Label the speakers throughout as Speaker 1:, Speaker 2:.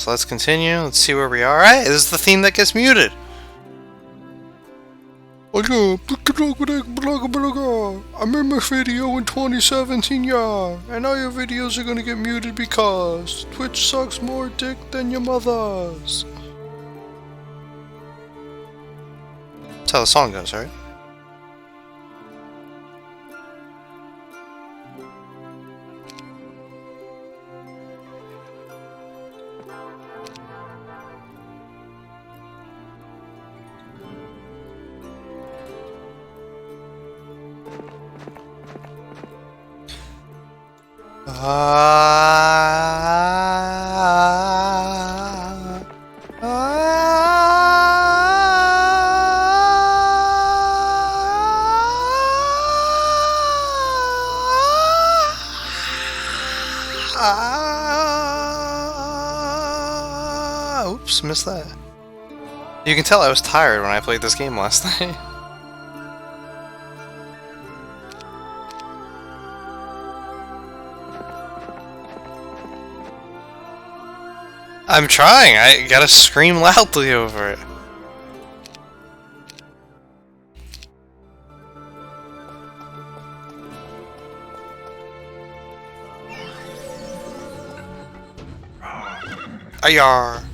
Speaker 1: So let's continue. Let's see where we are. Alright, this is the theme that gets muted. I made my video in 2017, yeah. And now your videos are gonna get muted because Twitch sucks more dick than your mother's. That's how the song goes, right? Oops, missed that. You can tell I was tired when I played this game last night. I'm trying, I gotta scream loudly over it. Ayar.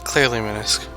Speaker 1: Clearly Minisk.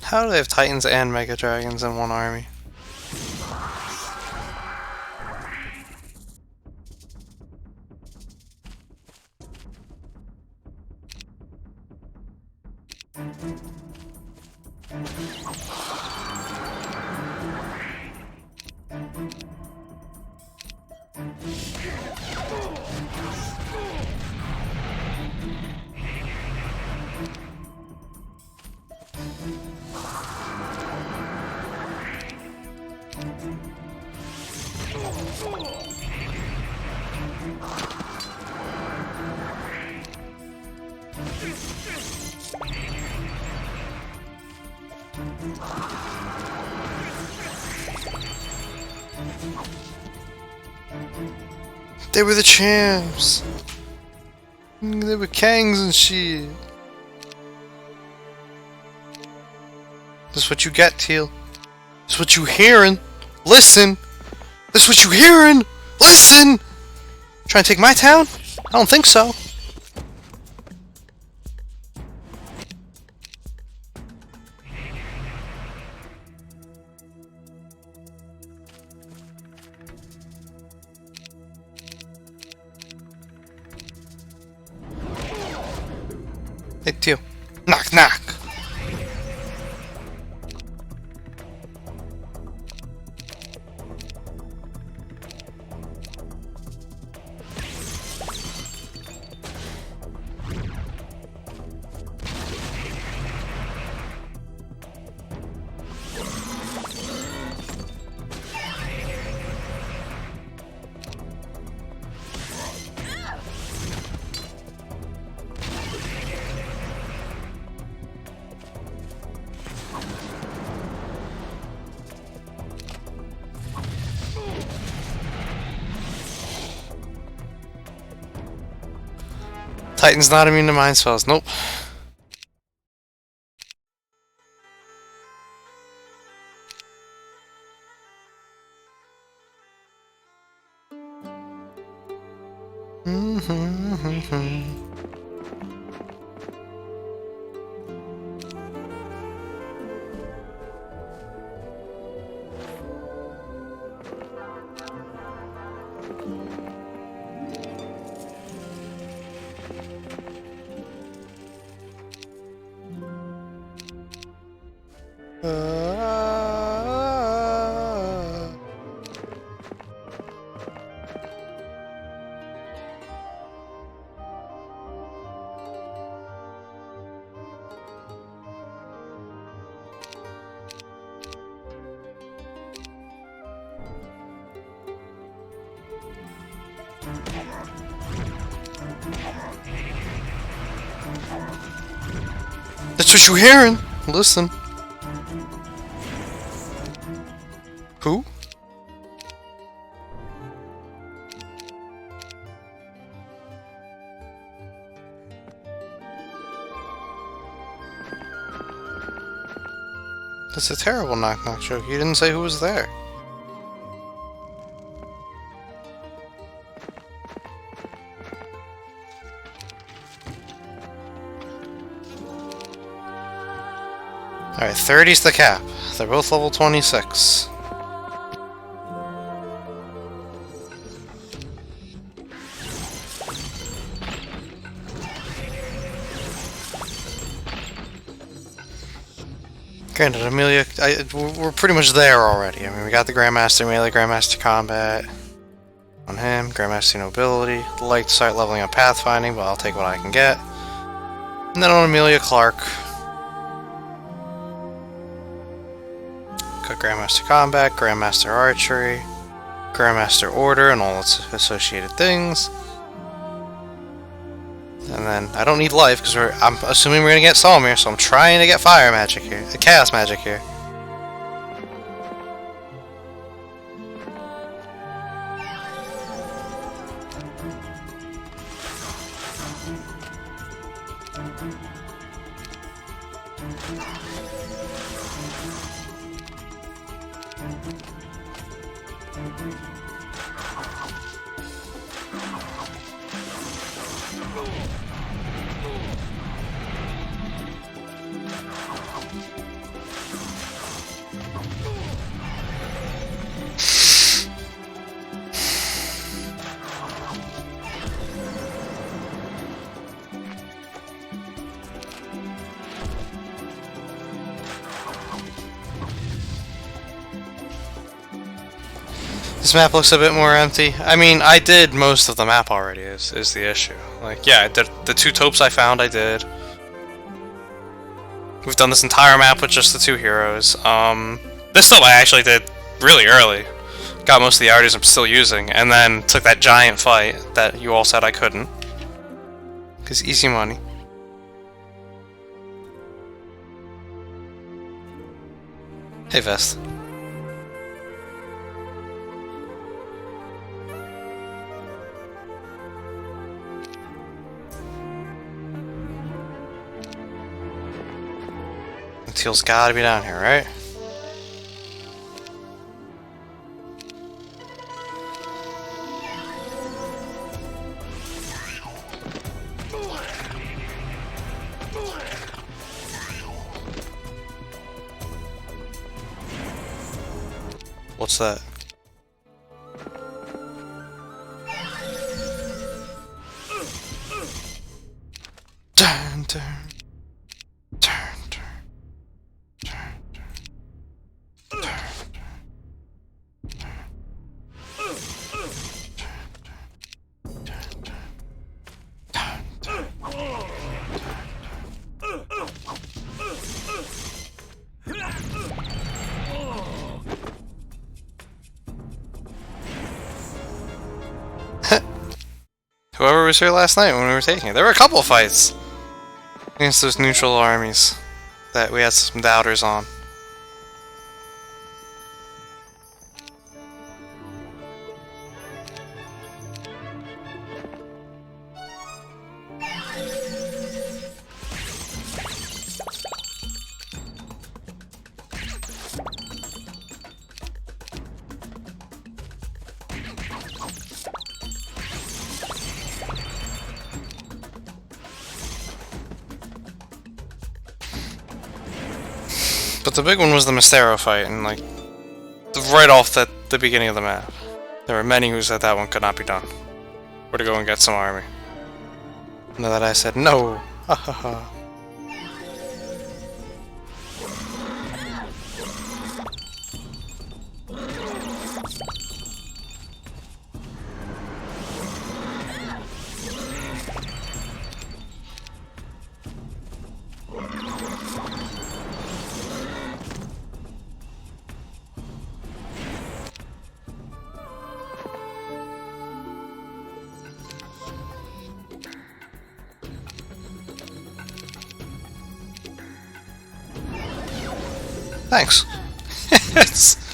Speaker 1: How do they have Titans and Mega Dragons in one army? They were the champs! They were Kangs and shit. This what you get, Teal. This what you hearing. Listen! This what you hearing! Listen! Trying to take my town? I don't think so. Hey, Teal. Knock, knock! Titan's not immune to mind spells. Nope. That's what you hearing? Listen. Who? That's a terrible knock-knock joke. You didn't say who was there. Alright, 30's the cap. They're both level 26. Granted, Amelia, we're pretty much there already. I mean, we got the Grandmaster Melee, Grandmaster Combat on him, Grandmaster Nobility. I'd like to start leveling up Pathfinding, but I'll take what I can get. And then on Amelia Clark, got Grandmaster Combat, Grandmaster Archery, Grandmaster Order, and all its associated things. And then, I don't need life, because I'm assuming we're going to get Solmir, so I'm trying to get fire magic here. Chaos magic here. This map looks a bit more empty. I mean, I did most of the map already, is the issue. Like, yeah, the 2 taupes I found, I did. We've done this entire map with just the 2 heroes. This taupe I actually did really early. Got most of the arties I'm still using, and then took that giant fight that you all said I couldn't. Because easy money. Hey, Vest. Teal's gotta be down here, right? What's that? Dun, dun. Whoever was here last night when we were taking it. There were a couple of fights against those neutral armies that we had some doubters on. But the big one was the Mystero fight, and like, right off the beginning of the map. There were many who said that one could not be done. Or to go and get some army. And that I said, no! Ha ha ha. Thanks. It's...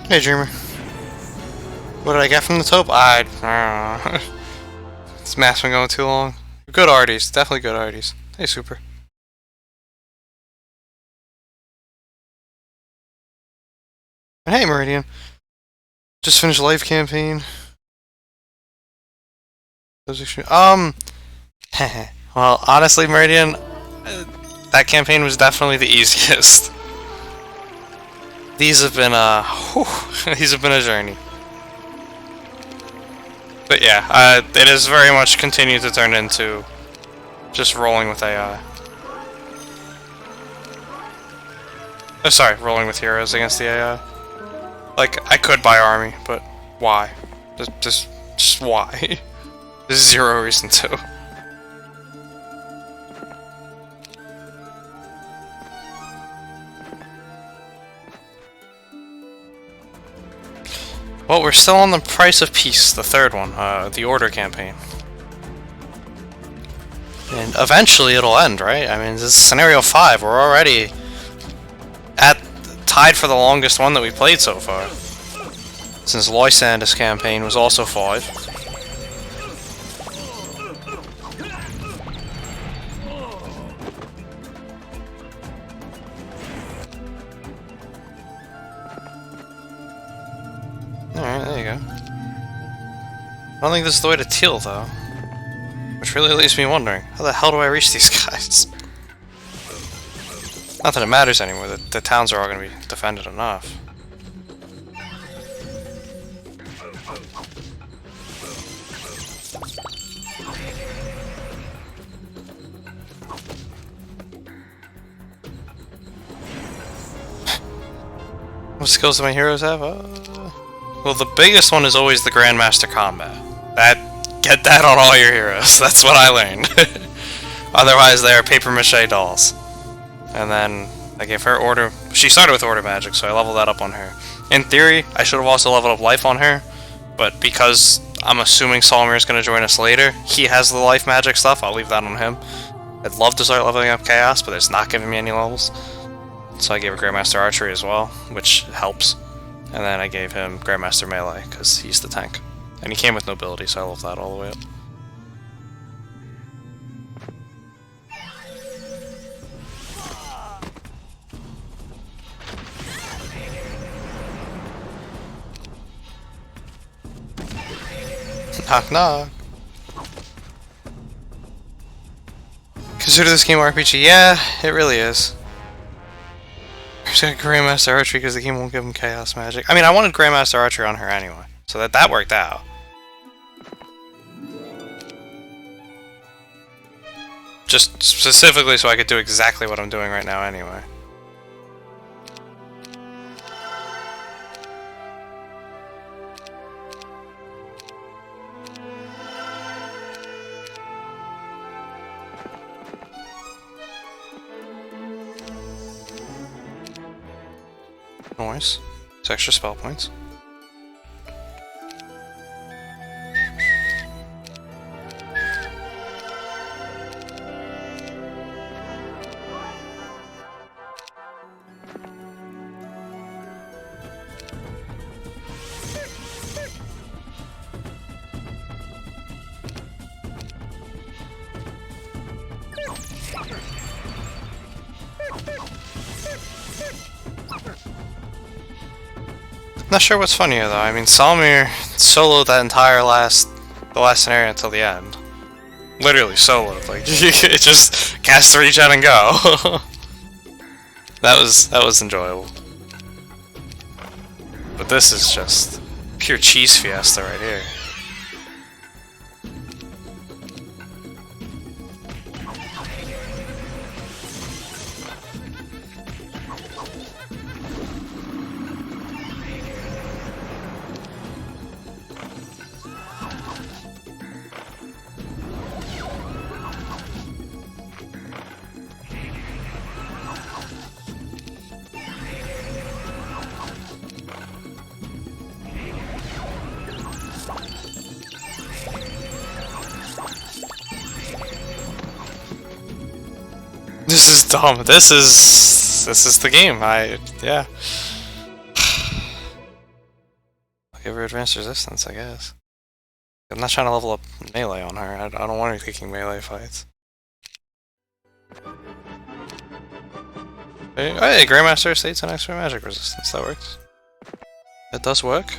Speaker 1: Hey, Dreamer. What did I get from the taupe? I don't know. This match been going too long. Good arties. Definitely good arties. Hey, Super. And hey, Meridian. Just finished life campaign. Well, honestly, Meridian, that campaign was definitely the easiest. These have been these have been a journey. But yeah, it has very much continued to turn into just rolling with AI. Oh, sorry, rolling with heroes against the AI. Like, I could buy army, but why? Just why? There's zero reason to. Well, we're still on the Price of Peace, the third one, the Order campaign. And eventually it'll end, right? I mean, this is scenario 5. We're already tied for the longest one that we played so far. Since Loisand's campaign was also 5. Alright, there you go. I don't think this is the way to Teal, though. Which really leaves me wondering, how the hell do I reach these guys? Not that it matters anymore, the towns are all going to be defended enough. What skills do my heroes have? Well, the biggest one is always the Grandmaster Combat. Get that on all your heroes. That's what I learned. Otherwise, they are paper-mache dolls. And then I gave her order. She started with order magic, so I leveled that up on her. In theory, I should have also leveled up life on her, but because I'm assuming Solomir is going to join us later, he has the life magic stuff. I'll leave that on him. I'd love to start leveling up Chaos, but it's not giving me any levels. So I gave her Grandmaster Archery as well, which helps. And then I gave him Grandmaster Melee, because he's the tank. And he came with Nobility, so I love that all the way up. Knock knock. Consider this game RPG? Yeah, it really is. He's got Grandmaster Archery because the game won't give him Chaos Magic. I mean, I wanted Grandmaster Archery on her anyway, so that worked out. Just specifically so I could do exactly what I'm doing right now anyway. Noise. It's extra spell points. Not sure what's funnier though. I mean, Salmir soloed that entire the last scenario until the end. Literally soloed. Like it just cast, reach out and go. that was enjoyable. But this is just pure cheese fiesta right here. This is dumb. This is the game. Yeah. I'll give her advanced resistance, I guess. I'm not trying to level up melee on her. I don't want her taking melee fights. Hey, Grandmaster states an extra magic resistance. That works. It does work.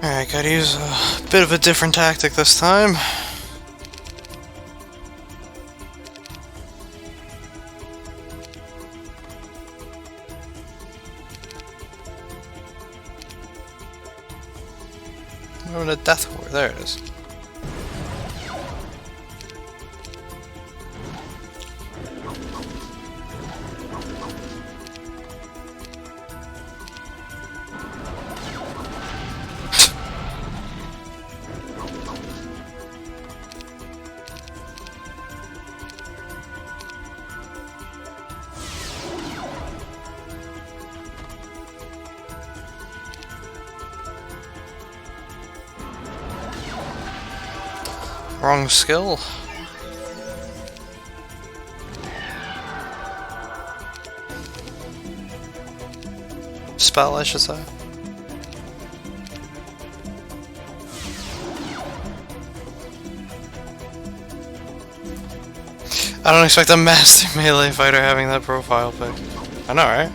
Speaker 1: Alright, gotta use a bit of a different tactic this time. Oh, the Death War, there it is. Wrong skill. Spell, I should say. I don't expect a master melee fighter having that profile pick. I know, right?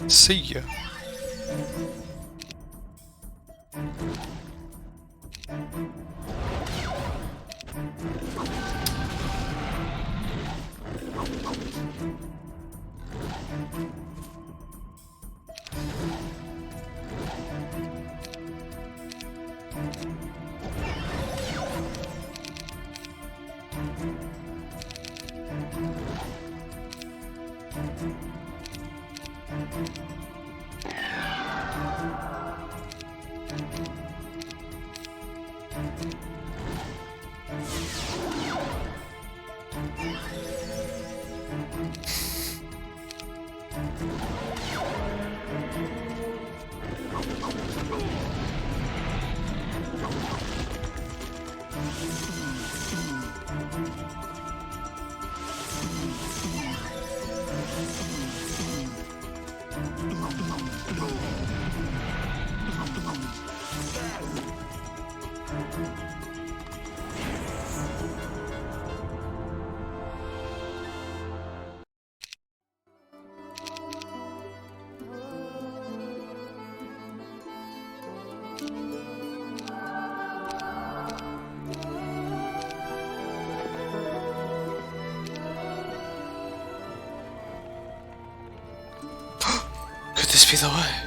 Speaker 1: See ya. Could this be the way?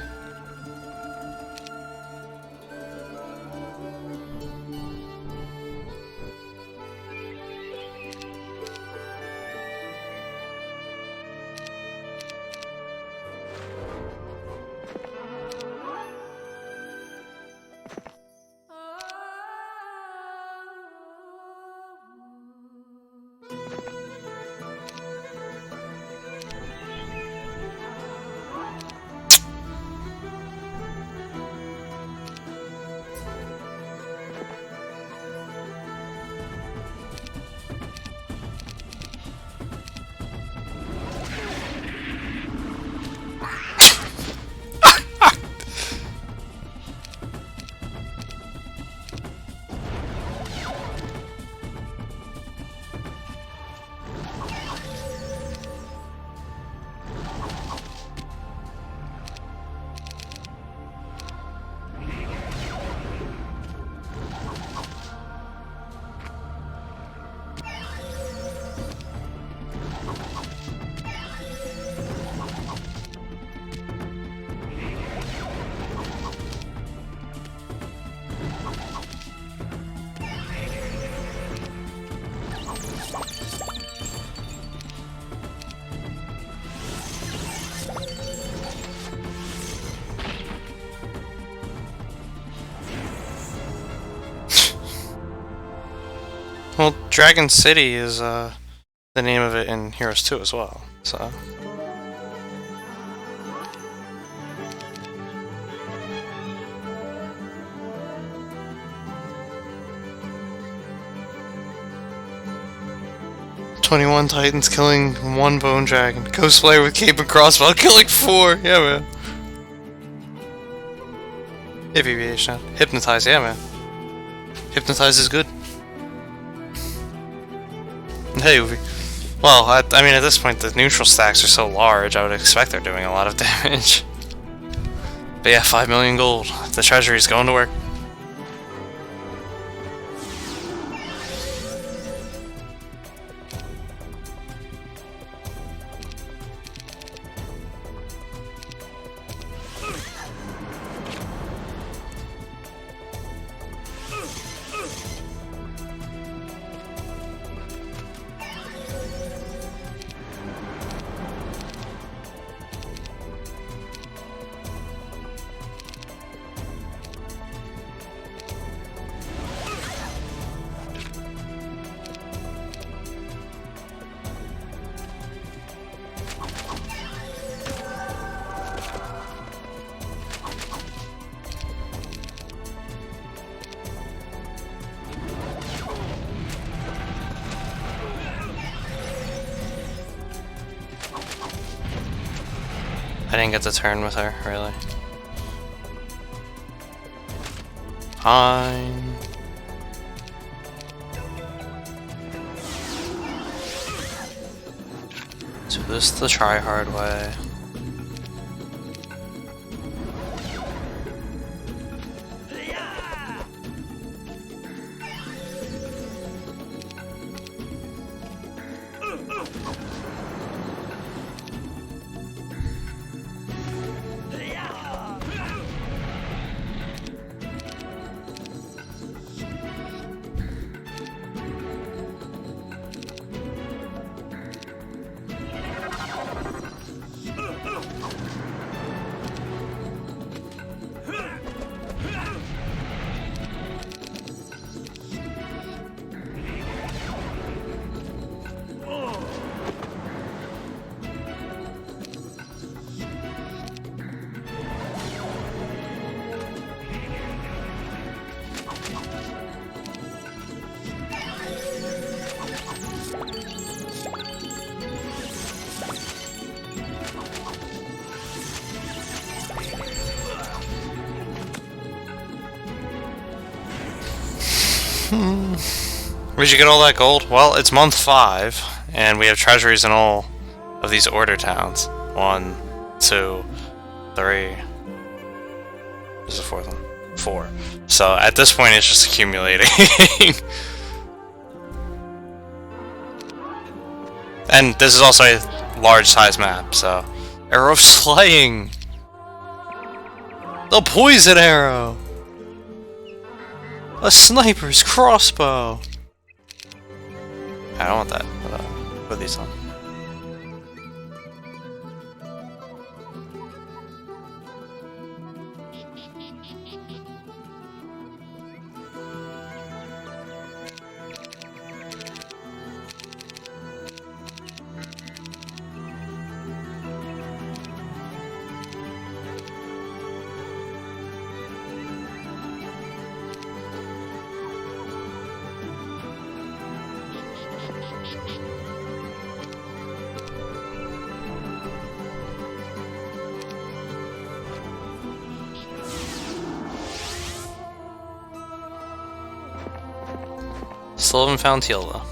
Speaker 1: Well, Dragon City is the name of it in Heroes 2 as well, so... "21 Titans killing 1 Bone Dragon. Ghost Player with Cape and Crossbow killing 4! Yeah, man. Abbreviation. Hypnotize, yeah, man. Hypnotize is good. Hey, well, I mean, at this point, the neutral stacks are so large, I would expect they're doing a lot of damage. But yeah, 5 million gold. The treasury's going to work. I didn't get the turn with her, really. Fine. So this is the try-hard way. Where'd you get all that gold? Well, it's month 5, and we have treasuries in all of these order towns. 1, 2, 3. Where's the 4th one? 4. So at this point, it's just accumulating. And this is also a large size map, so... Arrow of Slaying! The poison arrow! A sniper's crossbow! I don't want that. Put these on. Still haven't found Teal, though.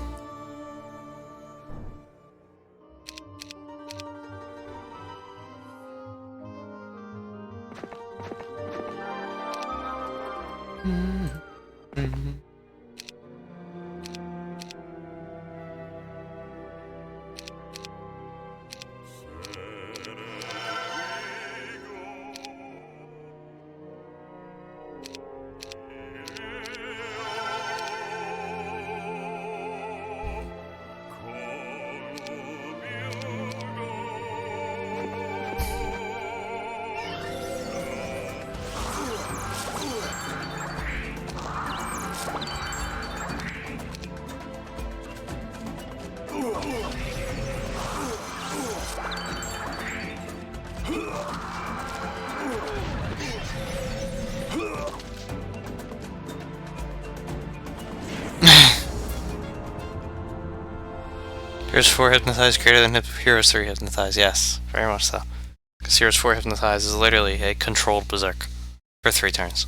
Speaker 1: Heroes 4 Hypnotize greater than Heroes 3 Hypnotize. Yes, very much so. Because Heroes 4 Hypnotize is literally a controlled berserk for 3 turns.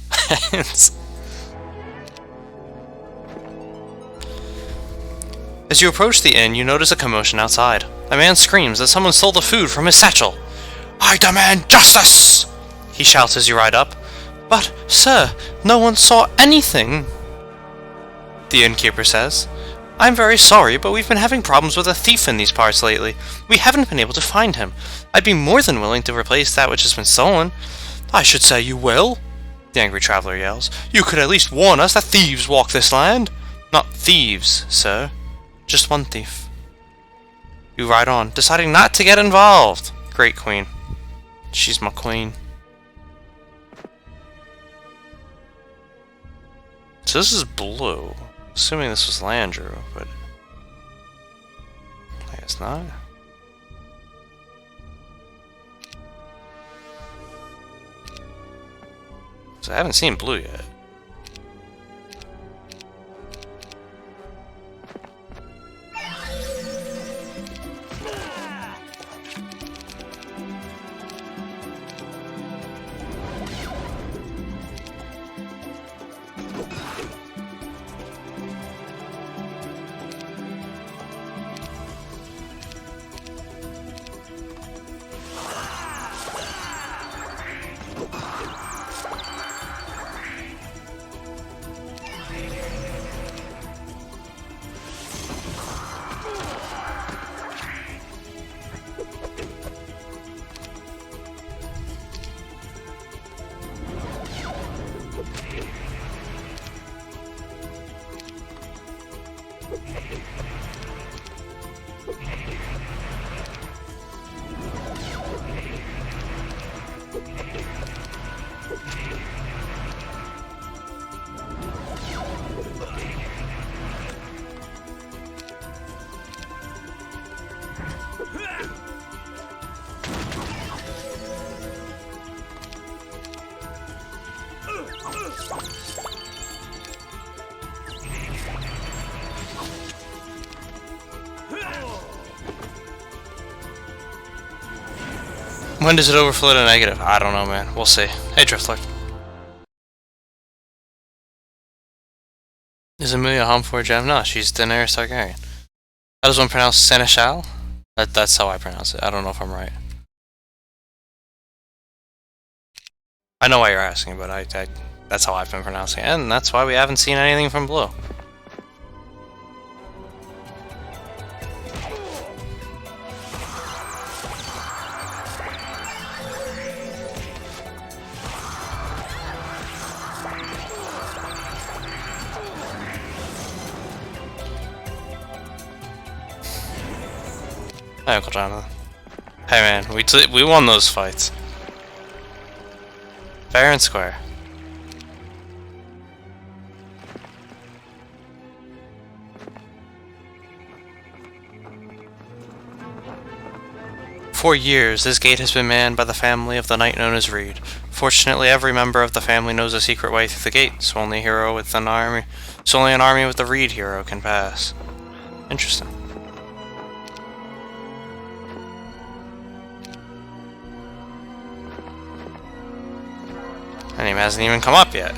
Speaker 1: As you approach the inn, you notice a commotion outside. A man screams that someone stole the food from his satchel. "I demand justice!" he shouts as you ride up. "But, sir, no one saw anything," the innkeeper says. "I'm very sorry, but we've been having problems with a thief in these parts lately. We haven't been able to find him. I'd be more than willing to replace that which has been stolen." "I should say you will," the angry traveler yells. "You could at least warn us that thieves walk this land." "Not thieves, sir. Just one thief." You ride on, deciding not to get involved. Great queen. She's my queen. So this is blue. Assuming this was Landrew, but I guess not. So I haven't seen blue yet. When does it overflow to negative? I don't know, man. We'll see. Hey, Driftlord. Is Emilia home for a gem? No, she's Daenerys Targaryen. How does one pronounce Seneschal? That's how I pronounce it. I don't know if I'm right. I know why you're asking, but that's how I've been pronouncing it, and that's why we haven't seen anything from Blue. Hi, Uncle Jonathan. Hey man, we won those fights. Fair and square. For years, this gate has been manned by the family of the knight known as Reed. Fortunately, every member of the family knows a secret way through the gate, so only an army with the Reed hero can pass. Interesting. My name hasn't even come up yet.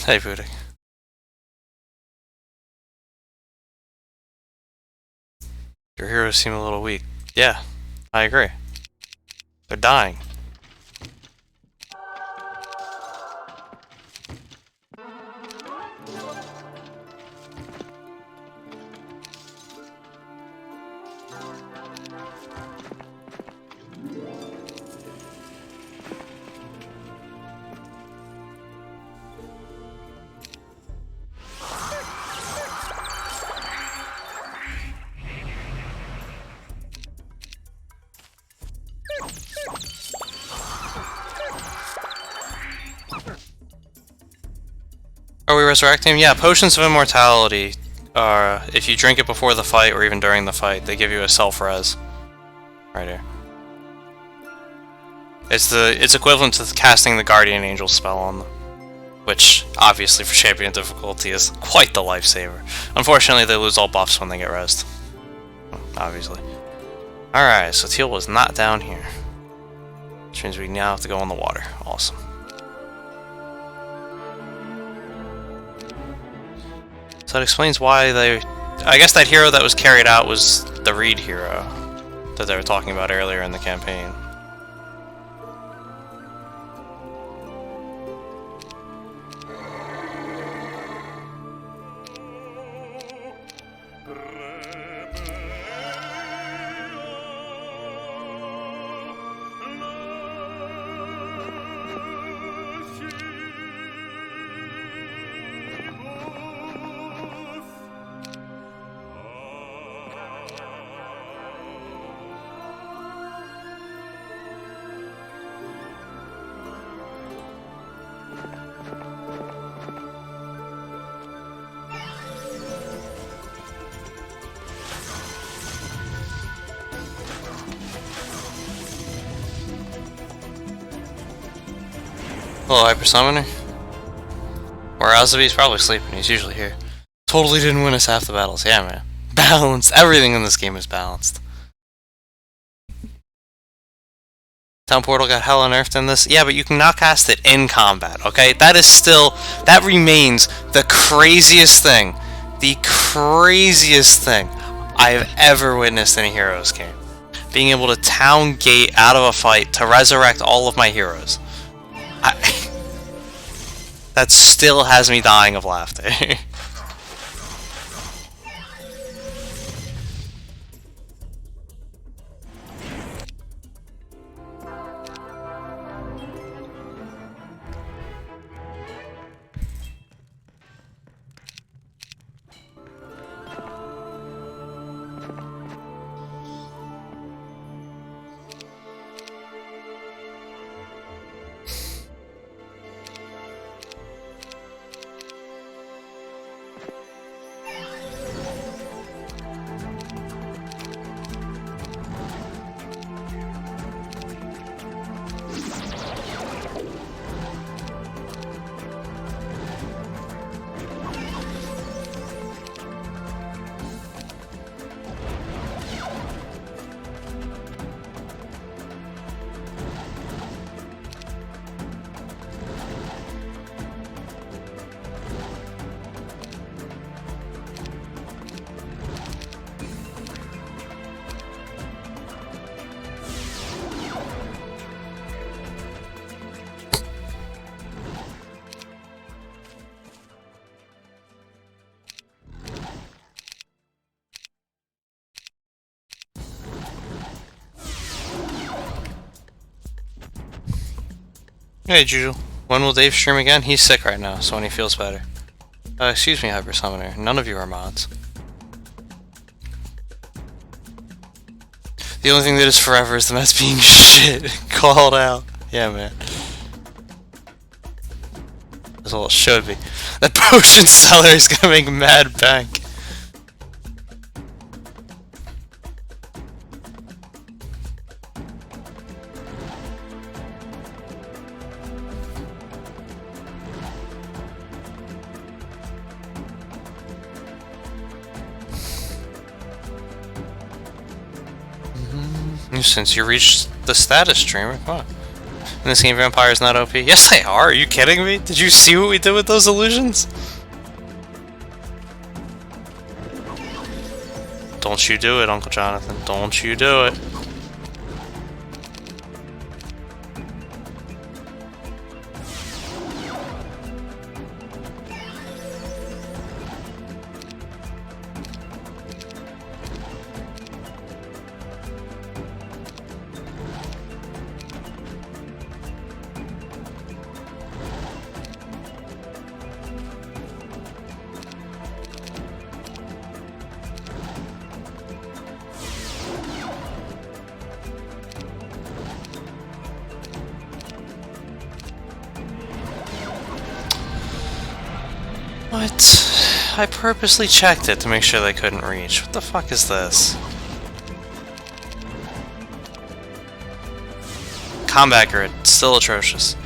Speaker 1: Hey, Booty. Your heroes seem a little weak. Yeah, I agree. They're dying. Are we resurrecting him? Yeah, potions of immortality are, if you drink it before the fight or even during the fight, they give you a self-res. Right here. It's equivalent to casting the Guardian Angel spell on them, which, obviously for champion difficulty, is quite the lifesaver. Unfortunately, they lose all buffs when they get rezzed. Obviously. Alright, so Teal was not down here. Which means we now have to go in the water. Awesome. So that explains why they... I guess that hero that was carried out was the Reed hero that they were talking about earlier in the campaign. Hello, Hyper Summoner. Or Azabi's probably sleeping, he's usually here. Totally didn't win us half the battles. Yeah, man. Balanced. Everything in this game is balanced. Town Portal got hella nerfed in this. Yeah, but you can now cast it in combat, okay? That remains the craziest thing. The craziest thing I've ever witnessed in a Heroes game. Being able to town gate out of a fight to resurrect all of my heroes. That still has me dying of laughter. Hey, Juju. When will Dave stream again? He's sick right now, so when he feels better. Excuse me, Hyper Summoner. None of you are mods. The only thing that is forever is the mess being shit. Called out. Yeah, man. That's all it should be. That potion seller is gonna make mad bank. Since you reached the status streamer, come on. In this game, Vampire's not OP. Yes, they are. Are you kidding me? Did you see what we did with those illusions? Don't you do it, Uncle Jonathan. Don't you do it. What? I purposely checked it to make sure they couldn't reach. What the fuck is this? Combat grid, still atrocious.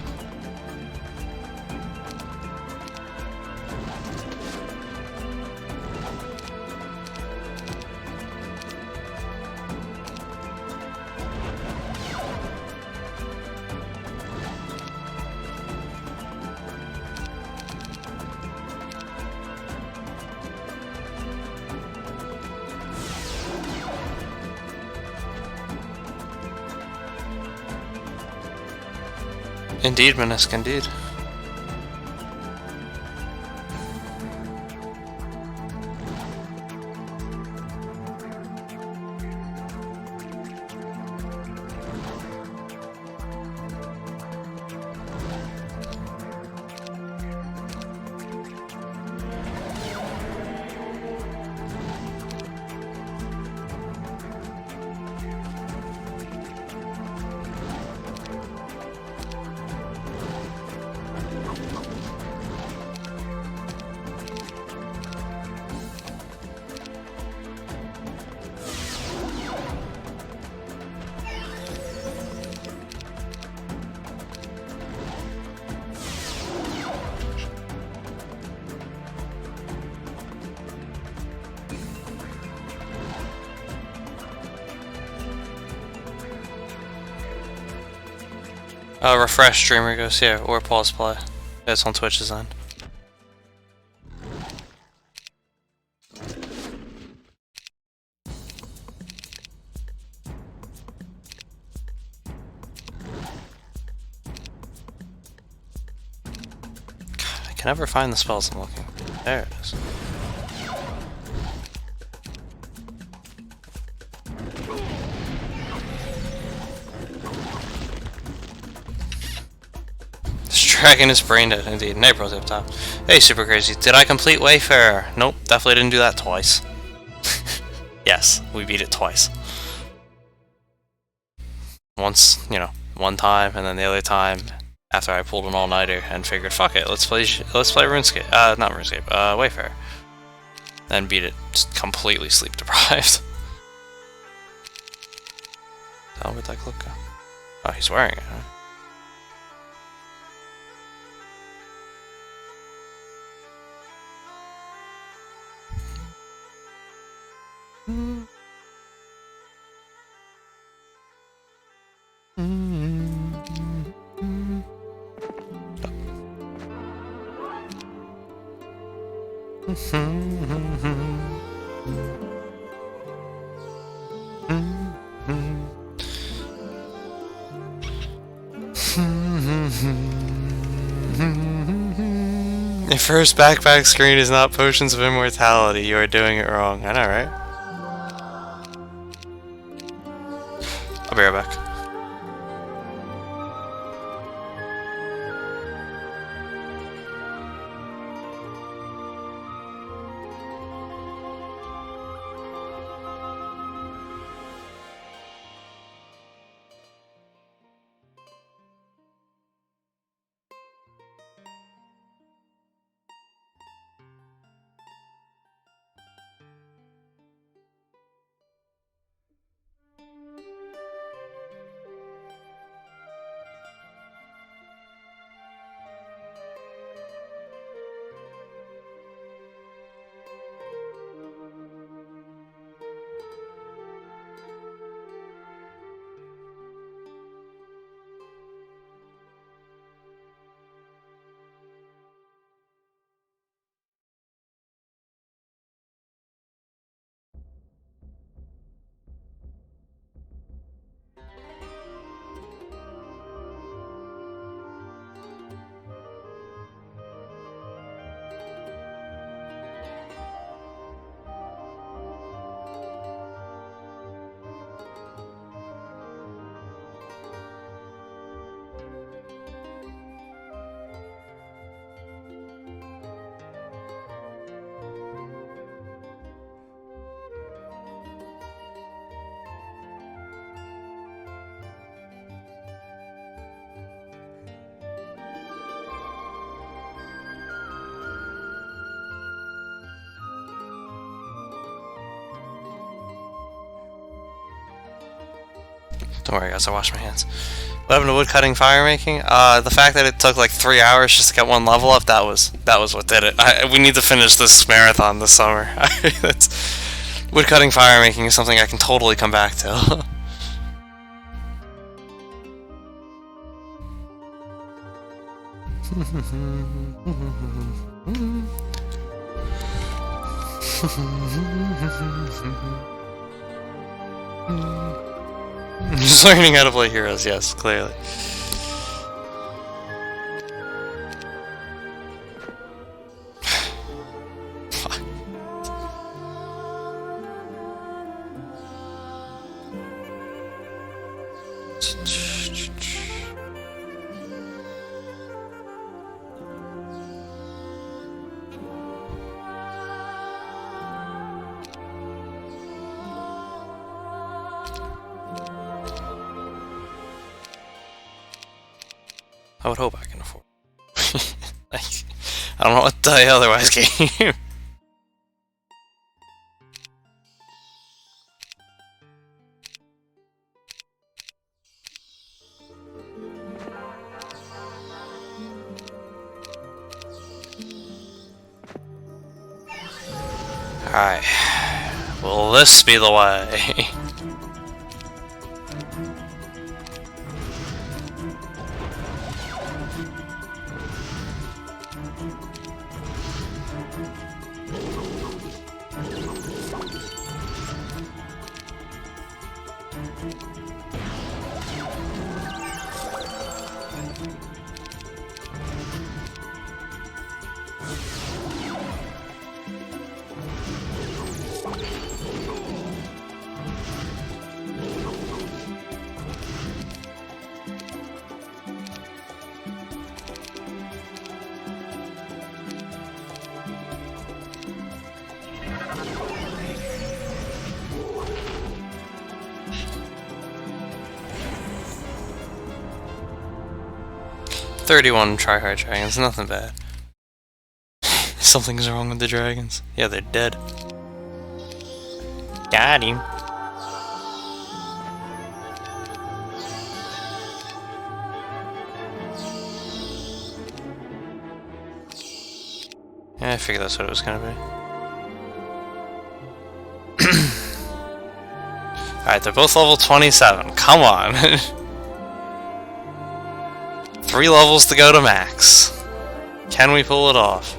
Speaker 1: Indeed, Minisk, indeed. Refresh streamer goes here, or pause play. It's on Twitch's end. God, I can never find the spells I'm looking for. There it is. Dragon is brain dead, indeed. Napro's up top. Hey, Super Crazy. Did I complete Wayfarer? Nope, definitely didn't do that twice. Yes, we beat it twice. Once, you know, one time, and then the other time after I pulled an all-nighter and figured, fuck it, let's play RuneScape. Not RuneScape, Wayfarer. Then beat it just completely sleep deprived. Oh, where'd that clip go? Oh, he's wearing it, huh? Your first backpack screen is not Potions of Immortality. You are doing it wrong. I know, right? I'll be right back. Don't worry, guys. I wash my hands. What happened to woodcutting fire making? The fact that it took like 3 hours just to get one level up, that was what did it. We need to finish this marathon this summer. Woodcutting fire making is something I can totally come back to. Just learning how to play heroes, yes, clearly. I would hope I can afford it. Like, I don't know what the hell otherwise game. Alright. Will this be the way? "31 tryhard dragons, nothing bad." Something's wrong with the dragons. Yeah, they're dead. Got him. Yeah, I figured that's what it was gonna be. Alright, they're both level 27. Come on. 3 levels to go to max. Can we pull it off?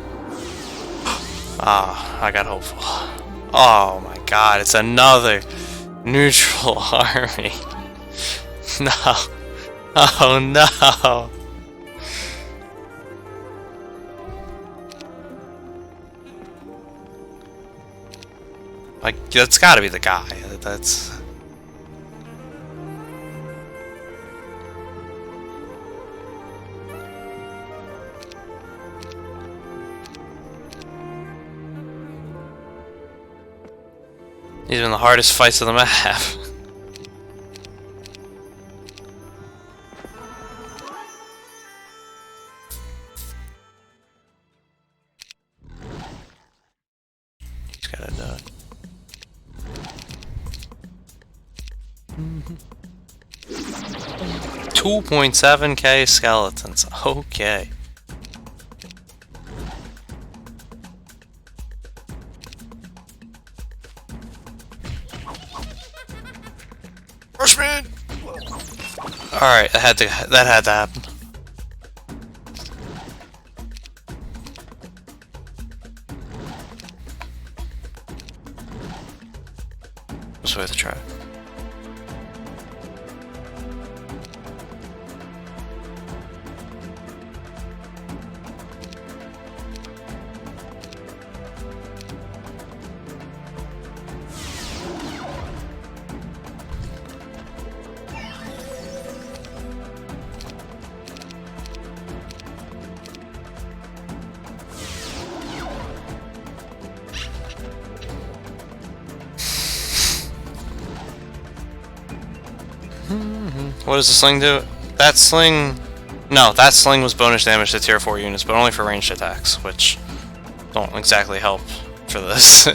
Speaker 1: Ah, I got hopeful. Oh my god, it's another neutral army. No. Oh no. Like, that's gotta be the guy. That's... These are the hardest fights of the map. He's gotta die. 2.7k skeletons. Okay. Rushman! Alright, that had to happen. It's worth a try. What does the sling do? That sling... No, that sling was bonus damage to tier 4 units, but only for ranged attacks, which don't exactly help for this.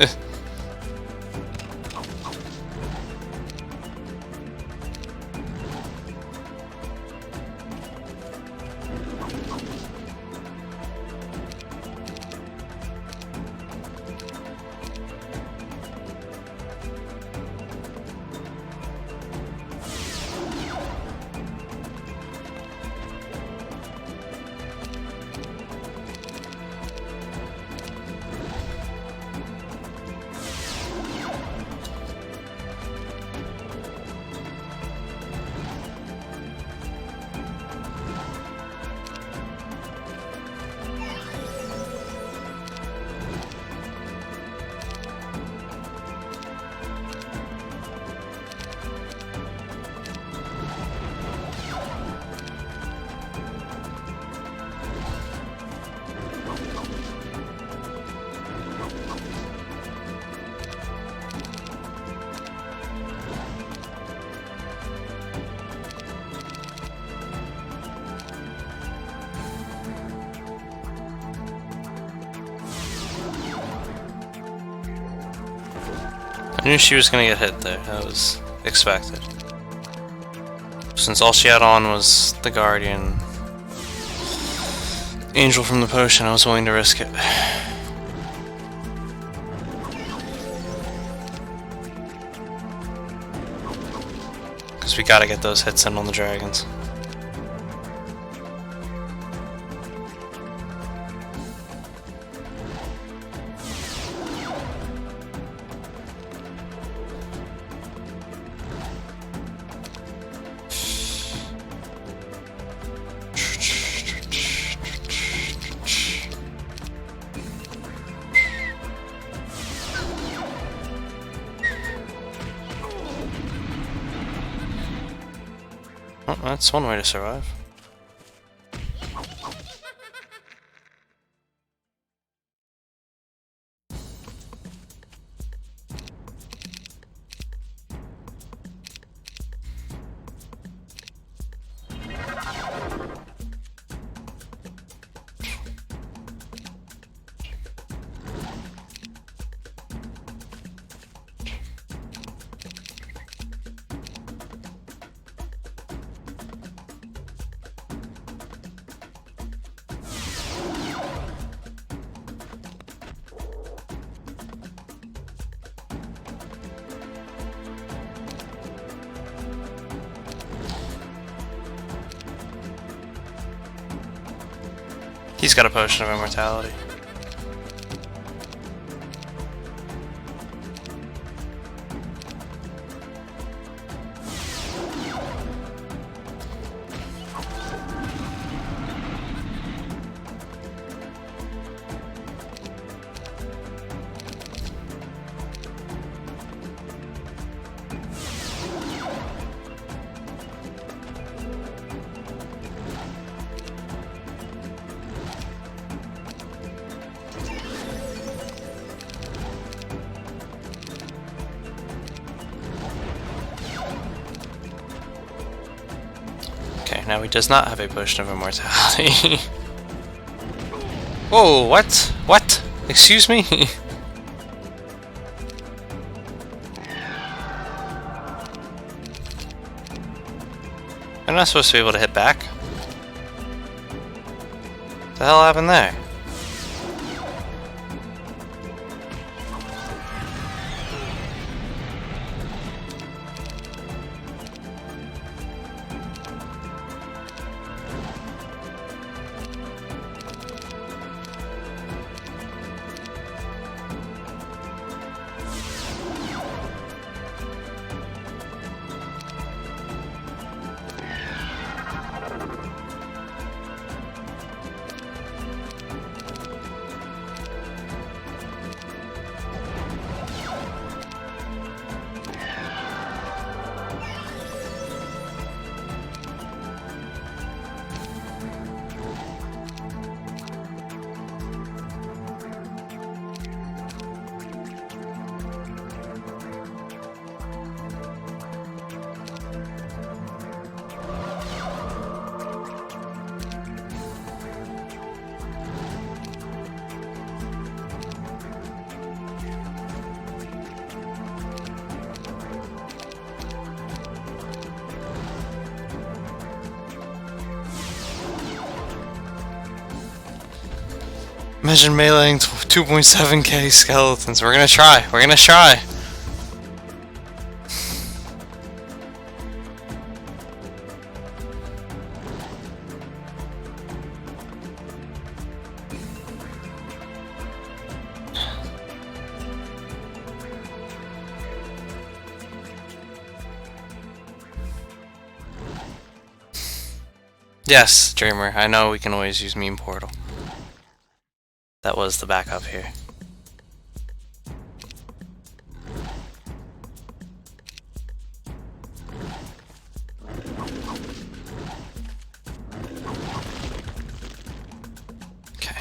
Speaker 1: I knew she was gonna get hit there. That was expected. Since all she had on was the Guardian Angel from the potion, I was willing to risk it. Because we gotta get those hits in on the dragons. Well, that's one way to survive. He's got a potion of immortality. Okay, now he does not have a potion of immortality. Whoa, what? What? Excuse me? I'm not supposed to be able to hit back. What the hell happened there? Imagine meleeing 2.7k skeletons. We're gonna try. We're gonna try. Yes, Dreamer. I know we can always use Meme Portal. That was the backup here. Okay.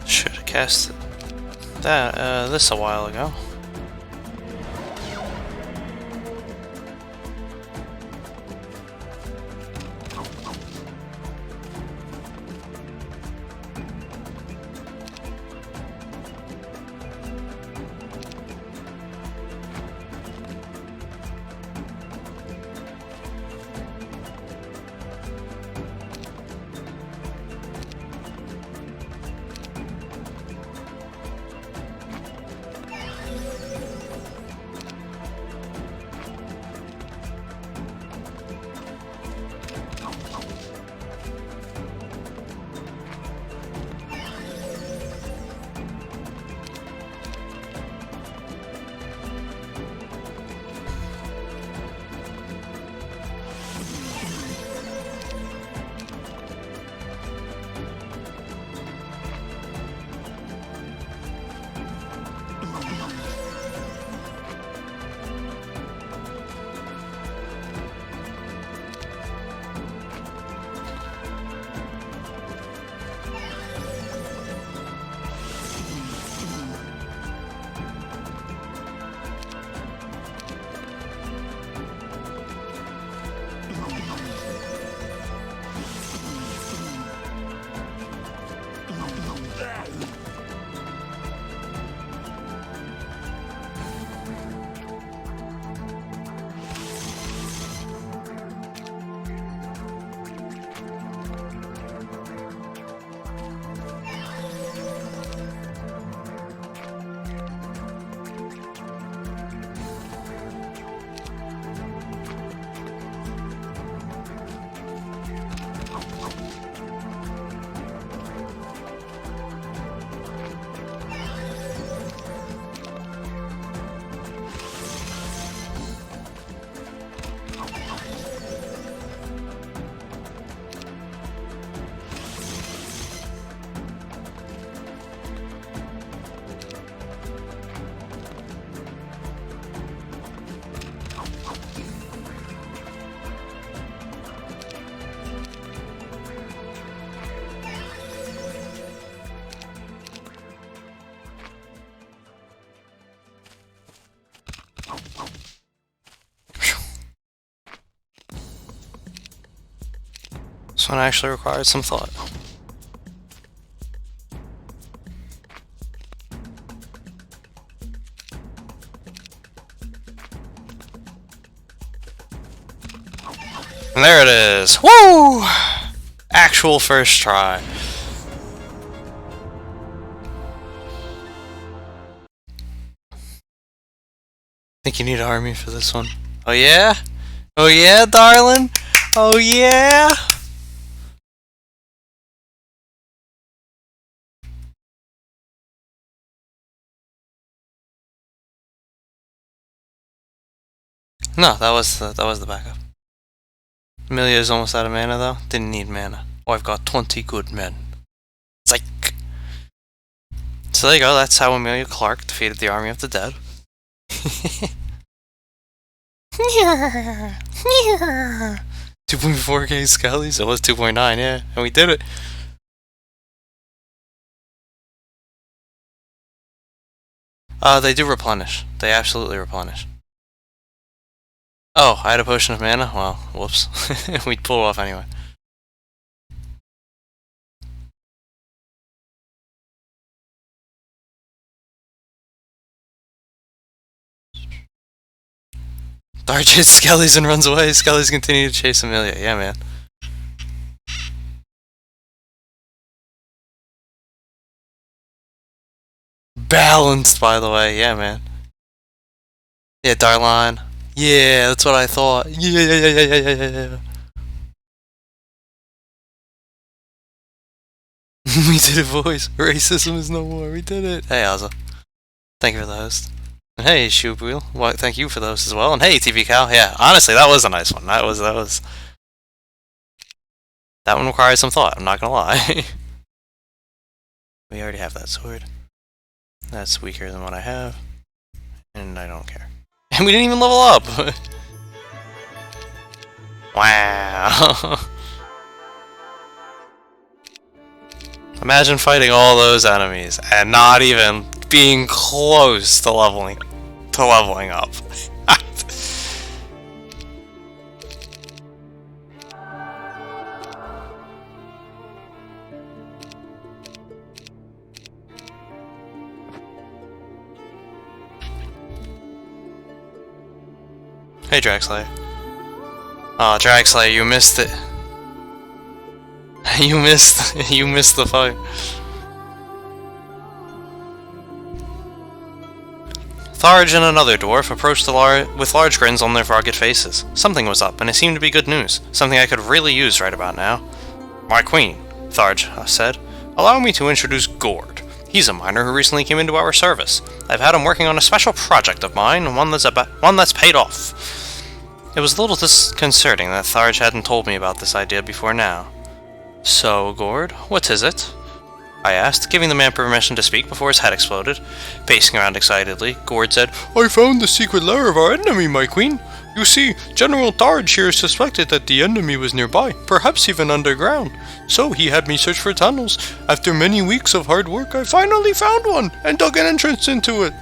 Speaker 1: Should have cast that this a while ago. This one actually required some thought. And there it is. Woo! Actual first try. Think you need an army for this one? Oh yeah? Oh yeah, darling? Oh yeah? No, that was the backup. Amelia is almost out of mana though. Didn't need mana. Oh, I've got 20 good men. Psych. So there you go. That's how Amelia Clark defeated the Army of the Dead. 2.4k Skellies? It was 2.9, yeah. And we did it. They do replenish. They absolutely replenish. Oh, I had a potion of mana? Well, whoops. We'd pull it off anyway. Thar chases Skellies and runs away. Skellies continue to chase Amelia. Yeah, man. Balanced, by the way. Yeah, man. Yeah, Darlan. Yeah, that's what I thought. Yeah. We did it, boys. Racism is no more. We did it. Hey, Ozza. Thank you for the host. And hey, Shoopwheel. Well, thank you for the host as well. And hey, TV Cow. Yeah, honestly, that was a nice one. That one requires some thought. I'm not gonna lie. We already have that sword. That's weaker than what I have. And I don't care. And we didn't even level up! Wow. Imagine fighting all those enemies and not even being close to leveling up. Hey, Dragslayer. Oh, Dragslayer, you missed it. You missed the fight. Tharge and another dwarf approached with large grins on their rugged faces. Something was up, and it seemed to be good news. Something I could really use right about now. My queen, Tharge said. Allow me to introduce Gord. He's a miner who recently came into our service. I've had him working on a special project of mine, one that's paid off. It was a little disconcerting that Tharge hadn't told me about this idea before now. So, Gord, what is it? I asked, giving the man permission to speak before his head exploded. Pacing around excitedly, Gord said, I found the secret lair of our enemy, my queen. You see, General Tharge here suspected that the enemy was nearby, perhaps even underground. So he had me search for tunnels. After many weeks of hard work, I finally found one, and dug an entrance into it.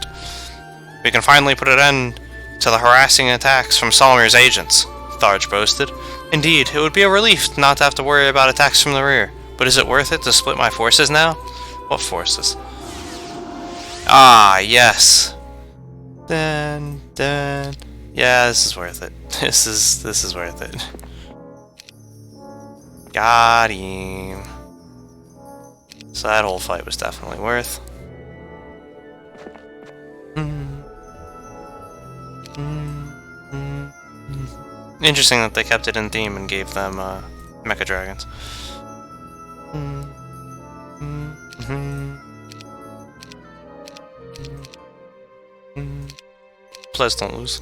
Speaker 1: We can finally put an end to the harassing attacks from Solomir's agents, Tharge boasted. Indeed, it would be a relief not to have to worry about attacks from the rear. But is it worth it to split my forces now? What forces? Ah, yes. Yeah, this is worth it. This is worth it. Got him. So that whole fight was definitely worth. Interesting that they kept it in theme and gave them Mecha Dragons. Please don't lose.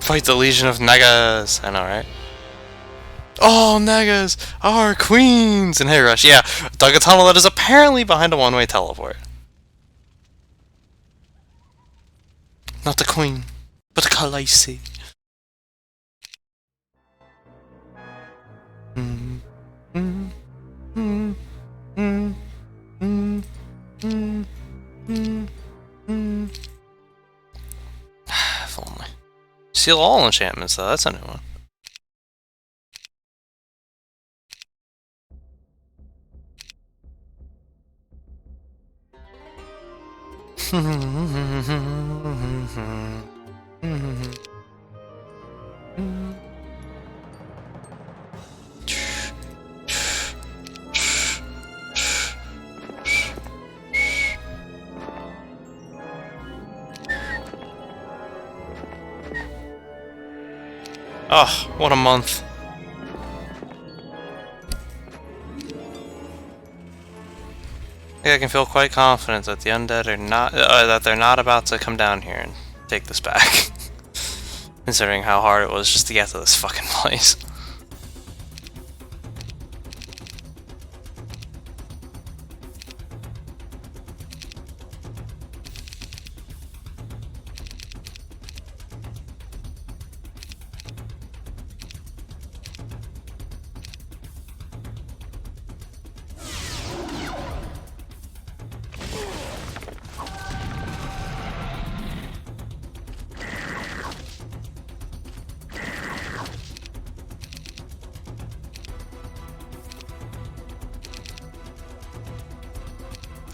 Speaker 1: Fight the Legion of Nagas! I know, right? Oh, Nagas! Our queens! And hey, Rush, yeah, dug a tunnel that is apparently behind a one-way teleport. Not the queen, but the Khaleesi. If only. Seal all enchantments, though. That's a new one. Oh, what a month. I can feel quite confident that the undead are not that they're not about to come down here and take this back. Considering how hard it was just to get to this fucking place.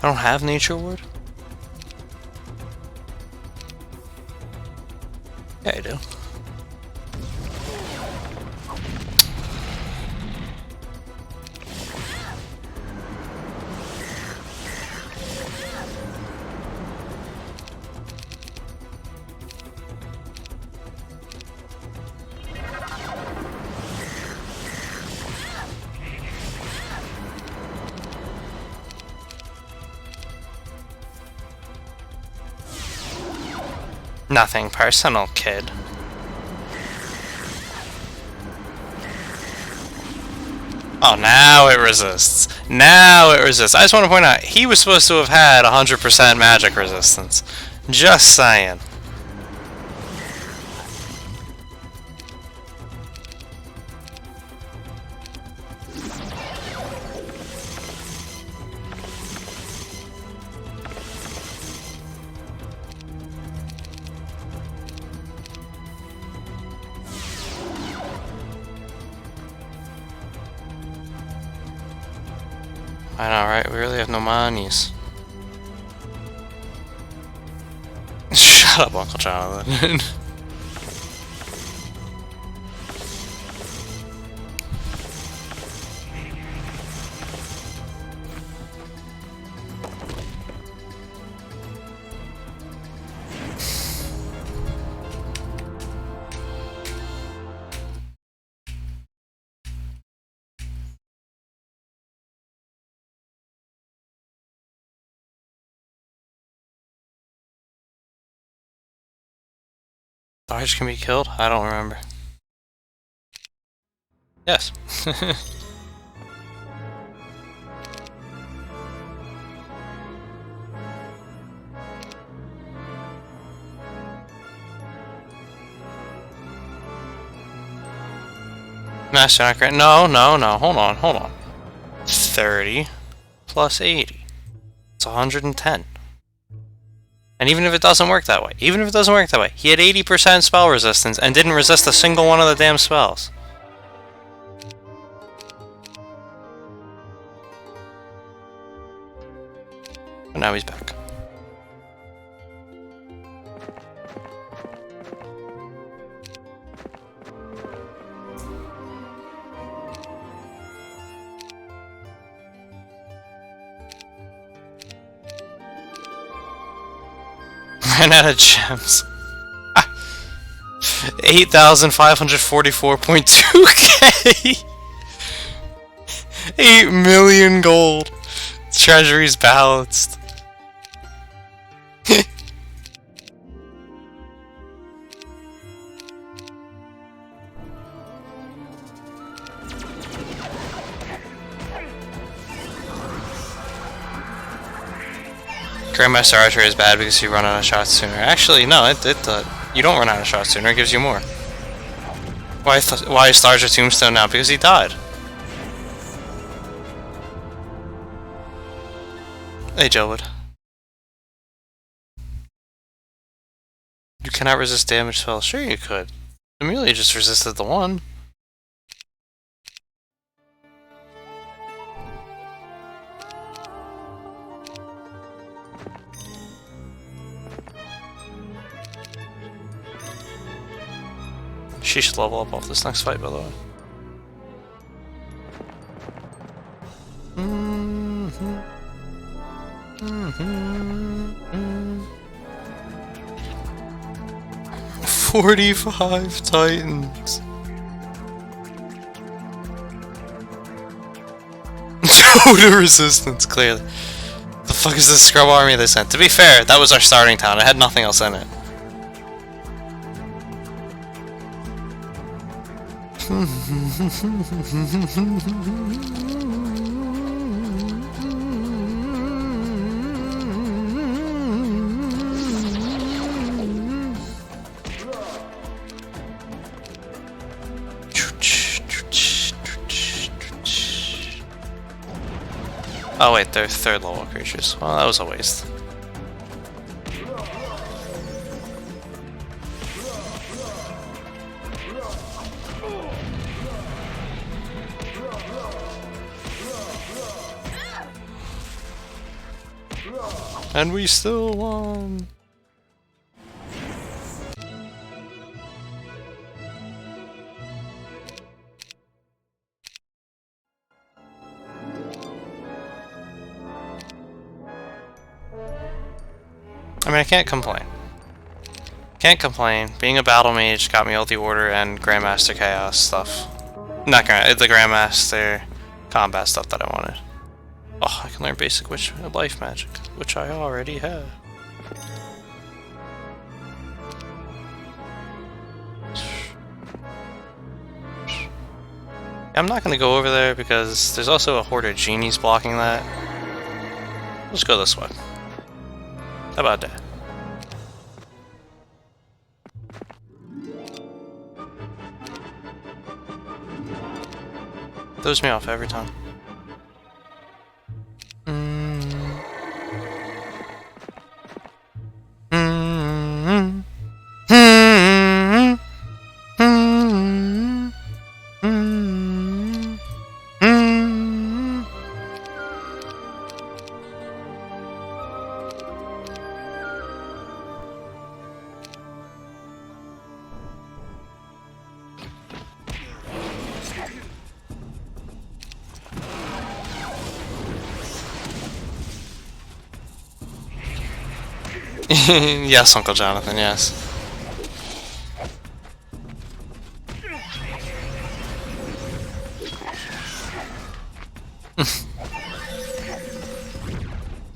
Speaker 1: I don't have Nature Ward? Yeah, I do. Nothing personal, kid. Oh, now it resists. Now it resists. I just want to point out, he was supposed to have had 100% magic resistance. Just saying. I know, right? We really have no monies. Shut up, Uncle Jonathan. Sarge can be killed? I don't remember. Yes. Master Knocker. No, hold on. 30 plus 80. It's 110. And even if it doesn't work that way, he had 80% spell resistance and didn't resist a single one of the damn spells. But now he's back. Ran out of gems. 8,544.2k. 8 million gold. Treasury's balanced. Grandmaster Archer is bad because you run out of shots sooner. Actually, no, you don't run out of shots sooner, it gives you more. Why is Tharja Tombstone now? Because he died. Hey, Jelwood. You cannot resist damage spells. Sure you could. Amelia just resisted the one. She should level up off this next fight, by the way. 45 Titans. Total resistance, clearly. The fuck is this scrub army they sent? To be fair, that was our starting town. It had nothing else in it. Oh wait, they're third level creatures. Well, that was a waste. And we still won! I mean, I can't complain. Can't complain. Being a battle mage got me ulti order and Grandmaster Chaos stuff. Not the Grandmaster combat stuff that I wanted. Oh, I can learn basic life magic, which I already have. I'm not gonna go over there because there's also a horde of genies blocking that. Let's go this way. How about that? Throws me off every time. Yes, Uncle Jonathan, yes.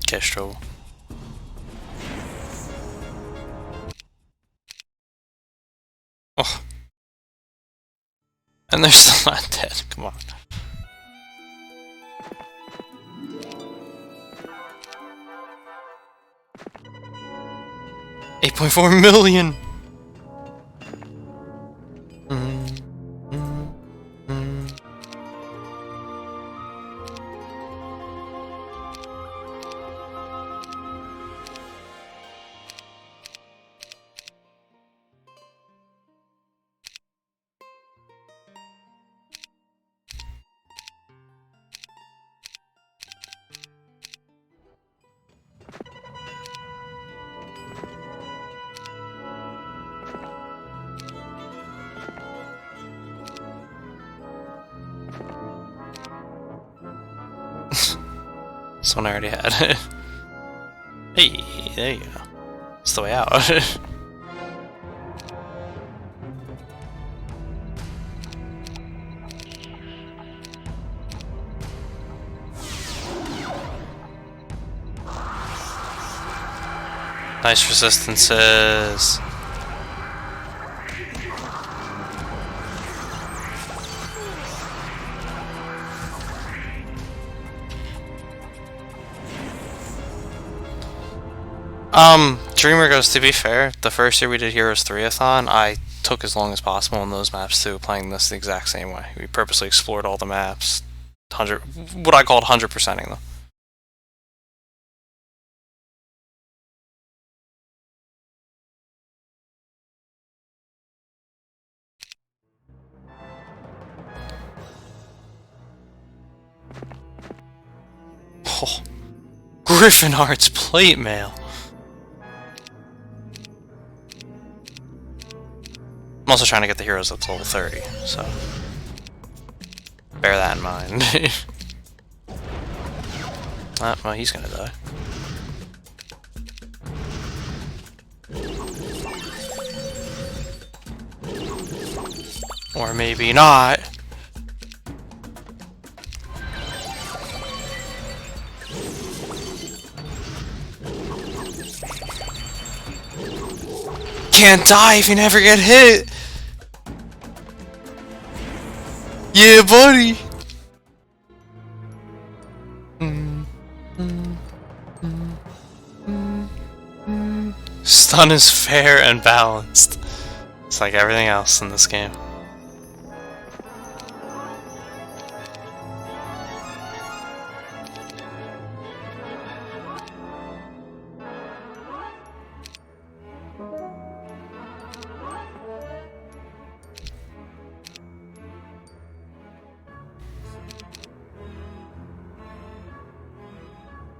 Speaker 1: Kestrel. Oh. And they're still not dead, come on. $8.4 million! This one I already had. Hey, there you go. It's the way out. Nice resistances. Dreamer goes, to be fair, the first year we did Heroes 3-a-thon, I took as long as possible on those maps too, playing this the exact same way. We purposely explored all the maps, what I called 100%ing them. Oh, Griffinheart's plate mail. I'm also trying to get the heroes up to level 30, so bear that in mind. Well, he's gonna die. Or maybe not. Can't die if you never get hit! Yeah, buddy! Stun is fair and balanced. It's like everything else in this game.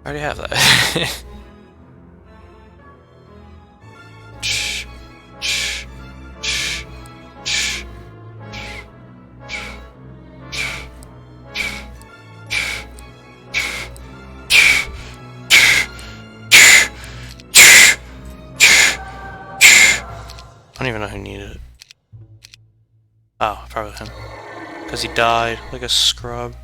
Speaker 1: I already have that. don't even know who needed it. Oh, probably him. Because he died like a scrub.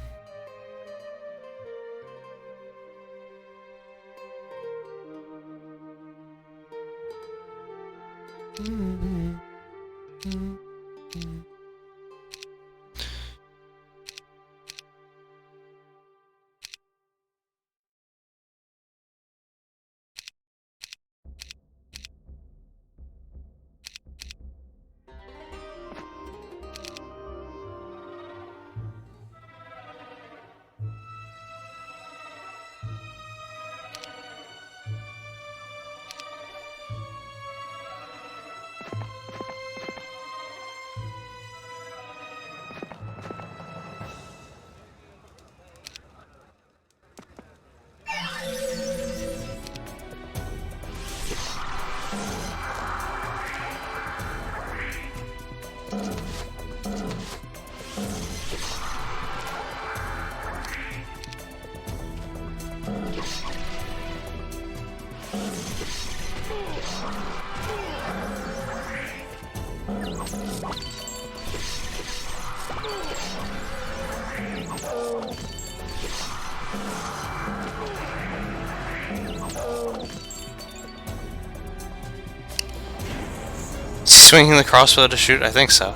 Speaker 1: Swinging the crossbow to shoot? I think so.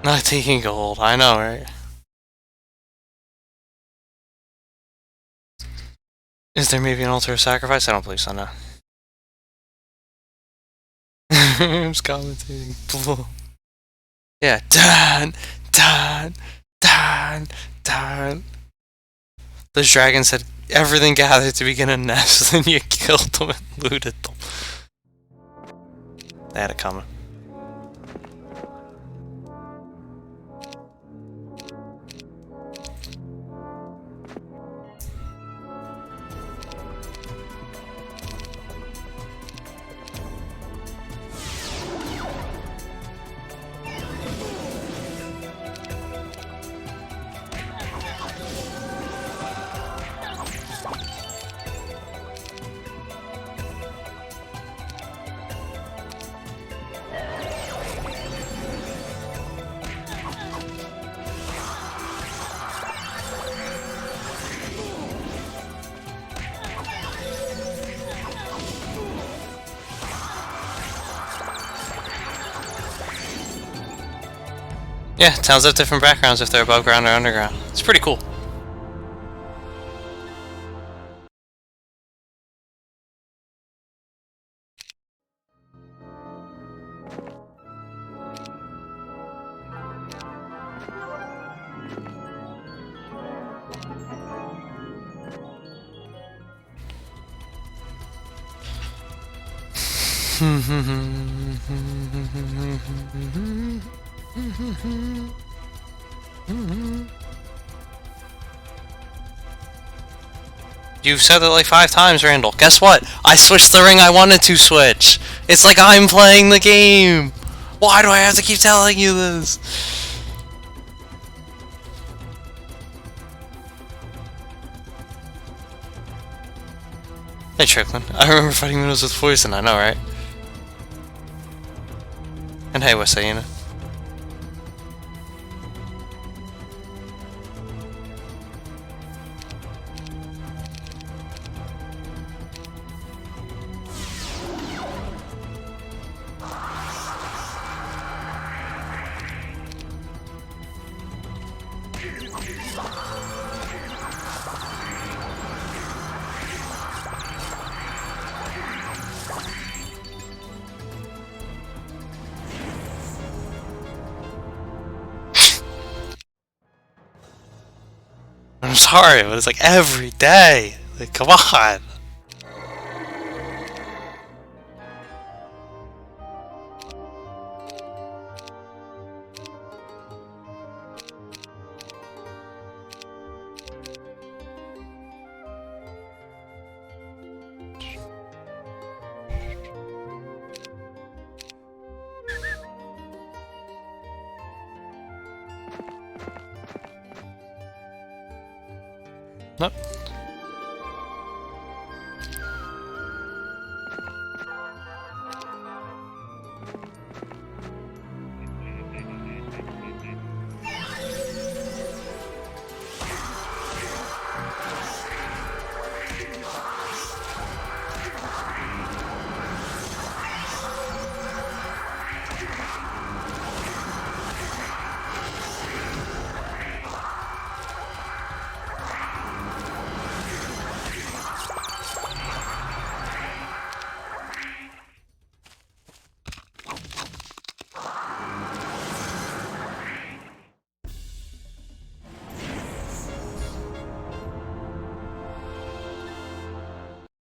Speaker 1: Not taking gold. I know, right? Is there maybe an altar of sacrifice? I don't believe so, no. I'm just commentating. Yeah. Dun, dun, dun, dun. Those dragons had everything gathered to begin a nest, then you killed them and looted them. They had it coming. Yeah, towns have different backgrounds if they're above ground or underground. It's pretty cool. You've said it like 5 times, Randall. Guess what? I switched the ring I wanted to switch. It's like I'm playing the game. Why do I have to keep telling you this? Hey, Tricklin. I remember fighting Minnows with poison, I know, right? And hey, Wasaina. I'm sorry, but it's like every day. Like, come on. Nope.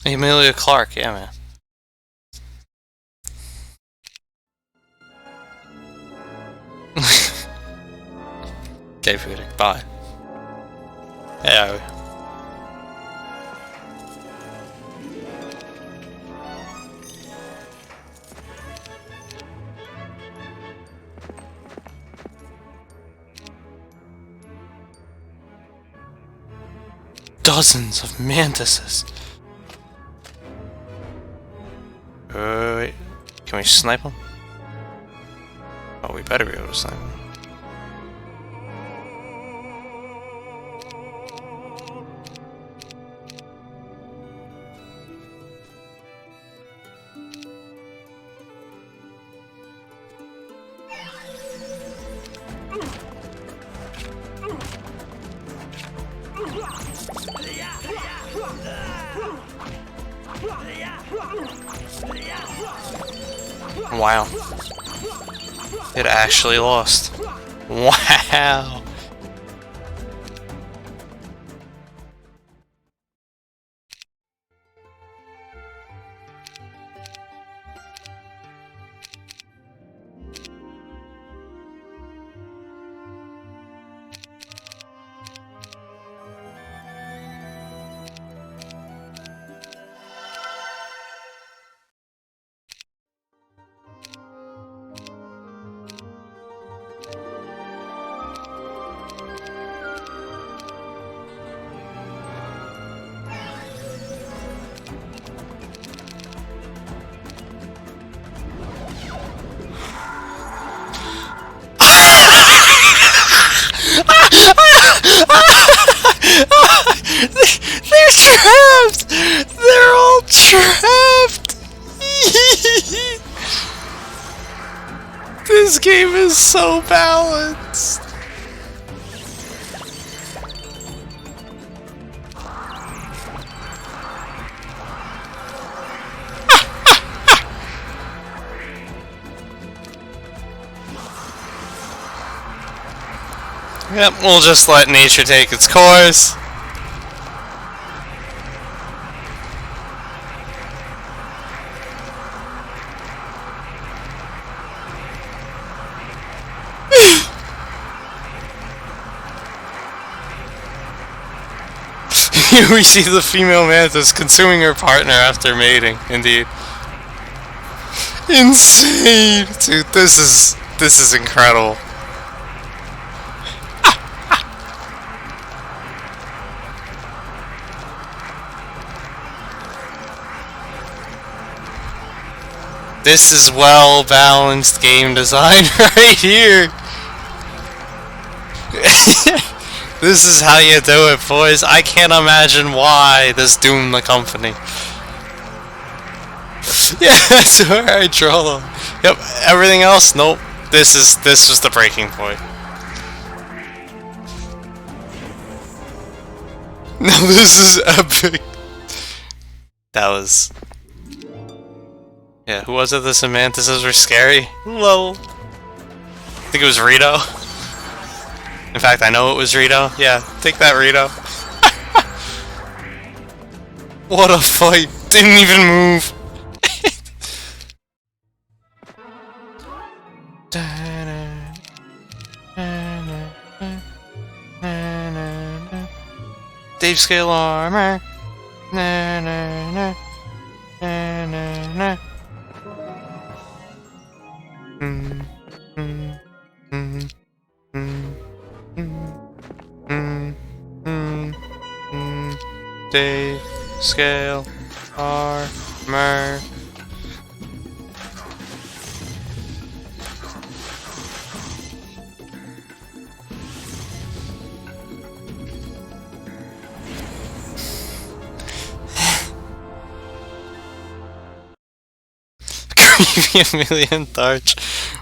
Speaker 1: Emilia Clarke, yeah, man. Okay, Pudic, bye. Yeah. Dozens of mantises. Wait. Can we snipe them? Oh, we better be able to snipe them. Wow. It actually lost. Wow. They're trapped! They're all trapped! This game is so balanced! Yep, we'll just let nature take its course. Here we see the female mantis consuming her partner after mating, indeed. Insane! Dude, this is incredible. This is well-balanced game design right here. This is how you do it, boys. I can't imagine why this doomed the company. Yeah, that's where I draw them. Yep, everything else, nope. This was the breaking point. No, this is epic. That was... Yeah, who was it? The Samantises were scary? Lol. I think it was Rito. In fact, I know it was Rito. Yeah, take that, Rito. What a fight. Didn't even move. Dave scale armor. Na na na. Na na na. Dave scale armor. Creepy Amelia and Tarch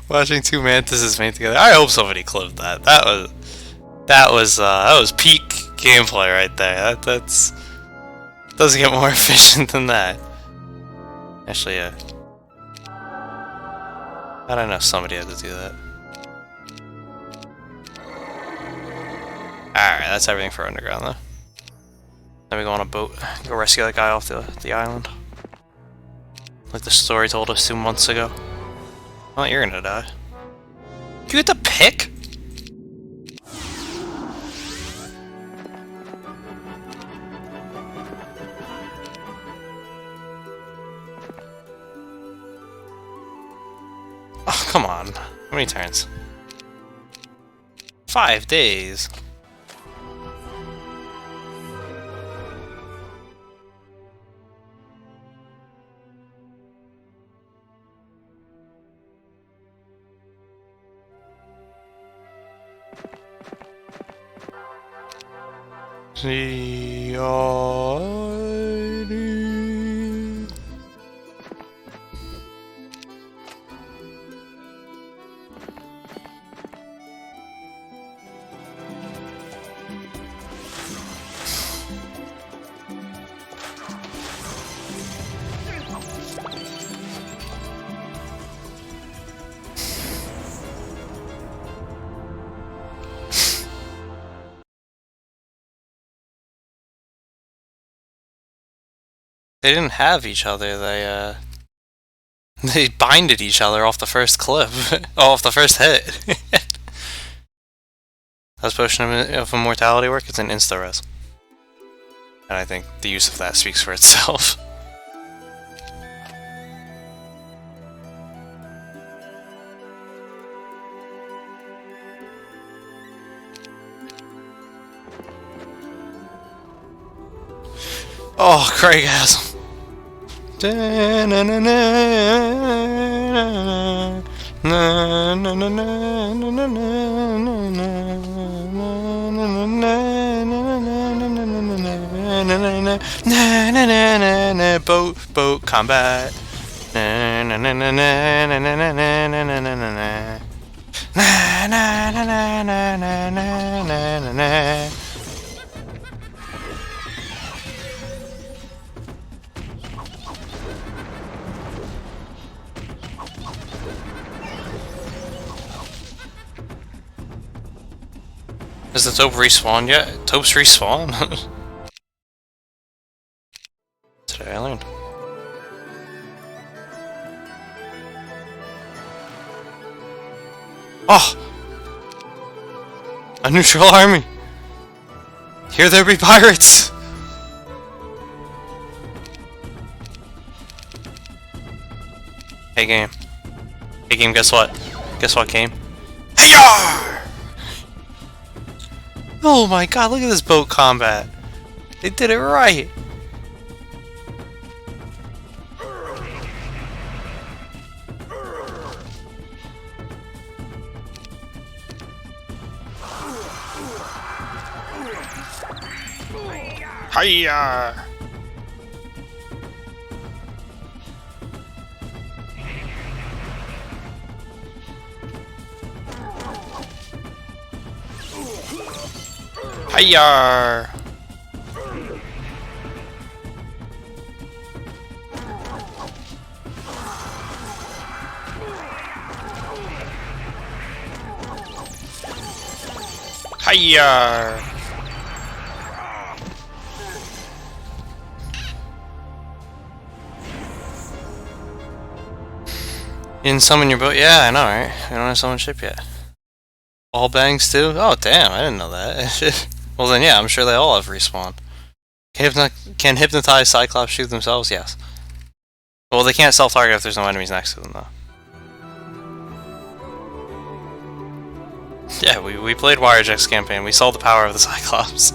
Speaker 1: watching two mantises mate together. I hope somebody clipped that. That was peak gameplay right there. That's doesn't get more efficient than that. Actually, yeah. I don't know. Somebody had to do that. All right, that's everything for Underground, though. Then we go on a boat, go rescue that guy off the island. Like the story told us 2 months ago. Oh, you're gonna die. You get the pick? Oh, come on. How many turns? 5 days. See They didn't have each other, they binded each other off the first clip. Oh, off the first hit. How's Potion of Immortality work? It's an insta-res. And I think the use of that speaks for itself. Oh, Craigasm. Boat combat. Has the taupe respawned yet? Taupes respawn? Today I learned. Oh! A neutral army! Here there be pirates! Hey game. Hey game, guess what? Guess what, game? Hey-yar! Oh my god, look at this boat combat! They did it right! Hiya! Hiya! Hiya! You didn't summon your boat? Yeah, I know, right? I don't have summoned ship yet. All bangs too? Oh, damn, I didn't know that. Well then, yeah, I'm sure they all have respawn. Can hypnotize Cyclops shoot themselves? Yes. Well, they can't self-target if there's no enemies next to them, though. Yeah, we played Wirejack's campaign. We saw the power of the Cyclops.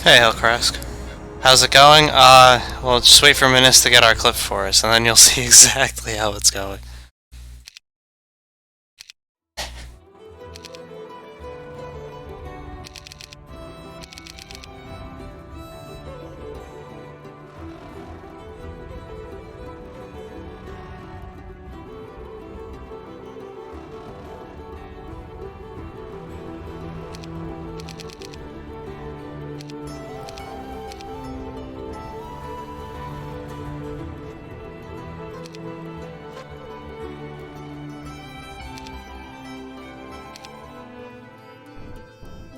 Speaker 1: Hey, Hillcrask. How's it going? Well, just wait for Minis to get our clip for us, and then you'll see exactly how it's going.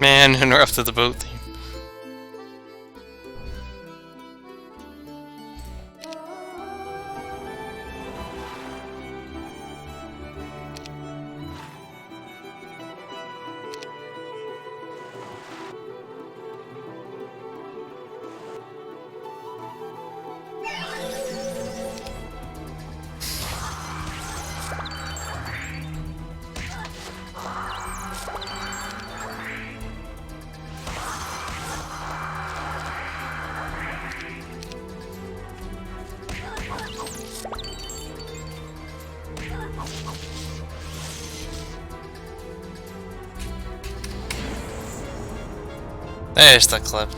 Speaker 1: Man, interrupted the boat theme. There's the clip.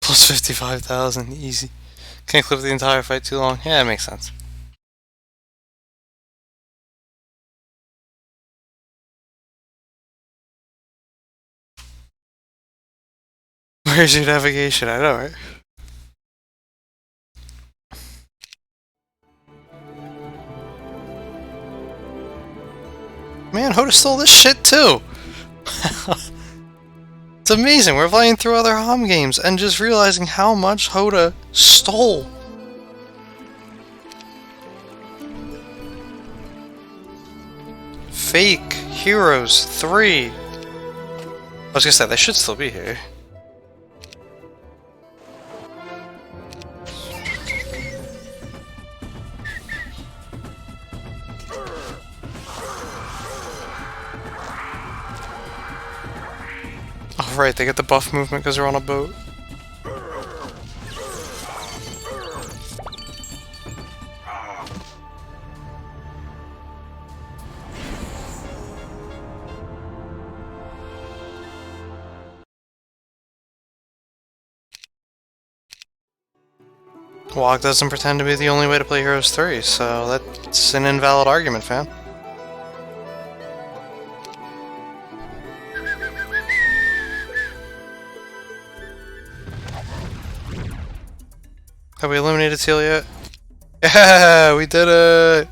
Speaker 1: Plus 55,000, easy. Can't clip the entire fight too long. Yeah, it makes sense. Where's your navigation? I know, right? Man, Hoda stole this shit too! It's amazing, we're playing through other HOM games and just realizing how much Hoda stole. Fake Heroes 3. I was gonna say, they should still be here. Oh right, they get the buff movement because they're on a boat. WoG doesn't pretend to be the only way to play Heroes 3, so that's an invalid argument, fam. Have we eliminated Teal yet? Yeah, we did it!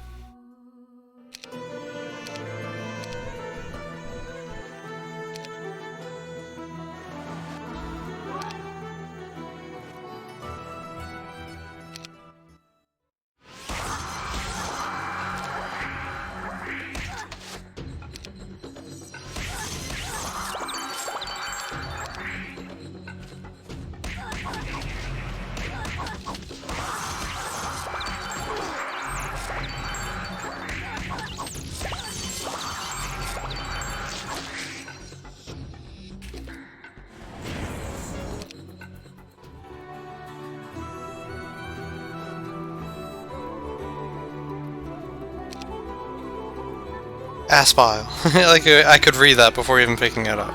Speaker 1: Aspile. Like, I could read that before even picking it up.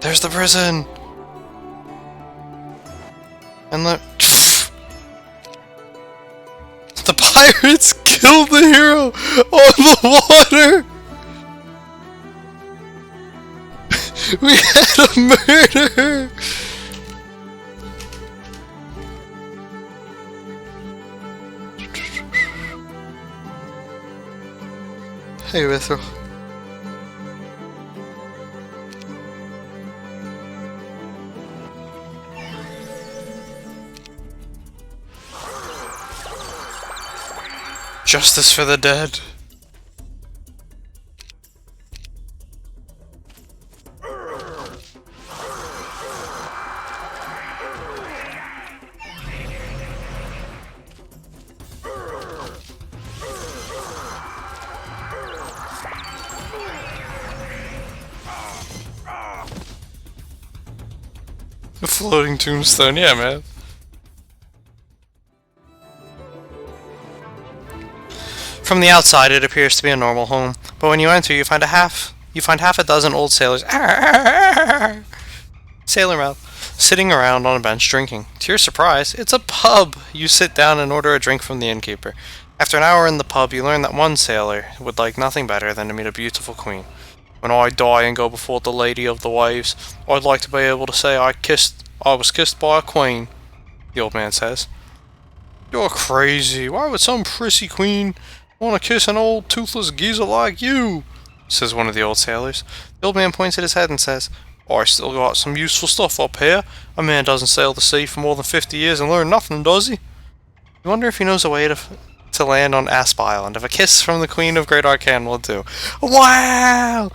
Speaker 1: There's the prison! And the... The pirates killed the hero on the water! We had a murder! Hey, Mithril. Justice for the dead. A floating tombstone, yeah, man. From the outside, it appears to be a normal home, but when you enter, you find half a dozen old sailors, sailor mouth, sitting around on a bench drinking. To your surprise, it's a pub. You sit down and order a drink from the innkeeper. After an hour in the pub, you learn that one sailor would like nothing better than to meet a beautiful queen. When I die and go before the Lady of the Waves, I'd like to be able to say I was kissed by a queen, the old man says. You're crazy. Why would some prissy queen want to kiss an old toothless geezer like you? Says one of the old sailors. The old man points at his head and says, I still got some useful stuff up here. A man doesn't sail the sea for more than 50 years and learn nothing, does he? You wonder if he knows a way to land on Asp Island, if a kiss from the Queen of Great Arcan will do. Wow!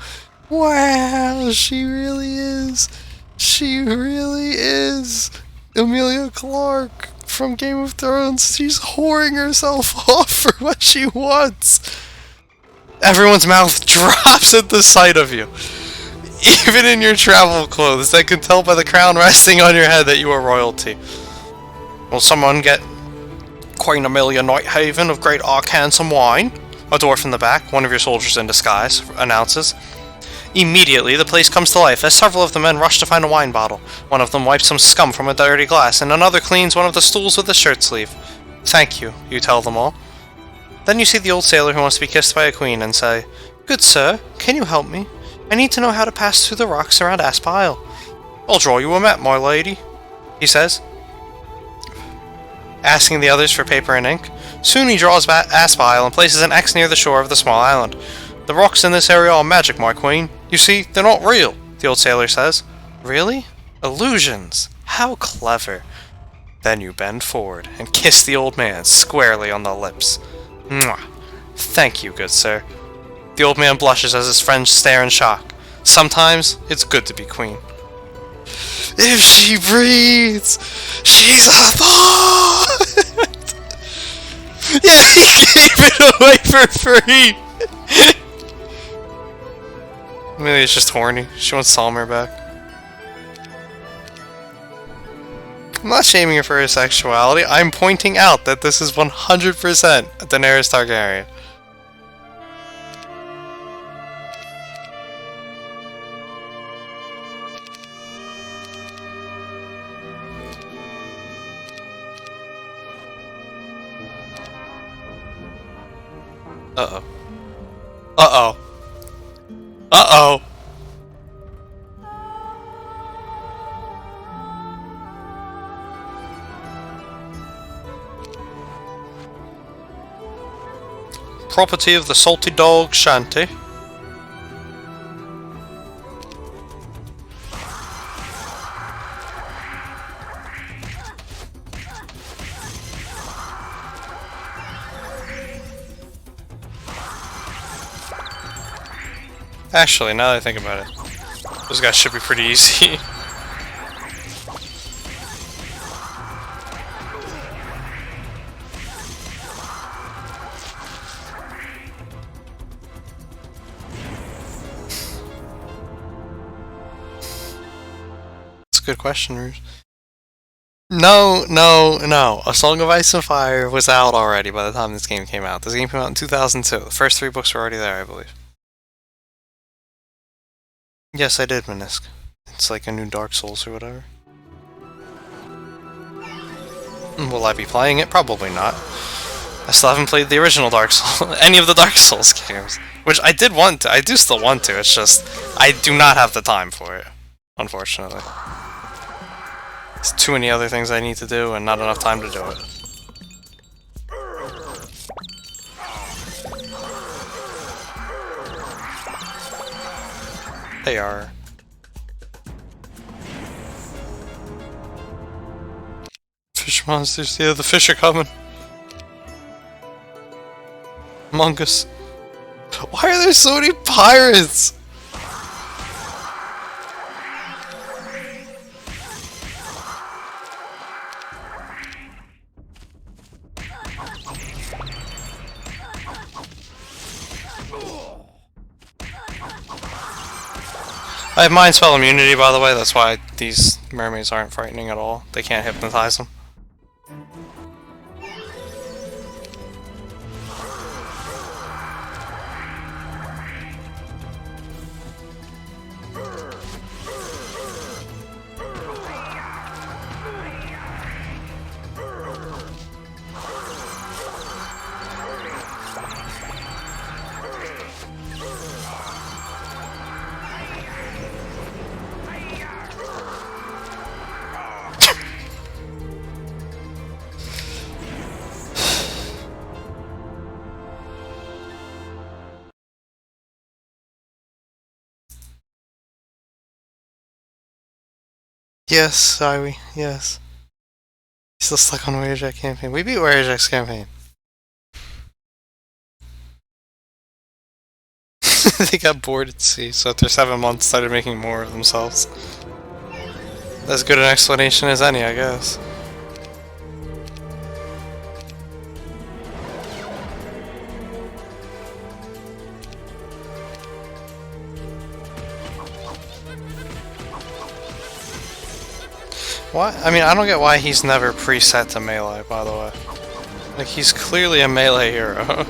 Speaker 1: Wow! She really is. She really is. Emilia Clarke from Game of Thrones. She's whoring herself off for what she wants. Everyone's mouth drops at the sight of you. Even in your travel clothes, they can tell by the crown resting on your head that you are royalty. Will someone get Queen Emilia Nighthaven of Great Arcan some wine? A dwarf in the back, one of your soldiers in disguise, announces. Immediately, the place comes to life as several of the men rush to find a wine bottle. One of them wipes some scum from a dirty glass, and another cleans one of the stools with a shirt sleeve. Thank you, you tell them all. Then you see the old sailor who wants to be kissed by a queen and say, Good sir, can you help me? I need to know how to pass through the rocks around Asp Isle. I'll draw you a map, my lady, he says, asking the others for paper and ink. Soon he draws Asp Isle and places an X near the shore of the small island. The rocks in this area are magic, my queen. You see, they're not real, the old sailor says. Really? Illusions. How clever. Then you bend forward and kiss the old man squarely on the lips. Mwah. Thank you, good sir. The old man blushes as his friends stare in shock. Sometimes, it's good to be queen. If she breathes, she's a thought! Yeah, he gave it away for free! Maybe it's just horny. She wants Salmer back. I'm not shaming her for her sexuality. I'm pointing out that this is 100% Daenerys Targaryen. Uh-oh. Uh-oh. Uh-oh. Property of the Salty Dog Shanty. Actually, now that I think about it, those guys should be pretty easy. That's a good question, Rouge. No. A Song of Ice and Fire was out already by the time this game came out. This game came out in 2002. The first 3 books were already there, I believe. Yes, I did, Minisk. It's like a new Dark Souls or whatever. Will I be playing it? Probably not. I still haven't played the original Dark Souls, any of the Dark Souls games. Which I did want to. I do still want to, it's just, I do not have the time for it, unfortunately. There's too many other things I need to do and not enough time to do it. They are. Fish monsters, yeah, the fish are coming. Among Us. Why are there so many pirates? I have Mind Spell immunity, by the way, that's why these mermaids aren't frightening at all. They can't hypnotize them. Yes, Iwi, yes. Still stuck on Wayjack campaign. We beat Wayjack's campaign. They got bored at sea, so after 7 months started making more of themselves. As good an explanation as any, I guess. Why? I mean, I don't get why he's never preset to melee, by the way. Like, he's clearly a melee hero.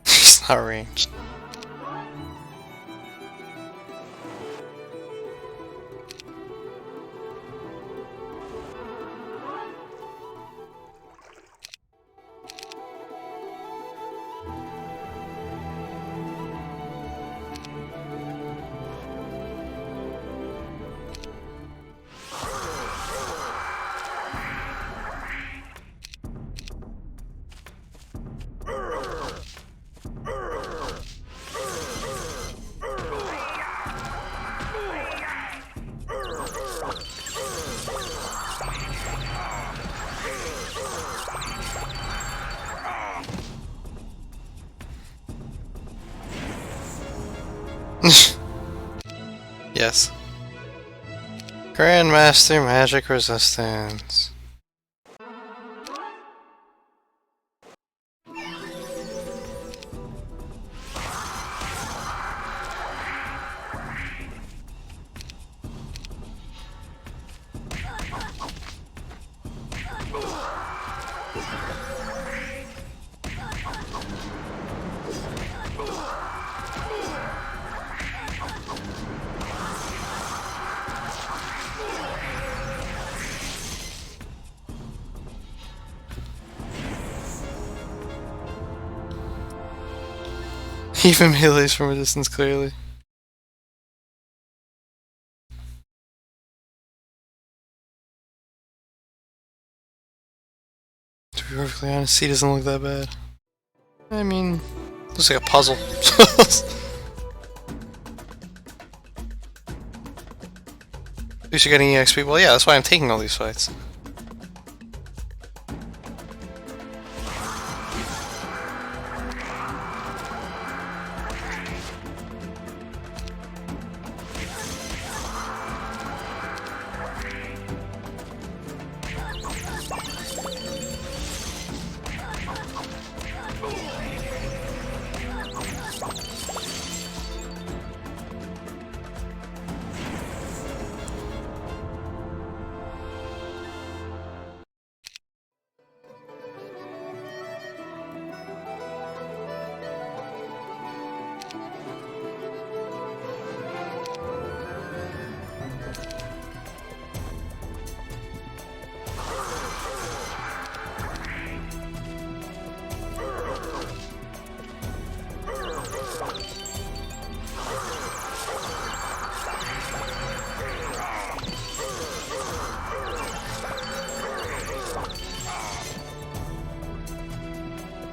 Speaker 1: He's not ranged. Yes. Grandmaster Magic Resistance. Even melees from a distance, clearly. To be perfectly honest, C doesn't look that bad. I mean, looks like a puzzle. At least you're getting EXP. Well, yeah, that's why I'm taking all these fights.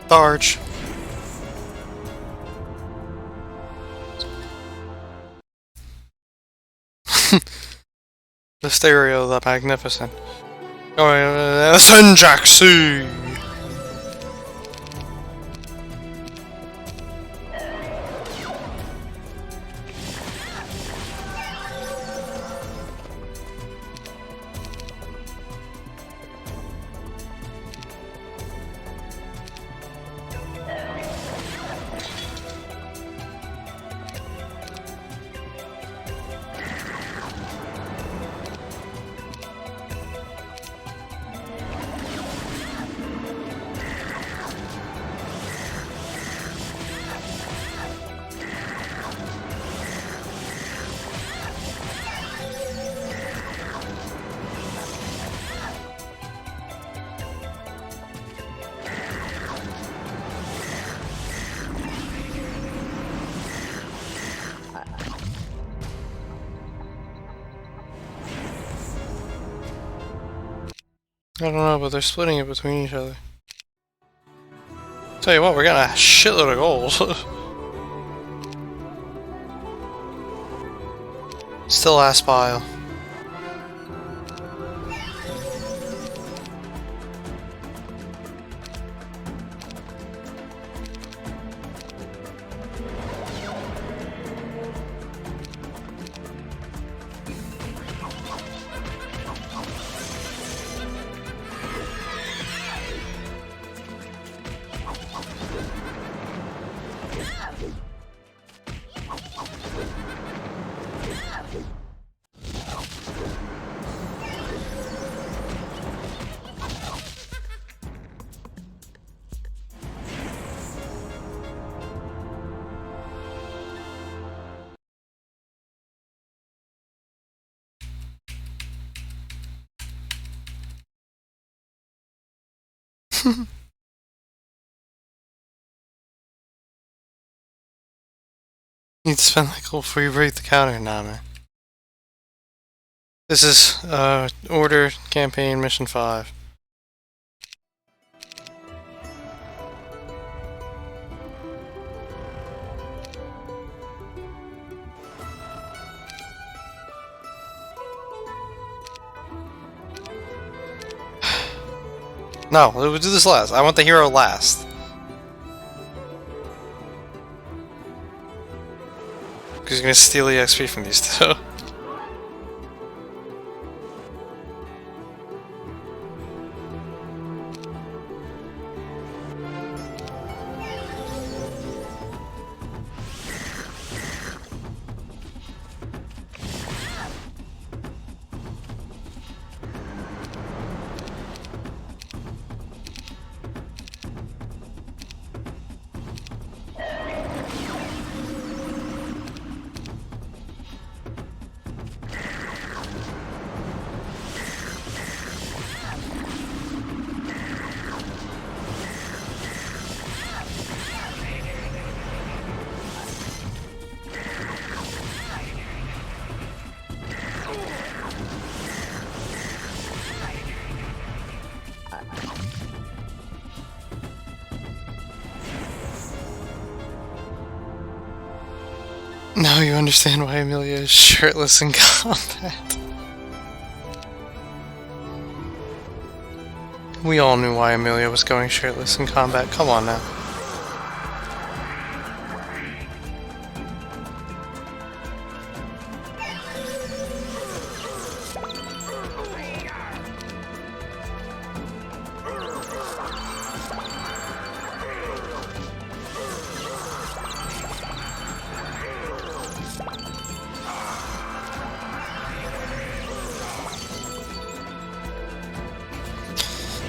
Speaker 1: Charge. The stereo, the magnificent. Oh, Senjaxi! I don't know, but they're splitting it between each other. Tell you what, we're getting a shitload of gold. Still last pile. Need to spend like gold before you break the counter. Nah, man. This is Order Campaign Mission 5. No, we'll do this last. I want the hero last. Because he's gonna steal the XP from these two. Now you understand why Amelia is shirtless in combat. We all knew why Amelia was going shirtless in combat. Come on now.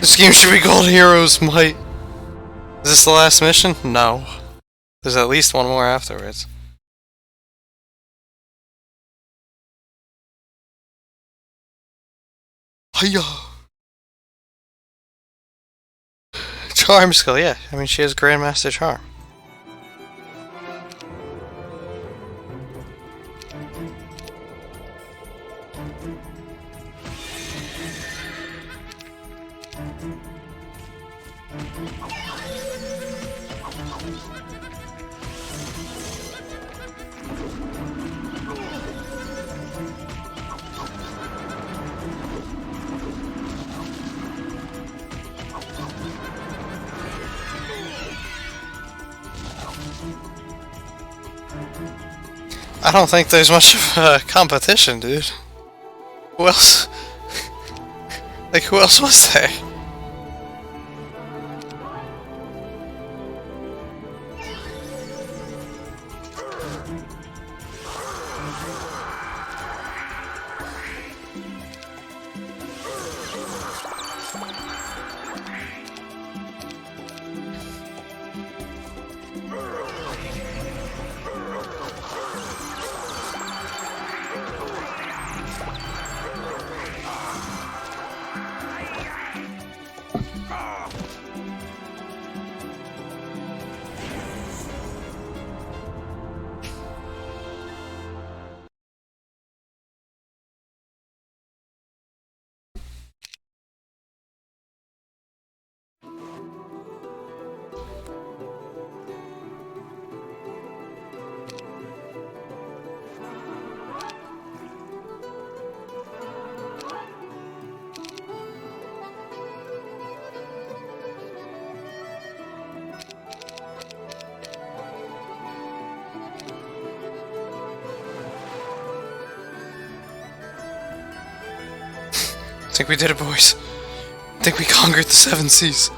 Speaker 1: This game should be called Heroes Might. Is this the last mission? No. There's at least one more afterwards. Hiya! Charm skill, yeah. I mean, she has Grandmaster Charm. I don't think there's much of a competition, dude. Who else? Like, who else was there? I think we did it, boys. I think we conquered the Seven Seas.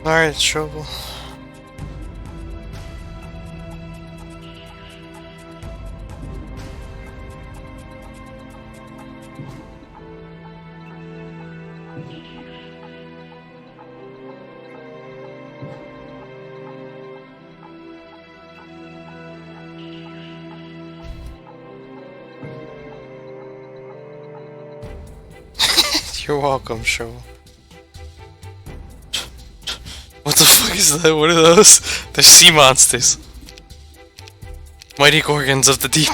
Speaker 1: Alright, trouble. You're welcome, Shovel. What the fuck is that? What are those? They're sea monsters. Mighty Gorgons of the deep.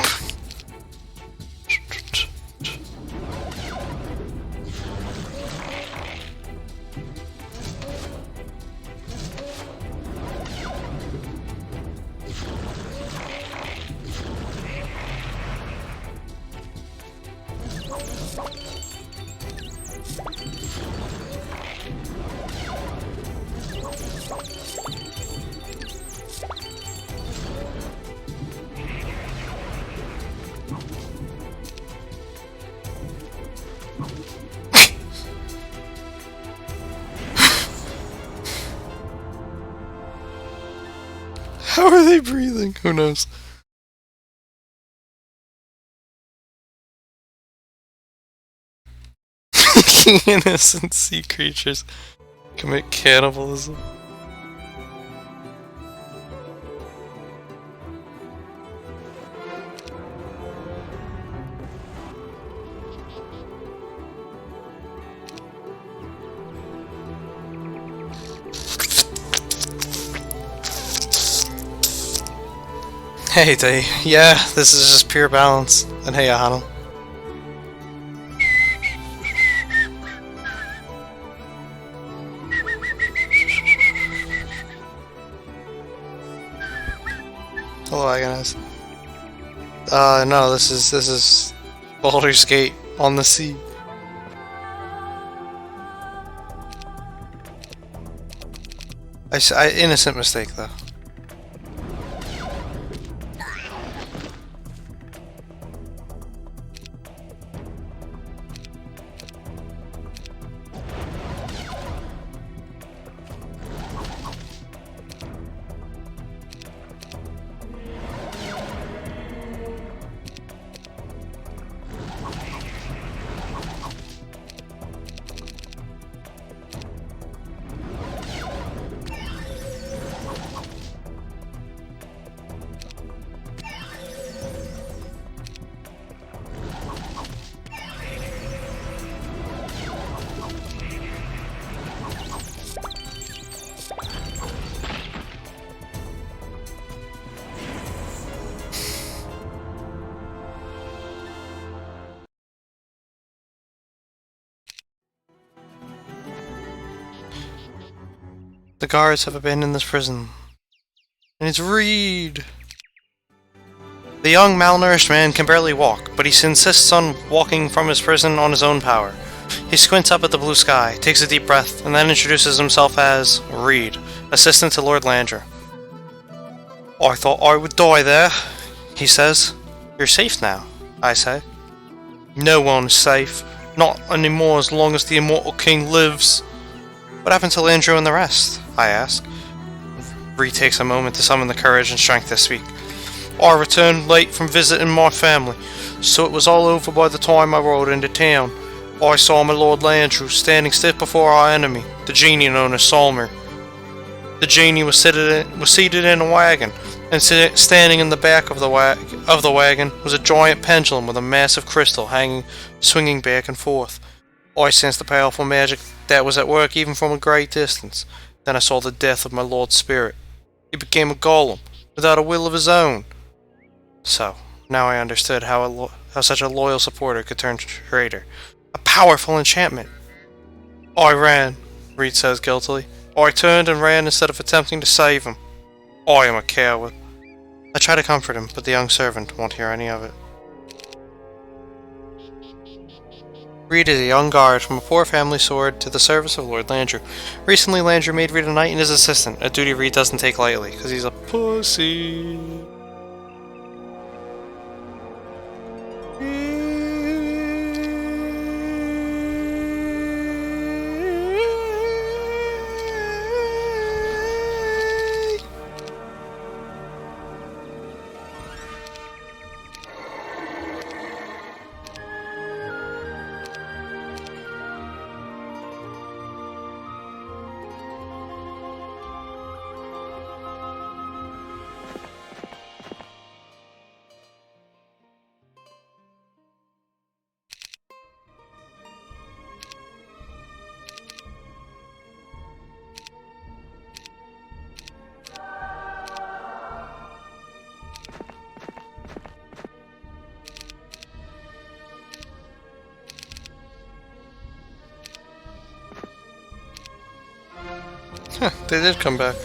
Speaker 1: How are they breathing? Who knows? Innocent sea creatures commit cannibalism. Hey, Day. Yeah, this is just pure balance. And hey, Ahano. Hello, Agonized. No, this is Baldur's Gate on the sea. Innocent mistake, though. The guards have abandoned this prison. And it's Reed! The young, malnourished man can barely walk, but he insists on walking from his prison on his own power. He squints up at the blue sky, takes a deep breath, and then introduces himself as Reed, assistant to Lord Landry. I thought I would die there, he says. You're safe now, I say. No one's safe. Not anymore as long as the immortal king lives. What happened to Landry and the rest? I ask. Reed takes a moment to summon the courage and strength to speak. I returned late from visiting my family, so it was all over by the time I rode into town. I saw my Lord Landry standing stiff before our enemy, the genie known as Salmer. The genie was seated in a wagon, and standing in the back of the wagon was a giant pendulum with a massive crystal swinging back and forth. I sensed the powerful magic that was at work even from a great distance. Then I saw the death of my Lord's spirit. He became a golem, without a will of his own. So, now I understood how such a loyal supporter could turn traitor. A powerful enchantment. I ran, Reed says guiltily. I turned and ran instead of attempting to save him. I am a coward. I try to comfort him, but the young servant won't hear any of it. Reed is a young guard from a poor family sword to the service of Lord Landry. Recently, Landry made Reed a knight and his assistant, a duty Reed doesn't take lightly, because he's a pussy. They did come back.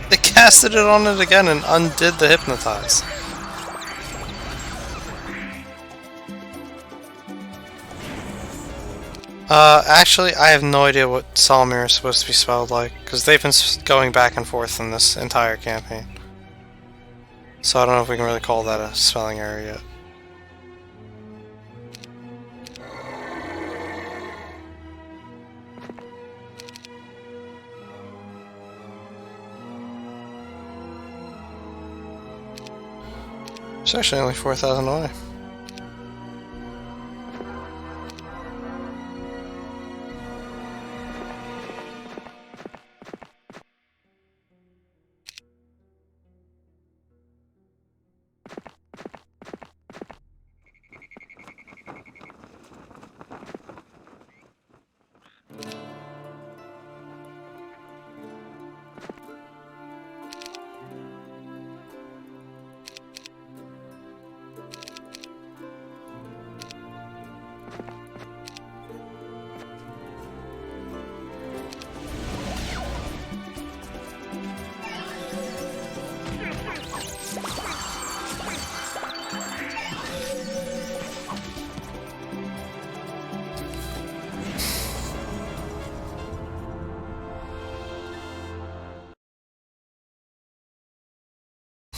Speaker 1: They casted it on it again and undid the hypnotize. Actually, I have no idea what Salmir is supposed to be spelled like, because they've been going back and forth in this entire campaign. So I don't know if we can really call that a spelling error yet. It's actually only 4,000 away.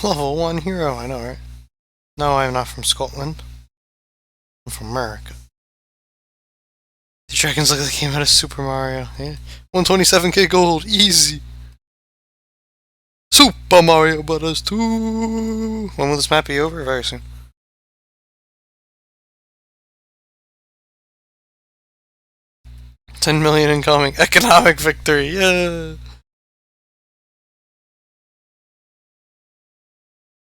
Speaker 1: Level 1 hero, I know, right? No, I'm not from Scotland. I'm from America. The dragons look like they came out of Super Mario. Yeah. 127k gold, easy. Super Mario Bros. 2. When will this map be over? Very soon. 10 million incoming. Economic victory, yeah.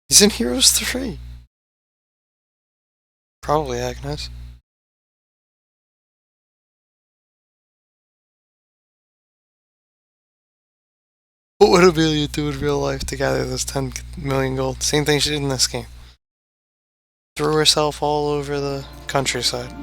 Speaker 1: He's in Heroes 3. Probably Agnes. What would Amelia do in real life to gather this 10 million gold? Same thing she did in this game. Threw herself all over the countryside.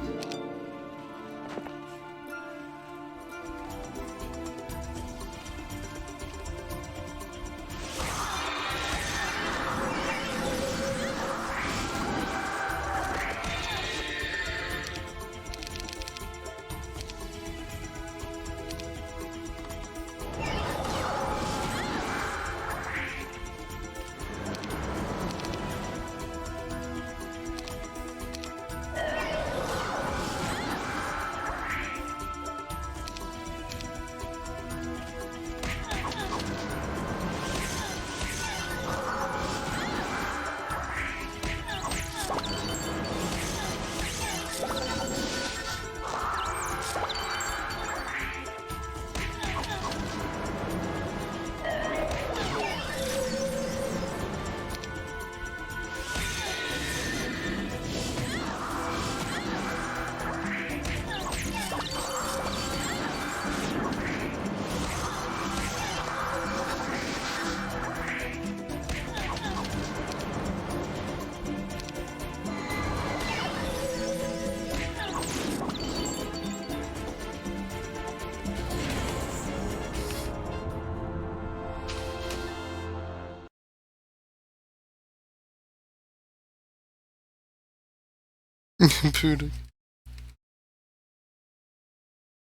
Speaker 1: Pudding.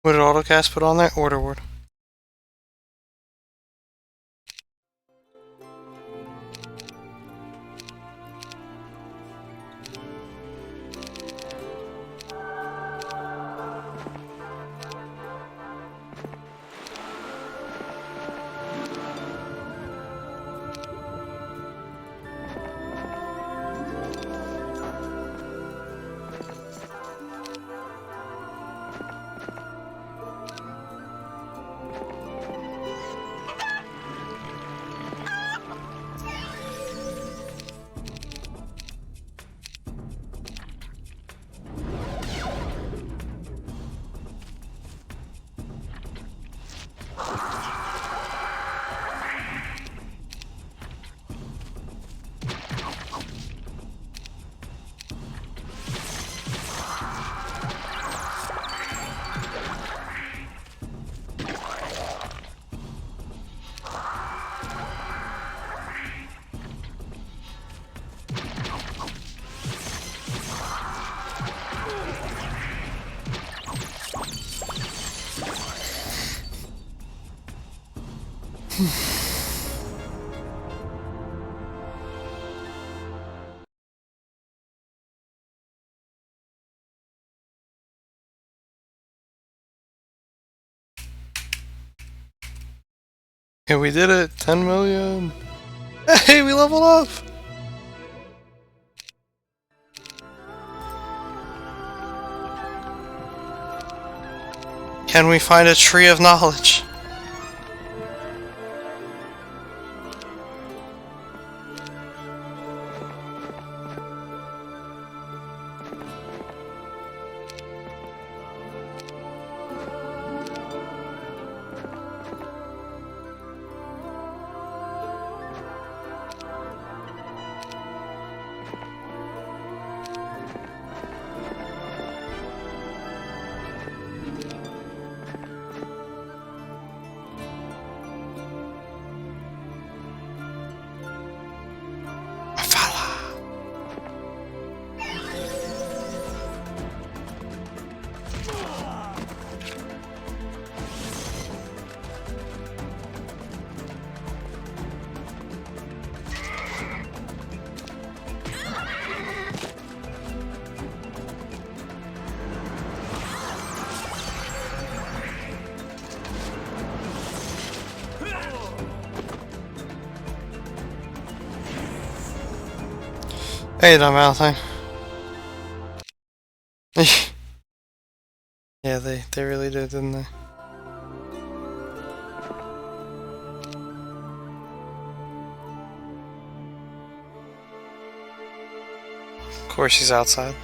Speaker 1: What did AutoCast put on there? Order word. Yeah, we did it! 10 million! Hey, we leveled up! Can we find a tree of knowledge? Hey, Don Valentine. Yeah, they really did, didn't they? Of course he's outside.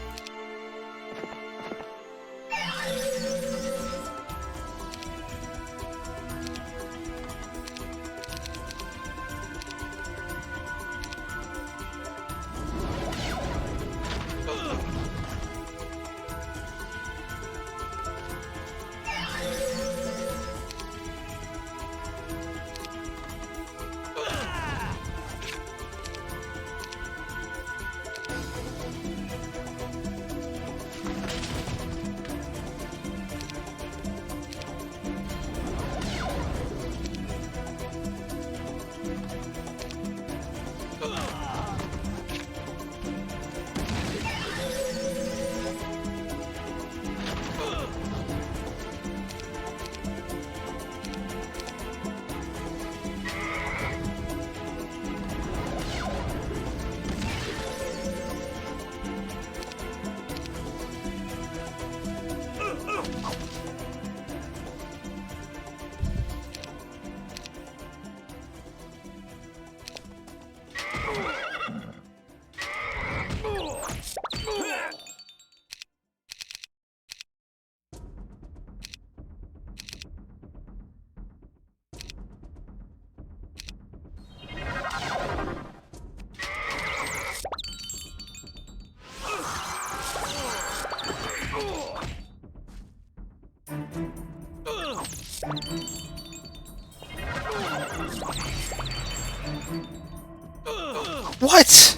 Speaker 1: What?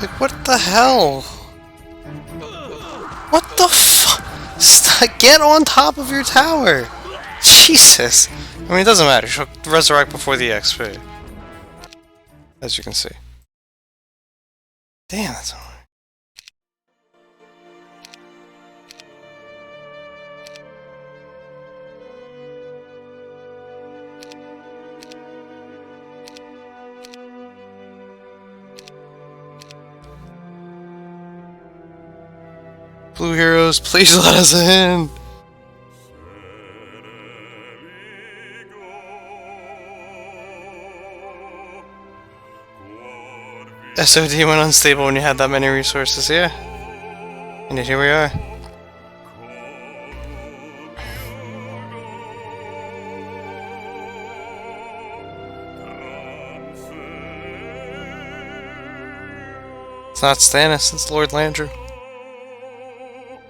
Speaker 1: Like, what the hell? What the fuck? Get on top of your tower! Jesus! I mean, it doesn't matter. She'll resurrect before the XP. As you can see. Damn, that's annoying. Blue heroes, please let us in! SOD went unstable when you had that many resources, yeah. And yet here we are. It's not Stannis, it's Lord Landru.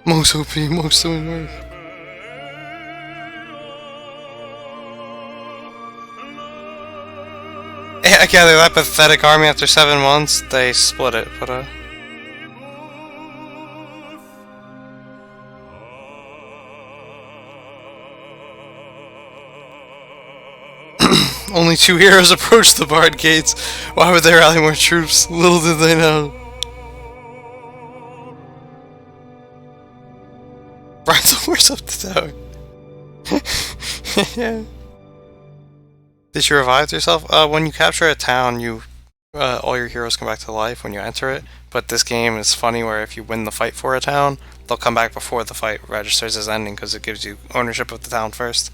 Speaker 1: Most OP, most doing work. Yeah, I gather that pathetic army after 7 months, they split it, but only 2 heroes approached the Bard Gates. Why would they rally more troops? Little did they know. Where's up the tower? Yeah. Did you revive yourself? When you capture a town, you all your heroes come back to life when you enter it. But this game is funny where if you win the fight for a town, they'll come back before the fight registers as ending because it gives you ownership of the town first.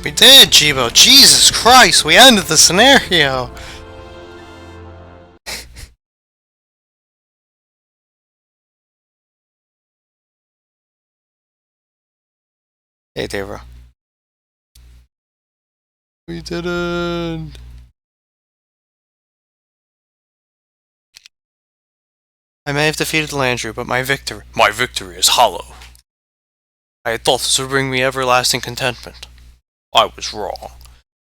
Speaker 1: We did, Jibo. Jesus Christ, we ended the scenario. Hey, Debra. We didn't. I may have defeated Landru, but my victory is hollow. I had thought this would bring me everlasting contentment. I was wrong.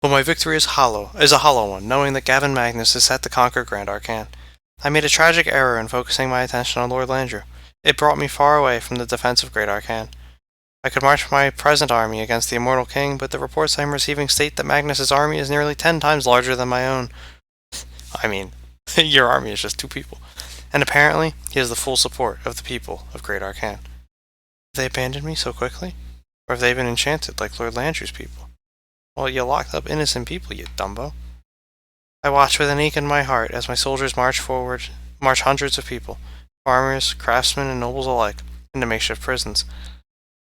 Speaker 1: But my victory is a hollow one, knowing that Gavin Magnus is set to conquer Grand Arcane. I made a tragic error in focusing my attention on Lord Landru. It brought me far away from the defense of Great Arcane. I could march my present army against the Immortal King, but the reports I am receiving state that Magnus's army is nearly 10 times larger than my own. I mean, your army is just 2 people. And apparently, he has the full support of the people of Great Arcane. Have they abandoned me so quickly? Or have they been enchanted like Lord Landru's people? Well, you locked up innocent people, you dumbo. I watch with an ache in my heart as my soldiers march hundreds of people, farmers, craftsmen, and nobles alike, into makeshift prisons.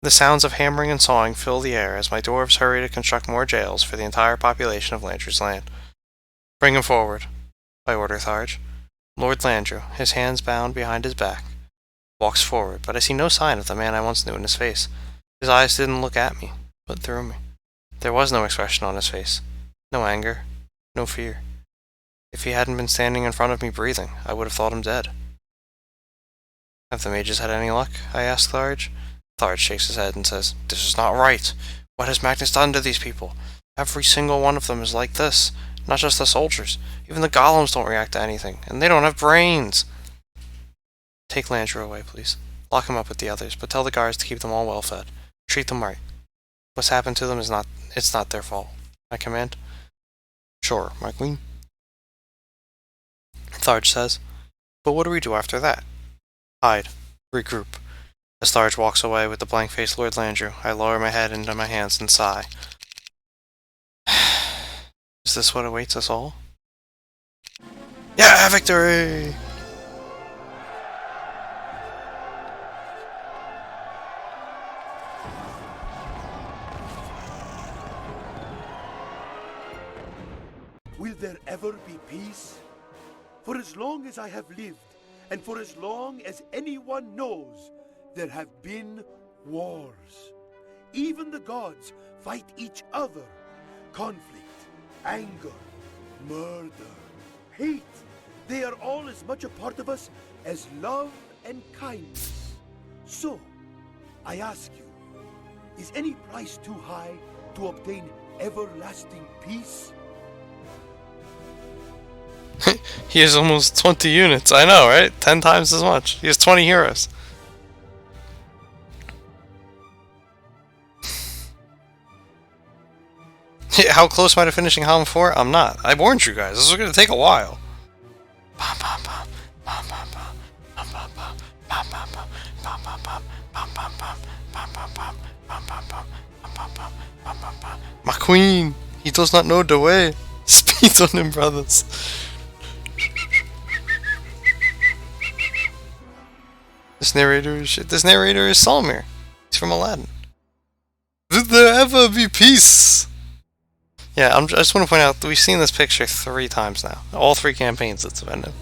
Speaker 1: The sounds of hammering and sawing fill the air as my dwarves hurry to construct more jails for the entire population of Landru's land. Bring him forward, I order Tharge. Lord Landru, his hands bound behind his back, walks forward, but I see no sign of the man I once knew in his face. His eyes didn't look at me, but through me. There was no expression on his face. No anger. No fear. If he hadn't been standing in front of me breathing, I would have thought him dead. Have the mages had any luck? I ask Tharge. Tharge shakes his head and says, "This is not right. What has Magnus done to these people? Every single one of them is like this. Not just the soldiers. Even the golems don't react to anything, and they don't have brains." Take Landru away, please. Lock him up with the others, but tell the guards to keep them all well fed. Treat them right. What's happened to them is not their fault. I command. Sure, my queen. Tharge says. But what do we do after that? Hide. Regroup. As Tharge walks away with the blank-faced Lord Landru, I lower my head into my hands and sigh. Is this what awaits us all? Yeah, victory!
Speaker 2: Will there ever be peace? For as long as I have lived, and for as long as anyone knows, there have been wars. Even the gods fight each other. Conflict, anger, murder, hate. They are all as much a part of us as love and kindness. So, I ask you, is any price too high to obtain everlasting peace?
Speaker 1: He has almost 20 units, I know, right? 10 times as much. He has 20 heroes. How close am I to finishing Helm 4? I'm not. I warned you guys, this is going to take a while. My queen! He does not know the way. Speed on him, brothers. This narrator is Salmir. He's from Aladdin. Will there ever be peace? Yeah, I just want to point out that we've seen this picture 3 times now. All 3 campaigns it's been in.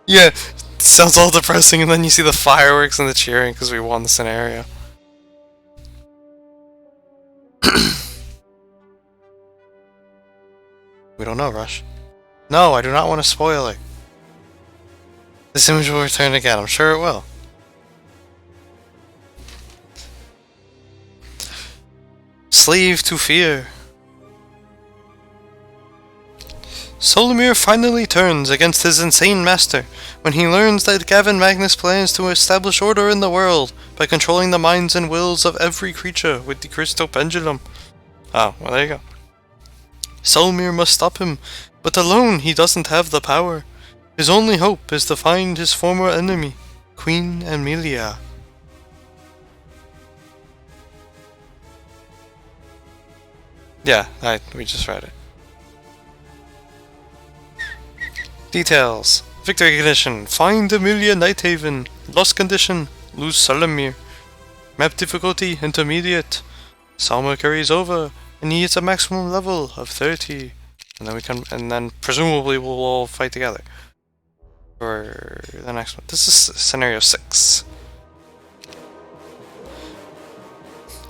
Speaker 1: Yeah, it sounds all depressing, and then you see the fireworks and the cheering because we won the scenario. We don't know, Rush. No, I do not want to spoil it. This image will return again, I'm sure it will. Slave to fear. Solomir finally turns against his insane master when he learns that Gavin Magnus plans to establish order in the world by controlling the minds and wills of every creature with the crystal pendulum. Oh, well there you go. Solomir must stop him, but alone he doesn't have the power. His only hope is to find his former enemy, Queen Emilia. Yeah, we just read it. Details. Victory condition. Find Emilia Nighthaven. Lost condition. Lose Solomir. Map difficulty intermediate. Salma carries over, and he hits a maximum level of 30. And then presumably we'll all fight together for the next one. This is scenario 6.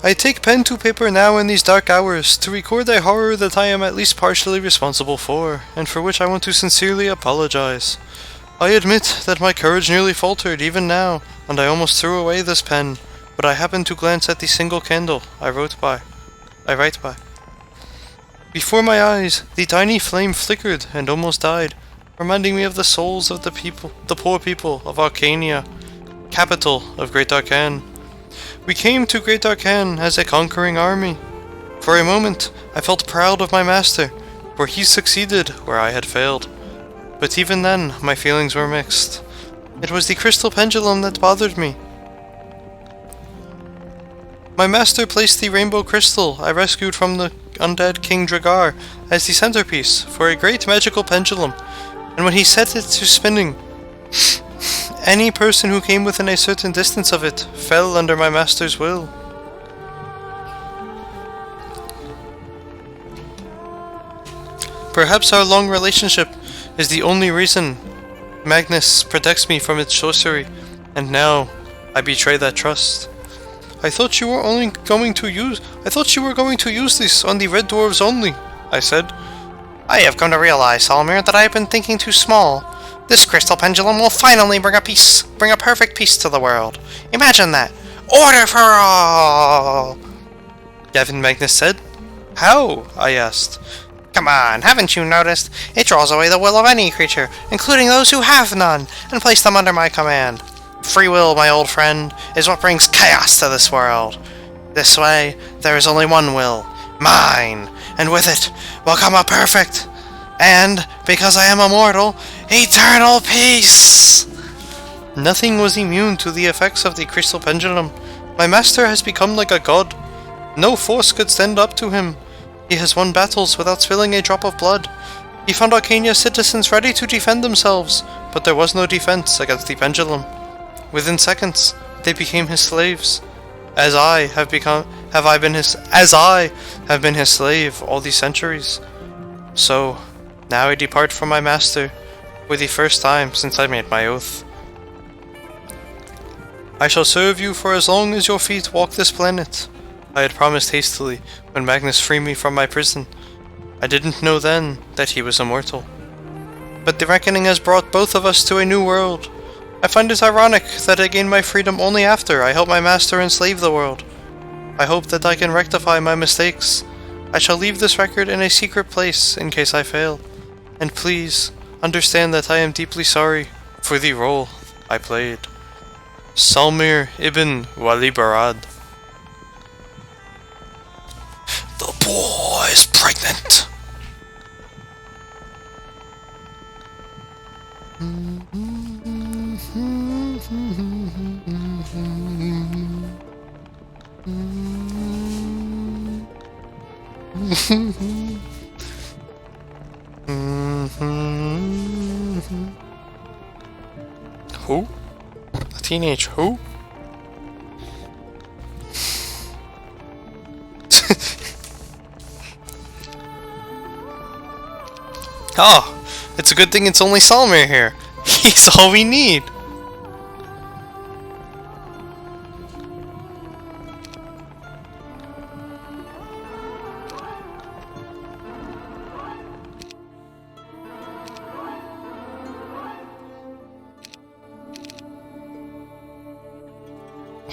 Speaker 1: I take pen to paper now in these dark hours to record a horror that I am at least partially responsible for, and for which I want to sincerely apologize. I admit that my courage nearly faltered even now, and I almost threw away this pen, but I happened to glance at the single candle I write by. Before my eyes, the tiny flame flickered and almost died, reminding me of the souls of the poor people of Arcania, capital of Great Darkan. We came to Great Darkan as a conquering army. For a moment, I felt proud of my master, for he succeeded where I had failed. But even then, my feelings were mixed. It was the crystal pendulum that bothered me. My master placed the rainbow crystal I rescued from the undead King Dragar as the centerpiece for a great magical pendulum, and when he set it to spinning, any person who came within a certain distance of it fell under my master's will. Perhaps our long relationship is the only reason Magnus protects me from its sorcery, and now I betray that trust. I thought you were going to use this on the red dwarves only, I said. I have come to realize, Salmir, that I have been thinking too small. This crystal pendulum will finally bring a perfect peace to the world. Imagine that. Order for all! Gavin Magnus said. How? I asked. Come on, haven't you noticed? It draws away the will of any creature, including those who have none, and place them under my command. Free will, my old friend, is what brings chaos to this world. This way, there is only one will, mine, and with it will come a perfect, and, because I am immortal, eternal peace! Nothing was immune to the effects of the crystal pendulum. My master has become like a god. No force could stand up to him. He has won battles without spilling a drop of blood. He found Arcania's citizens ready to defend themselves, but there was no defense against the pendulum. Within seconds, they became his slaves, as I have been his slave all these centuries. So, now I depart from my master, for the first time since I made my oath. I shall serve you for as long as your feet walk this planet, I had promised hastily when Magnus freed me from my prison. I didn't know then that he was immortal. But the reckoning has brought both of us to a new world. I find it ironic that I gained my freedom only after I helped my master enslave the world. I hope that I can rectify my mistakes. I shall leave this record in a secret place in case I fail. And please, understand that I am deeply sorry for the role I played. Salmir ibn Wali Barad. The boy is pregnant! Who? A teenage who? Oh, it's a good thing it's only Salmir here. He's all we need.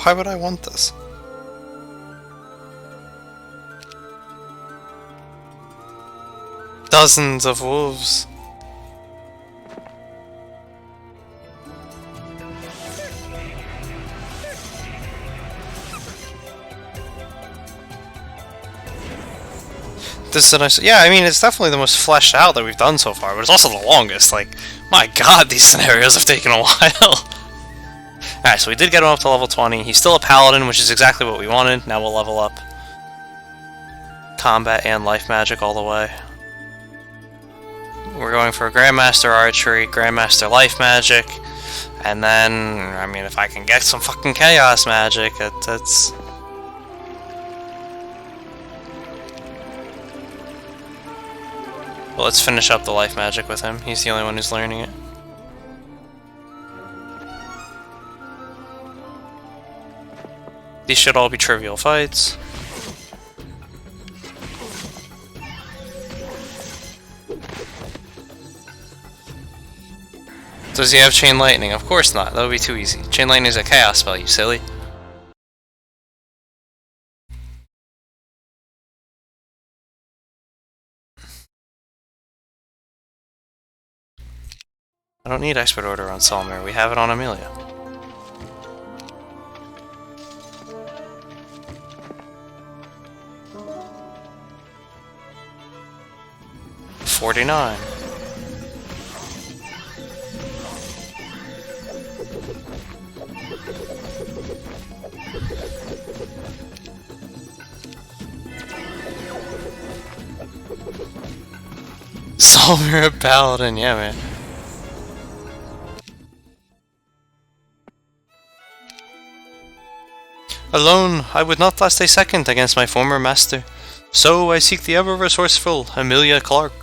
Speaker 1: Why would I want this? Dozens of wolves. This is a nice... Yeah, I mean, it's definitely the most fleshed out that we've done so far, but it's also the longest. Like, my god, these scenarios have taken a while. Alright, so we did get him up to level 20. He's still a paladin, which is exactly what we wanted. Now we'll level up. Combat and life magic all the way. We're going for Grandmaster Archery, Grandmaster Life Magic, And then, I mean, if I can get some fucking chaos magic, that's... Well, let's finish up the life magic with him. He's the only one who's learning it. These should all be trivial fights. Does he have Chain Lightning? Of course not. That would be too easy. Chain Lightning is a chaos spell, you silly. I don't need Expert Order on Solmir. We have it on Amelia. $49. Solmir a Paladin, yeah man. Alone, I would not last a second against my former master. So I seek the ever-resourceful Amelia Clark.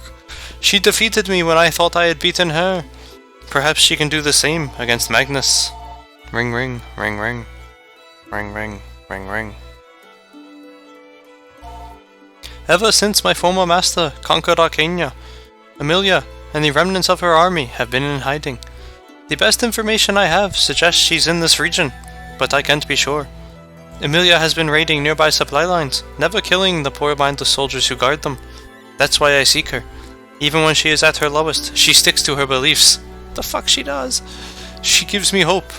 Speaker 1: She defeated me when I thought I had beaten her. Perhaps she can do the same against Magnus. Ring ring, ring ring. Ring ring, ring ring. Ever since my former master conquered Arcania, Amelia and the remnants of her army have been in hiding. The best information I have suggests she's in this region, but I can't be sure. Amelia has been raiding nearby supply lines, never killing the poor mindless soldiers who guard them. That's why I seek her. Even when she is at her lowest, she sticks to her beliefs. The fuck she does. She gives me hope,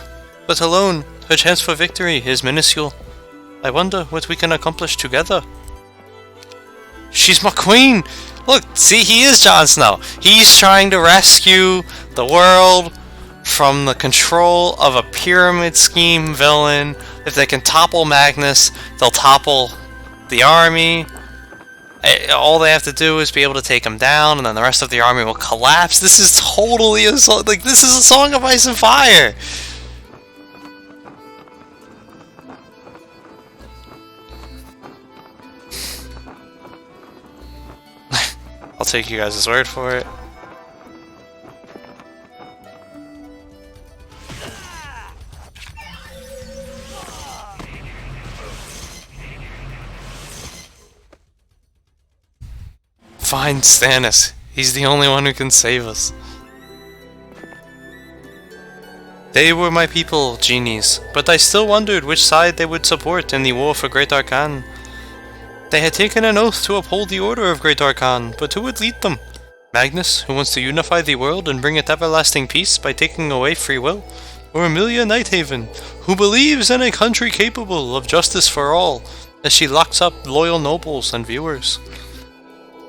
Speaker 1: but alone, her chance for victory is minuscule. I wonder what we can accomplish together. She's my queen! Look, see, he is Jon Snow. He's trying to rescue the world from the control of a pyramid scheme villain. If they can topple Magnus, they'll topple the army. All they have to do is be able to take him down, and then the rest of the army will collapse. This is totally a song, like, this is a Song of Ice and Fire! I'll take you guys' word for it. Find Stannis. He's the only one who can save us. They were my people, genies, but I still wondered which side they would support in the war for Great Arkan. They had taken an oath to uphold the order of Great Arkan, but who would lead them? Magnus, who wants to unify the world and bring it everlasting peace by taking away free will? Or Amelia Nighthaven, who believes in a country capable of justice for all, as she locks up loyal nobles and viewers?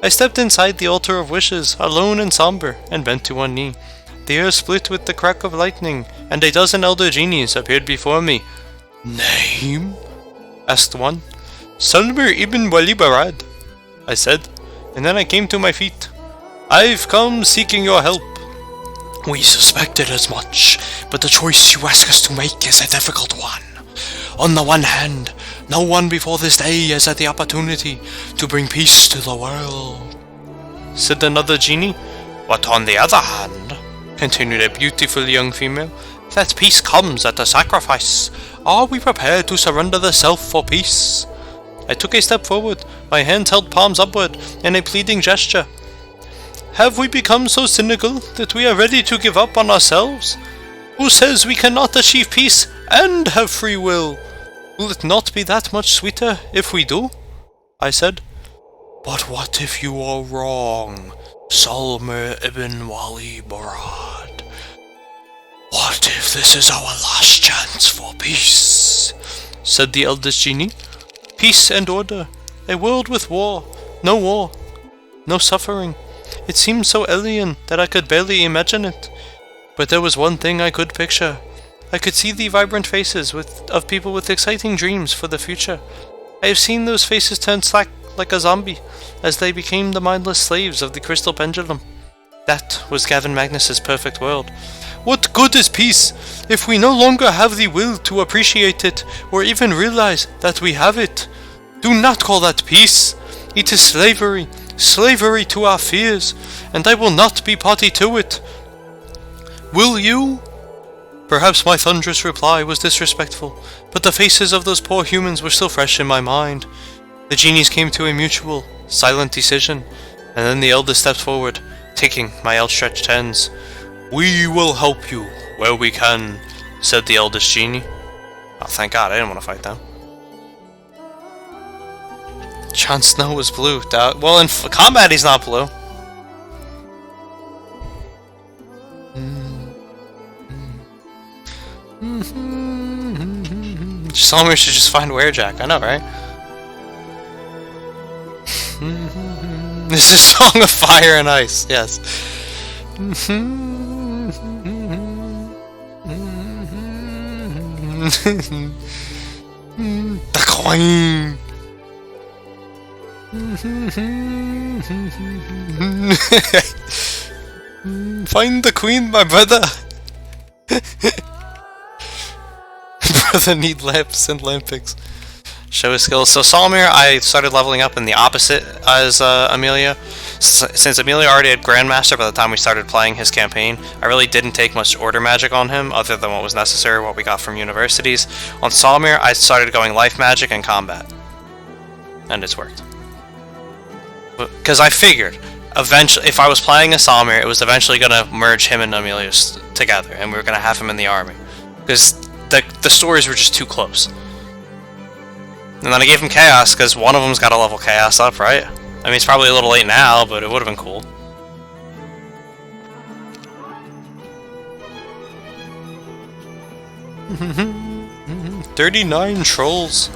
Speaker 1: I stepped inside the Altar of Wishes, alone and somber, and bent to one knee. The air split with the crack of lightning, and a dozen elder genies appeared before me. "Name?" asked one. "Solmir ibn Walibarad," I said, and then I came to my feet. "I've come seeking your help." "We suspected as much, but the choice you ask us to make is a difficult one. On the one hand, no one before this day has had the opportunity to bring peace to the world," said another genie. "But on the other hand," continued a beautiful young female, "that peace comes at a sacrifice. Are we prepared to surrender the self for peace?" I took a step forward, my hands held palms upward in a pleading gesture. "Have we become so cynical that we are ready to give up on ourselves? Who says we cannot achieve peace and have free will? Will it not be that much sweeter if we do?" I said. "But what if you are wrong, Solmir ibn Walibarad? What if this is our last chance for peace?" said the eldest genie. "Peace and order. A world with war. No suffering. It seemed so alien that I could barely imagine it. But there was one thing I could picture. I could see the vibrant faces of people with exciting dreams for the future. I have seen those faces turn slack like a zombie as they became the mindless slaves of the crystal pendulum. That was Gavin Magnus's perfect world. What good is peace if we no longer have the will to appreciate it or even realize that we have it? Do not call that peace. It is slavery, slavery to our fears, and I will not be party to it. Will you? Perhaps my thunderous reply was disrespectful, but the faces of those poor humans were still fresh in my mind. The genies came to a mutual, silent decision, and then the eldest stepped forward, taking my outstretched hands. "We will help you where we can," said the eldest genie. Oh, thank God, I didn't want to fight them. Jon Snow was blue. Well, in combat he's not blue. Solomir should just find Werejack. I know, right? This is Song of Fire and Ice. Yes. The Queen. Find the Queen, my brother. Brother need lamps and lampics. Show his skills. So Solomir, I started leveling up in the opposite as Amelia. Since Amelia already had Grandmaster by the time we started playing his campaign, I really didn't take much order magic on him, other than what was necessary, what we got from universities. On Solomir, I started going life magic and combat. And it's worked. Because I figured, eventually, if I was playing as Solomir, it was eventually going to merge him and Amelia together, and we were going to have him in the army. Because the stories were just too close. And then I gave him Chaos, because one of them's got to level Chaos up, right? I mean, it's probably a little late now, but it would have been cool. "39 trolls."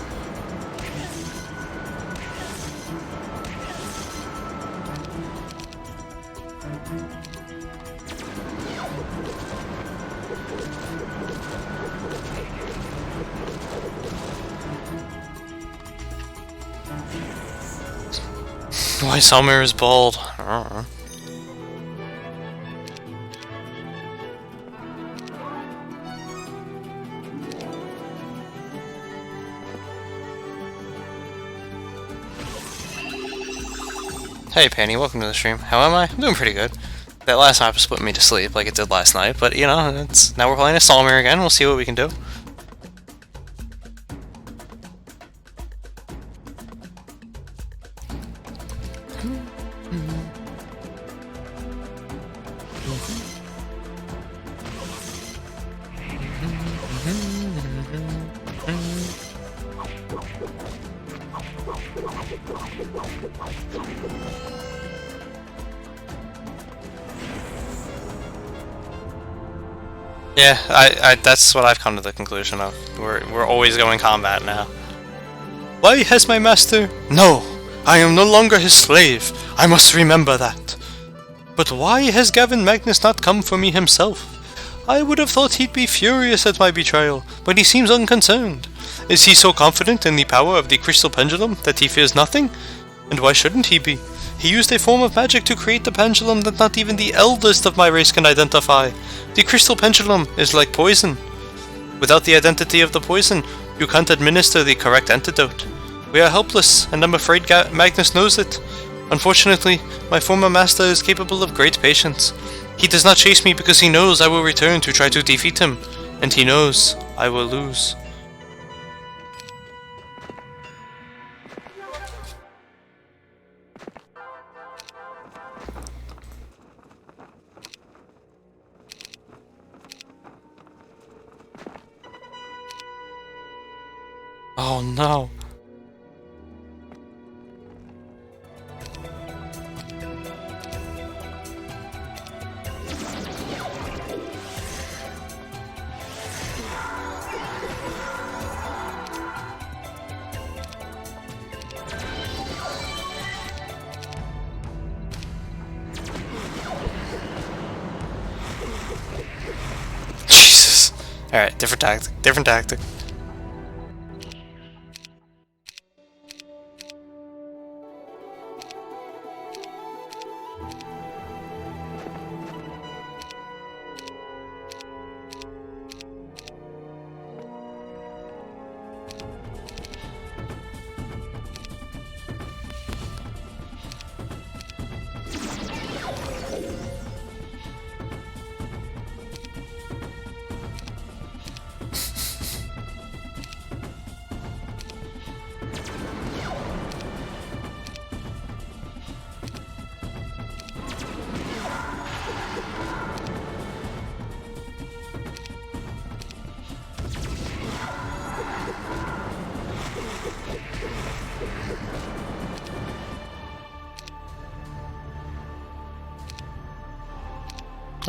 Speaker 1: Why Solomir is bald? I don't know. Hey Penny, welcome to the stream. How am I? I'm doing pretty good. That last map put me to sleep like it did last night, but you know, now we're playing as Solomir again. We'll see what we can do. Yeah, that's what I've come to the conclusion of. We're always going combat now. Why has my master? No, I am no longer his slave. I must remember that. But why has Gavin Magnus not come for me himself? I would have thought he'd be furious at my betrayal, but he seems unconcerned. Is he so confident in the power of the crystal pendulum that he fears nothing? And why shouldn't he be? He used a form of magic to create the pendulum that not even the eldest of my race can identify. The crystal pendulum is like poison. Without the identity of the poison, you can't administer the correct antidote. We are helpless, and I'm afraid Magnus knows it. Unfortunately, my former master is capable of great patience. He does not chase me because he knows I will return to try to defeat him, and he knows I will lose. Oh no. Jesus. Alright, different tactic. Different tactic.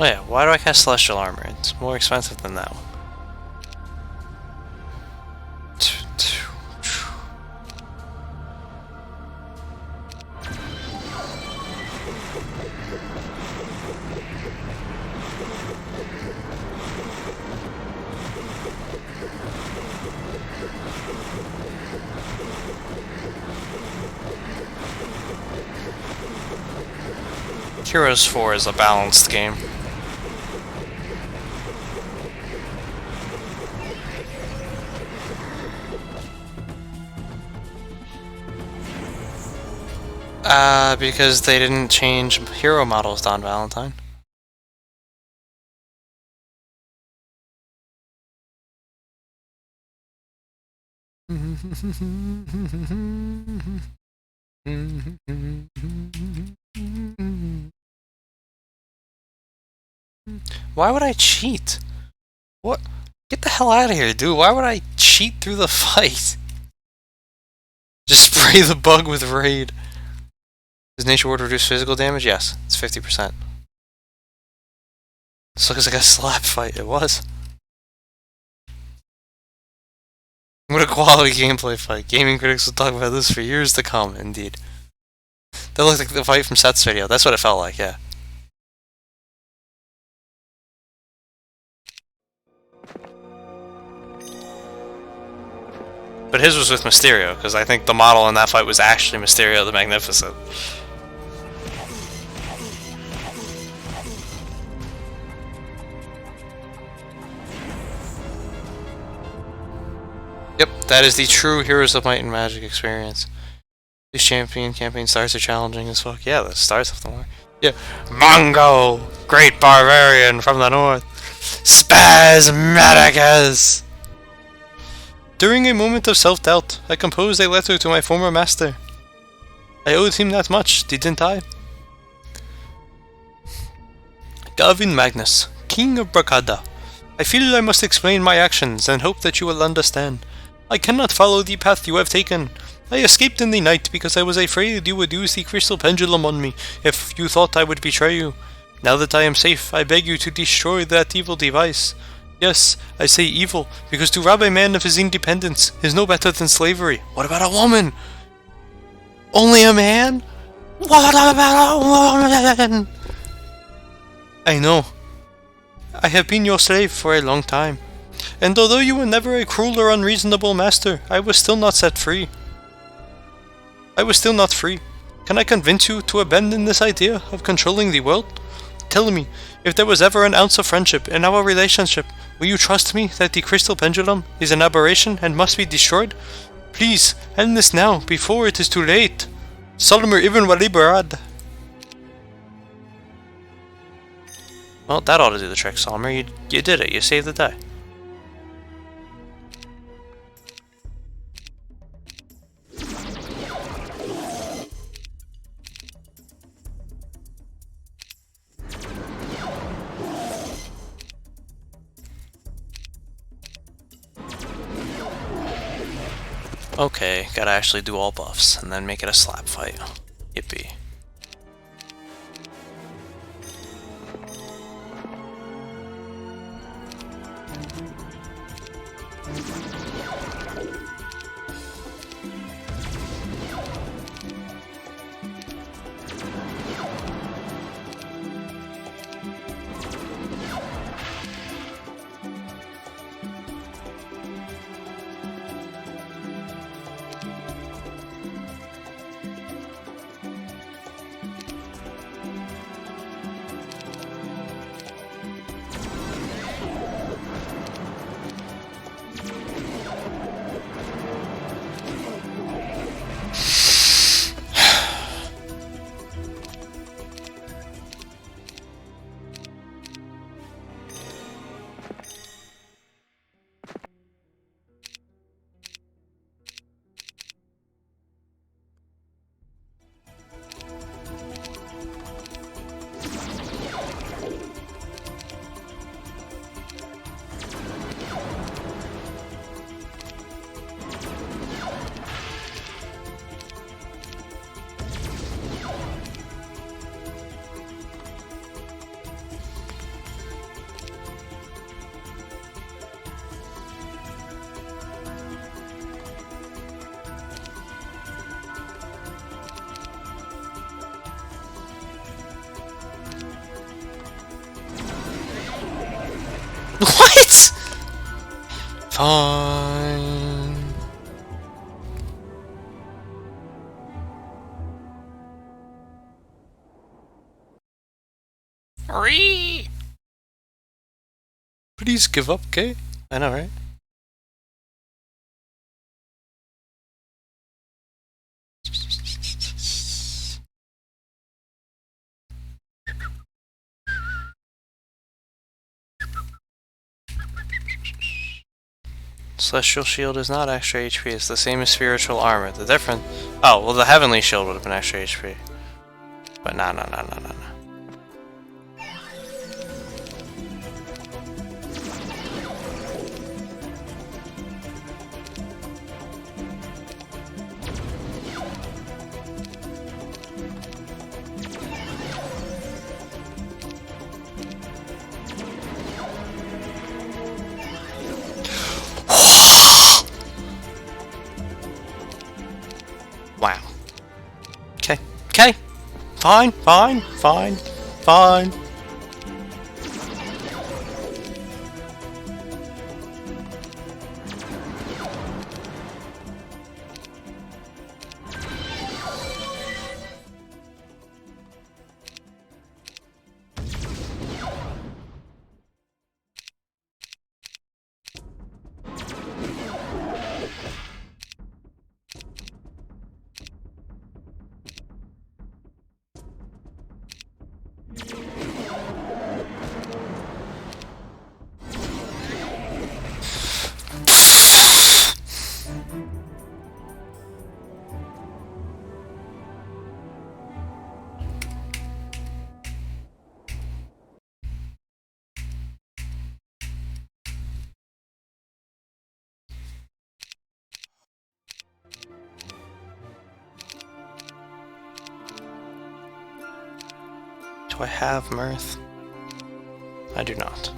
Speaker 1: Oh yeah, why do I cast Celestial Armor? It's more expensive than that one. Heroes 4 is a balanced game. Because they didn't change hero models, Don Valentine. Why would I cheat? What? Get the hell out of here, dude. Why would I cheat through the fight? Just spray the bug with Raid. Does Nature Ward reduce physical damage? Yes, it's 50%. This looks like a slap fight. It was. What a quality gameplay fight. Gaming critics will talk about this for years to come, indeed. That looked like the fight from Seth's video. That's what it felt like, yeah. But his was with Mysterio, because I think the model in that fight was actually Mysterio the Magnificent. Yep, that is the true Heroes of Might and Magic experience. These campaign stars are challenging as fuck. Yeah, the stars of them are. Yeah. Mongo! Great Barbarian from the North! Spasmodicus! During a moment of self-doubt, I composed a letter to my former master. I owed him that much, didn't I? Gavin Magnus, King of Bracada. I feel I must explain my actions and hope that you will understand. I cannot follow the path you have taken. I escaped in the night because I was afraid you would use the crystal pendulum on me if you thought I would betray you. Now that I am safe, I beg you to destroy that evil device. Yes, I say evil, because to rob a man of his independence is no better than slavery. What about a woman? Only a man? What about a woman? I know. I have been your slave for a long time. And although you were never a cruel or unreasonable master, I was still not set free. I was still not free. Can I convince you to abandon this idea of controlling the world? Tell me, if there was ever an ounce of friendship in our relationship, will you trust me that the crystal pendulum is an aberration and must be destroyed? Please, end this now, before it is too late. Solomir Ibn Walibarad. Well, that ought to do the trick, Solomir. You did it. You saved the day. Okay, gotta actually do all buffs, and then make it a slap fight. Yippee. Fine. Please give up, okay? I know, right? Celestial Shield is not extra HP, it's the same as Spiritual Armor. The difference... Oh, well the Heavenly Shield would have been extra HP. But no. Wow. Okay. Fine. Do I have Mirth? I do not.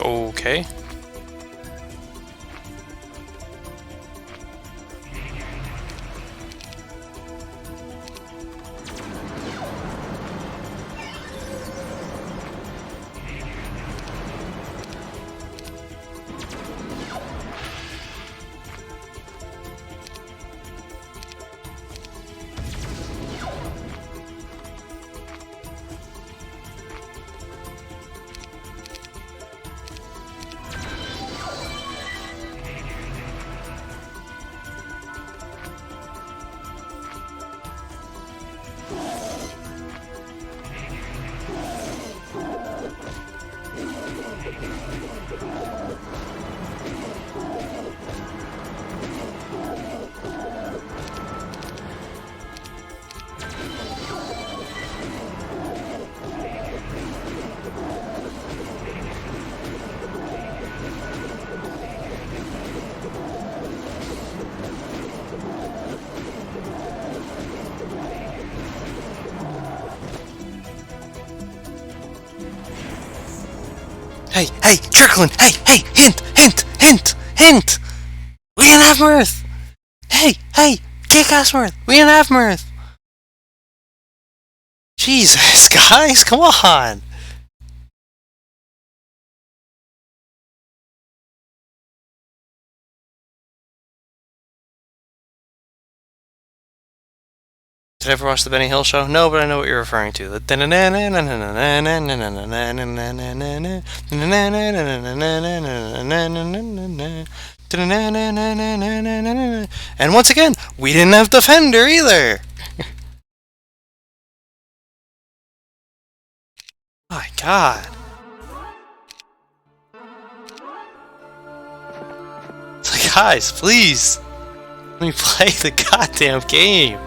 Speaker 1: Okay. Hey, hey, Kirkland! Hey, hint, hint, hint, hint! We didn't have Mirth! Hey, Kick-Ass Mirth! We didn't have Mirth! Jesus, guys, come on! Did I ever watch the Benny Hill show? No, but I know what you're referring to. And once again, we didn't have Defender either! My god. Guys, please! Let me play the goddamn game!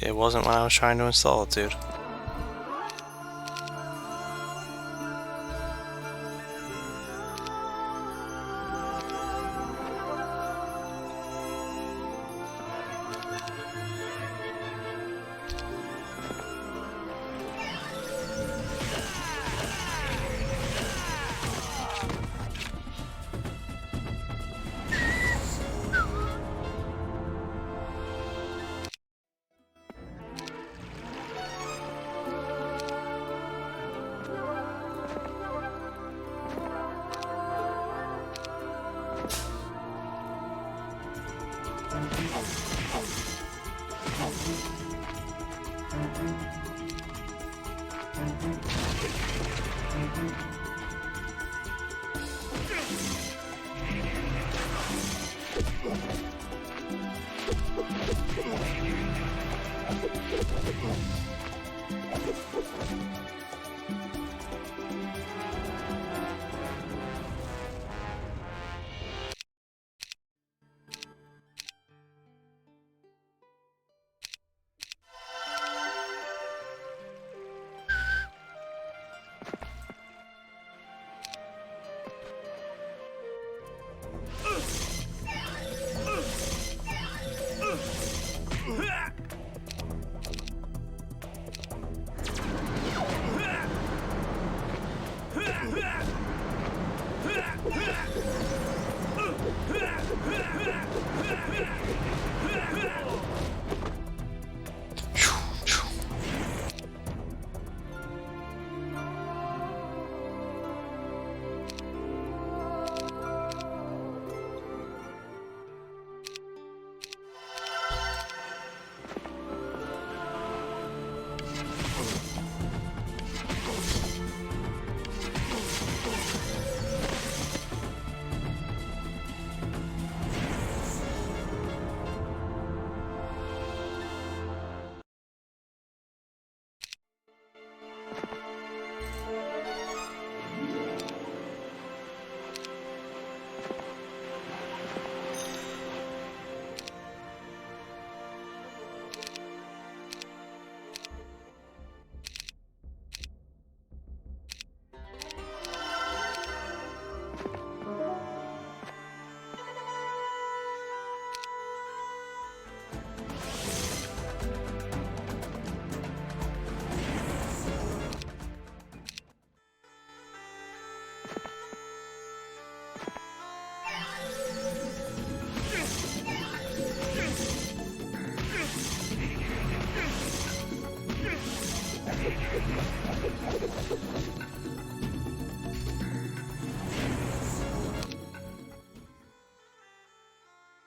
Speaker 1: It wasn't when I was trying to install it, dude.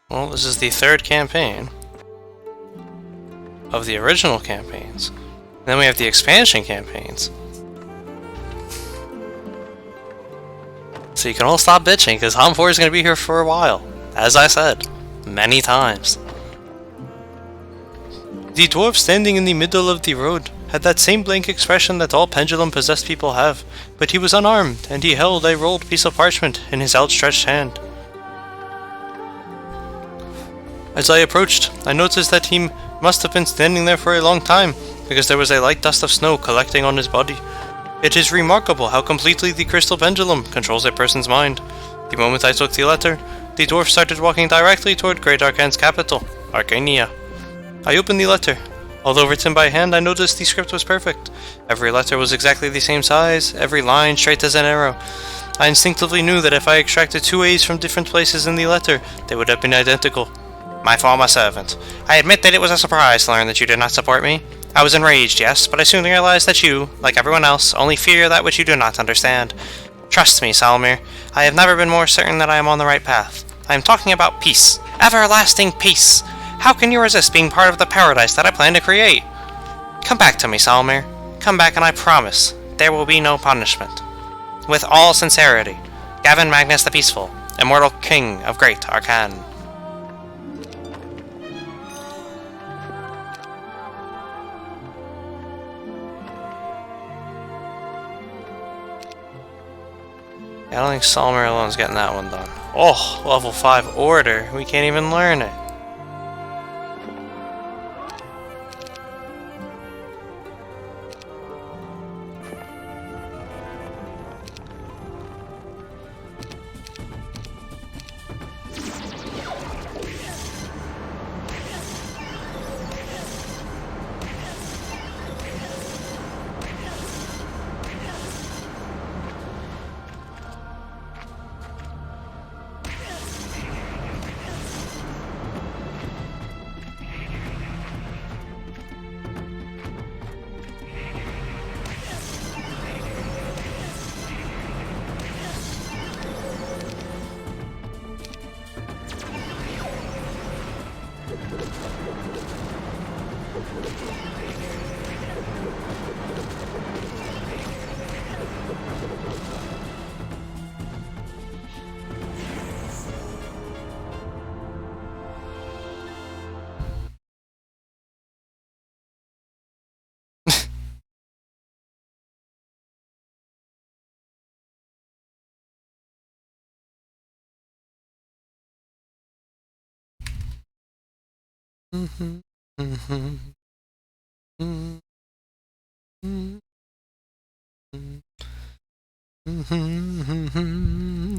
Speaker 1: Well, this is the third campaign of the original campaigns. And then we have the expansion campaigns. So you can all stop bitching, because HOM 4 is going to be here for a while. As I said, many times. The dwarf standing in the middle of the road had that same blank expression that all pendulum-possessed people have, but he was unarmed, and he held a rolled piece of parchment in his outstretched hand. As I approached, I noticed that he must have been standing there for a long time, because there was a light dust of snow collecting on his body. It is remarkable how completely the crystal pendulum controls a person's mind. The moment I took the letter, the dwarf started walking directly toward Great Arcane's capital, Arcania. I opened the letter. Although written by hand, I noticed the script was perfect. Every letter was exactly the same size, every line straight as an arrow. I instinctively knew that if I extracted two A's from different places in the letter, they would have been identical. My former servant. I admit that it was a surprise to learn that you did not support me. I was enraged, yes, but I soon realized that you, like everyone else, only fear that which you do not understand. Trust me, Salmir, I have never been more certain that I am on the right path. I am talking about peace. Everlasting peace! How can you resist being part of the paradise that I plan to create? Come back to me, Salmir. Come back and I promise, there will be no punishment. With all sincerity, Gavin Magnus the Peaceful, Immortal King of Great Arcane. I don't think Salmir alone's getting that one done. Oh, level 5 order. We can't even learn it.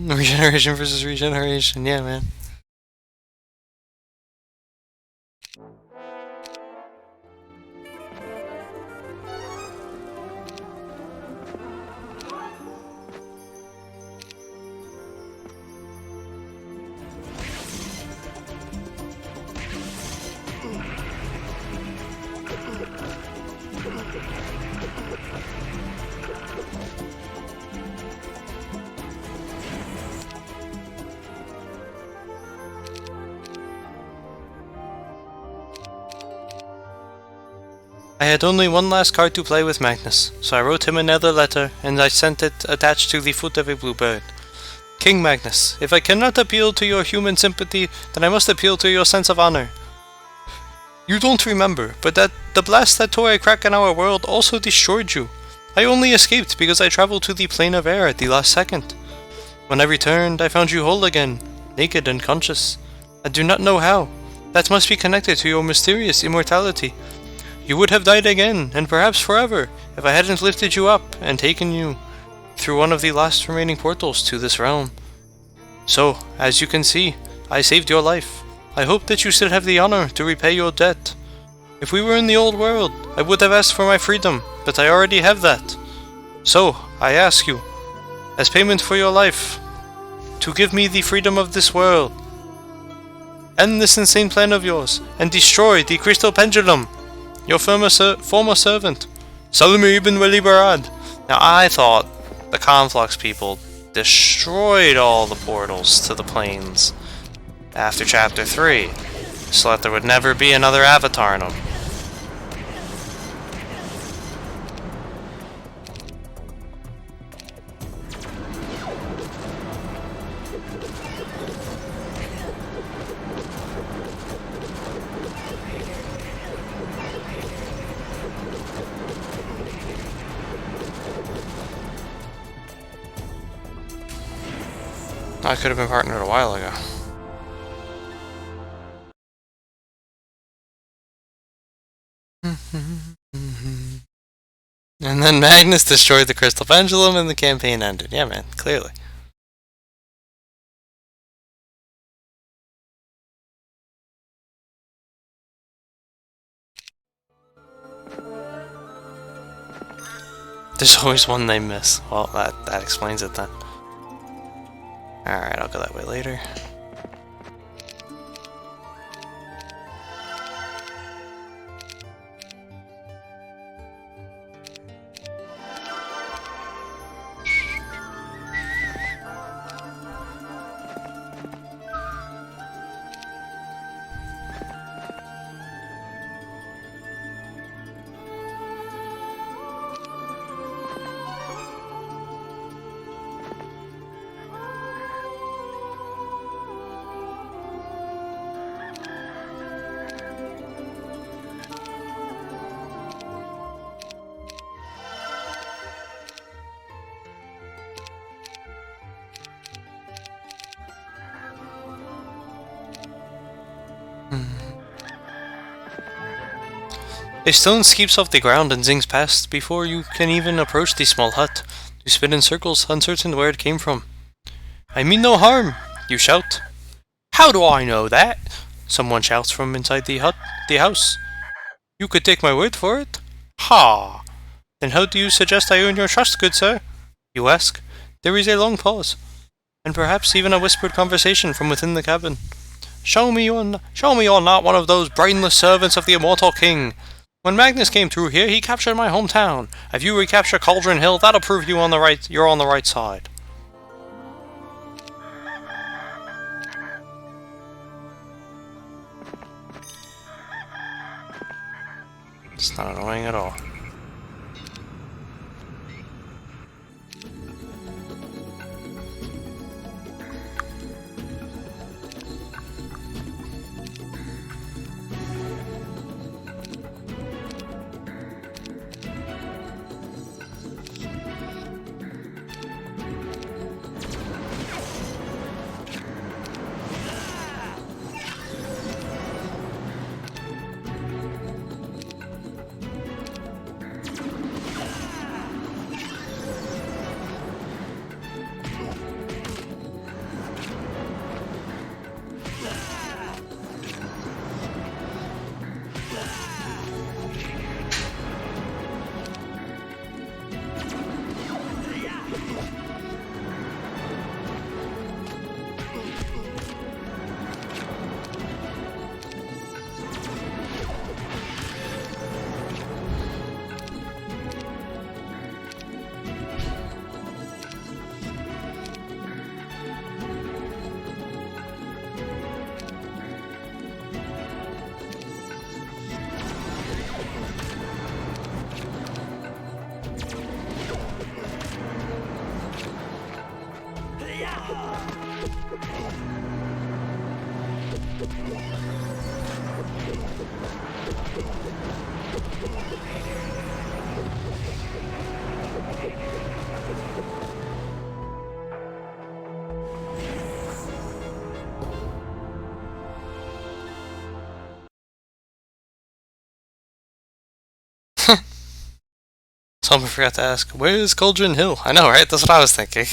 Speaker 1: Regeneration versus regeneration, yeah, man. I had only one last card to play with Magnus, so I wrote him another letter, and I sent it attached to the foot of a blue bird. King Magnus, if I cannot appeal to your human sympathy, then I must appeal to your sense of honor. You don't remember, but that the blast that tore a crack in our world also destroyed you. I only escaped because I traveled to the plane of air at the last second. When I returned, I found you whole again, naked and conscious. I do not know how. That must be connected to your mysterious immortality. You would have died again, and perhaps forever, if I hadn't lifted you up and taken you through one of the last remaining portals to this realm. So, as you can see, I saved your life. I hope that you still have the honor to repay your debt. If we were in the old world, I would have asked for my freedom, but I already have that. So, I ask you, as payment for your life, to give me the freedom of this world. End this insane plan of yours, and destroy the crystal pendulum. Your former servant, Salmir ibn Welibarad. Now I thought the Conflux people destroyed all the portals to the planes, After Chapter 3, so that there would never be another Avatar in them. I could have been partnered a while ago. And then Magnus destroyed the Crystal Pendulum and the campaign ended. Yeah, man, clearly. There's always one they miss. Well, that explains it then. Alright, I'll go that way later. A stone skips off the ground and zings past before you can even approach the small hut. You spin in circles, uncertain where it came from. I mean no harm, you shout. How do I know that? Someone shouts from inside the house. You could take my word for it? Ha! Then how do you suggest I earn your trust, good sir? You ask. There is a long pause, and perhaps even a whispered conversation from within the cabin. Show me you're not one of those brainless servants of the immortal king. When Magnus came through here, he captured my hometown. If you recapture Cauldron Hill, that'll prove you're on the right side. It's not annoying at all. Someone forgot to ask, where is Cauldron Hill? I know, right? That's what I was thinking.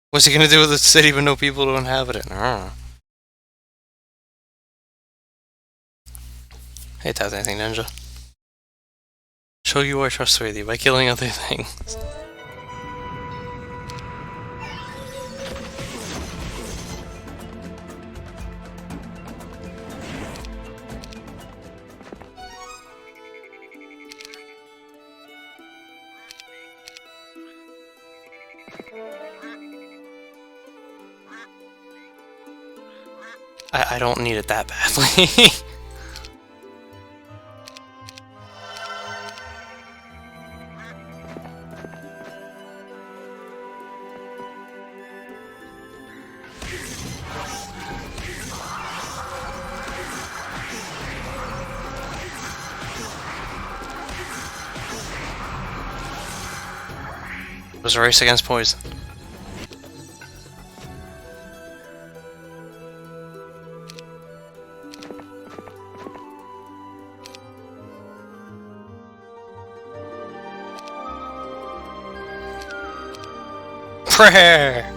Speaker 1: What's he gonna do with a city with no people to inhabit it? I don't know. Hey, Tap Anything Ninja. Show you are trustworthy by killing other things. I don't need it that badly. It was a race against poison. Prayer!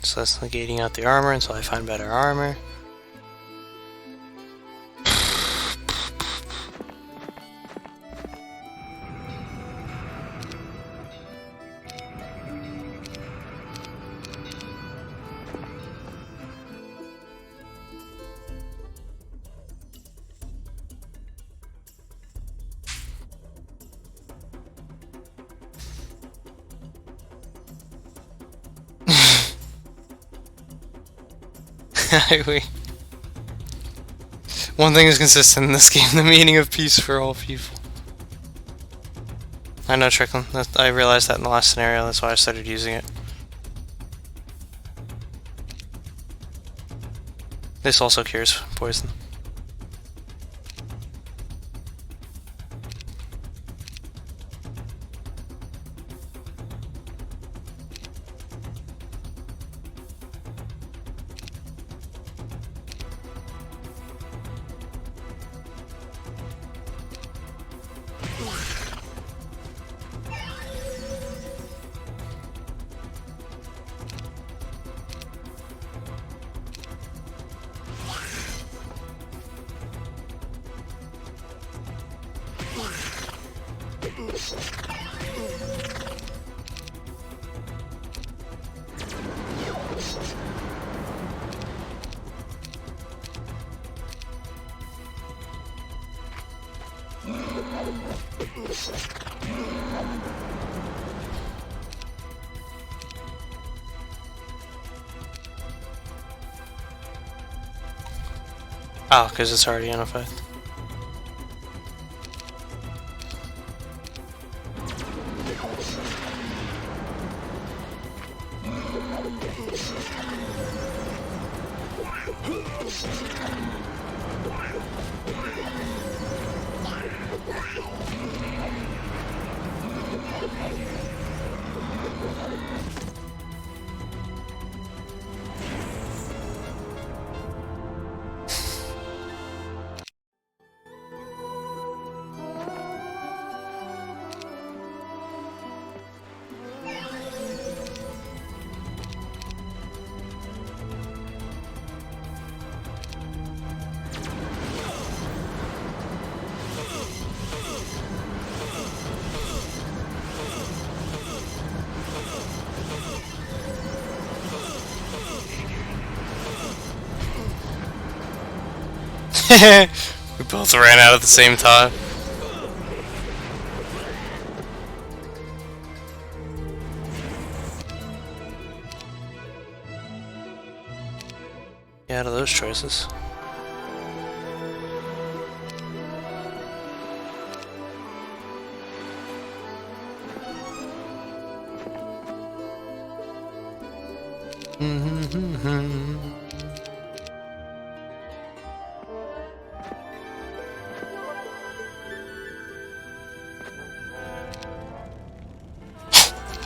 Speaker 1: So that's negating out the armor until I find better armor. One thing is consistent in this game, the meaning of peace for all people. I know, Tricklin. I realized that in the last scenario, that's why I started using it. This also cures poison. Oh, because it's already in effect. We both ran out at the same time. Yeah, out of those choices.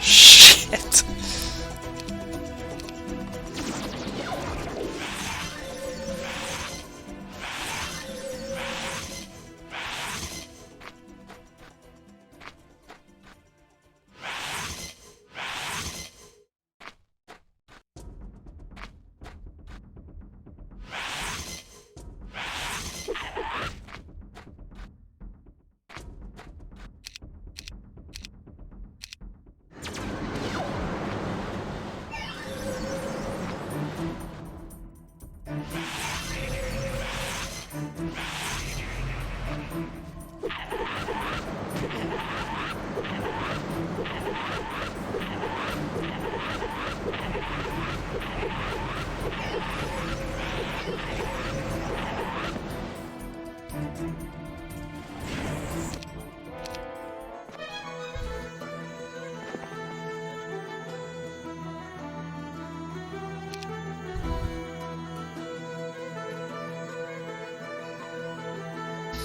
Speaker 1: Shit.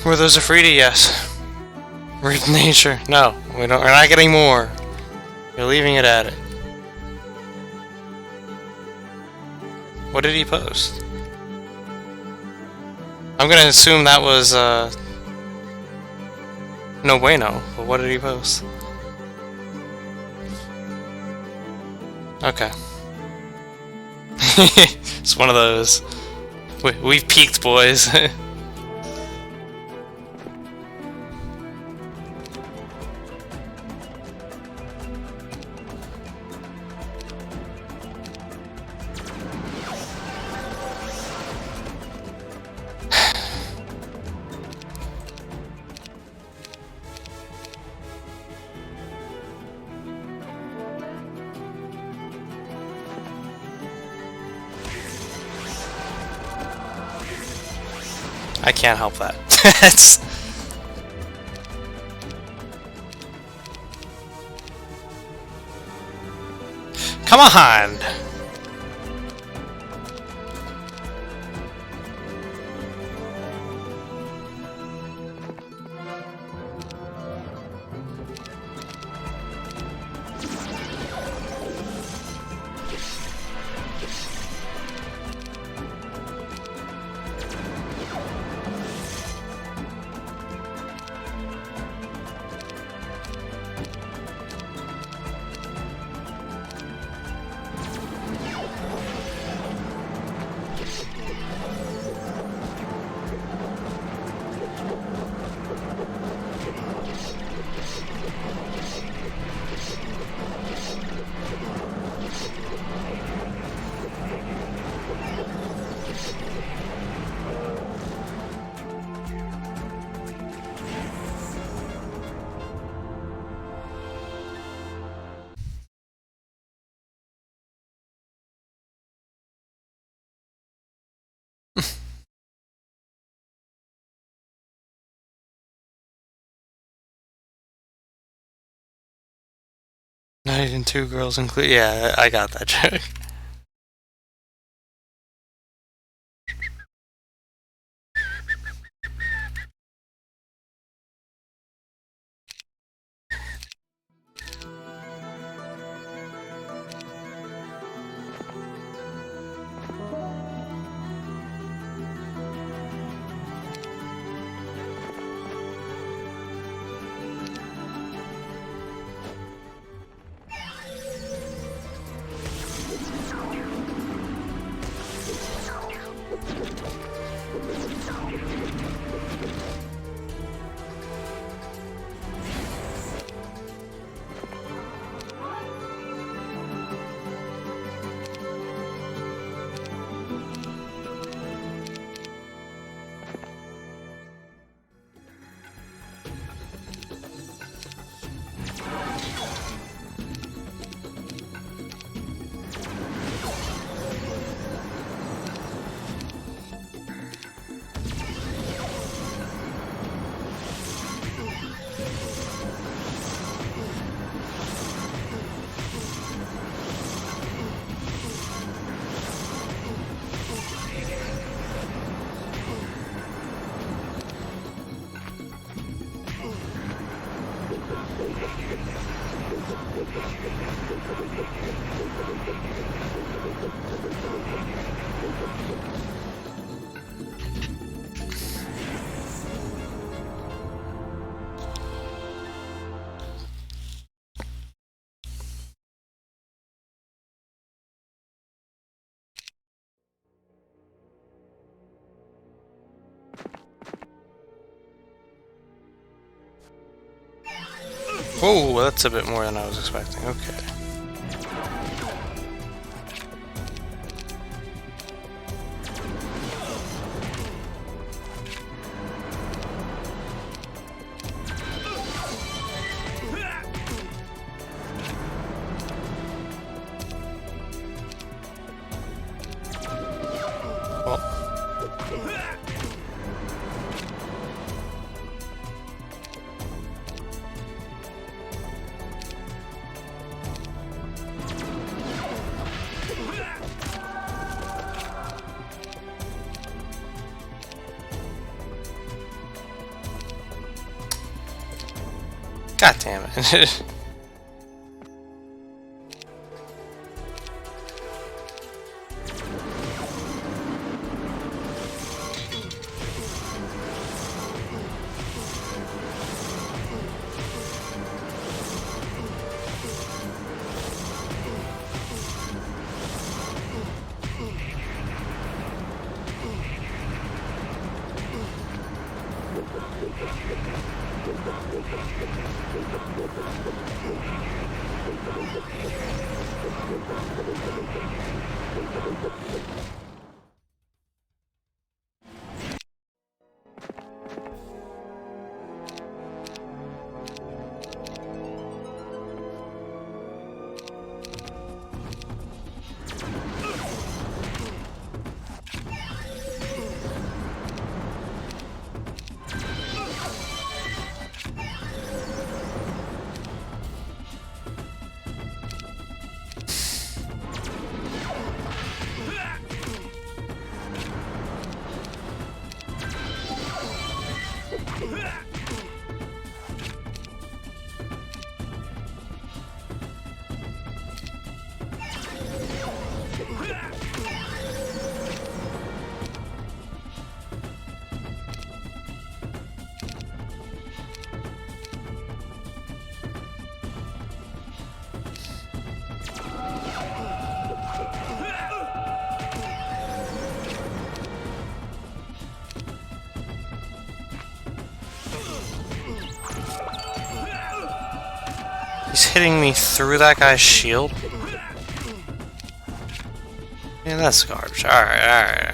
Speaker 1: Were those a Afridi? Yes. Read nature. No, we don't. We're not getting more. You're leaving it at it. What did he post? I'm gonna assume that was no bueno. But what did he post? Okay. It's one of those. We've peaked, boys. I can't help that. It's... Come on! Not even two girls include. Yeah, I got that joke. Whoa, that's a bit more than I was expecting. Okay. God damn it. He's hitting me through that guy's shield? Yeah, that's garbage. Alright, alright.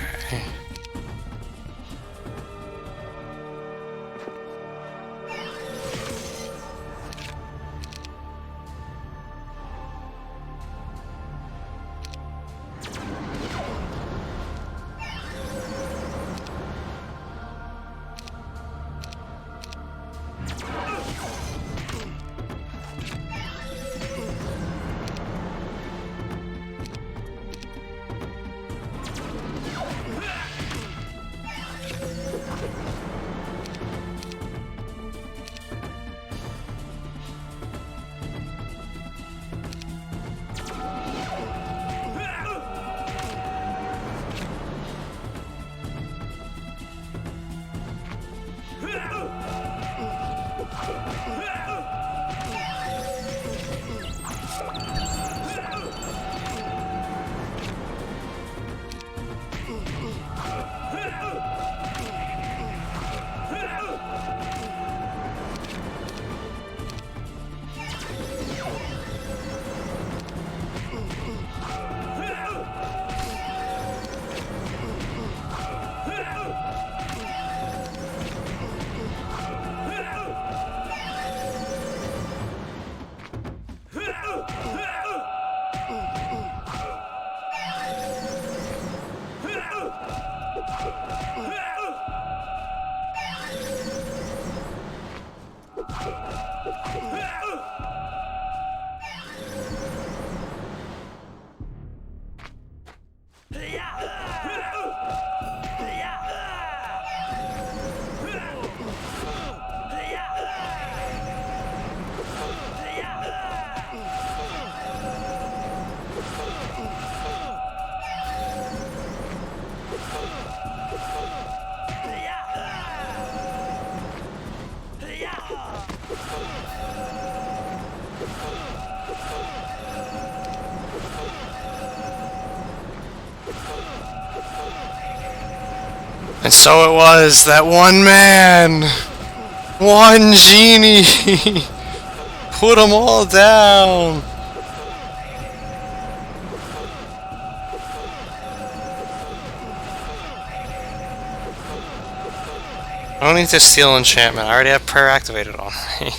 Speaker 1: And so it was that one man, one genie, put them all down. I don't need to steal enchantment. I already have prayer activated on me.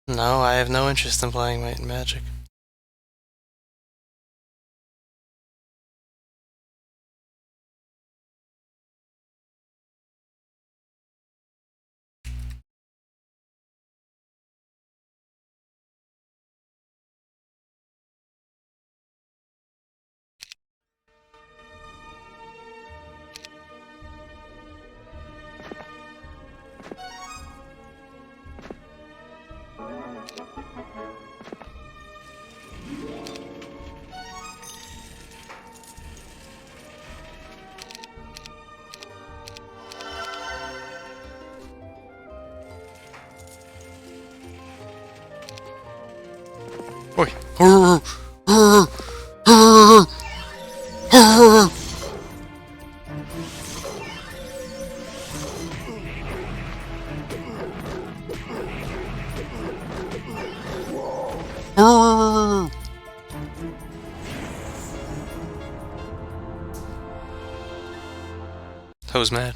Speaker 1: No, I have no interest in playing Might and Magic. I was mad.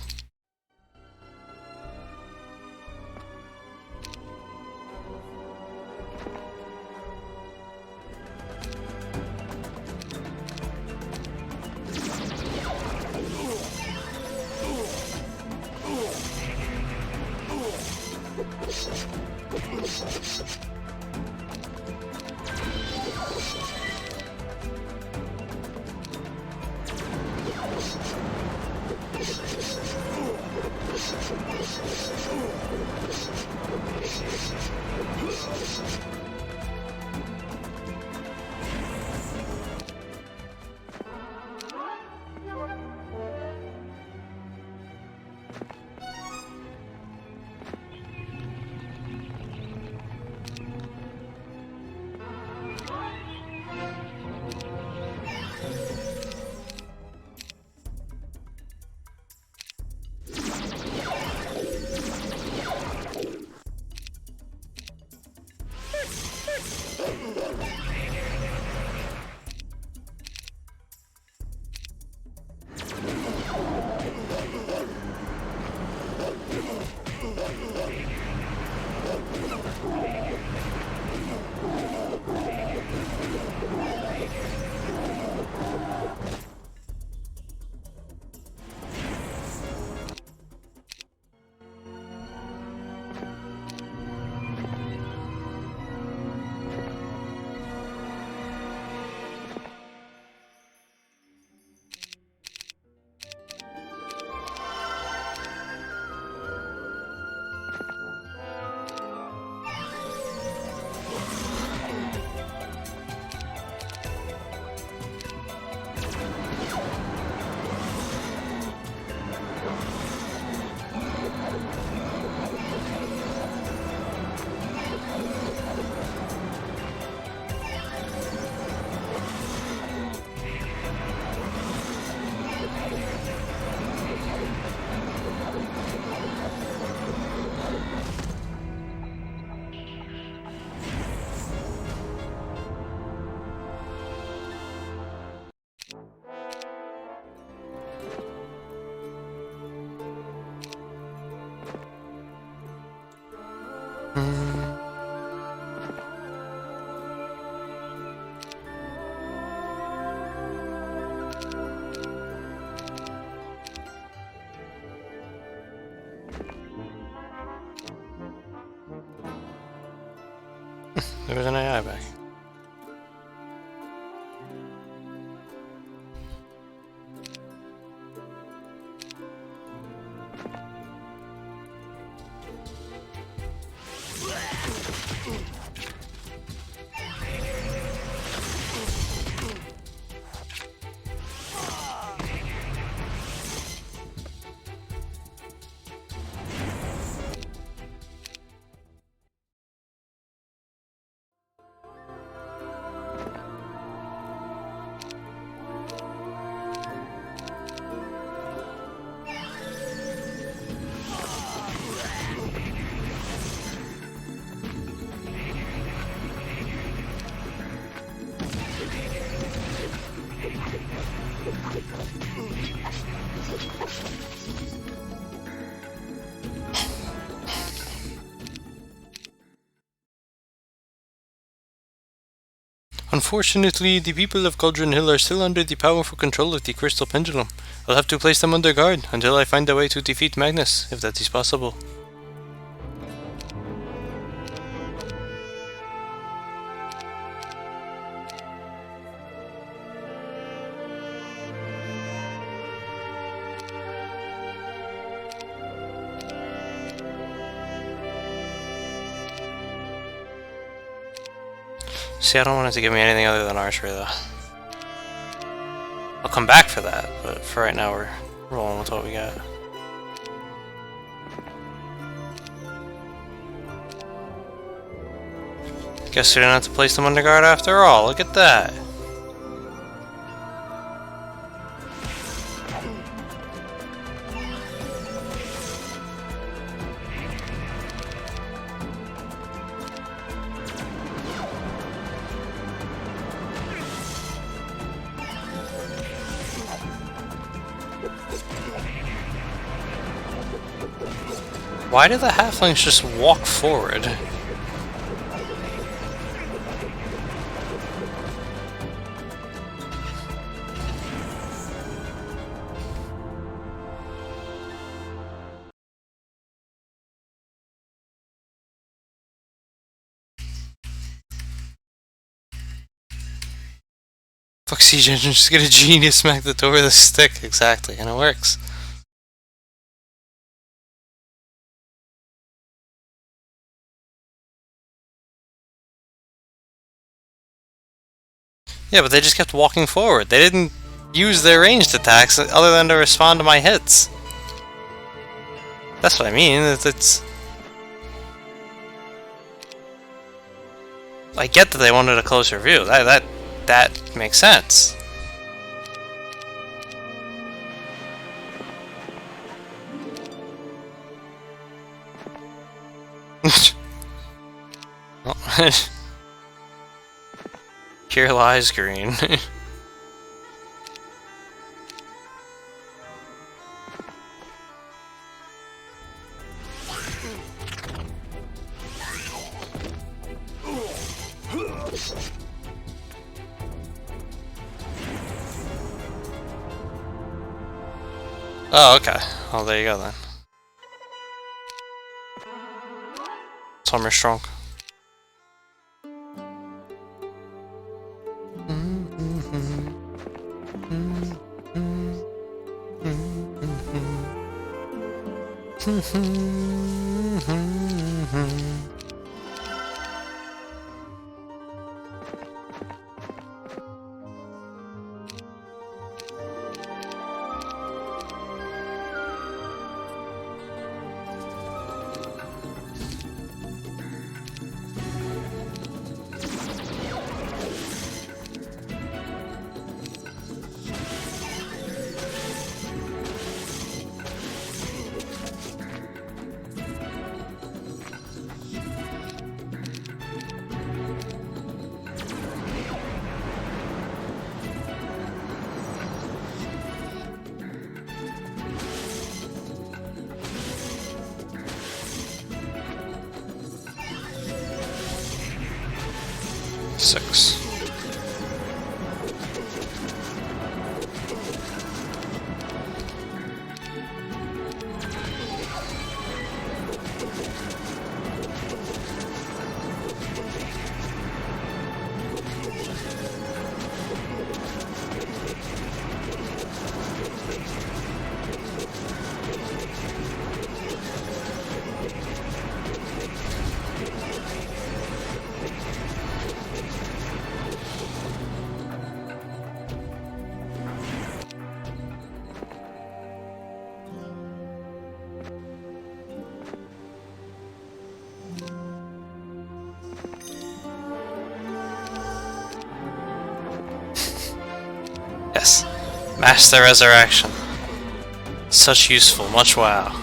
Speaker 1: There was an AI back. Unfortunately, the people of Cauldron Hill are still under the powerful control of the Crystal Pendulum. I'll have to place them under guard until I find a way to defeat Magnus, if that is possible. See, I don't want it to give me anything other than archery, though. I'll come back for that, but for right now we're rolling with what we got. Guess we didn't have to place them under guard after all, look at that! Why do the halflings just walk forward? Fuck Siege Engine, just get a genius smack the door with a stick, exactly, and it works. Yeah, but they just kept walking forward. They didn't use their ranged attacks other than to respond to my hits. That's what I mean. It's I get that they wanted a closer view. That makes sense. Oh. Here lies green. Oh, okay. Well, there you go then. Summer strong. Six. Yes. Master Resurrection. Such useful, much wow.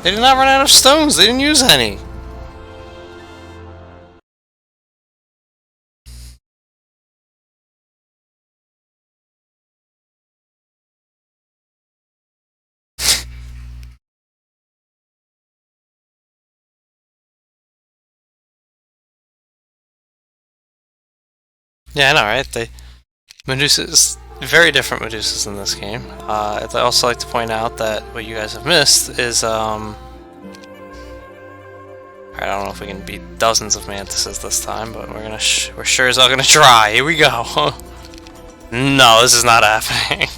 Speaker 1: They did not run out of stones. They didn't use any. Yeah, I know, right? Medusas, very different Medusas in this game. I'd also like to point out that what you guys have missed is, alright, I don't know if we can beat dozens of Mantises this time, but we're sure as hell gonna try. Here we go. No, this is not happening.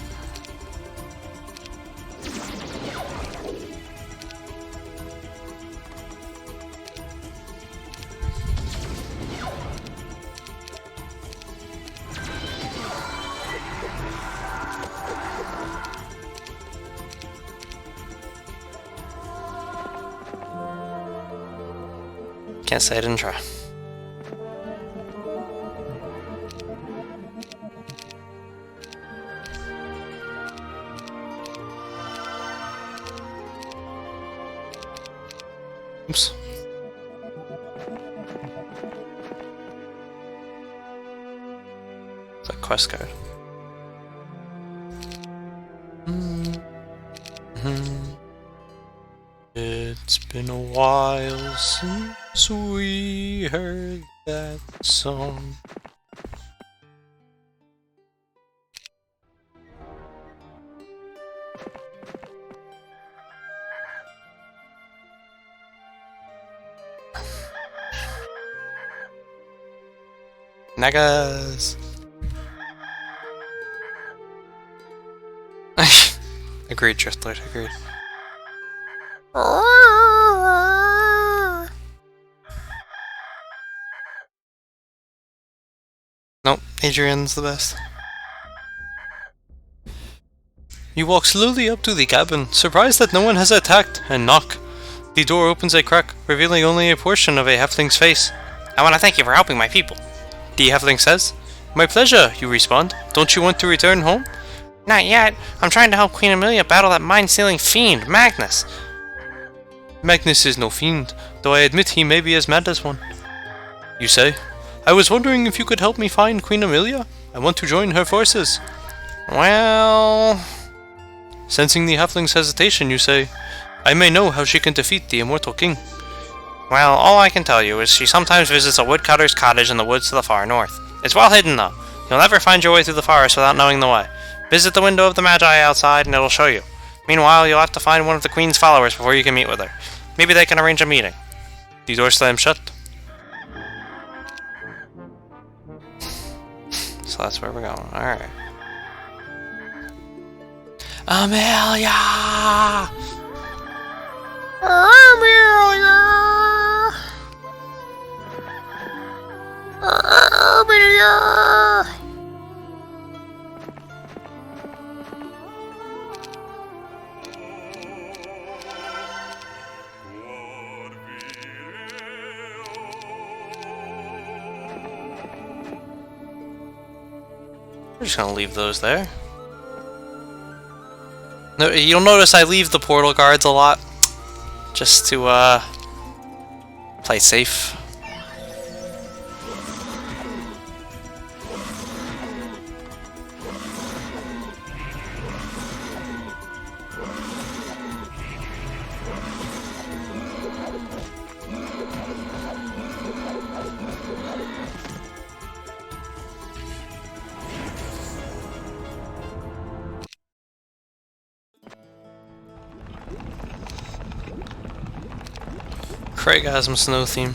Speaker 1: Can't say I didn't try. Oops. It's a quest card. It's been a while since we heard that song. Nagas! Agreed, Driftlord, agreed. Nope, Adrian's the best. You walk slowly up to the cabin, surprised that no one has attacked, and knock. The door opens a crack, revealing only a portion of a halfling's face. I want to thank you for helping my people. The halfling says. My pleasure, you respond. Don't you want to return home? Not yet. I'm trying to help Queen Amelia battle that mind-stealing fiend, Magnus. Magnus is no fiend, though I admit he may be as mad as one. You say? I was wondering if you could help me find Queen Amelia. I want to join her forces. Well... Sensing the halfling's hesitation, you say, I may know how she can defeat the immortal king. Well, all I can tell you is she sometimes visits a woodcutter's cottage in the woods to the far north. It's well hidden, though. You'll never find your way through the forest without knowing the way. Visit the window of the Magi outside, and it'll show you. Meanwhile, you'll have to find one of the Queen's followers before you can meet with her. Maybe they can arrange a meeting. The door slams shut. So that's where we're going. Alright. Amelia! Amelia! Amelia! I'm just gonna leave those there. No, you'll notice I leave the portal guards a lot, just to play safe. Craigasm snow theme.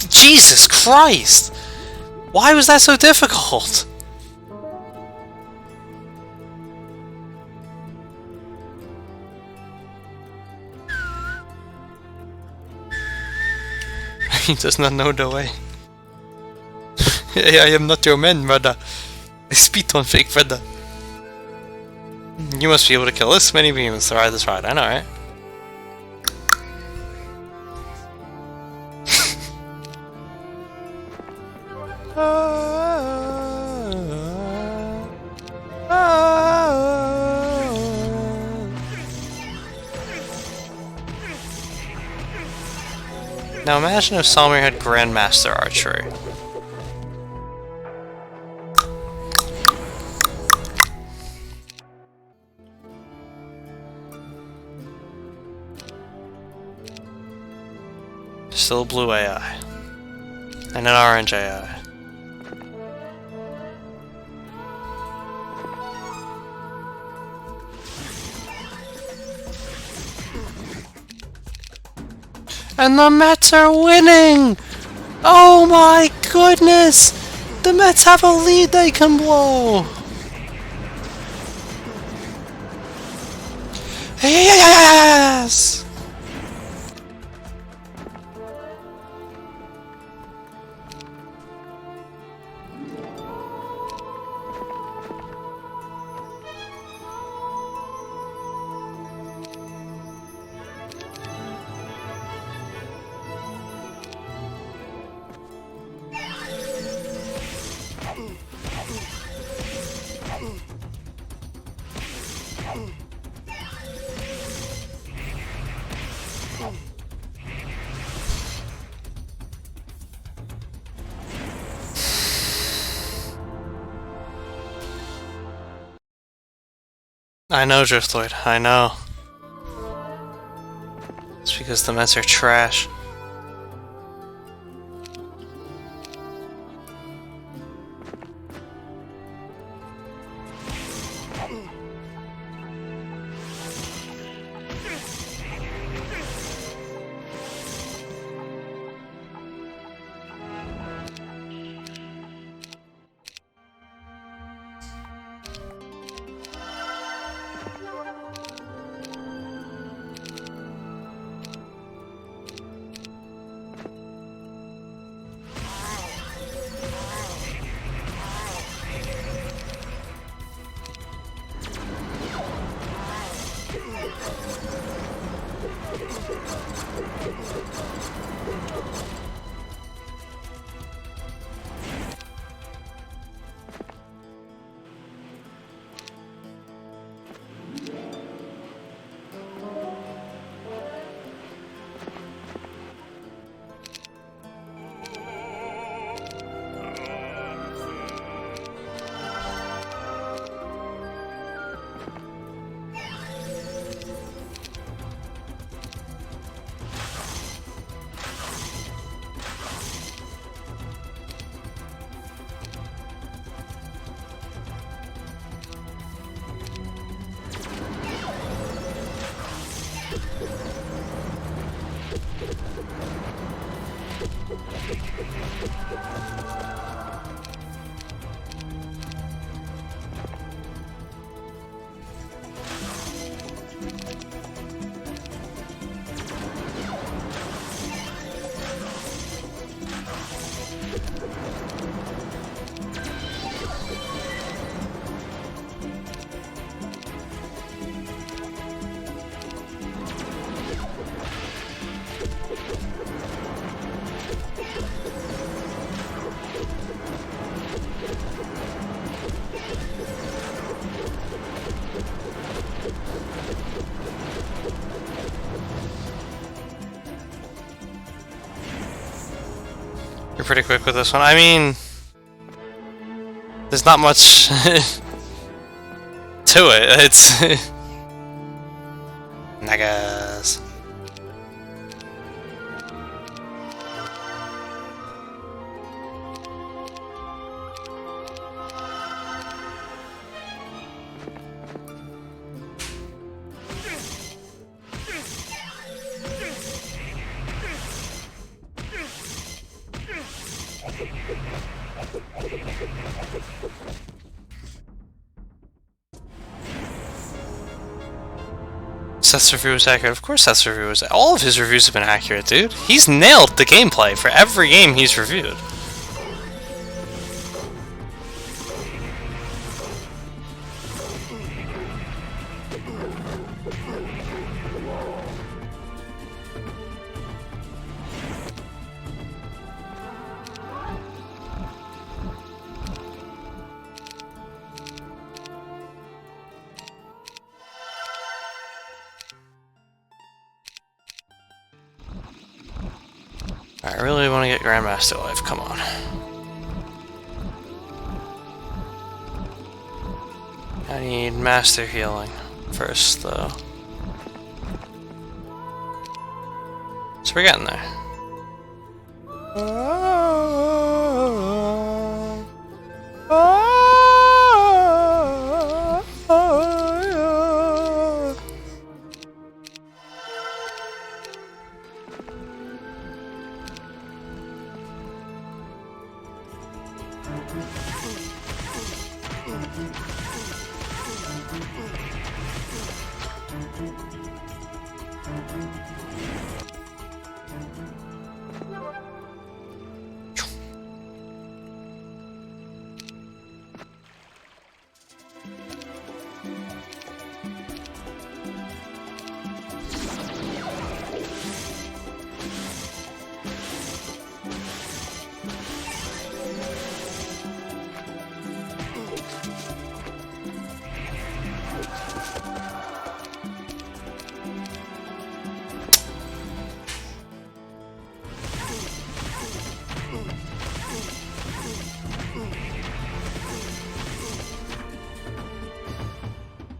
Speaker 1: Jesus Christ! Why was that so difficult? He does not know the way. I am not your man, brother. I spit on fake brother. You must be able to kill this many beams to ride this ride. I know, right? Now imagine if Selmir had Grandmaster Archery. Still blue AI. And an orange AI. And the Mets are winning! Oh my goodness! The Mets have a lead they can blow! Yes! I know, Driftloid, I know. It's because the Mets are trash. You're pretty quick with this one. I mean, there's not much to it. It's Nagas. Seth's review was accurate. Of course Seth's review was. All of his reviews have been accurate, dude. He's nailed the gameplay for every game he's reviewed. really want to get Grandmaster Life, come on. I need Master Healing first, though. So we're getting there.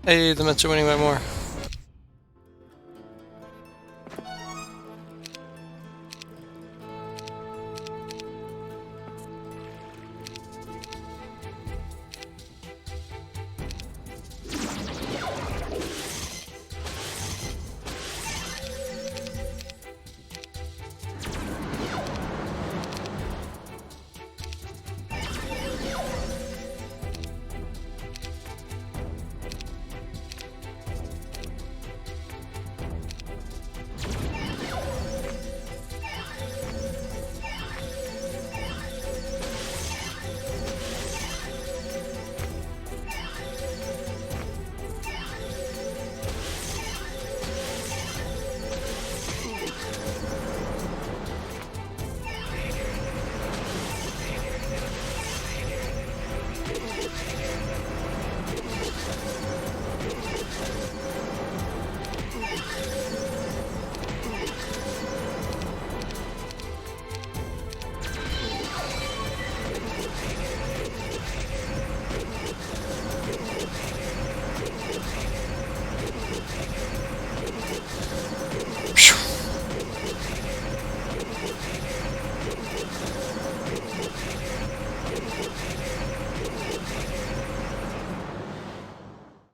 Speaker 1: Hey, the Mets are winning by more.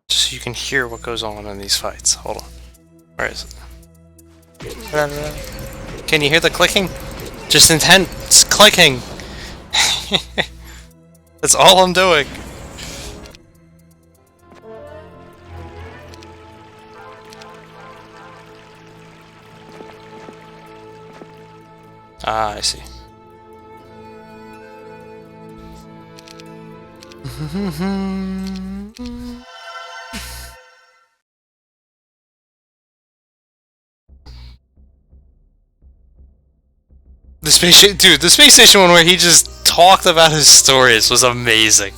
Speaker 1: Just so you can hear what goes on in these fights. Hold on. Where is it? Can you hear the clicking? Just intense clicking! That's all I'm doing. Ah, I see. The space station, dude, the space station one where he just talked about his stories was amazing.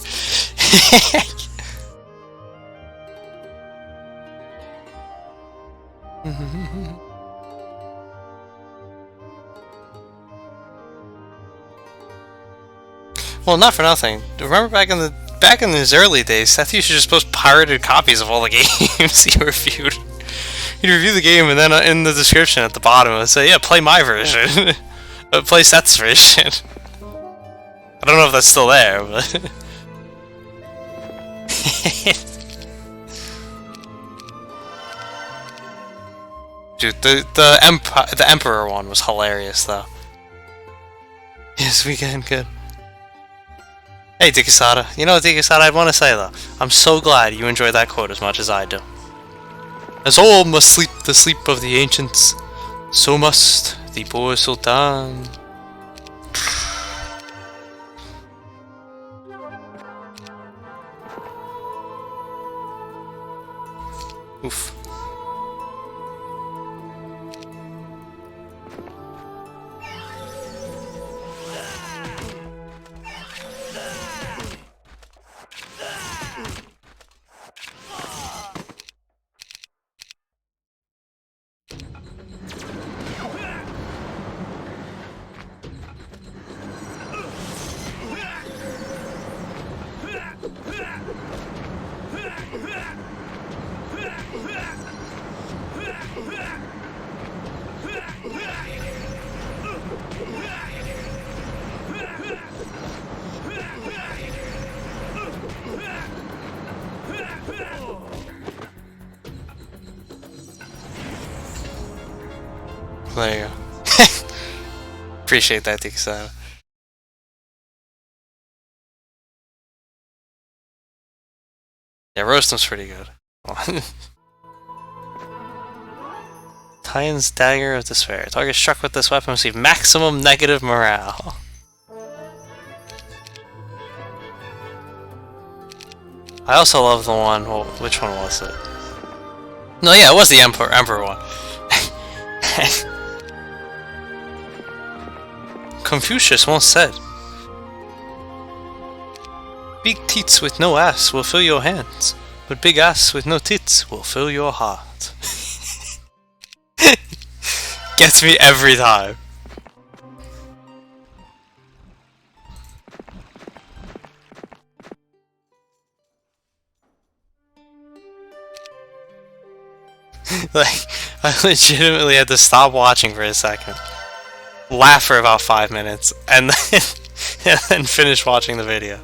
Speaker 1: Well, not for nothing. Remember back in his early days, Seth used to just post pirated copies of all the games he reviewed. He'd review the game and then in the description at the bottom it would say, "Yeah, play my version." Play Seth's version. I don't know if that's still there, but dude, the Emperor one was hilarious though. Yes, we can good. Hey, Dikisada. You know what, Dikisada, I'd want to say though, I'm so glad you enjoy that quote as much as I do. As all must sleep the sleep of the ancients, so must the poor Sultan. Oof. There you go. Appreciate that, Dixon. Yeah, Roastum's pretty good. Titan's Dagger of Despair. Target struck with this weapon receive maximum negative morale. I also love the one. Well, which one was it? No, yeah, it was the Emperor one. Confucius once said, "Big tits with no ass will fill your hands, but big ass with no tits will fill your heart." Gets me every time. Like, I legitimately had to stop watching for a second, laugh for about 5 minutes, and then finish watching the video.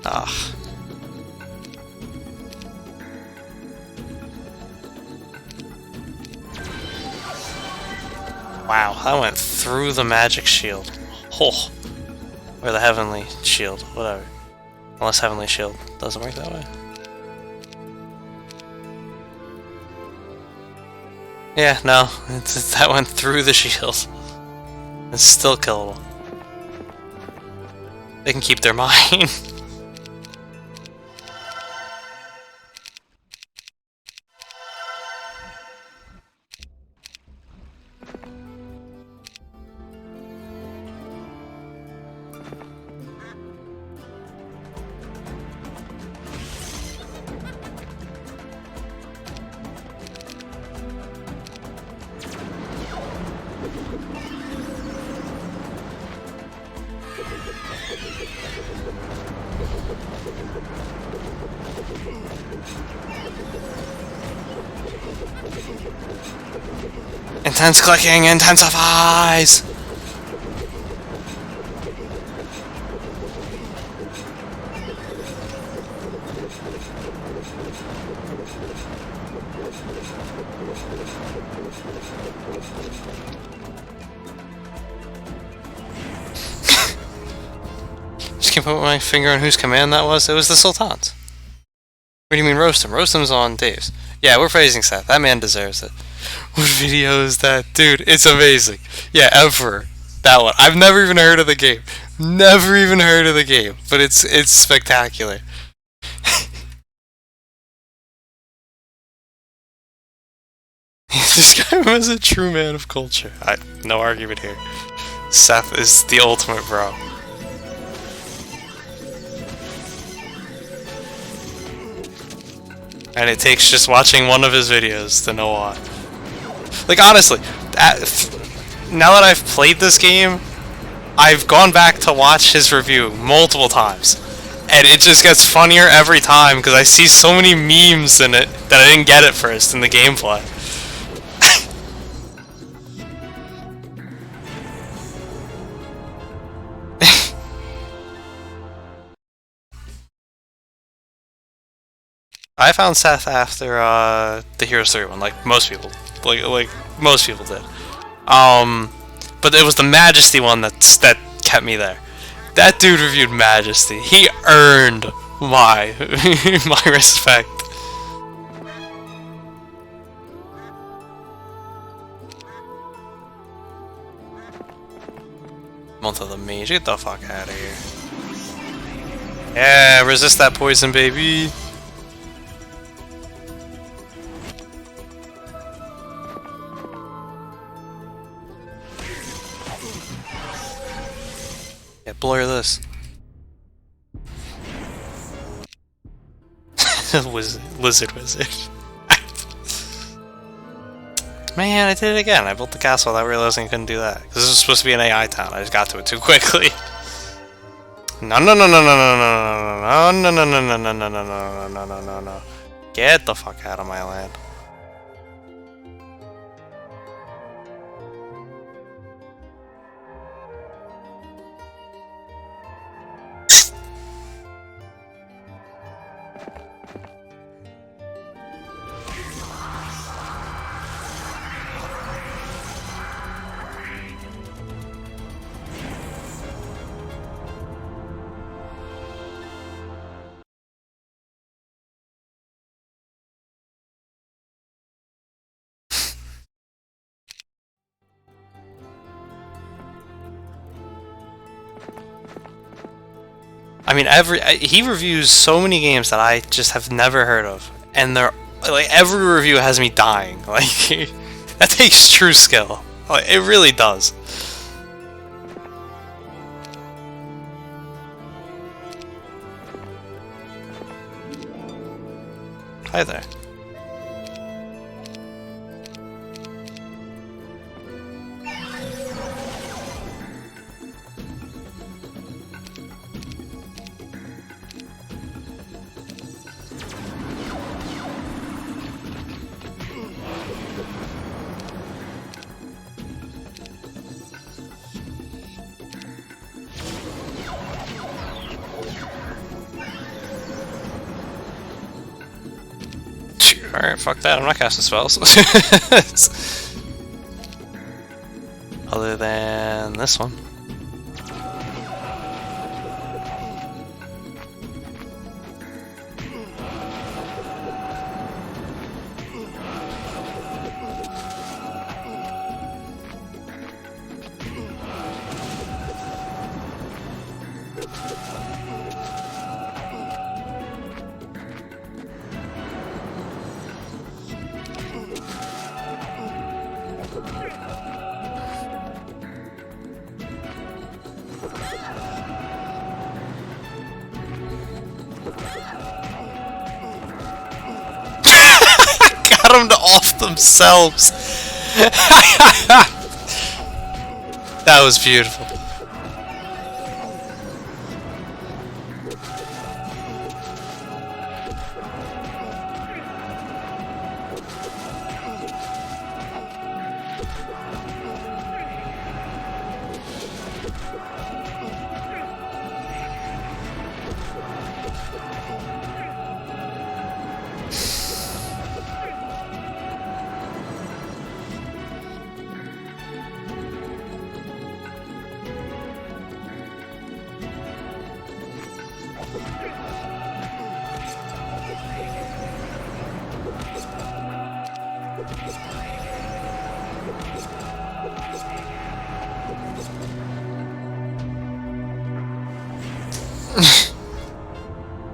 Speaker 1: Ah. Wow, I went through the magic shield. Oh. Or the heavenly shield, whatever. Unless heavenly shield doesn't work that way. Yeah, no, that went through the shield. It's still killable. They can keep their mind. Intense clicking intensifies! Just can't put my finger on whose command that was. It was the Sultan's. What do you mean Roastum? Roastum's on Dave's. Yeah, we're praising Seth. That man deserves it. What video is that? Dude, it's amazing. Yeah, Emperor. That one. I've never even heard of the game. Never even heard of the game. But it's spectacular. This guy was a true man of culture. No argument here. Seth is the ultimate bro. And it takes just watching one of his videos to know why. Like, honestly, now that I've played this game, I've gone back to watch his review multiple times. And it just gets funnier every time because I see so many memes in it that I didn't get at first in the gameplay. I found Seth after the Heroes 3 one, like most people, like most people did. But it was the Majesty one that kept me there. That dude reviewed Majesty. He earned my my respect. Month of the Mage, get the fuck out of here. Yeah, resist that poison, baby. Yeah, blur this. Lizard wizard. Man, I did it again. I built the castle without realizing I couldn't do that. Because this was supposed to be an AI town. I just got to it too quickly. No, no, no, no, no, no, no, no, no, no, no, no, no, no, no, no, no, no, no. Get the fuck out of my land. I mean, he reviews so many games that I just have never heard of, and they're like every review has me dying. Like that takes true skill. Like, it really does. Hi there. Alright, fuck that, I'm not casting spells. Other than this one. Got them to off themselves. That was beautiful.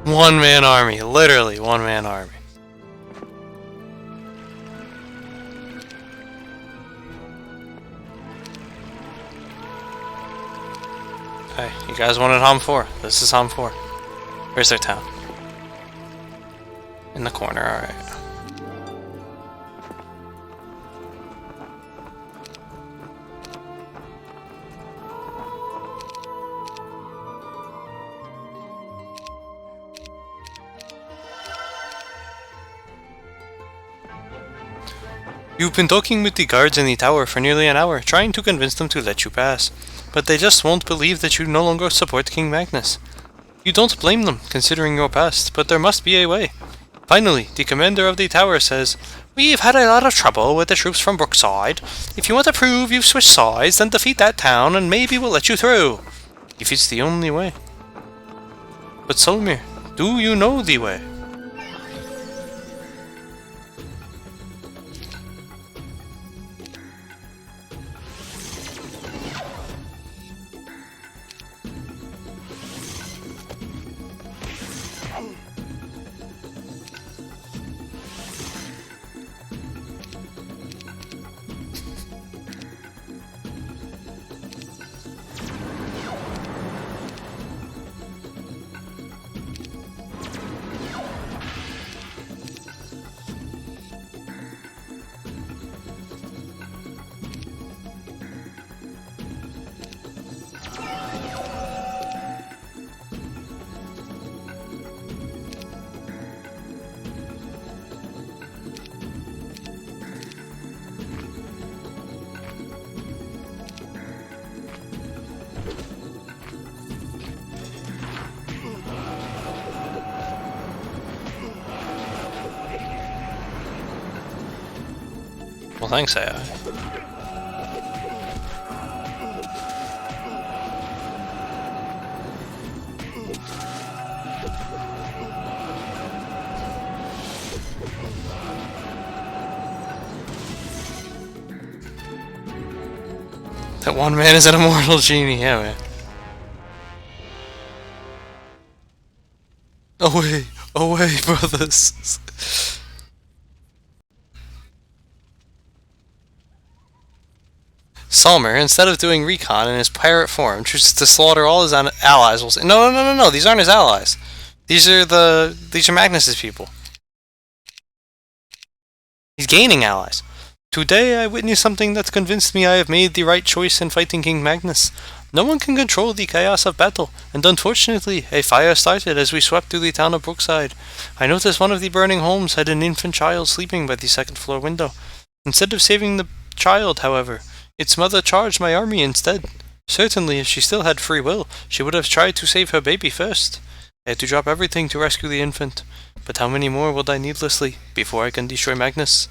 Speaker 1: One-man army, literally one-man army. Hey, you guys wanted Hom 4. This is Hom 4. Where's their town? In the corner, alright. You've been talking with the guards in the tower for nearly an hour, trying to convince them to let you pass. But they just won't believe that you no longer support King Magnus. You don't blame them, considering your past, but there must be a way. Finally, the commander of the tower says, "We've had a lot of trouble with the troops from Brookside. If you want to prove you've switched sides, then defeat that town and maybe we'll let you through. If it's the only way." But Solmir, do you know the way? Well, thanks, AI. That one man is an immortal genie, yeah, man. Away, away, brothers. Salmer, instead of doing recon in his pirate form, chooses to slaughter all his allies. No. These aren't his allies. These are Magnus's people. He's gaining allies. Today I witnessed something that convinced me I have made the right choice in fighting King Magnus. No one can control the chaos of battle, and unfortunately, a fire started as we swept through the town of Brookside. I noticed one of the burning homes had an infant child sleeping by the second floor window. Instead of saving the child, however, its mother charged my army instead. Certainly, if she still had free will, she would have tried to save her baby first. I had to drop everything to rescue the infant. But how many more will die needlessly before I can destroy Magnus?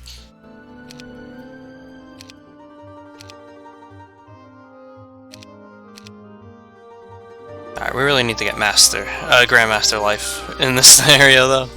Speaker 1: Alright, we really need to get Grandmaster life in this scenario, though.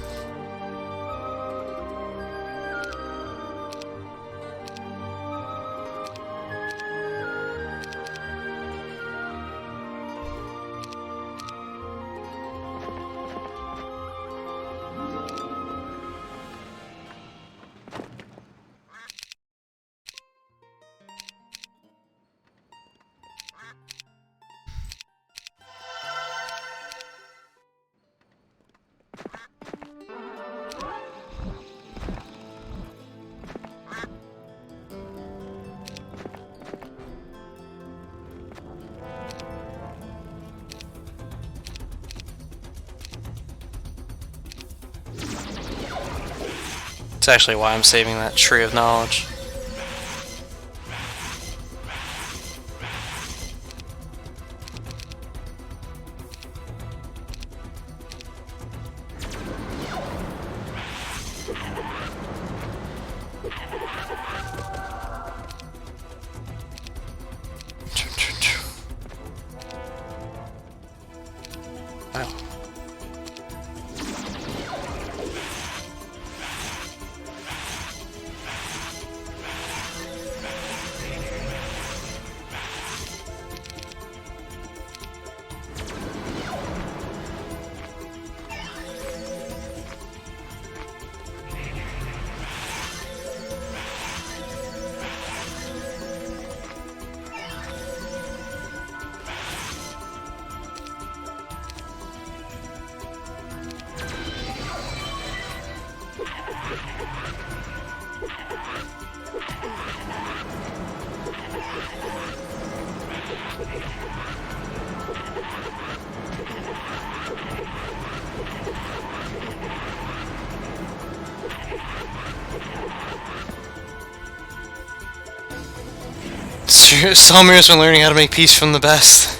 Speaker 1: It's actually why I'm saving that tree of knowledge. Wow. Salmir's been learning how to make peace from the best.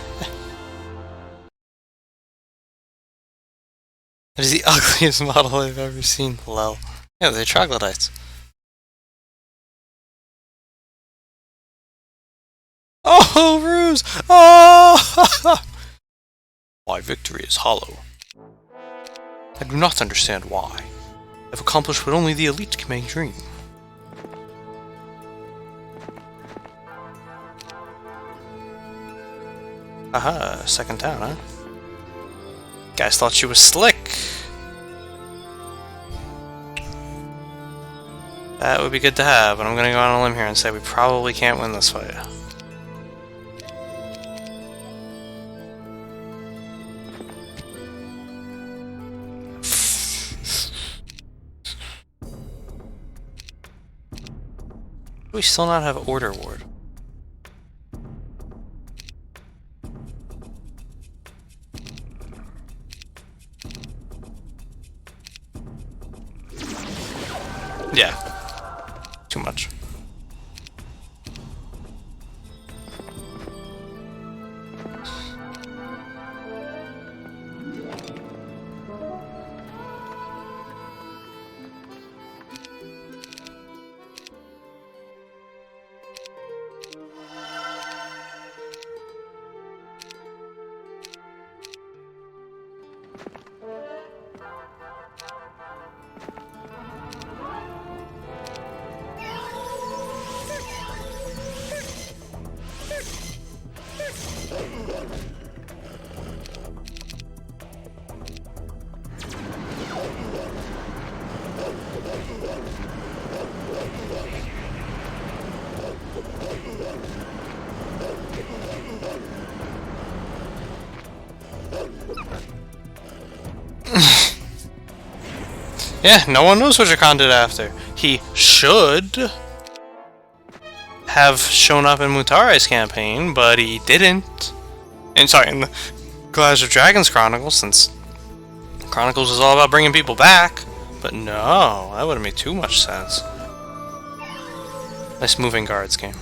Speaker 1: That is the ugliest model I've ever seen. Lol. Yeah, they're troglodytes. Oh, Ruse! Oh! My victory is hollow. I do not understand why. I've accomplished what only the elite may dream. Aha, second town, huh? Guys thought she was slick. That would be good to have, but I'm gonna go on a limb here and say we probably can't win this fight. We still not have Order Ward. Yeah. Too much. Yeah, no one knows what Jakan did after. He should have shown up in Mutare's campaign, but he didn't. And sorry, in the Clash of Dragons Chronicles, since Chronicles is all about bringing people back. But no, that wouldn't make too much sense. Nice moving guards game.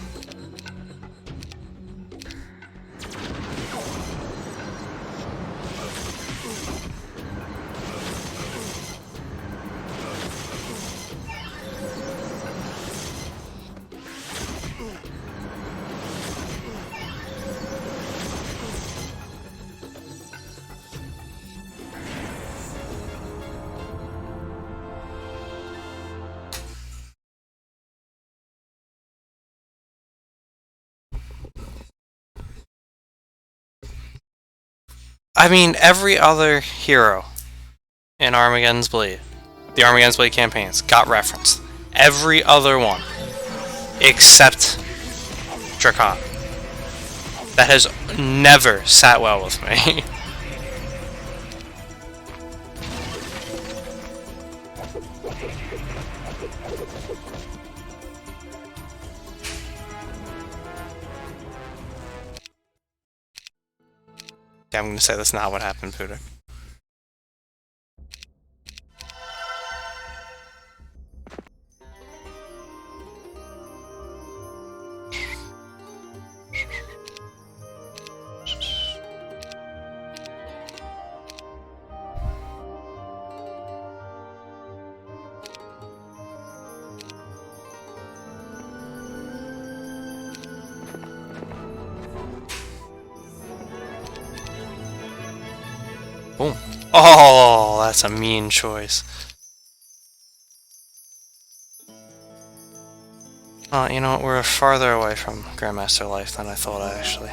Speaker 1: I mean, every other hero in Armageddon's Blade, the Armageddon's Blade campaigns, got referenced. Every other one. Except Drakan. That has never sat well with me. Yeah, I'm gonna say that's not what happened, Pooter. Boom. Oh, that's a mean choice. Oh, you know what? We're farther away from Grandmaster Life than I thought, actually.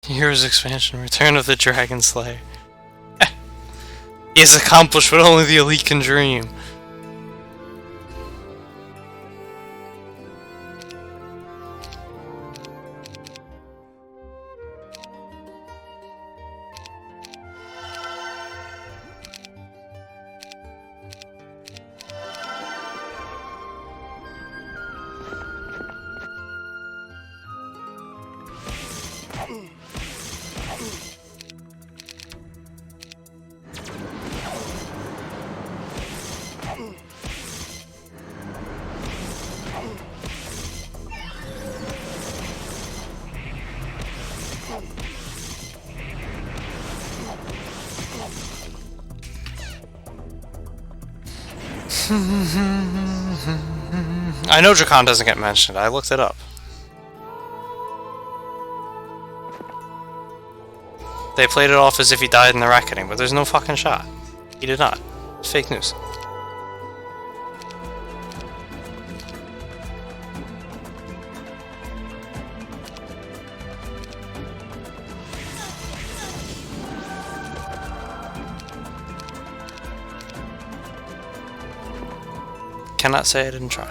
Speaker 1: Heroes expansion, Return of the Dragon Slayer. He has accomplished what only the elite can dream. I know Jakan doesn't get mentioned. I looked it up. They played it off as if he died in the reckoning, but there's no fucking shot. He did not. It's fake news. cannot say I didn't try.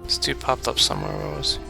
Speaker 1: This dude popped up somewhere. Where was he?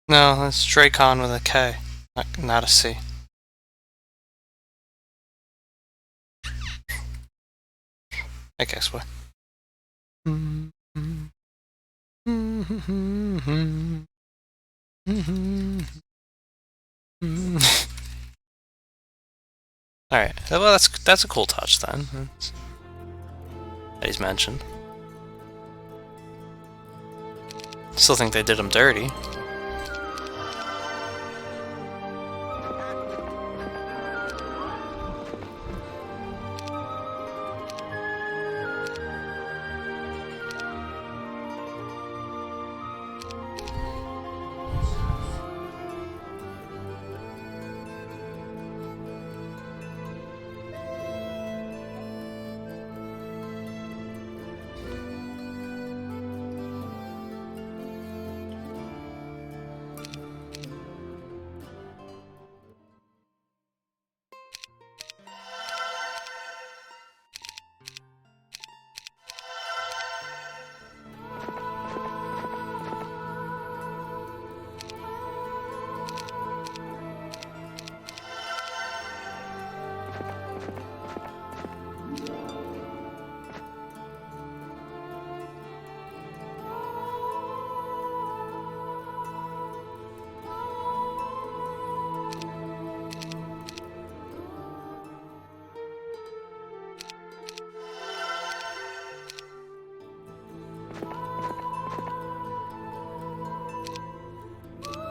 Speaker 1: No, that's Dracon with a K, not a C. I guess what? Alright, well that's a cool touch then. That he's mentioned. Still think they did him dirty.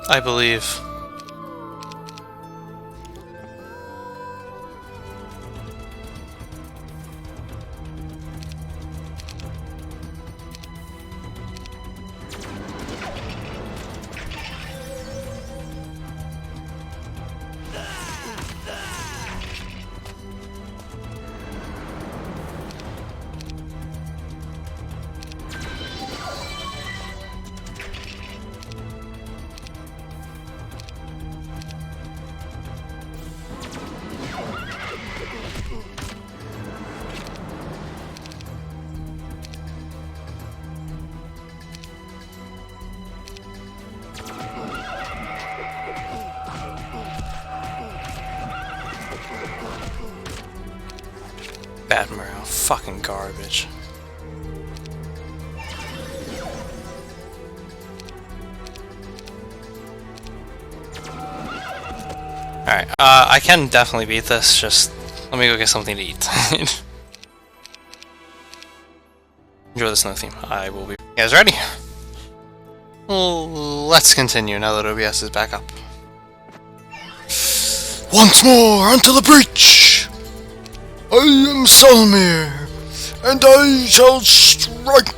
Speaker 1: I believe. Bad morale, fucking garbage. Alright, I can definitely beat this, just let me go get something to eat. Enjoy the snow theme. I will be... You guys ready? Well, let's continue now that OBS is back up. Once more, onto the breach! I am Solmir, and I shall strike.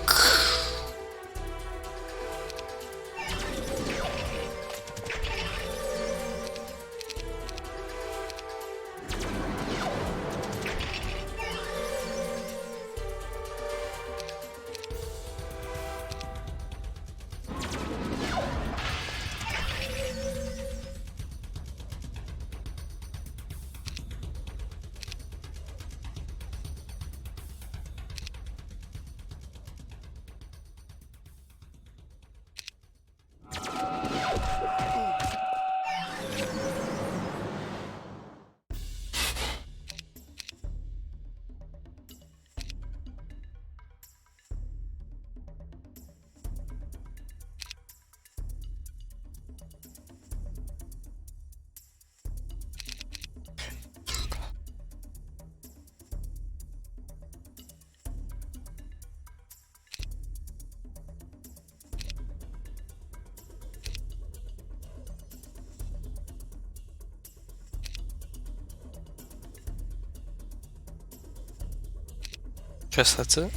Speaker 1: Guess that's it.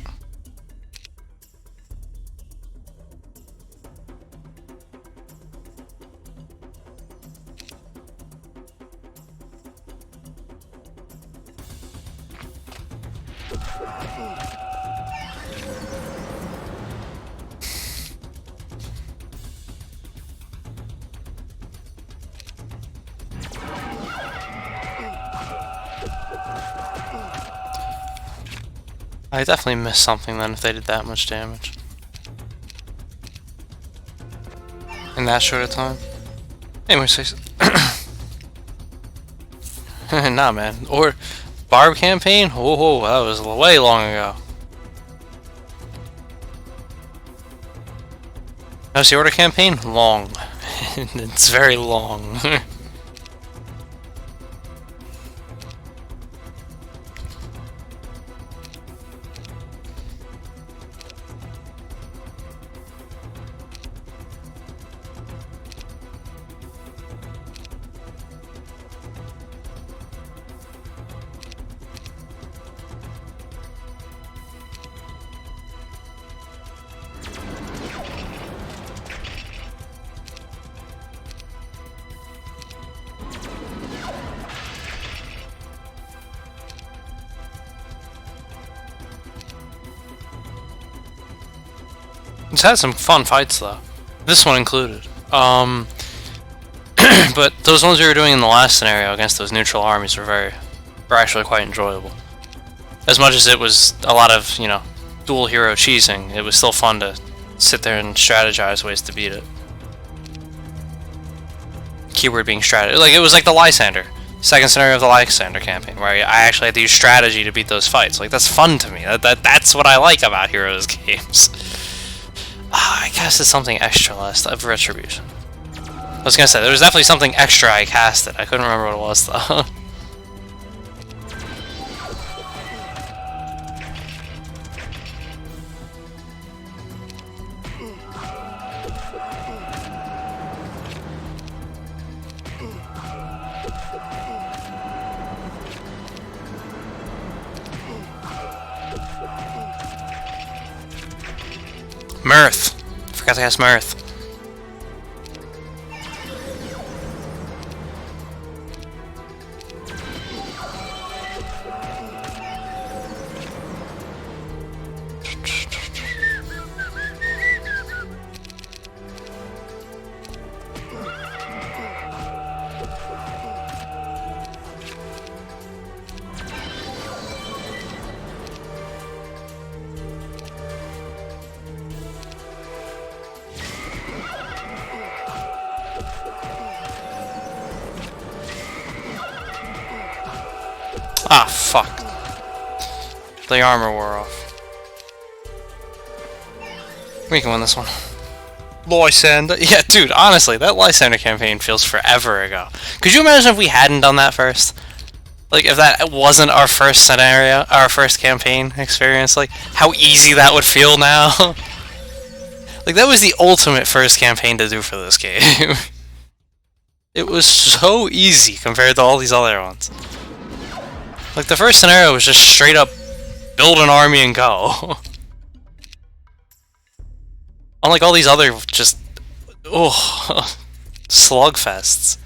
Speaker 1: I definitely missed something then if they did that much damage. In that short of time. Anyway, so nah, man. Or Barb campaign? Oh, that was way long ago. How's the Order campaign? Long. It's very long. It's had some fun fights though. This one included. But those ones we were doing in the last scenario against those neutral armies were actually quite enjoyable. As much as it was a lot of, you know, dual hero cheesing, it was still fun to sit there and strategize ways to beat it. Keyword being strategy. Like, it was like the Lysander. Second scenario of the Lysander campaign, where I actually had to use strategy to beat those fights. Like, that's fun to me. That's what I like about Heroes games. I casted something extra last of Retribution. I was gonna say, there was definitely something extra I casted. I couldn't remember what it was, though. Mirth. Forgot to cast Mirth. Ah, fuck. The armor wore off. We can win this one. Lysander. Yeah, dude, honestly, that Lysander campaign feels forever ago. Could you imagine if we hadn't done that first? Like, if that wasn't our first scenario, our first campaign experience, like, how easy that would feel now? Like, that was the ultimate first campaign to do for this game. It was so easy compared to all these other ones. Like, the first scenario was just straight up build an army and go. Unlike all these other just slugfests.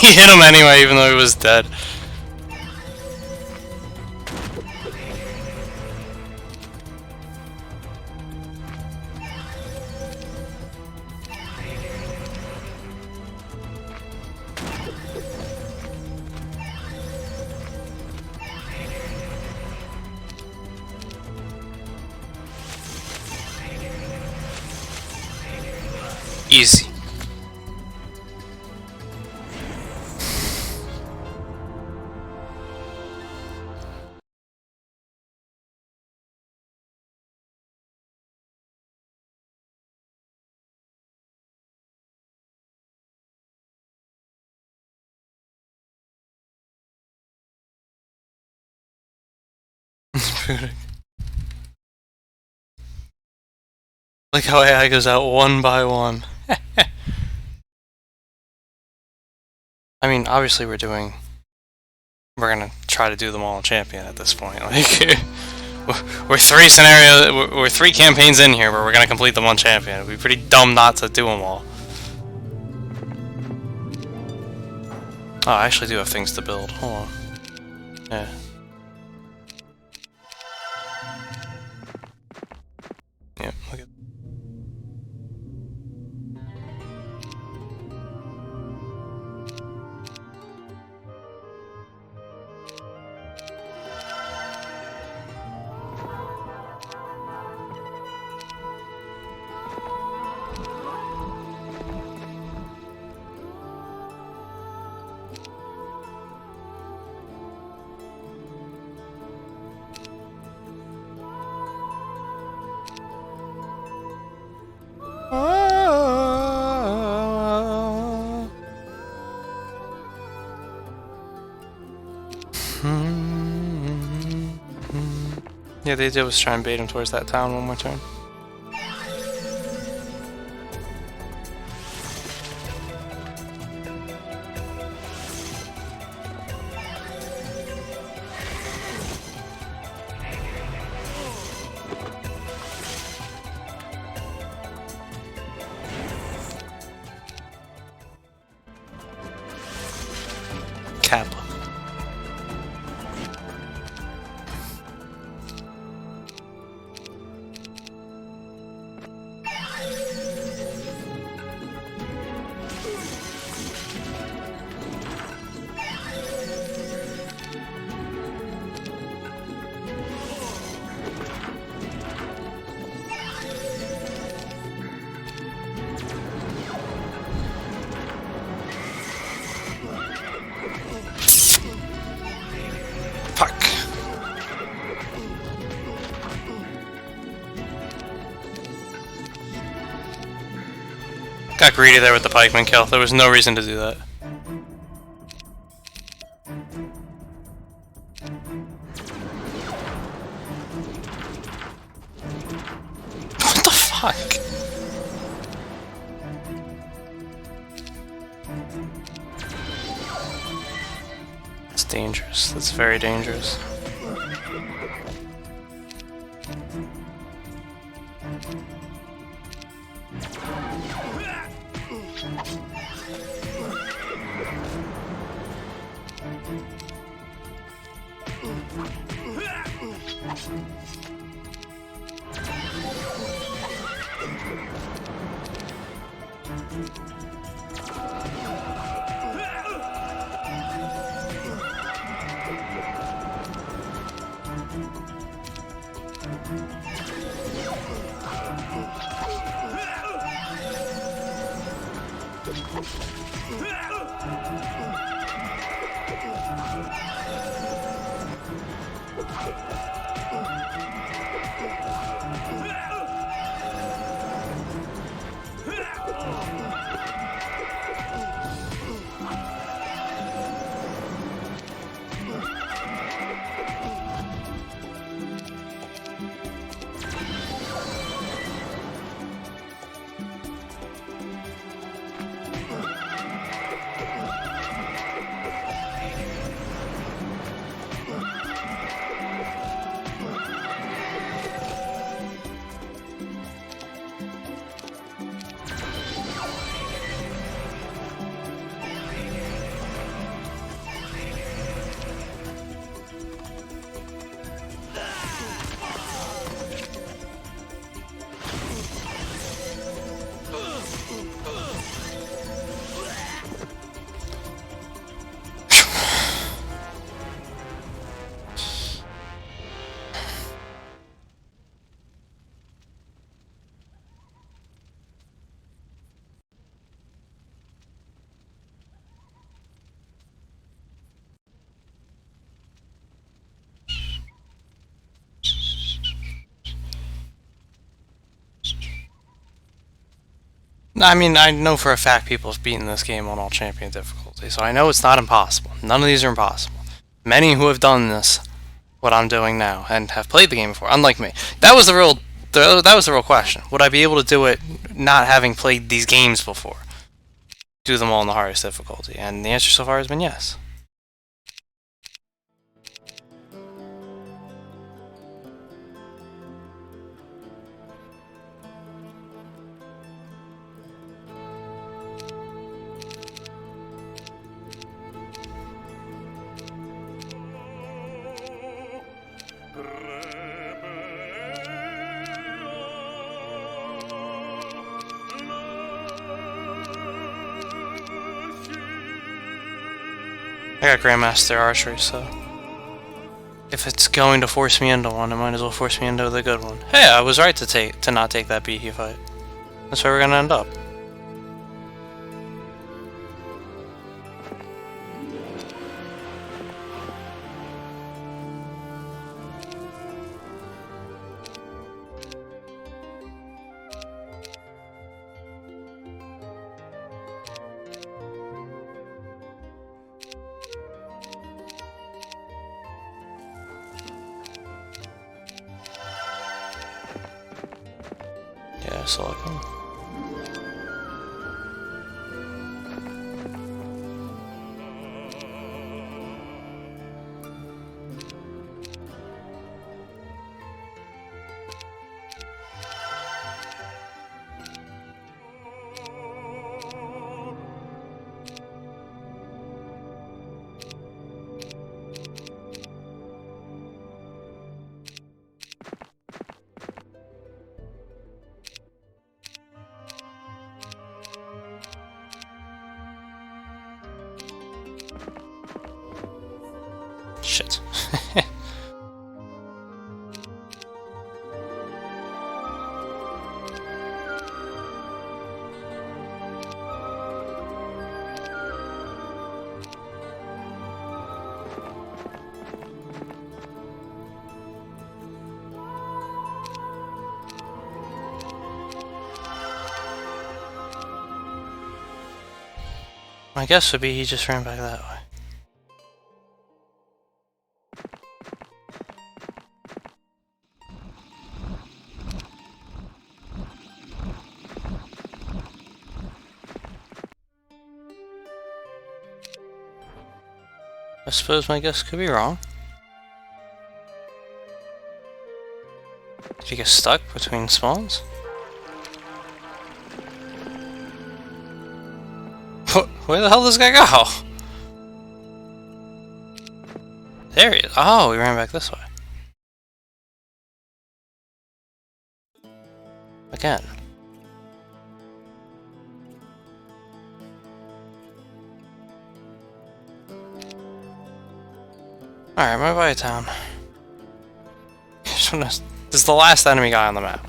Speaker 1: He hit him anyway, even though he was dead. Easy. Like how AI goes out one by one. I mean, obviously we're gonna try to do them all champion at this point. Like, we're three campaigns in here where we're gonna complete them on champion. It'd be pretty dumb not to do them all. Oh, I actually do have things to build. Hold on. Yeah. Yeah, look at. Yeah, the idea was to try and bait him towards that town one more turn. Kappa. Got greedy there with the pikeman kill. There was no reason to do that. What the fuck? That's dangerous. That's very dangerous. I mean, I know for a fact people have beaten this game on all champion difficulty, so I know it's not impossible. None of these are impossible. Many who have done this, what I'm doing now, and have played the game before, unlike me. That was the real question. Would I be able to do it not having played these games before? Do them all in the hardest difficulty? And the answer so far has been yes. I got Grandmaster Archery, so if it's going to force me into one, it might as well force me into the good one. Hey, I was right to not take that BT fight. That's where we're gonna end up. Yeah, silicone. Shit. My guess would be he just ran back that way. I suppose my guess could be wrong. Did he get stuck between spawns? Where the hell does this guy go? There he is. Oh, he ran back this way. Again. Alright, I'm by town. This is the last enemy guy on the map.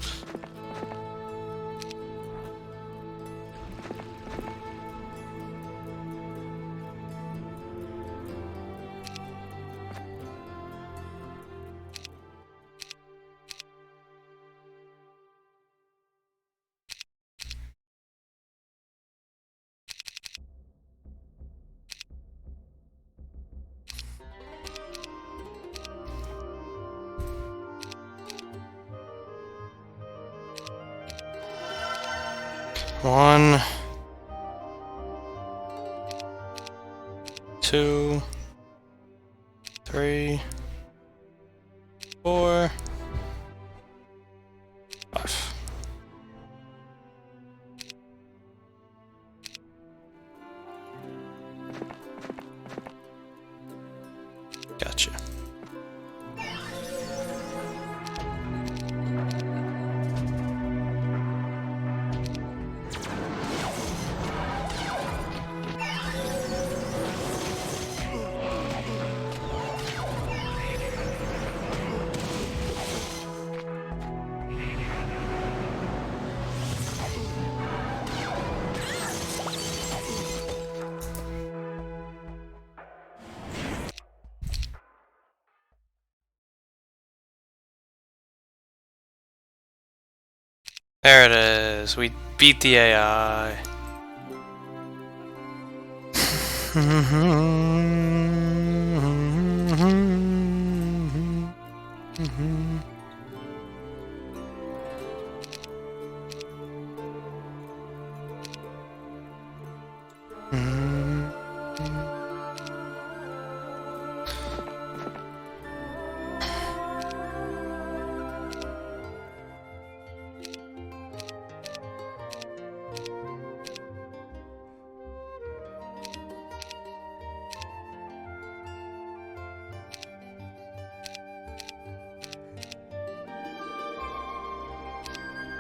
Speaker 1: One, 2, 3, 4, 5. Gotcha. There it is. We beat the AI.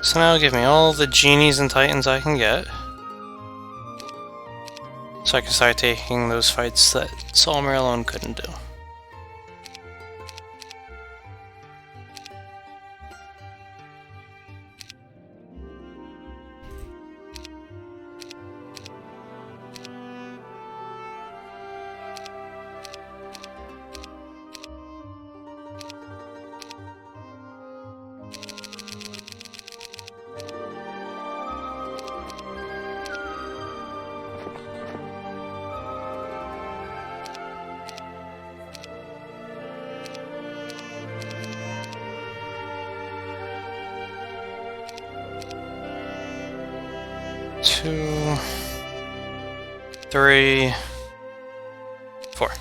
Speaker 1: So now give me all the genies and titans I can get, so I can start taking those fights that Solomir alone couldn't do. Two, 3, 4.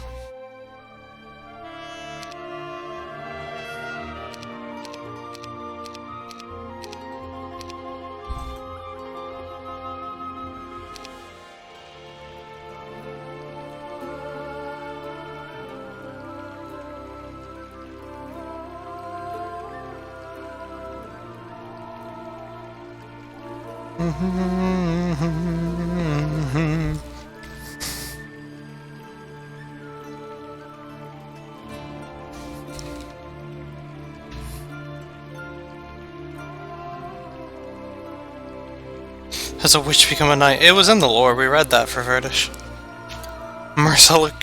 Speaker 1: Has a witch become a knight? It was in the lore, we read that for Verdish. Mercilic.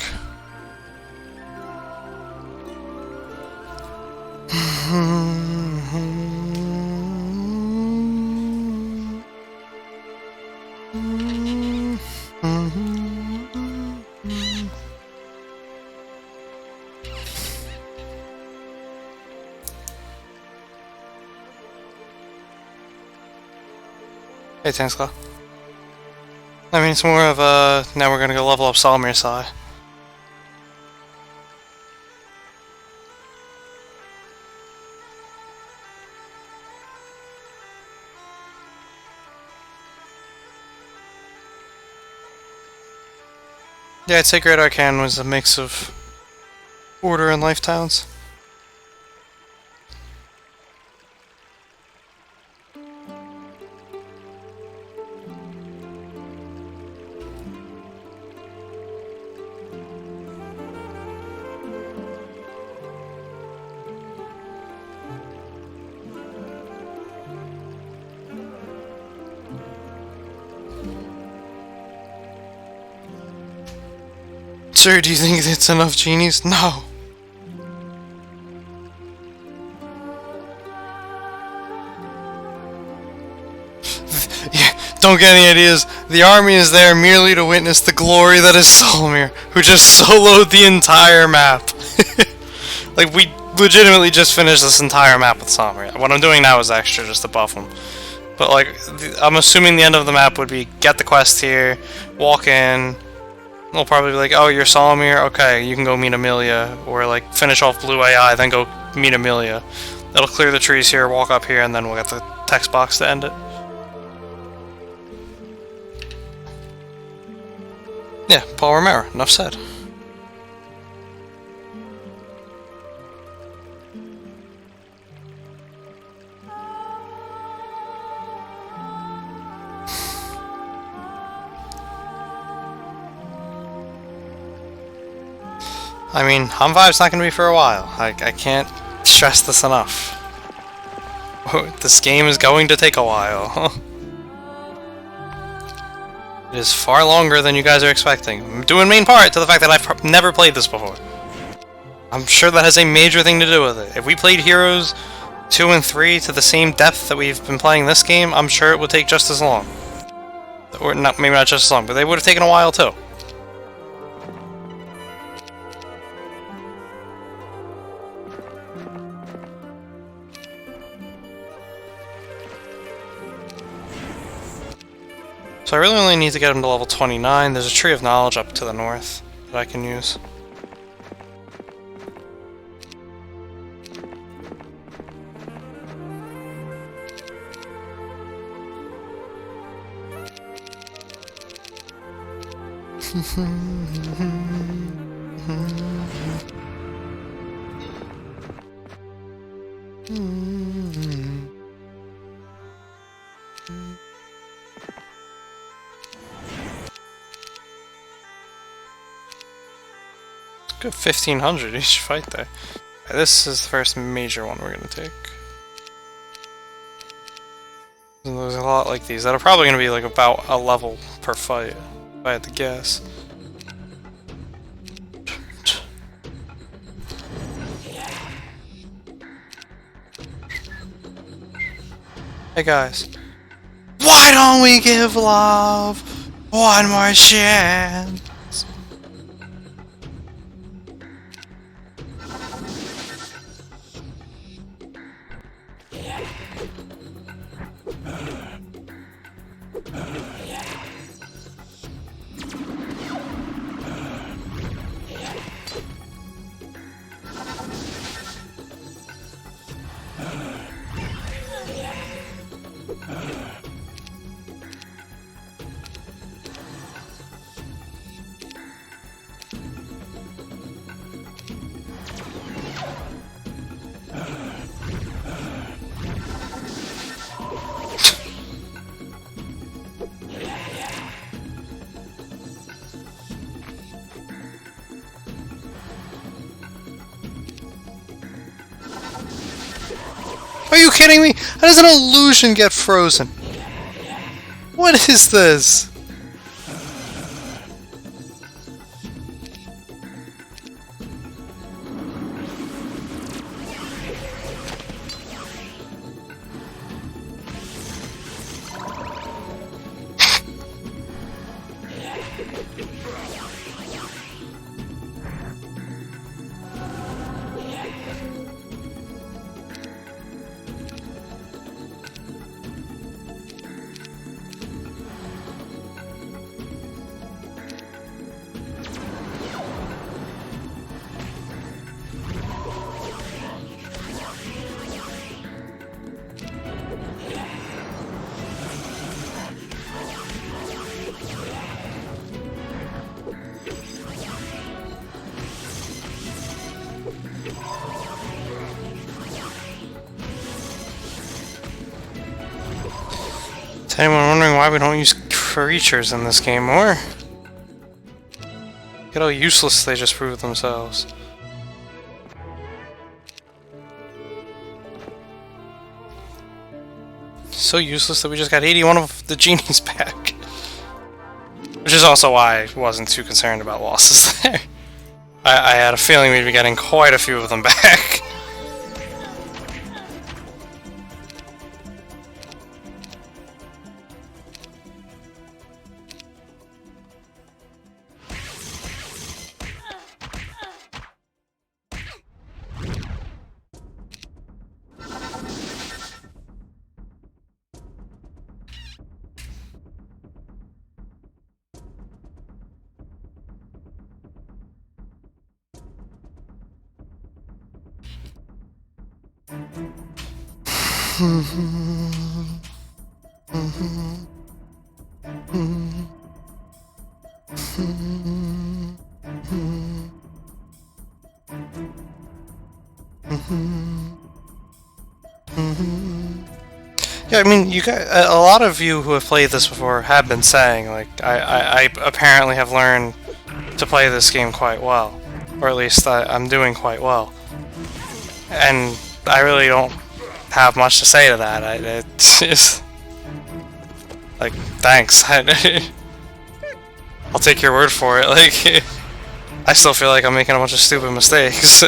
Speaker 1: Hey, Tanskla. I mean, it's more of a... Now we're gonna go level up Solomir Sai. Yeah, I'd say Great Arcane was a mix of Order and Life Towns. Sir, do you think it's enough genies? No! Yeah, don't get any ideas. The army is there merely to witness the glory that is Solomir, who just soloed the entire map. Like, we legitimately just finished this entire map with Solomir. What I'm doing now is extra just to buff him. But, like, I'm assuming the end of the map would be get the quest here, walk in. They'll probably be like, oh, you're Solomir? Okay, you can go meet Amelia. Or, like, finish off Blue AI, then go meet Amelia. It'll clear the trees here, walk up here, and then we'll get the text box to end it. Yeah, Paul Romero. Enough said. I mean, Hum 5's not going to be for a while. I can't stress this enough. This game is going to take a while. It is far longer than you guys are expecting. Due in main part to the fact that I've never played this before. I'm sure that has a major thing to do with it. If we played Heroes 2 and 3 to the same depth that we've been playing this game, I'm sure it would take just as long. Or not, maybe not just as long, but they would have taken a while too. So I really only need to get him to level 29. There's a Tree of Knowledge up to the north that I can use. Good 1500 each fight there. This is the first major one we're gonna take. And there's a lot like these that are probably gonna be like about a level per fight, if I had to guess. Hey guys, why don't we give love one more chance? Are you kidding me? How does an illusion get frozen? What is this? Is anyone wondering why we don't use creatures in this game more? Look at how useless they just proved themselves. So useless that we just got 81 of the genies back. Which is also why I wasn't too concerned about losses there. I had a feeling we'd be getting quite a few of them back. Yeah, I mean, you got a lot of you who have played this before have been saying, like, I apparently have learned to play this game quite well, or at least I'm doing quite well, and I really don't have much to say to that. It's just like, thanks. I'll take your word for it. Like, I still feel like I'm making a bunch of stupid mistakes.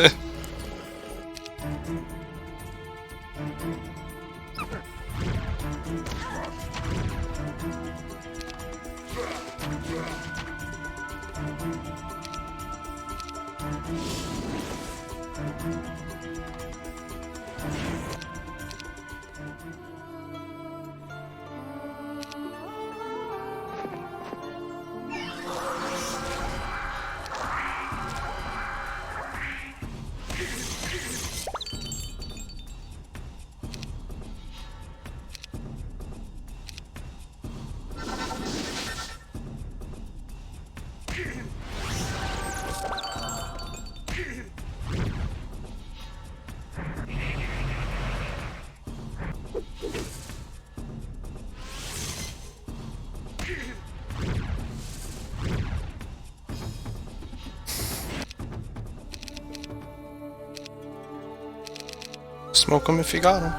Speaker 1: Smoke him if you got him.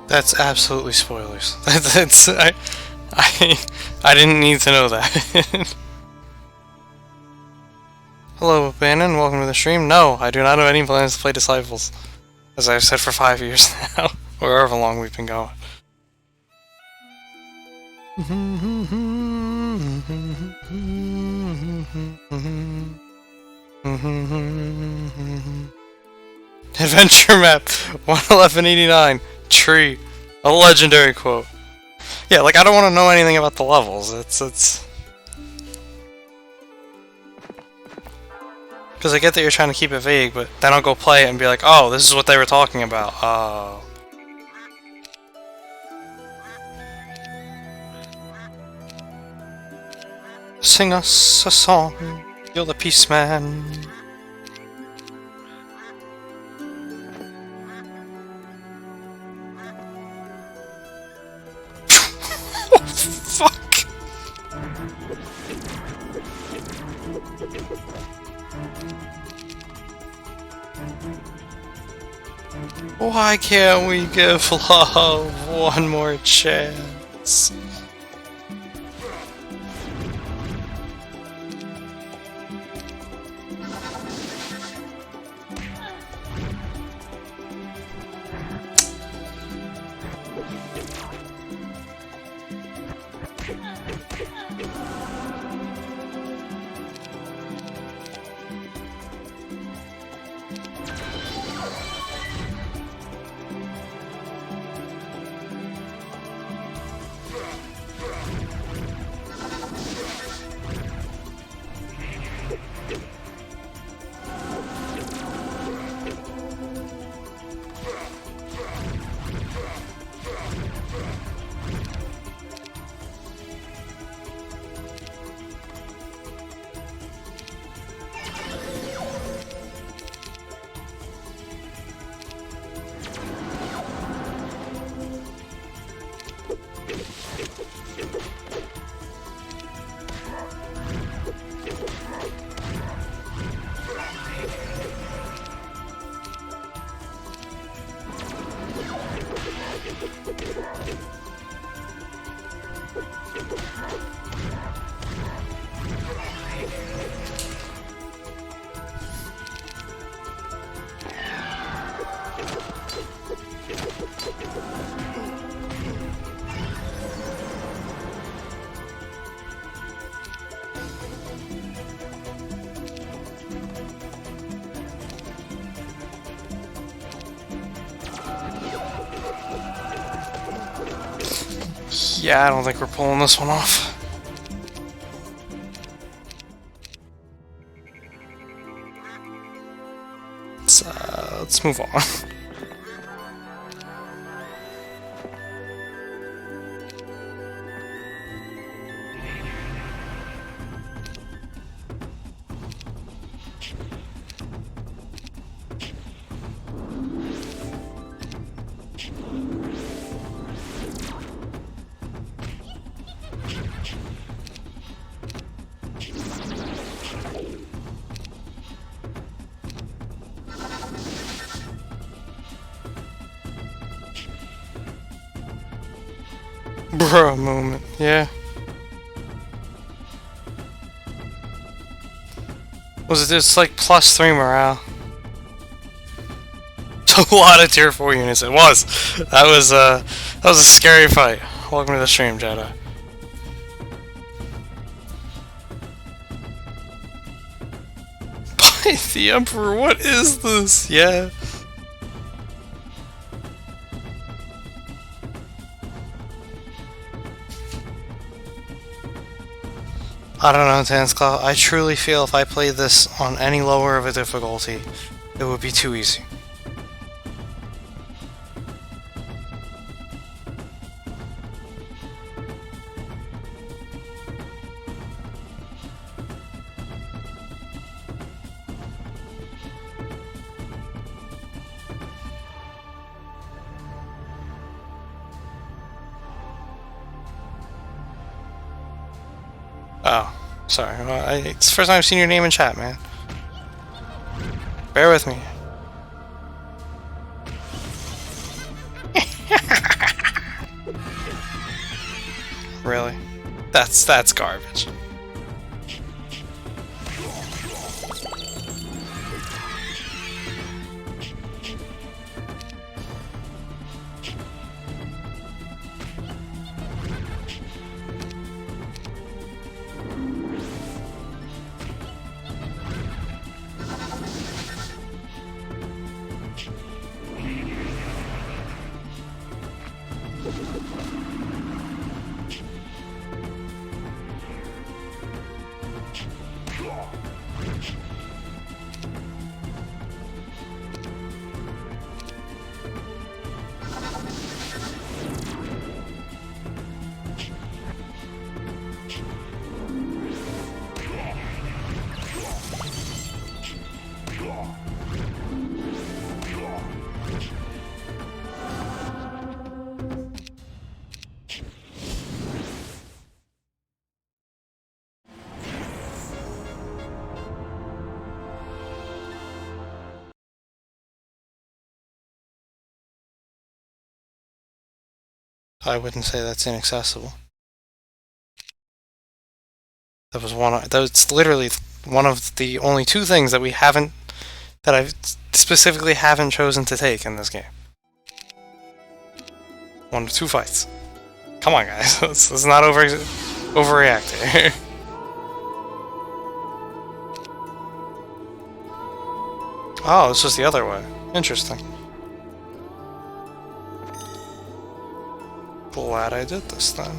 Speaker 1: That's absolutely spoilers. That's I didn't need to know that. Hello, Bannon. Welcome to the stream. No, I do not have any plans to play Disciples, as I've said for 5 years now, or however long we've been going. Adventure map 11189. Tree. A legendary quote. Yeah, like, I don't want to know anything about the levels. It's... Because I get that you're trying to keep it vague, but then I'll go play it and be like, oh, this is what they were talking about. Oh. Sing us a song. You're the peace man. Fuck. Why can't we give love one more chance? Yeah, I don't think we're pulling this one off. Let's move on. Bruh moment, yeah. Was it just like +3 morale? A lot of tier 4 units, it was! That was a scary fight. Welcome to the stream, Jedi. By the Emperor, what is this? Yeah. I don't know, Tansclaw. I truly feel if I played this on any lower of a difficulty, it would be too easy. Oh, sorry. It's the first time I've seen your name in chat, man. Bear with me. Really? That's garbage. I wouldn't say that's inaccessible. That's literally one of the only two things that I specifically haven't chosen to take in this game. One of two fights. Come on, guys. Let's not overreact here. Oh, it's just the other way. Interesting. Glad I did this then.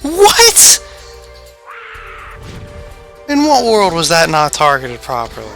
Speaker 1: What? In what world was that not targeted properly?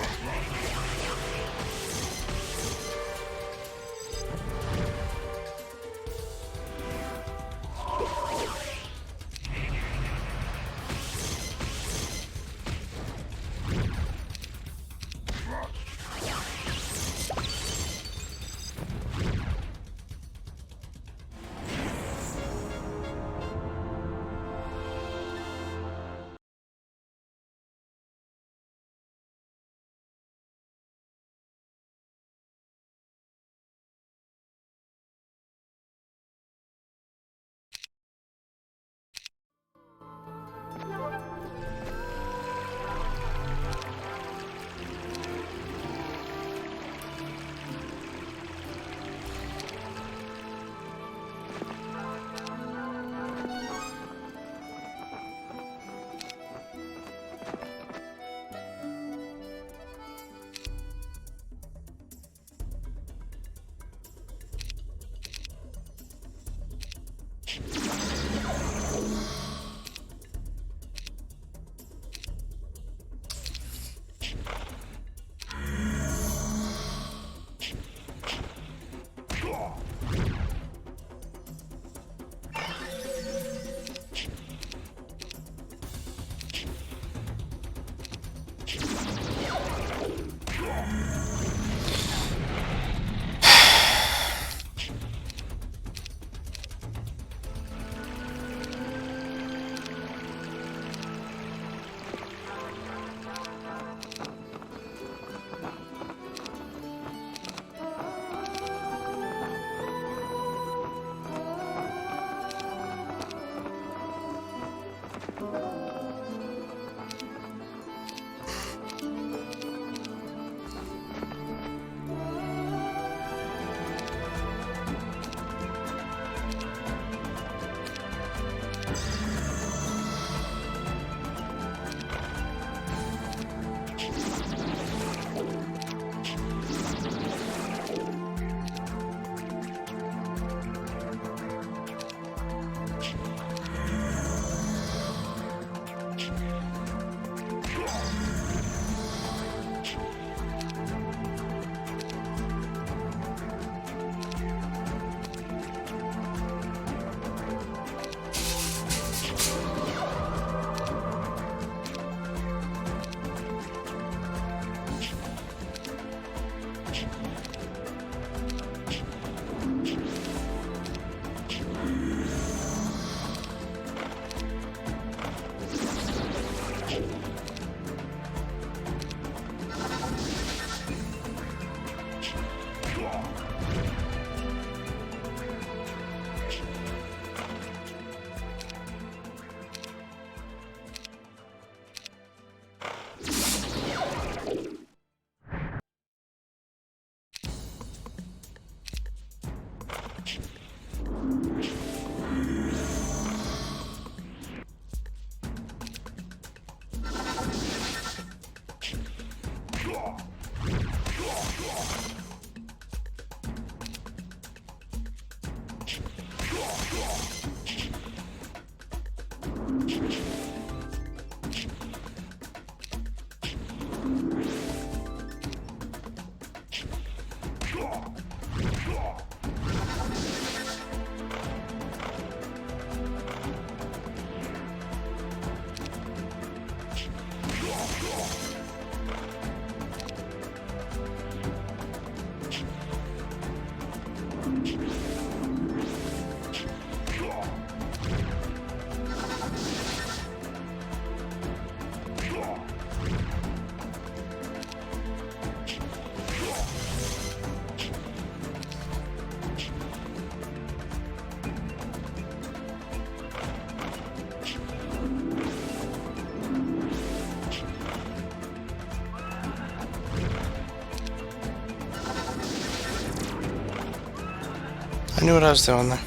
Speaker 1: I knew what I was doing there.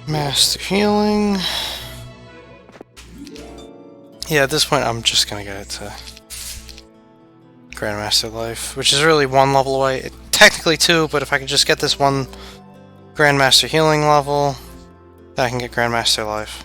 Speaker 1: Master healing. Yeah, at this point I'm just gonna get it to Grandmaster Life, which is really one level away. Technically two, but if I could just get this one Grandmaster healing level, then I can get Grandmaster Life.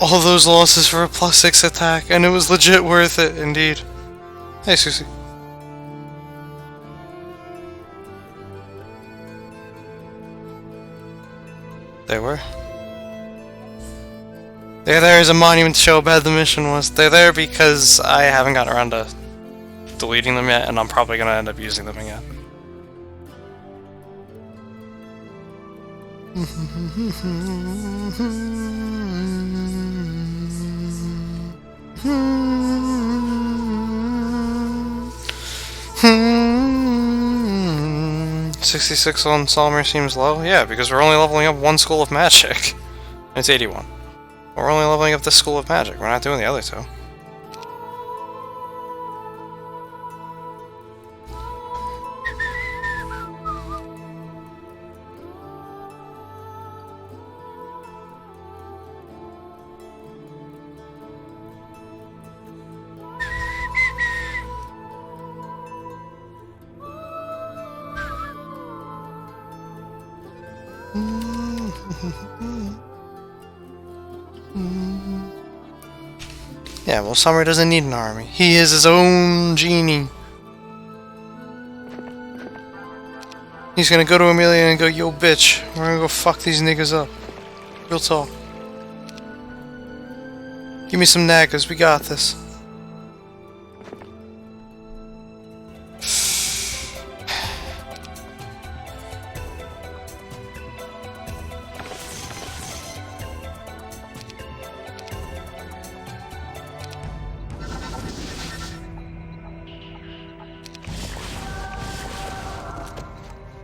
Speaker 1: All those losses for a +6 attack, and it was legit worth it, indeed. Hey, Susie. They were. They're there as a monument to show how bad the mission was. They're there because I haven't gotten around to deleting them yet, and I'm probably gonna end up using them again. Hmm. 66 on Solomir seems low. Yeah, because we're only leveling up one school of magic. It's 81. We're only leveling up this school of magic. We're not doing the other two. Yeah, well, Summer doesn't need an army. He is his own genie. He's gonna go to Amelia and go, yo, bitch, we're gonna go fuck these niggas up. Real talk. Give me some nagas, we got this.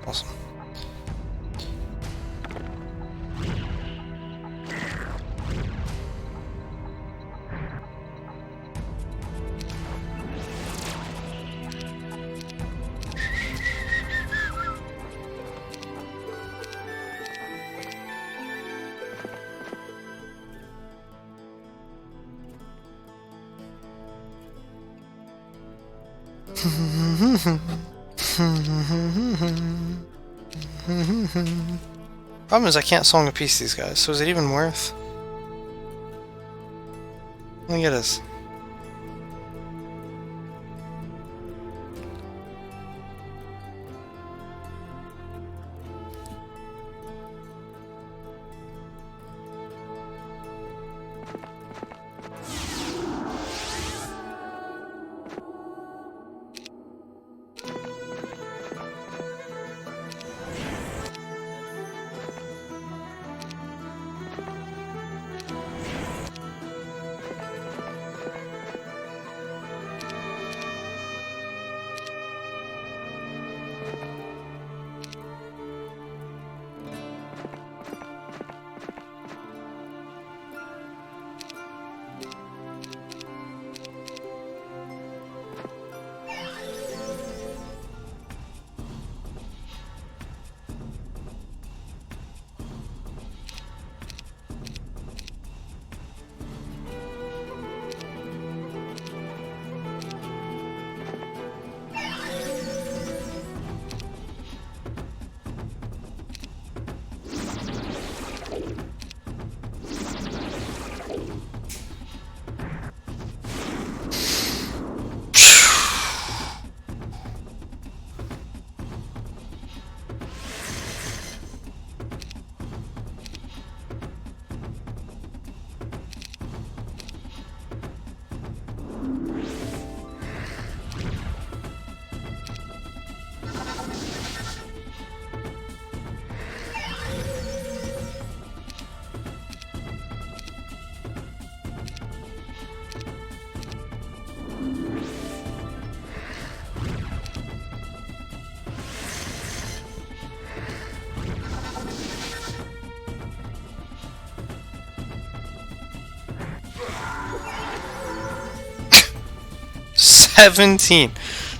Speaker 1: Awesome. Problem is I can't song a piece these guys, so is it even worth? I think it is.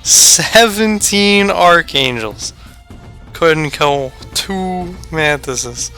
Speaker 1: Seventeen Archangels. Couldn't kill 2 Mantises.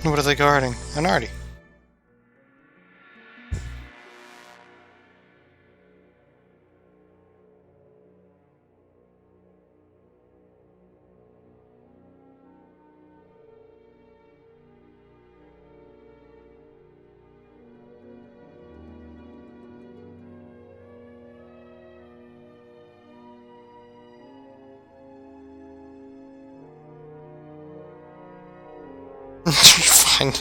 Speaker 1: What are they guarding? An arty. Fine.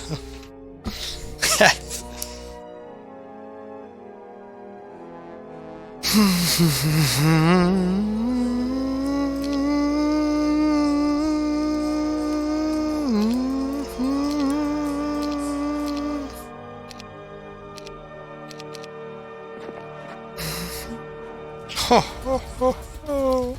Speaker 1: Ho, ho, ho, ho.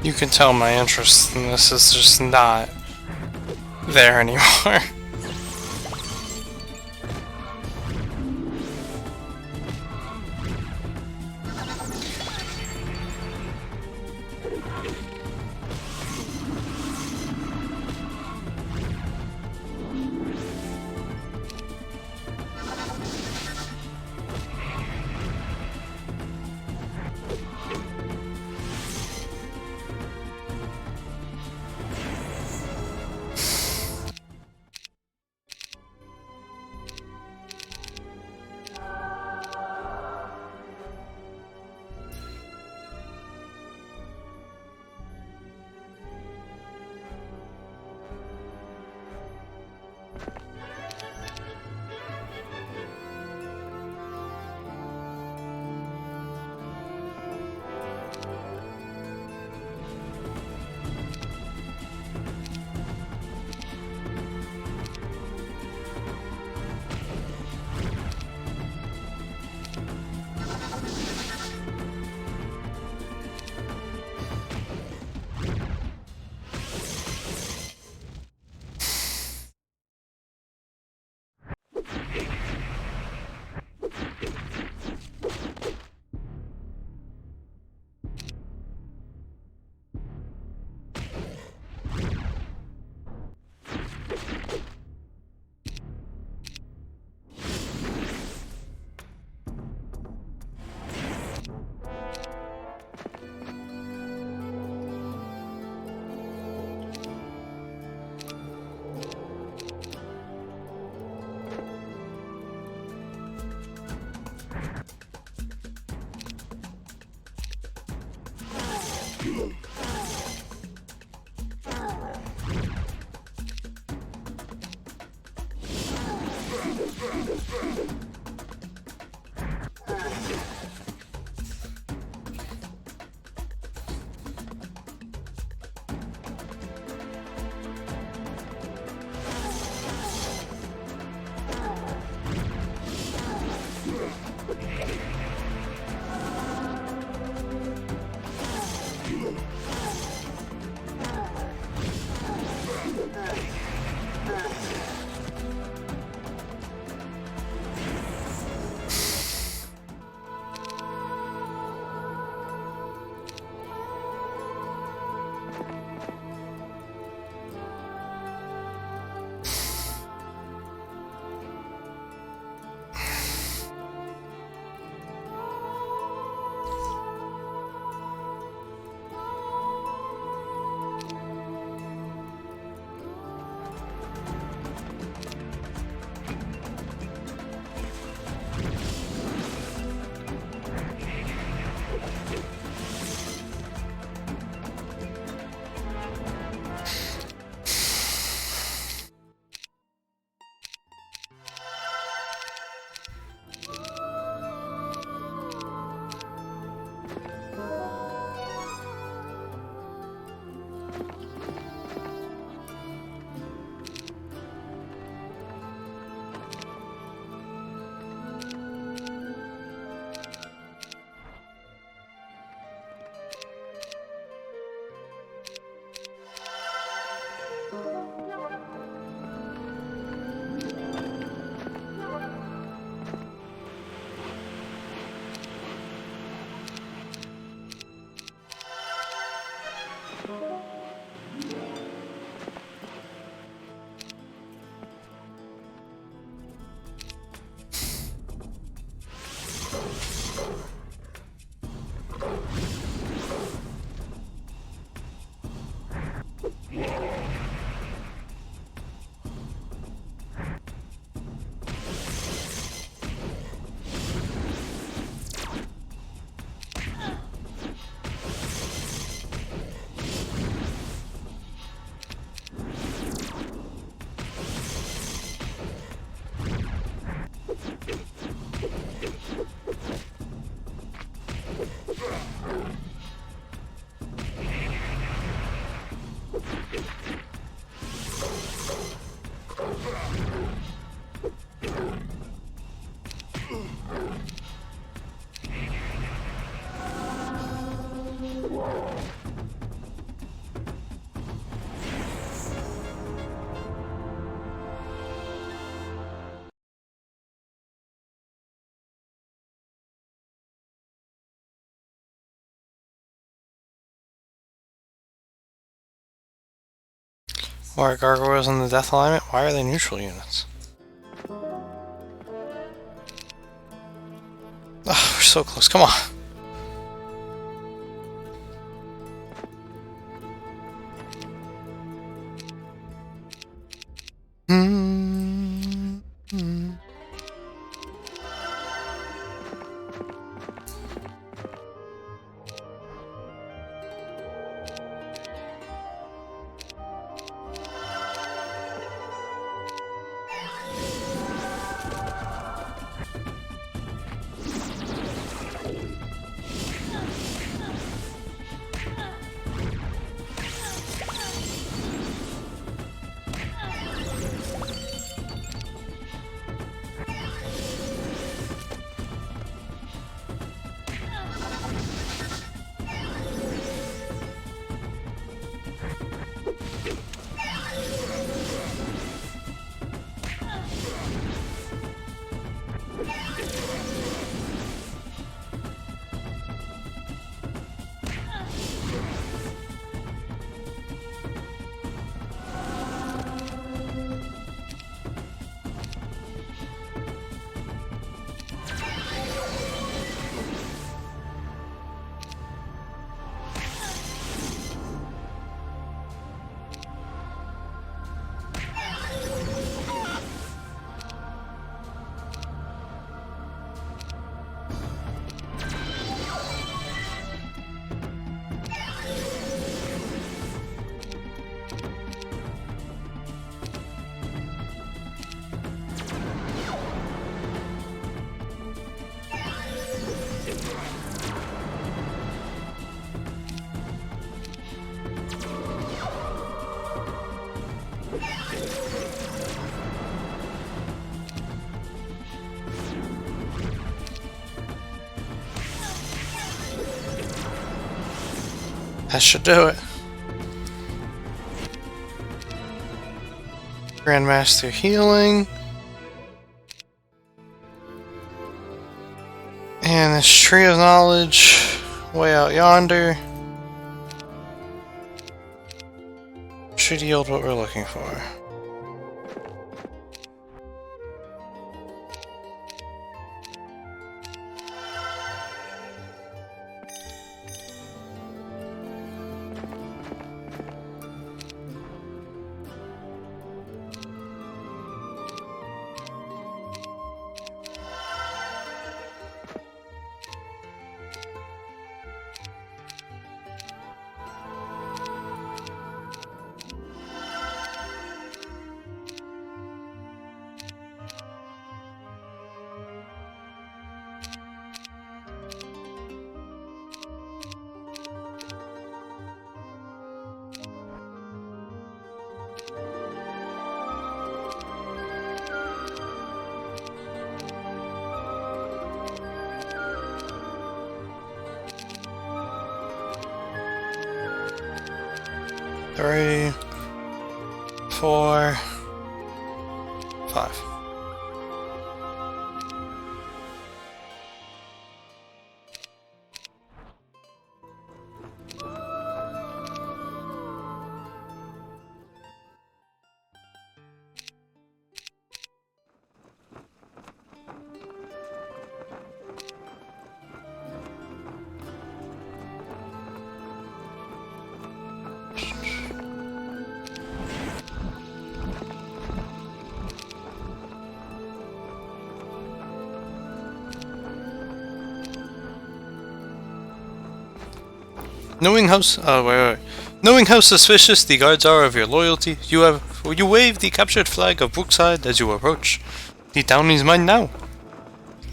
Speaker 1: You can tell my interest in this is just not there anymore. Why are gargoyles in the death alignment? Why are they neutral units? Oh, we're so close. Come on. That should do it. Grandmaster healing. And this tree of knowledge way out yonder should yield what we're looking for. Three, 4, 5. Knowing how suspicious the guards are of your loyalty, you wave the captured flag of Brookside as you approach. The town is mine now,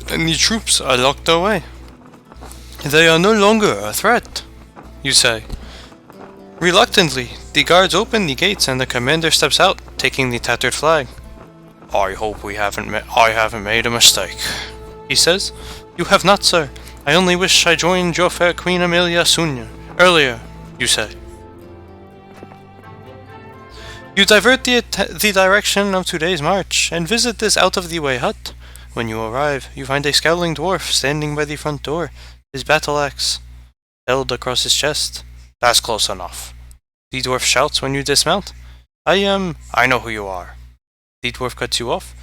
Speaker 1: and the troops are locked away. They are no longer a threat, you say. Reluctantly, the guards open the gates and the commander steps out, taking the tattered flag. I hope I haven't made a mistake, he says. You have not, sir. I only wish I joined your fair Queen Amelia sooner. Earlier, you say. You divert the direction of today's march and visit this out-of-the-way hut. When you arrive, you find a scowling dwarf standing by the front door, his battle axe held across his chest. That's close enough, the dwarf shouts when you dismount. I know who you are. The dwarf cuts you off.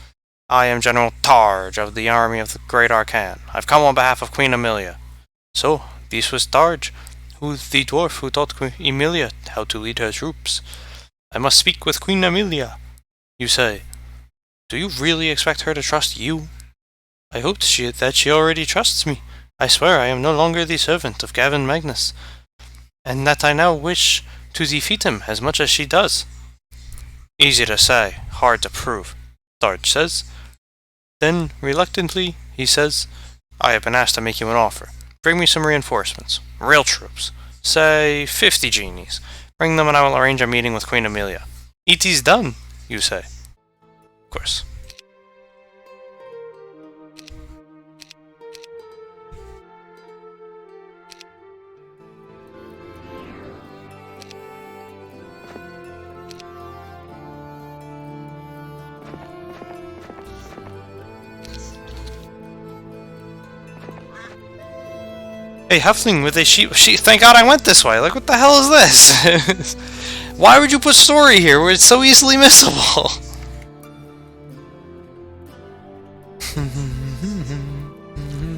Speaker 1: I am General Targe of the army of the Great Arcan. I've come on behalf of Queen Emilia. So, this was Targe, who's the dwarf who taught Queen Emilia how to lead her troops. I must speak with Queen Emilia, you say. Do you really expect her to trust you? I hoped that she already trusts me. I swear I am no longer the servant of Gavin Magnus, and that I now wish to defeat him as much as she does. Easy to say, hard to prove, Targe says. Then, reluctantly, he says, I have been asked to make you an offer. Bring me some reinforcements. Real troops. Say, 50 genies. Bring them and I will arrange a meeting with Queen Emilia. It is done, you say. Of course. A halfling with a sheep. Thank God I went this way. Like, what the hell is this? Why would you put story here where it's so easily missable?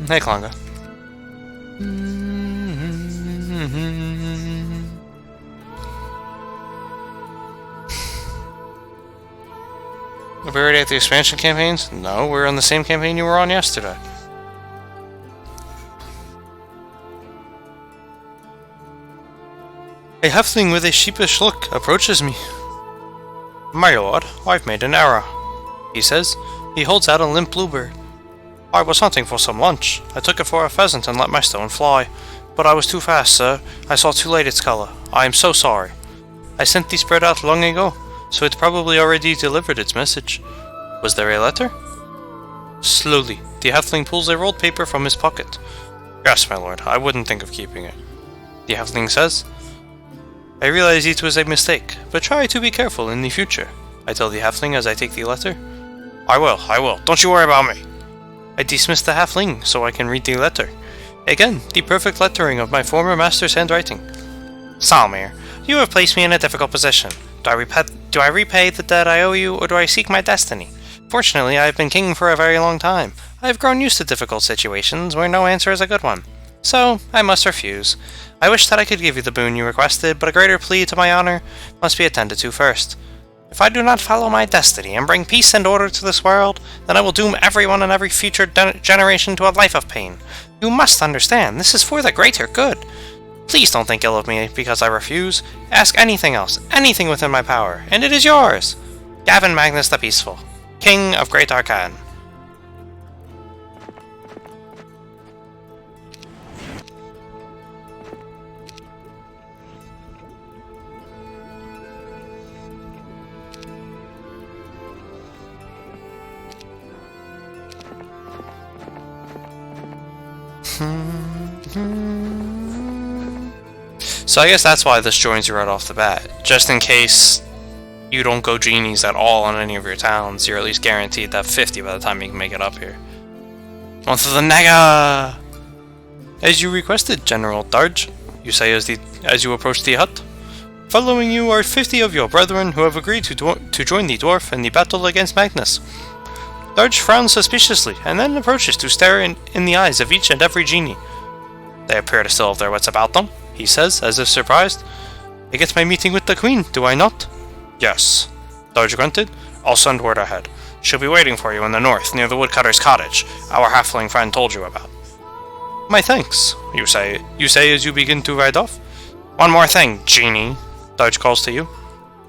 Speaker 1: Hey, Klanga. Are we already at the expansion campaigns? No, we're on the same campaign you were on yesterday. A halfling with a sheepish look approaches me. My lord, I've made an error, he says. He holds out a limp bluebird. I was hunting for some lunch. I took it for a pheasant and let my stone fly. But I was too fast, sir. I saw too late its color. I am so sorry. I sent this bird out long ago, so it probably already delivered its message. Was there a letter? Slowly, the halfling pulls a rolled paper from his pocket. Yes, my lord, I wouldn't think of keeping it. The halfling says, I realize it was a mistake, but try to be careful in the future. I tell the halfling as I take the letter. I will. Don't you worry about me. I dismiss the halfling so I can read the letter. Again, the perfect lettering of my former master's handwriting. Salmir, you have placed me in a difficult position. Do I repay the debt I owe you, or do I seek my destiny? Fortunately, I have been king for a very long time. I have grown used to difficult situations where no answer is a good one. So, I must refuse. I wish that I could give you the boon you requested, but a greater plea to my honor must be attended to first. If I do not follow my destiny and bring peace and order to this world, then I will doom everyone and every future generation to a life of pain. You must understand, this is for the greater good. Please don't think ill of me because I refuse. Ask anything else, anything within my power, and it is yours. Gavin Magnus the Peaceful, King of Great Arcan. So I guess that's why this joins you right off the bat. Just in case you don't go genies at all on any of your towns, you're at least guaranteed that 50 by the time you can make it up here. On to the Naga! As you requested, General Targe, you say as you approach the hut. Following you are 50 of your brethren who have agreed to join the dwarf in the battle against Magnus. Targe frowns suspiciously, and then approaches to stare in the eyes of each and every genie. They appear to still have their wits about them, he says, as if surprised. I get my meeting with the queen, do I not? Yes, Targe grunted. I'll send word ahead. She'll be waiting for you in the north, near the woodcutter's cottage, our halfling friend told you about. My thanks, you say as you begin to ride off. One more thing, genie, Targe calls to you.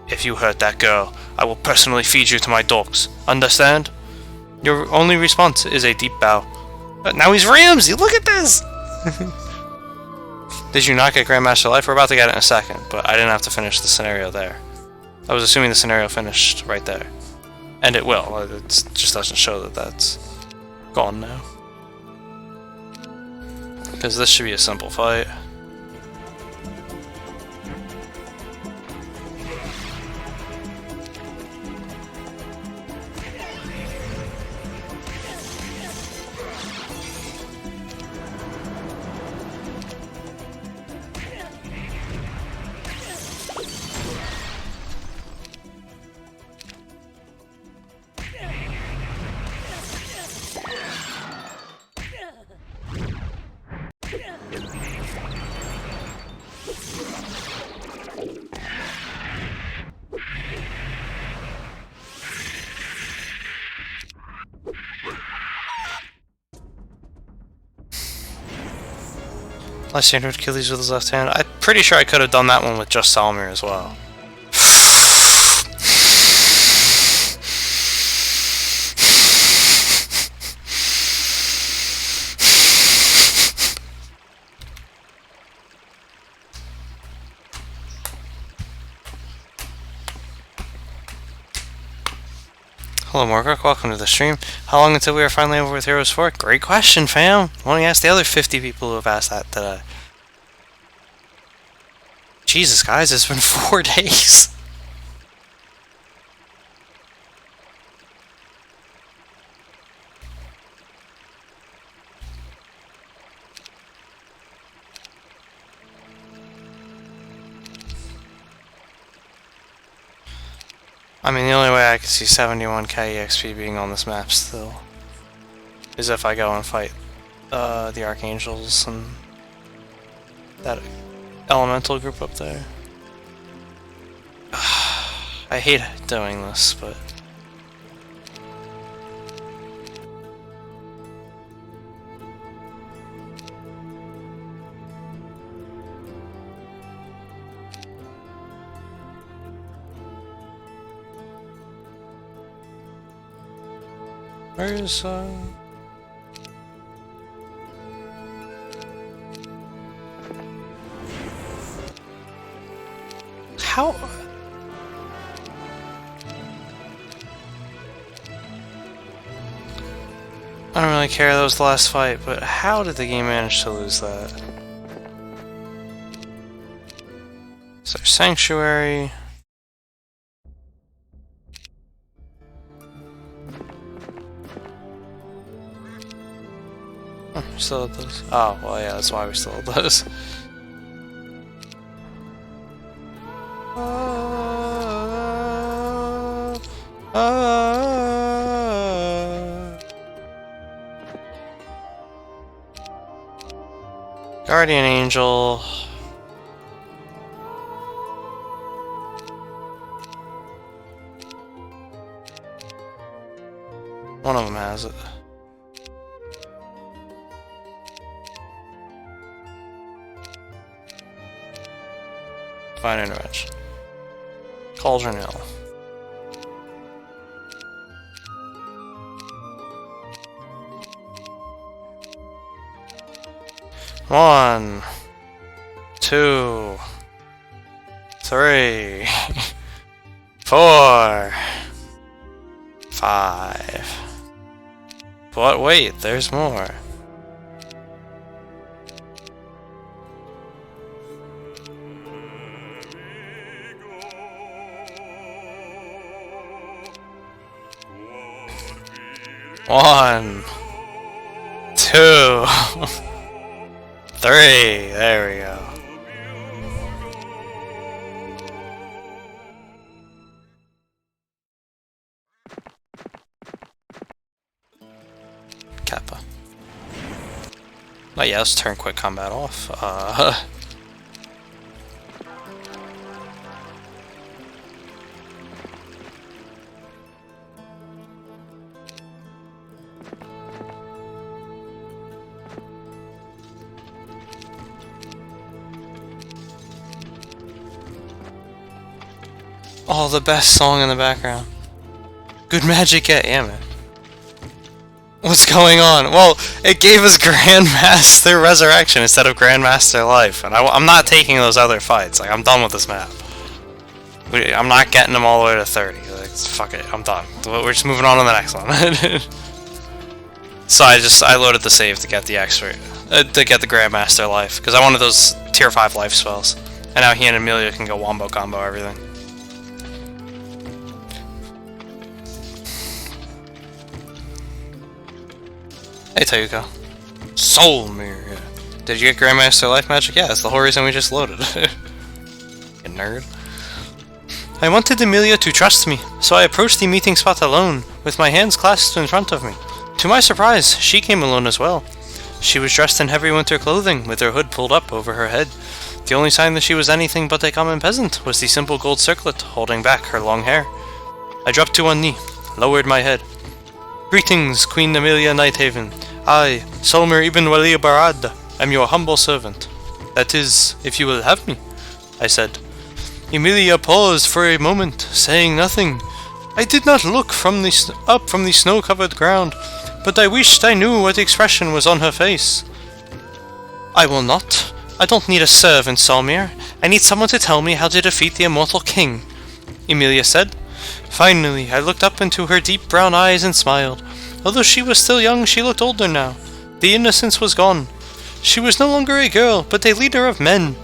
Speaker 1: If you hurt that girl, I will personally feed you to my dogs. Understand? Your only response is a deep bow. But now he's Ramsey! Look at this! Did you not get Grandmaster Life? We're about to get it in a second, but I didn't have to finish the scenario there. I was assuming the scenario finished right there. And it will. It just doesn't show that that's gone now. Because this should be a simple fight. Lysander would kill these with his left hand. I'm pretty sure I could have done that one with just Salmir as well. Hello Morgok, welcome to the stream. How long until we are finally over with Heroes 4? Great question, fam! Why don't you ask the other 50 people who have asked that today? Jesus, guys, it's been 4 days! I mean, the only way I could see 71k EXP being on this map still is if I go and fight the Archangels and that elemental group up there. I hate doing this, but... Where's, How? I don't really care, that was the last fight, but how did the game manage to lose that? Is there Sanctuary? We still have those. Oh, well, yeah, that's why we still have those. Guardian Angel. One of them has it. Divine Intervention. Cauldron Hill. One, 2, 3, 4, 5. But wait, there's more. One, 2, 3. There we go. Kappa. Oh yeah, let's turn quick combat off. Oh, the best song in the background. Good magic, yeah, man. What's going on? Well, it gave us Grandmaster Resurrection instead of Grandmaster Life, and I'm not taking those other fights. Like, I'm done with this map. I'm not getting them all the way to 30. Like, fuck it, I'm done. We're just moving on to the next one. So I loaded the save to get the expert, to get the Grandmaster Life, because I wanted those tier 5 life spells, and now he and Amelia can go wombo combo everything. Hey Tayuka. Soul Mirror, yeah. Did you get Grandmaster Life Magic? Yeah, that's the whole reason we just loaded. You nerd. I wanted Amelia to trust me, so I approached the meeting spot alone, with my hands clasped in front of me. To my surprise, she came alone as well. She was dressed in heavy winter clothing, with her hood pulled up over her head. The only sign that she was anything but a common peasant was the simple gold circlet holding back her long hair. I dropped to one knee, lowered my head. Greetings, Queen Emilia Nighthaven. I, Solmir ibn Wali Barad, am your humble servant. That is, if you will have me, I said. Emilia paused for a moment, saying nothing. I did not look up from the snow-covered ground, but I wished I knew what expression was on her face. I will not. I don't need a servant, Solmir. I need someone to tell me how to defeat the immortal king, Emilia said. Finally, I looked up into her deep brown eyes and smiled. Although she was still young, she looked older now. The innocence was gone. She was no longer a girl, but a leader of men.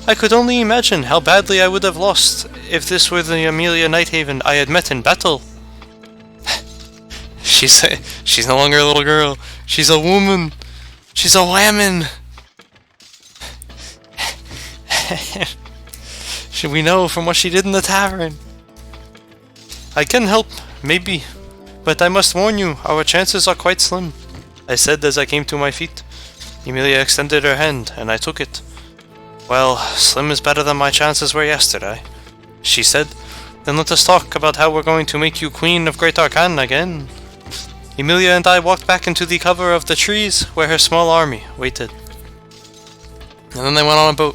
Speaker 1: I could only imagine how badly I would have lost if this were the Emilia Nighthaven I had met in battle. She's no longer a little girl. She's a woman. She's a whammon. Should we know from what she did in the tavern? I can help, maybe, but I must warn you, our chances are quite slim, I said as I came to my feet. Emilia extended her hand, and I took it. Well, slim is better than my chances were yesterday, she said. Then let us talk about how we're going to make you Queen of Great Arkan again. Emilia and I walked back into the cover of the trees where her small army waited. And then they went on a boat.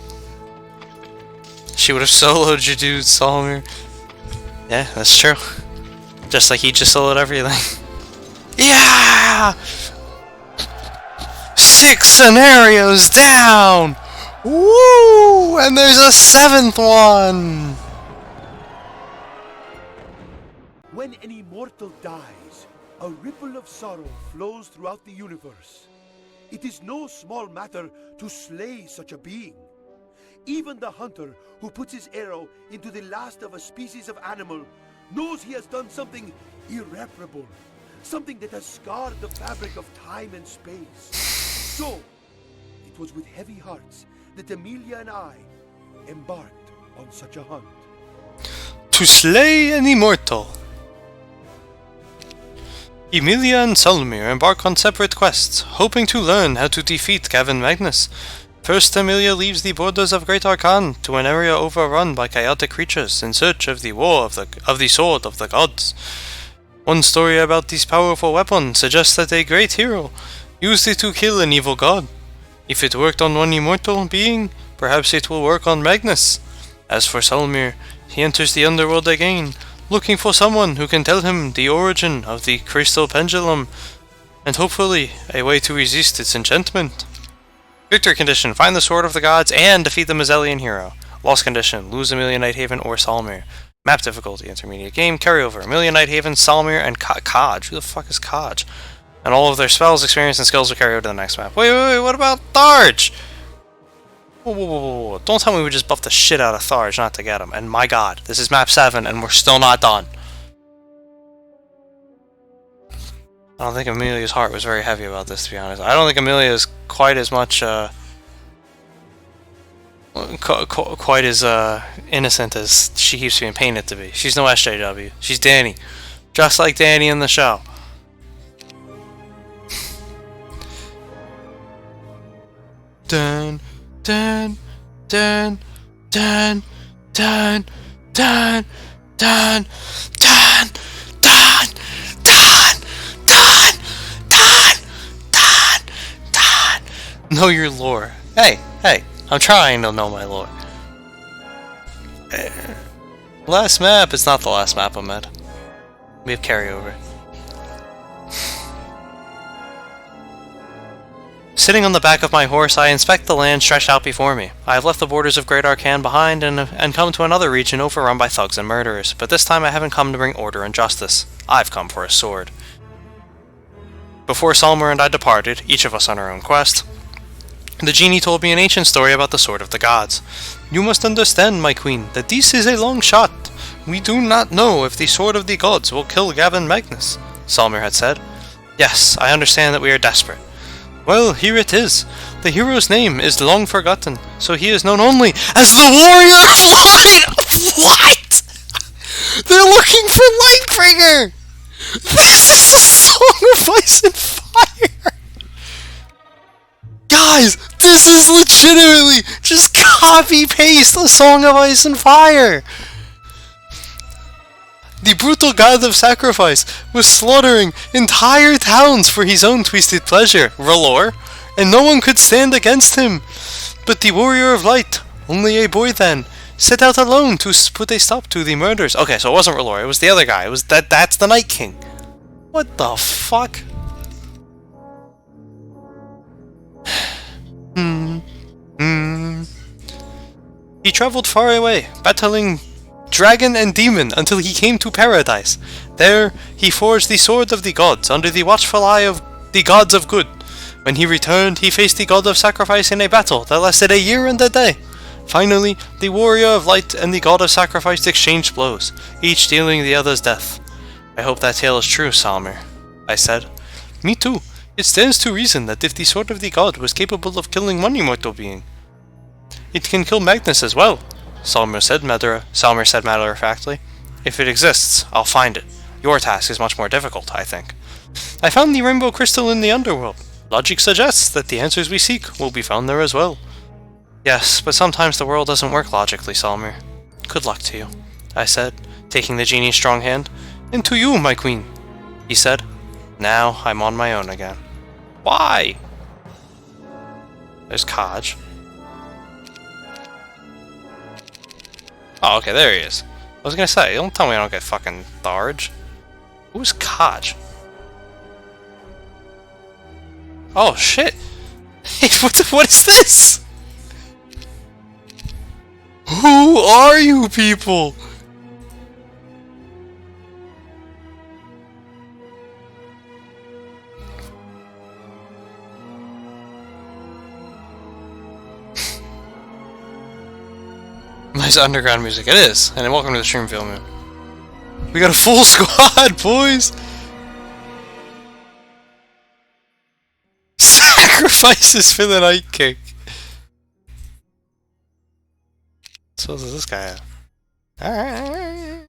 Speaker 1: She would have soloed your dude, Solmir. Yeah, that's true. Just like he just soloed everything. Yeah! 6 scenarios down! Woo! And there's a 7th one!
Speaker 2: When an immortal dies, a ripple of sorrow flows throughout the universe. It is no small matter to slay such a being. Even the hunter who puts his arrow into the last of a species of animal knows he has done something irreparable, something that has scarred the fabric of time and space. So, it was with heavy hearts that Emilia and I embarked on such a hunt.
Speaker 1: To slay an immortal. Emilia and Solmir embark on separate quests, hoping to learn how to defeat Gavin Magnus. First, Emilia leaves the borders of Great Arkan to an area overrun by chaotic creatures in search of the the sword of the gods. One story about this powerful weapon suggests that a great hero used it to kill an evil god. If it worked on one immortal being, perhaps it will work on Magnus. As for Solmir, he enters the underworld again, looking for someone who can tell him the origin of the crystal pendulum, and hopefully a way to resist its enchantment. Victory condition, find the sword of the gods and defeat the Mazelian hero. Loss condition, lose Emilia Nighthaven or Solmir. Map difficulty, intermediate game, carryover, Emilia Nighthaven, Solmir, and Kaj. Who the fuck is Kaj? And all of their spells, experience, and skills will carry over to the next map. Wait, what about Tharj? Whoa. Don't tell me we just buffed the shit out of Tharj not to get him. And my god, this is map 7 and we're still not done. I don't think Emilia's heart was very heavy about this, to be honest. I don't think Emilia is quite as much, quite as, innocent as she keeps being painted to be. She's no SJW. She's Danny. Just like Danny in the show. Dun, dun, dun, dun, dun, dun, dun, dun, dun, dun. Know your lore. Hey, I'm trying to know my lore. Last map, it's not the last map, Ahmed. We have carryover. Sitting on the back of my horse, I inspect the land stretched out before me. I have left the borders of Great Arkan behind and come to another region overrun by thugs and murderers, but this time I haven't come to bring order and justice. I've come for a sword. Before Solmir and I departed, each of us on our own quest, the genie told me an ancient story about the Sword of the Gods. You must understand, my queen, that this is a long shot. We do not know if the Sword of the Gods will kill Gavin Magnus, Solmir had said. Yes, I understand that we are desperate. Well, here it is. The hero's name is long forgotten, so he is known only as the Warrior of Light! What? They're looking for Lightbringer! This is the Song of Ice and Fire! Guys, this is legitimately just copy-paste A Song of Ice and Fire! The brutal god of sacrifice was slaughtering entire towns for his own twisted pleasure, R'hllor, and no one could stand against him. But the warrior of light, only a boy then, set out alone to put a stop to the murders. Okay, so it wasn't R'hllor, it was the other guy. It was that's the Night King. What the fuck? He traveled far away, battling dragon and demon until he came to paradise. There, he forged the sword of the gods under the watchful eye of the gods of good. When he returned, he faced the god of sacrifice in a battle that lasted a year and a day. Finally, the warrior of light and the god of sacrifice exchanged blows, each dealing the other's death. I hope that tale is true, Salmir, I said. Me too. It stands to reason that if the sword of the god was capable of killing one immortal being, it can kill Magnus as well, Salmir said matter-of-factly. If it exists, I'll find it. Your task is much more difficult, I think. I found the rainbow crystal in the underworld. Logic suggests that the answers we seek will be found there as well. Yes, but sometimes the world doesn't work logically, Salmir. Good luck to you, I said, taking the genie's strong hand. And to you, my queen, he said. Now I'm on my own again. Why? There's Kaj. Oh, okay, there he is. I was gonna say, don't tell me I don't get fucking Tharj. Who's Kaj? Oh, shit! Hey, what is this? Who are you people? Nice underground music. It is. And welcome to the stream, Filmoon. We got a full squad, boys! Sacrifices for the Night King. So what does this guy have? Alright.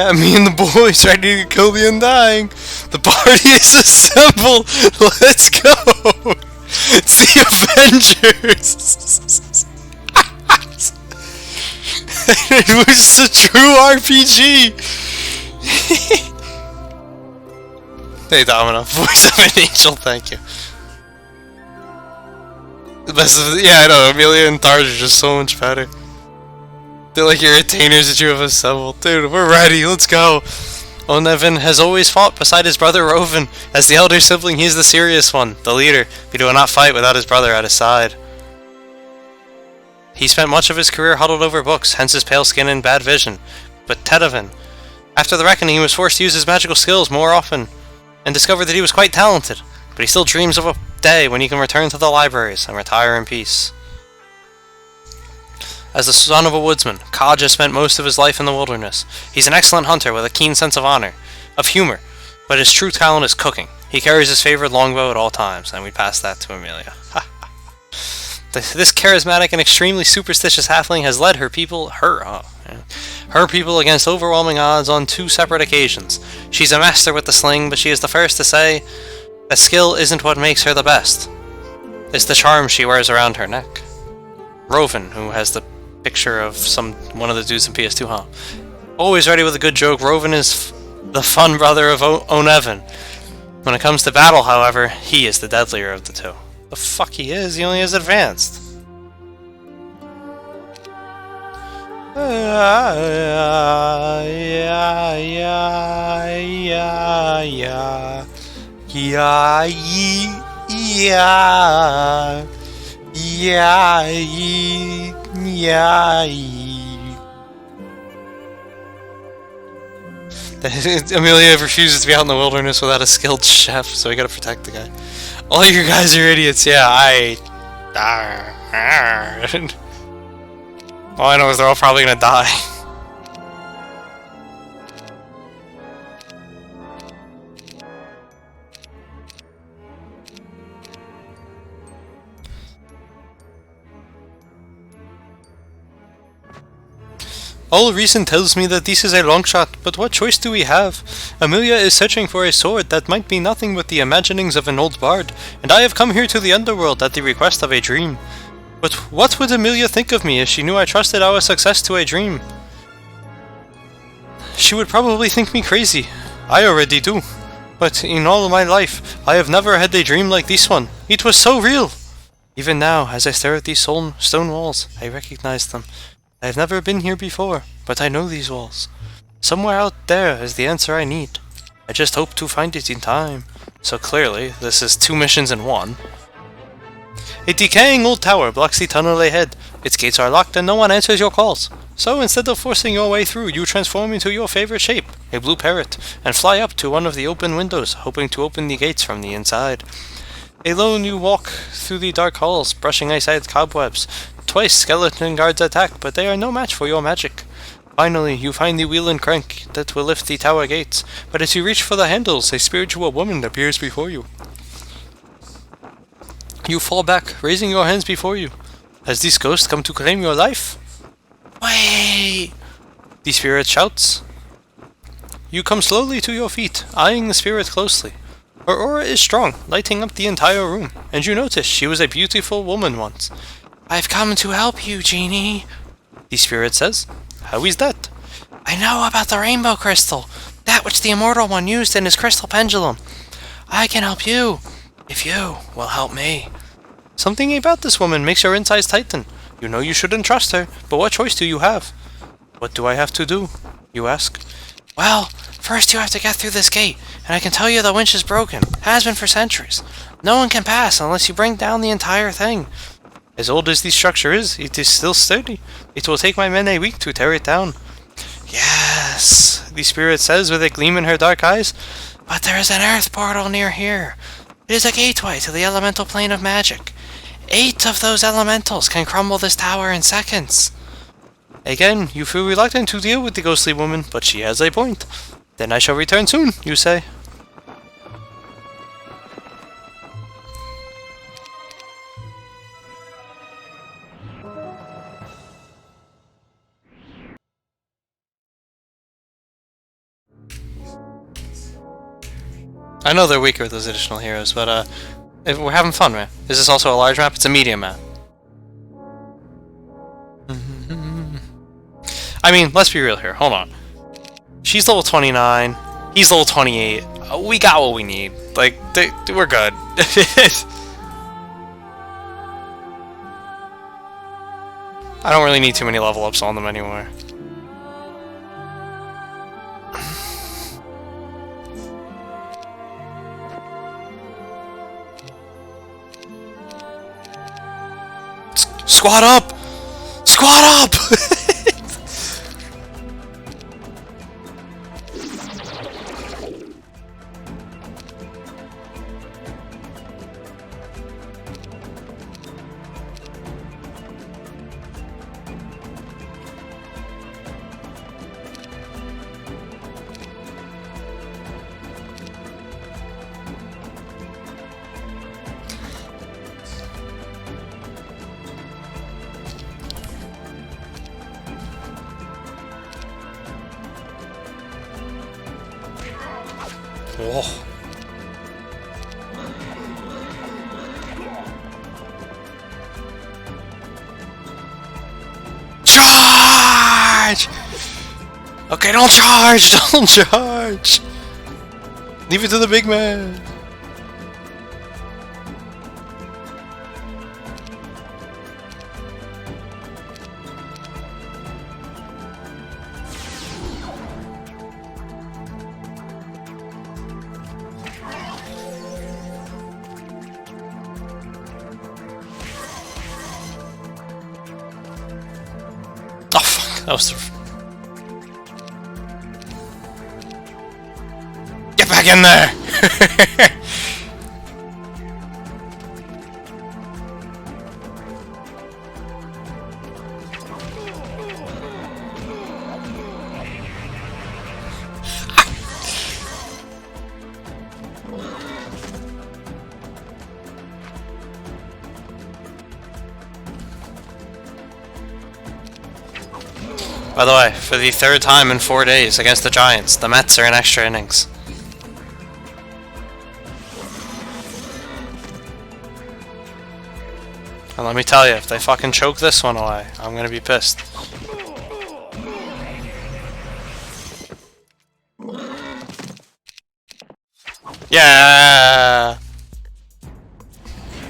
Speaker 1: Me and the boys ready to kill the Undying. The party is assembled. Let's go. It's the Avengers. It was a true RPG. Hey Domino, voice of an angel, thank you. The best of yeah, I know, Amelia and Tharj are just so much better. They're like your retainers that you have assembled. Dude, we're ready, let's go! Onevin has always fought beside his brother Rovin. As the elder sibling, he's the serious one, the leader, but he will not fight without his brother at his side. He spent much of his career huddled over books, hence his pale skin and bad vision. But Tedovin, after the reckoning, he was forced to use his magical skills more often, and discovered that he was quite talented, but he still dreams of a day when he can return to the libraries and retire in peace. As the son of a woodsman, Kaj has spent most of his life in the wilderness. He's an excellent hunter with a keen sense of honor, of humor, but his true talent is cooking. He carries his favorite longbow at all times, and we pass that to Amelia. This charismatic and extremely superstitious halfling has led her people against overwhelming odds on 2 separate occasions. She's a master with the sling, but she is the first to say that skill isn't what makes her the best. It's the charm she wears around her neck. Roven, who has the picture of one of the dudes in PS2, huh? Always ready with a good joke, Roven is the fun brother of Oneven. When it comes to battle, however, he is the deadlier of the two. The fuck he is? He only has advanced. Amelia refuses to be out in the wilderness without a skilled chef, so we gotta protect the guy. All you guys are idiots, yeah, all I know is they're all probably gonna die. All reason tells me that this is a long shot, but what choice do we have? Amelia is searching for a sword that might be nothing but the imaginings of an old bard, and I have come here to the underworld at the request of a dream. But what would Amelia think of me if she knew I trusted our success to a dream? She would probably think me crazy. I already do. But in all my life, I have never had a dream like this one. It was so real! Even now, as I stare at these stone walls, I recognize them. I have never been here before, but I know these walls. Somewhere out there is the answer I need. I just hope to find it in time. So clearly, this is 2 missions in 1. A decaying old tower blocks the tunnel ahead. Its gates are locked and no one answers your calls. So instead of forcing your way through, you transform into your favorite shape, a blue parrot, and fly up to one of the open windows, hoping to open the gates from the inside. Alone you walk through the dark halls, brushing aside cobwebs. Twice skeleton guards attack, but they are no match for your magic. Finally, you find the wheel and crank that will lift the tower gates, but as you reach for the handles, a spiritual woman appears before you. You fall back, raising your hands before you. Has this ghost come to claim your life? Wait! The spirit shouts. You come slowly to your feet, eyeing the spirit closely. Her aura is strong, lighting up the entire room, and you notice she was a beautiful woman once. I've come to help you, Genie, the spirit says. How is that? I know about the rainbow crystal, that which the Immortal One used in his crystal pendulum. I can help you, if you will help me. Something about this woman makes your insides tighten. You know you shouldn't trust her, but what choice do you have? What do I have to do? You ask. Well, first you have to get through this gate, and I can tell you the winch is broken. Has been for centuries. No one can pass unless you bring down the entire thing. As old as the structure is, it is still sturdy. It will take my men a week to tear it down. Yes, the spirit says with a gleam in her dark eyes. But there is an earth portal near here. It is a gateway to the elemental plane of magic. 8 of those elementals can crumble this tower in seconds. Again, you feel reluctant to deal with the ghostly woman, but she has a point. Then I shall return soon, you say. I know they're weaker, those additional heroes, but we're having fun, man. Is this also a large map? It's a medium map. I mean, let's be real here. Hold on. She's level 29. He's level 28. We got what we need. Like, we're good. I don't really need too many level ups on them anymore. Squat up! Squat up! Whoa. Charge! Okay, don't charge! Don't charge! Leave it to the big man! Oh fuck, that was the... Get back in there! By the way, for the third time in 4 days against the Giants, the Mets are in extra innings. And let me tell you, if they fucking choke this one away, I'm gonna be pissed. Yeah!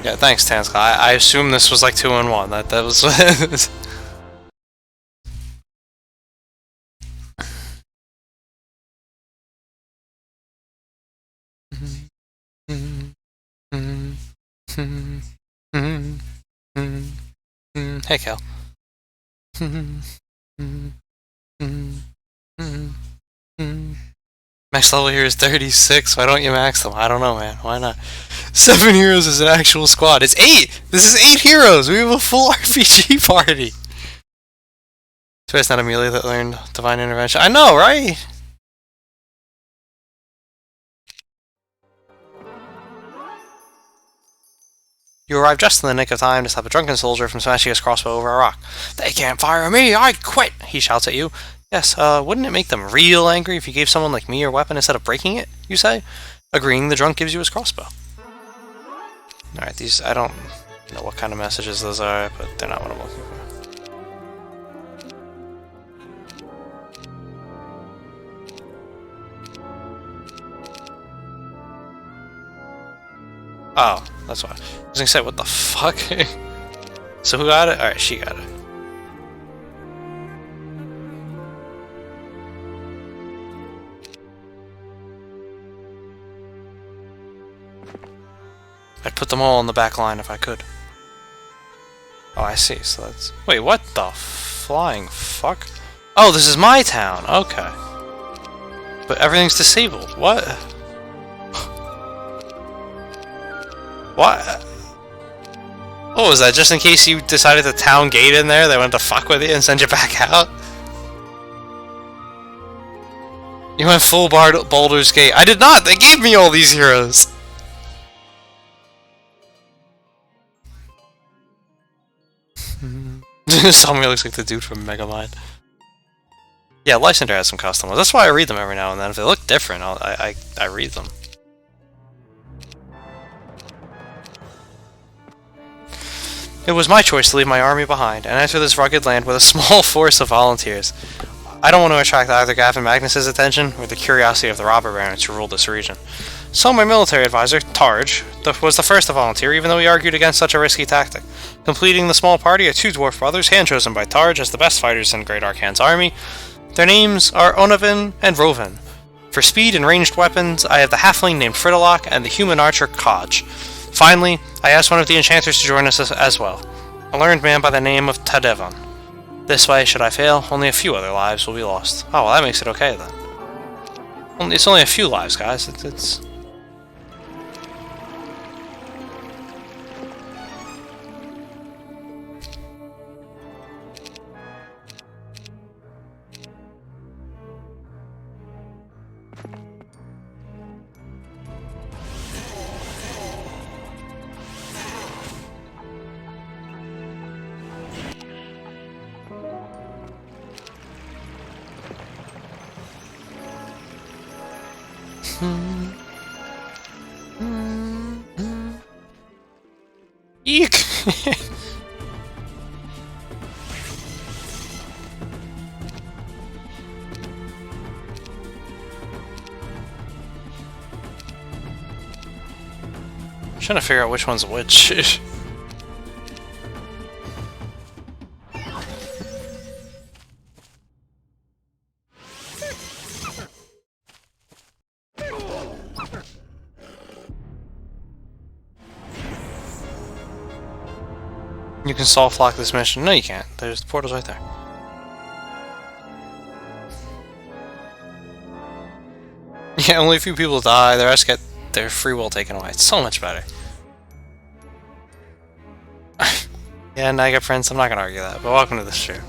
Speaker 1: Yeah, thanks, Tanska. I assume this was like 2-1. That was... Hey, Cal. Max level here is 36. Why don't you max them? I don't know, man. Why not? 7 heroes is an actual squad. It's 8! This is 8 heroes! We have a full RPG party! So it's not Amelia that learned Divine Intervention. I know, right? You arrive just in the nick of time to stop a drunken soldier from smashing his crossbow over a rock. They can't fire me! I quit! He shouts at you. Yes, wouldn't it make them real angry if you gave someone like me your weapon instead of breaking it, you say? Agreeing, the drunk gives you his crossbow. Alright, these, I don't know what kind of messages those are, but they're not what I'm looking for. Oh, that's why. I was gonna say, what the fuck? So who got it? Alright, she got it. I'd put them all on the back line if I could. Oh, I see, so that's... Wait, what the flying fuck? Oh, this is my town! Okay. But everything's disabled. What? What? What was that? Just in case you decided to town gate in there, they wanted to fuck with you and send you back out? You went full Baldur's Gate. I did not! They gave me all these heroes! Somebody looks like the dude from Megamind. Yeah, Lysander has some custom ones. That's why I read them every now and then. If they look different, I read them. It was my choice to leave my army behind and enter this rugged land with a small force of volunteers. I don't want to attract either Gavin Magnus's attention or the curiosity of the robber barons who ruled this region. So my military advisor, Targe, was the first to volunteer, even though he argued against such a risky tactic. Completing the small party are 2 dwarf brothers, hand-chosen by Targe as the best fighters in Great Arcane's army. Their names are Onavin and Rovin. For speed and ranged weapons, I have the halfling named Fridolak and the human archer Kaj. Finally, I asked one of the enchanters to join us as well, a learned man by the name of Tadevan. This way, should I fail, only a few other lives will be lost. Oh, well, that makes it okay then. It's only a few lives, guys. It's... Eek! I'm trying to figure out which one's which. You can soft lock this mission. No, you can't. There's the portals right there. Yeah, only a few people die. The rest get their free will taken away. It's so much better. Yeah, Niga Prince, I'm not gonna argue that, but welcome to the stream.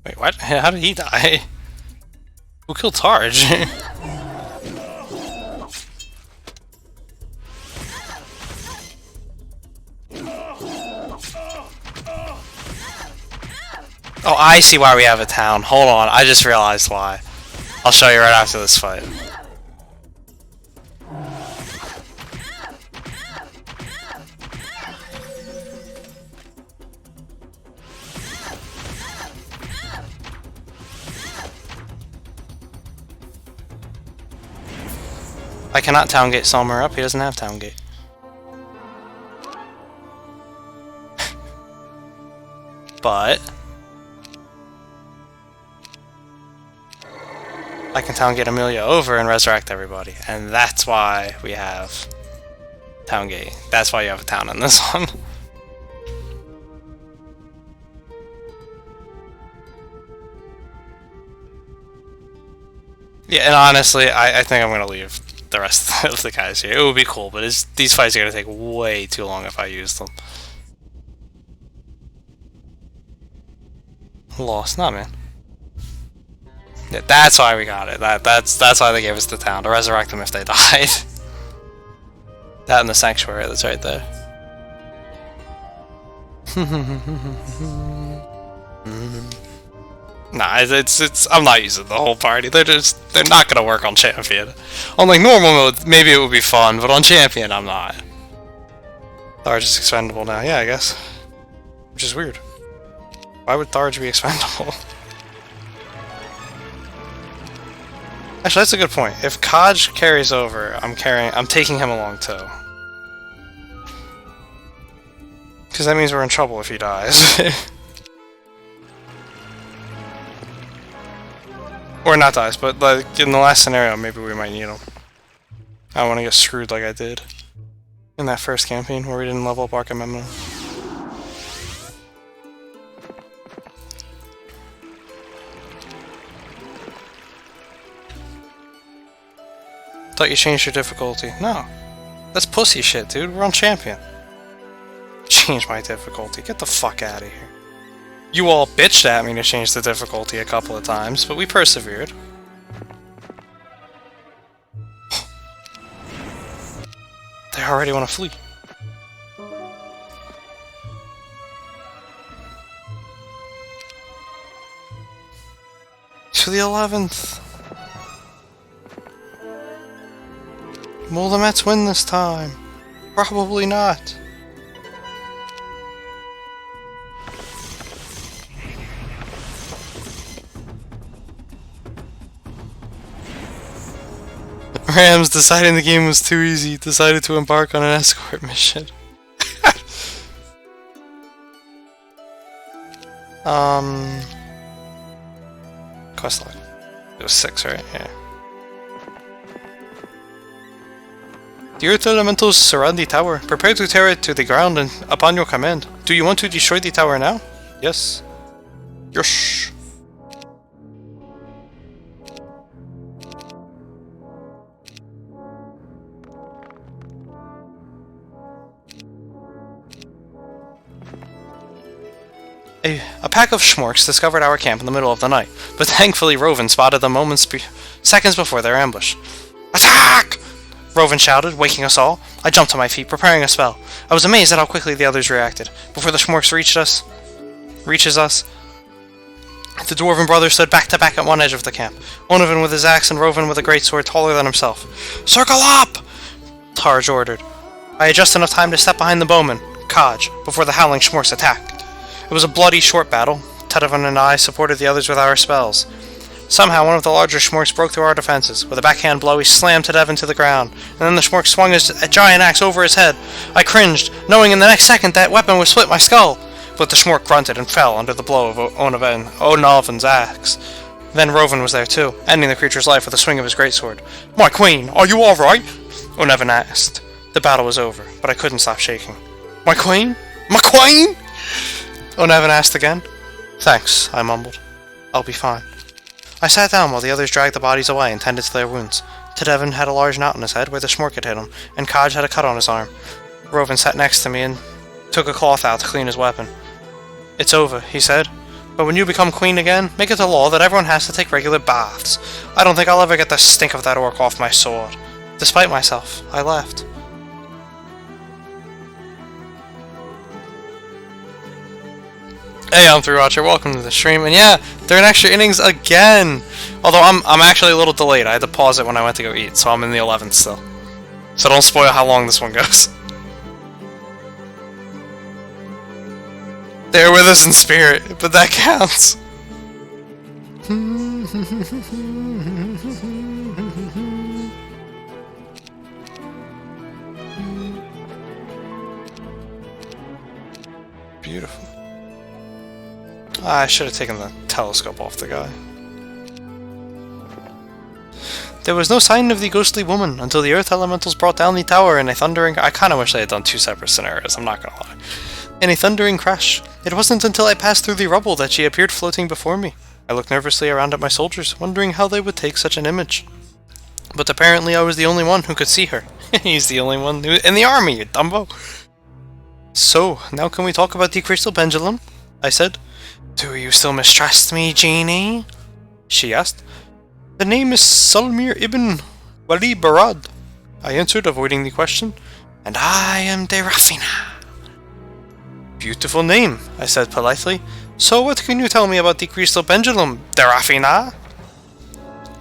Speaker 1: Wait, what? How did he die? Who killed Targe? Oh, I see why we have a town. Hold on, I just realized why. I'll show you right after this fight. I cannot town gate Selmer up, he doesn't have town gate. But I can town gate Amelia over and resurrect everybody, and that's why we have town gate. That's why you have a town in this one. Yeah, and honestly, I think I'm gonna leave the rest of the guys here. It would be cool, but these fights are gonna take way too long if I use them. Lost, nah, man. Yeah, that's why we got it. That's why they gave us the town, to resurrect them if they died. That and the sanctuary that's right there. Nah, it's I'm not using the whole party. They're not gonna work on champion. On like normal mode, maybe it would be fun, but on champion, I'm not. Tharge is expendable now, yeah, I guess. Which is weird. Why would Tharge be expendable? Actually, that's a good point. If Kaj carries over, I'm taking him along too. Because that means we're in trouble if he dies. Or not dies, but like in the last scenario, maybe we might need them. I don't want to get screwed like I did in that first campaign where we didn't level up Archimemnon. Thought you changed your difficulty. No. That's pussy shit, dude. We're on champion. Change my difficulty. Get the fuck out of here. You all bitched at me to change the difficulty a couple of times, but we persevered. They already want to flee. To the 11th. Will the Mets win this time? Probably not. Rams, deciding the game was too easy, decided to embark on an escort mission. Quest log. It was 6, right? Yeah. The Earth Elementals surround the tower. Prepare to tear it to the ground and upon your command. Do you want to destroy the tower now? Yes. Yosh. A pack of schmorks discovered our camp in the middle of the night, but thankfully Rovan spotted them seconds before their ambush. Attack! Rovan shouted, waking us all. I jumped to my feet, preparing a spell. I was amazed at how quickly the others reacted. Before the schmorks reaches us, the Dwarven brothers stood back to back at one edge of the camp. Onavan with his axe and Rovan with a greatsword taller than himself. Circle up! Tarj ordered. I had just enough time to step behind the bowman, Kaj, before the howling schmorks attacked. It was a bloody, short battle. Tedevin and I supported the others with our spells. Somehow, one of the larger schmorks broke through our defenses. With a backhand blow, he slammed Tedevin to the ground, and then the schmork swung a giant axe over his head. I cringed, knowing in the next second that weapon would split my skull. But the schmork grunted and fell under the blow of Onavan's axe. Then Rovan was there too, ending the creature's life with a swing of his greatsword. My queen, are you alright? Onavan asked. The battle was over, but I couldn't stop shaking. My queen? My queen? Onavan asked again. Thanks, I mumbled. I'll be fine. I sat down while the others dragged the bodies away and tended to their wounds. Tedevin had a large knot in his head where the schmork had hit him, and Kaj had a cut on his arm. Rovan sat next to me and took a cloth out to clean his weapon. It's over, he said. But when you become queen again, make it a law that everyone has to take regular baths. I don't think I'll ever get the stink of that orc off my sword. Despite myself, I left. Hey, I'm 3Watcher, welcome to the stream, and yeah, they're in extra innings again! Although I'm actually a little delayed, I had to pause it when I went to go eat, so I'm in the 11th still. So don't spoil how long this one goes. They're with us in spirit, but that counts. Beautiful. I should have taken the telescope off the guy. There was no sign of the ghostly woman until the Earth Elementals brought down the tower in a thundering... I kinda wish they had done two separate scenarios, I'm not gonna lie. In a thundering crash. It wasn't until I passed through the rubble that she appeared floating before me. I looked nervously around at my soldiers, wondering how they would take such an image. But apparently I was the only one who could see her. He's the only one in the army, you dumbo! So, now can we talk about the crystal pendulum? I said. Do you still mistrust me, Genie? She asked. The name is Sulmir ibn Wali Barad. I answered, avoiding the question. And I am Derafina. Beautiful name, I said politely. So what can you tell me about the crystal pendulum, Derafina?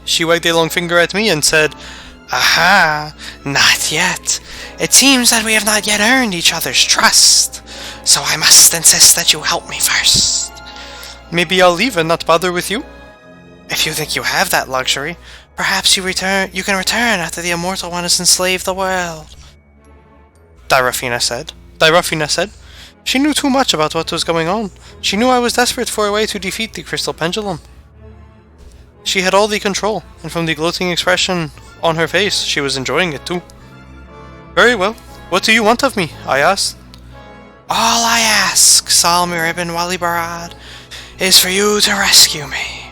Speaker 1: She wagged a long finger at me and said, Aha, not yet. It seems that we have not yet earned each other's trust. So I must insist that you help me first. Maybe I'll leave and not bother with you? If you think you have that luxury, perhaps you can return after the Immortal One has enslaved the world. Derafina said. She knew too much about what was going on. She knew I was desperate for a way to defeat the crystal pendulum. She had all the control, and from the gloating expression on her face, she was enjoying it too. Very well. What do you want of me? I asked. All I ask, Salmir ibn Walibarad, is for you to rescue me.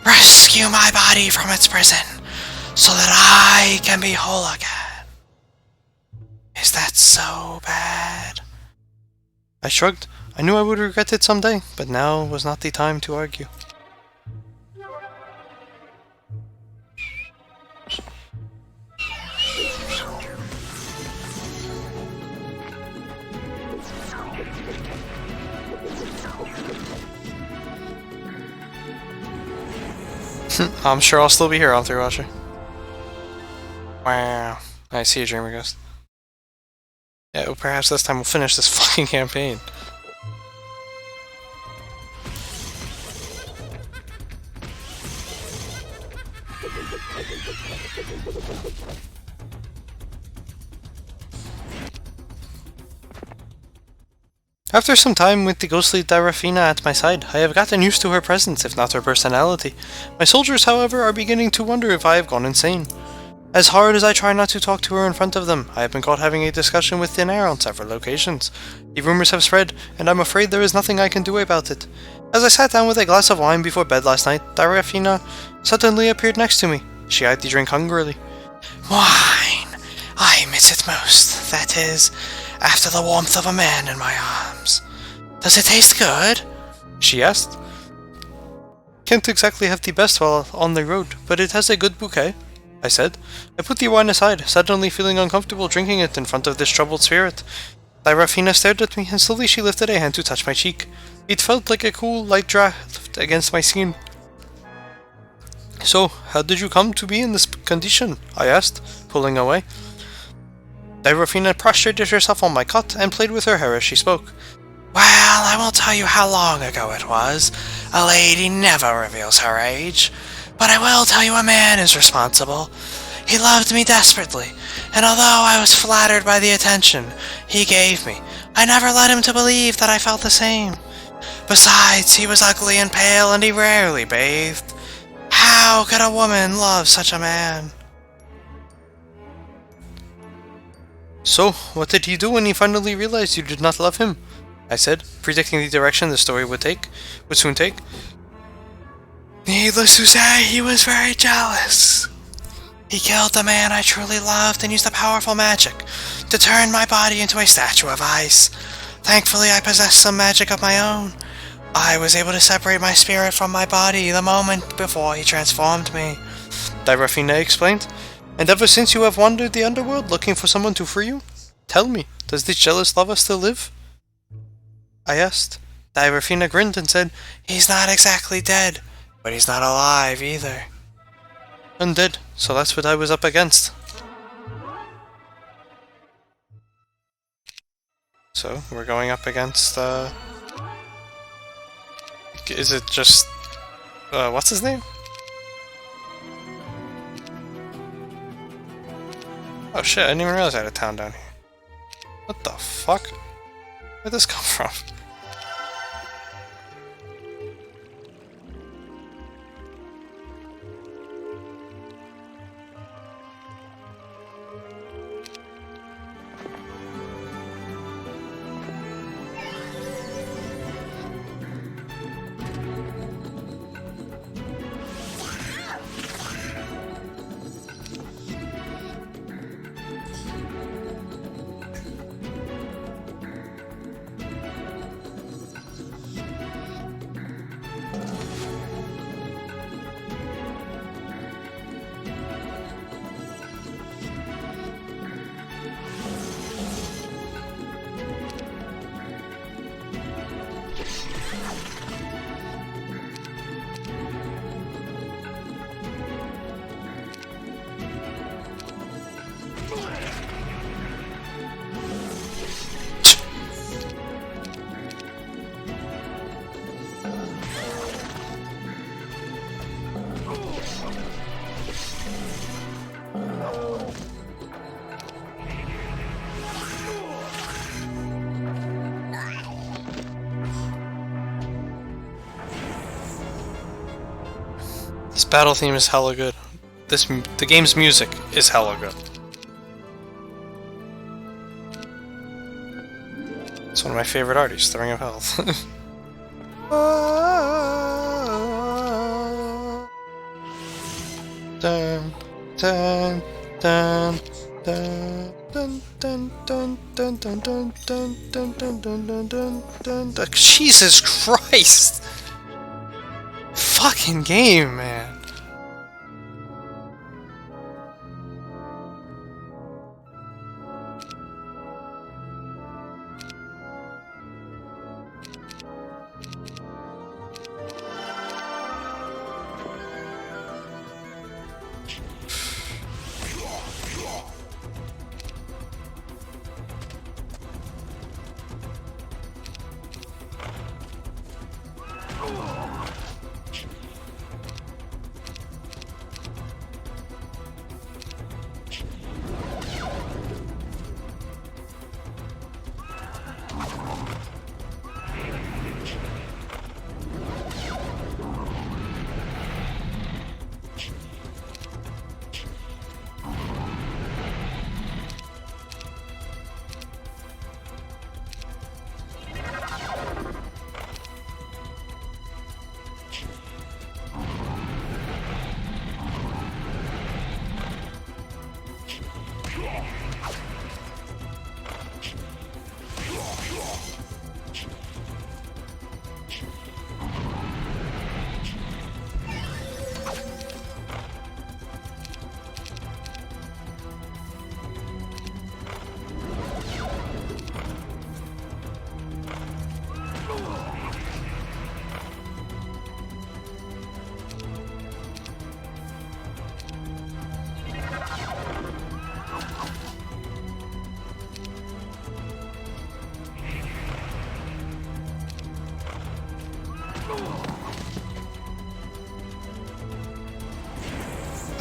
Speaker 1: Rescue my body from its prison, so that I can be whole again. Is that so bad? I shrugged. I knew I would regret it someday, but now was not the time to argue. I'm sure I'll still be here all through Watcher. Wow. I see a Dreamer Ghost. Yeah, well, perhaps this time we'll finish this fucking campaign. After some time with the ghostly Dyrafina at my side, I have gotten used to her presence, if not her personality. My soldiers, however, are beginning to wonder if I have gone insane. As hard as I try not to talk to her in front of them, I have been caught having a discussion with thin air on several occasions. The rumors have spread, and I'm afraid there is nothing I can do about it. As I sat down with a glass of wine before bed last night, Dyrafina suddenly appeared next to me. She eyed the drink hungrily. Wine! I miss it most. That is, after the warmth of a man in my arms. Does it taste good? She asked. Can't exactly have the best while on the road, but it has a good bouquet, I said. I put the wine aside, suddenly feeling uncomfortable drinking it in front of this troubled spirit. Dyrafina stared at me, and slowly she lifted a hand to touch my cheek. It felt like a cool, light draft against my skin. So, how did you come to be in this condition? I asked, pulling away. Dyrafina prostrated herself on my cot and played with her hair as she spoke. Well, I won't tell you how long ago it was. A lady never reveals her age. But I will tell you a man is responsible. He loved me desperately, and although I was flattered by the attention he gave me, I never led him to believe that I felt the same. Besides, he was ugly and pale, and he rarely bathed. How could a woman love such a man? So, what did he do when he finally realized you did not love him? I said, predicting the direction the story would soon take. Needless to say, he was very jealous. He killed the man I truly loved and used a powerful magic to turn my body into a statue of ice. Thankfully, I possessed some magic of my own. I was able to separate my spirit from my body the moment before he transformed me, Dyrafina explained. And ever since you have wandered the underworld looking for someone to free you? Tell me, does this jealous lover still live? I asked. Dyrafina grinned and said, He's not exactly dead, but he's not alive either. Undead, so that's what I was up against. So, we're going up against, is it just, what's his name? Oh shit, I didn't even realize I had a town down here. What the fuck? Where'd this come from? This battle theme is hella good. The game's music is hella good. It's one of my favorite artists, The Ring of Health. Dun, dun, dun, dun, dun, dun, dun, dun, dun, dun, dun, dun, dun, dun, dun, dun, dun. Jesus Christ! Fucking game, man.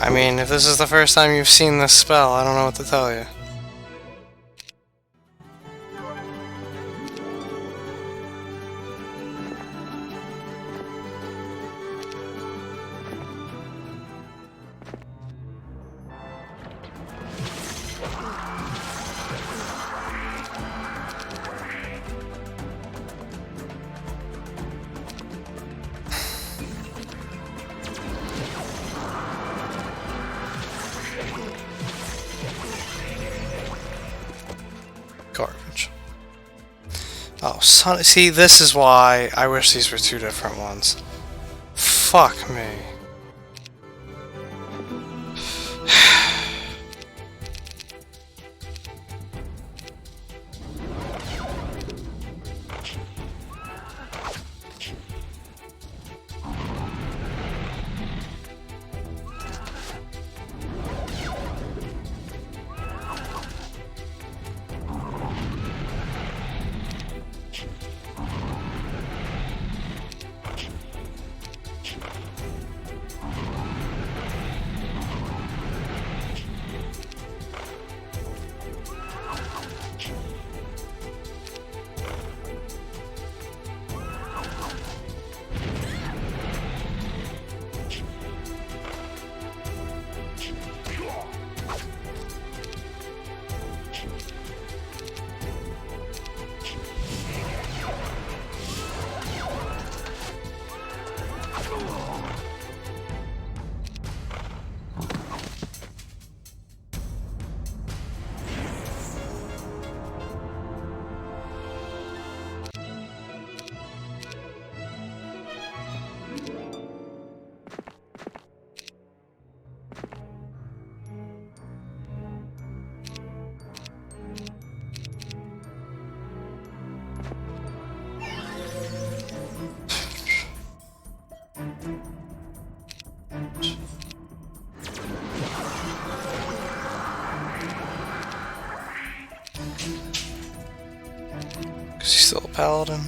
Speaker 1: I mean, if this is the first time you've seen this spell, I don't know what to tell you. Garbage. Oh, son, see, this is why I wish these were two different ones. Fuck me. Is he still a paladin?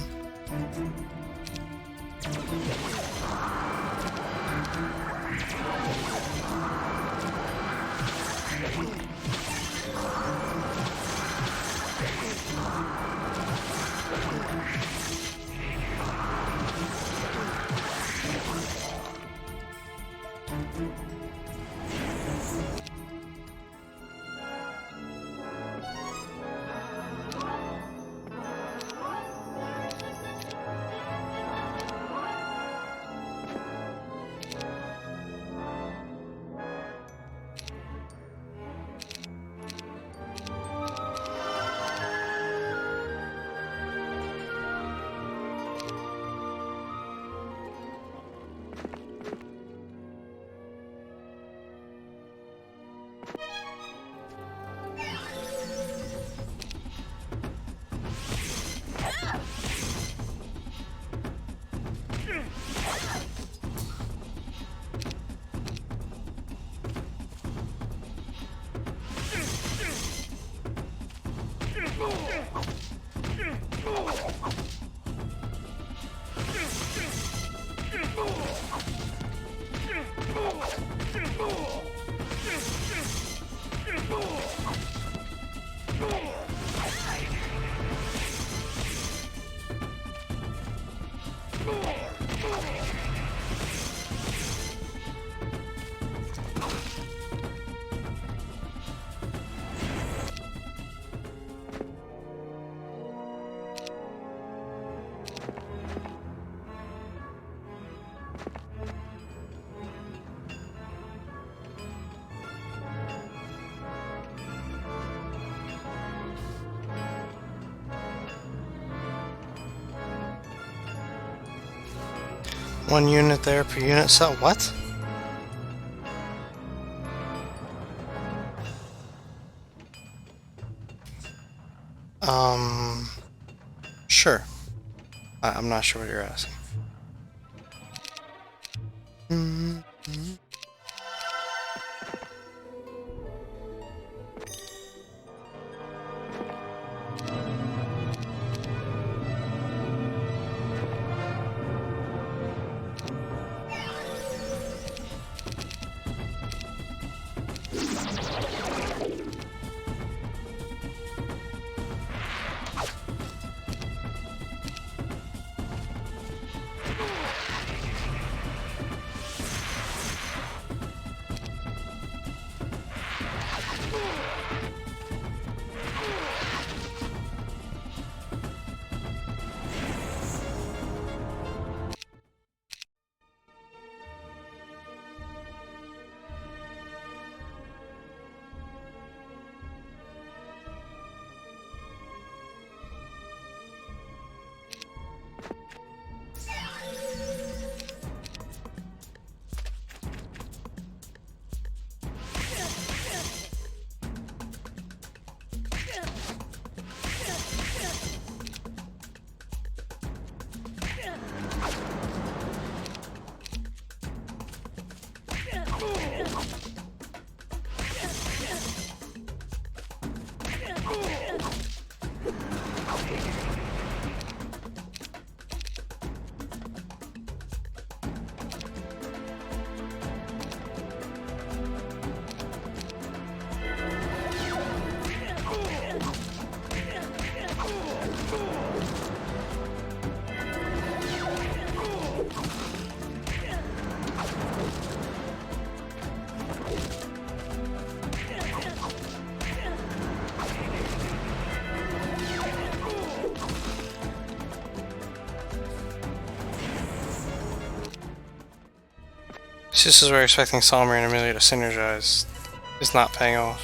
Speaker 1: One unit there per unit cell. What? Sure. I'm not sure what you're asking. This is where expecting Salmer and Amelia to synergize is not paying off.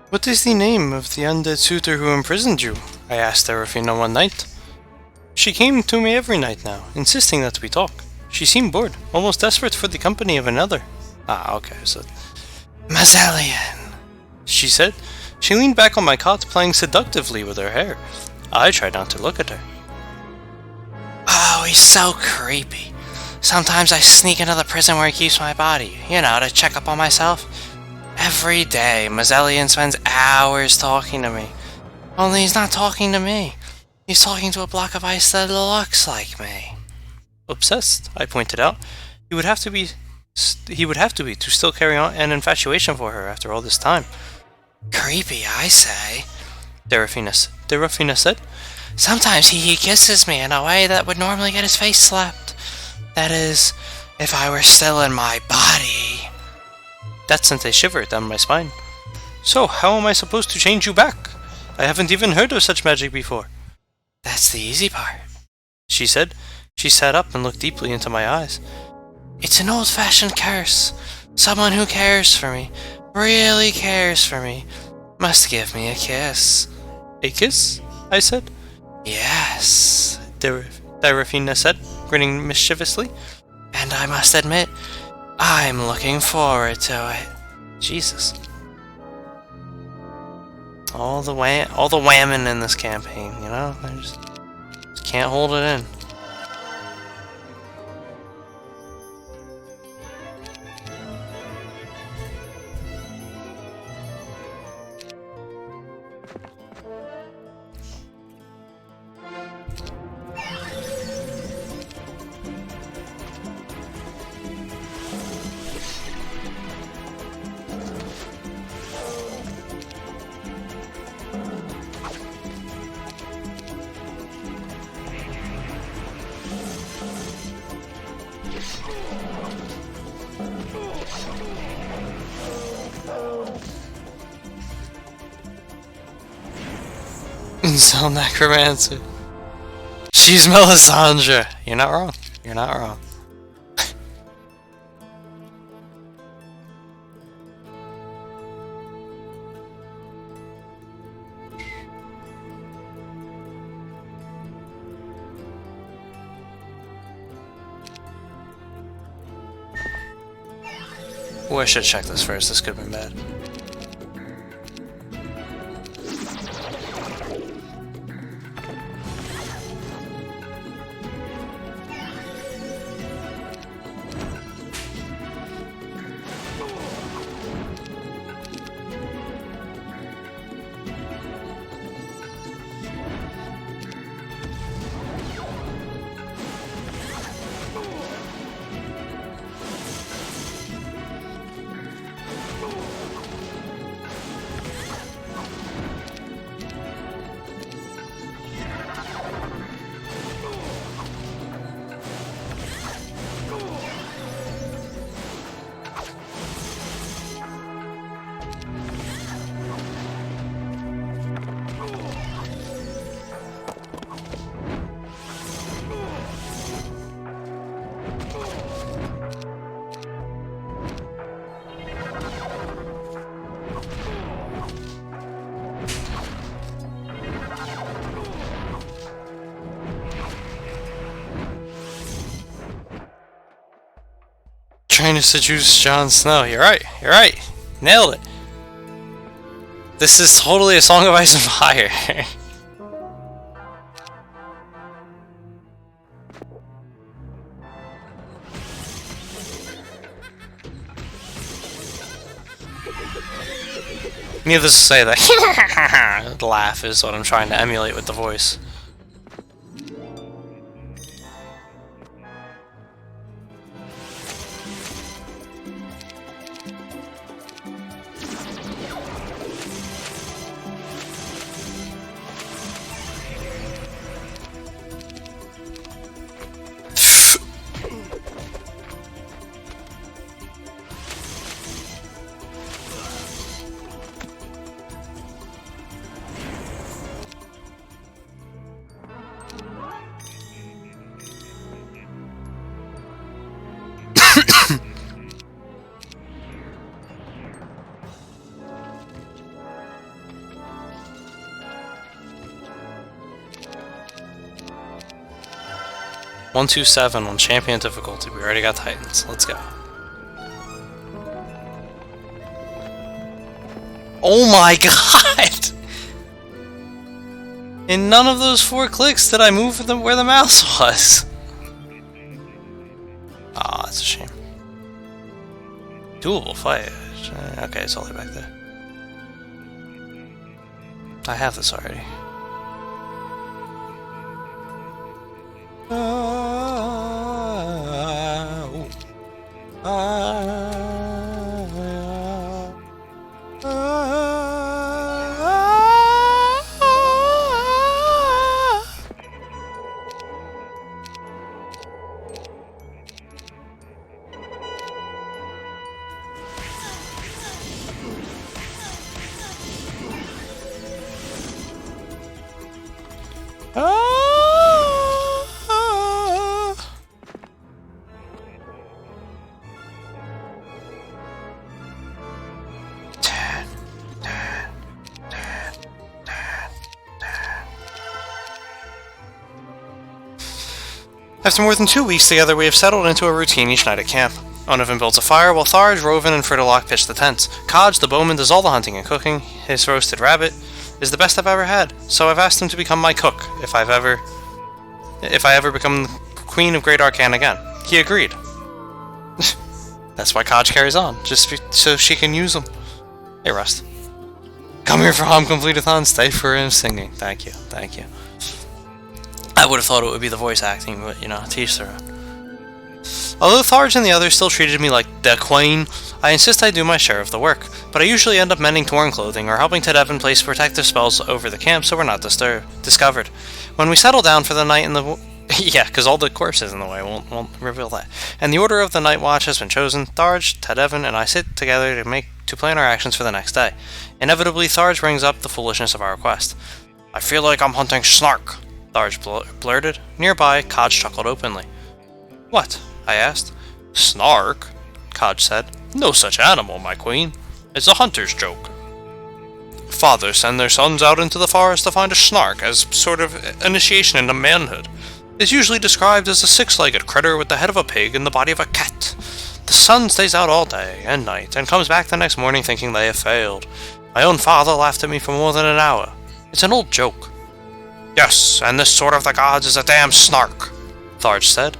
Speaker 1: What is the name of the undead suitor who imprisoned you? I asked Serafina one night. She came to me every night now, insisting that we talk. She seemed bored, almost desperate for the company of another. Ah, okay, so... Mazelian, she said. She leaned back on my cot, playing seductively with her hair. I tried not to look at her. Oh, he's so creepy. Sometimes I sneak into the prison where he keeps my body, you know, to check up on myself. Every day, Mazelian spends hours talking to me. Only he's not talking to me. He's talking to a block of ice that looks like me. Obsessed, I pointed out. He would have to be to still carry on an infatuation for her after all this time. Creepy, I say, Serafina said. Sometimes he kisses me in a way that would normally get his face slapped. That is, if I were still in my body. That sent a shiver down my spine. So, how am I supposed to change you back? I haven't even heard of such magic before. That's the easy part, she said. She sat up and looked deeply into my eyes. It's an old-fashioned curse. Someone who cares for me, really cares for me, must give me a kiss. A kiss? I said. Yes, Direfina said, grinning mischievously. And I must admit, I'm looking forward to it. Jesus. All the whamming in this campaign, you know? I just can't hold it in. So necromancer. She's Melisandre. You're not wrong. You're not wrong. Oh, I should check this first. This could have been bad. Trying to seduce Jon Snow. You're right. You're right. Nailed it. This is totally a Song of Ice and Fire. Needless to say, that laugh is what I'm trying to emulate with the voice. One, 2, 7 on champion difficulty. We already got Titans. Let's go. Oh my god! In none of those 4 clicks did I move them where the mouse was. Ah, that's a shame. Doable fight. Okay, it's all the way back there. I have this already. After more than 2 weeks together, we have settled into a routine each night at camp. Onavin builds a fire, while Tharj, Rovin, and Fritterlock pitch the tents. Kaj, the bowman, does all the hunting and cooking. His roasted rabbit is the best I've ever had, so I've asked him to become my cook if I ever become the Queen of Great Arcan again. He agreed. That's why Kaj carries on, so she can use them. Hey, Rust. Come here for Hom Complete-a-thon, stay for him singing. Thank you, thank you. I would have thought it would be the voice acting, but, you know, teach their own. Although Tharj and the others still treated me like the Queen, I insist I do my share of the work, but I usually end up mending torn clothing or helping Tedevin place protective spells over the camp so we're not discovered. When we settle down for the night in the... yeah, because all the corpses in the way won't reveal that. And the order of the night watch has been chosen. Tharj, Tedevin, and I sit together to plan our actions for the next day. Inevitably, Tharj brings up the foolishness of our request. I feel like I'm hunting Snark, Tharj blurted. Nearby, Kaj chuckled openly. What? I asked. Snark? Kaj said. No such animal, my queen. It's a hunter's joke. Fathers send their sons out into the forest to find a Snark as sort of initiation into manhood. It's usually described as a six-legged critter with the head of a pig and the body of a cat. The son stays out all day and night and comes back the next morning thinking they have failed. My own father laughed at me for more than an hour. It's an old joke. Yes, and this sword of the gods is a damn Snark, Tharj said.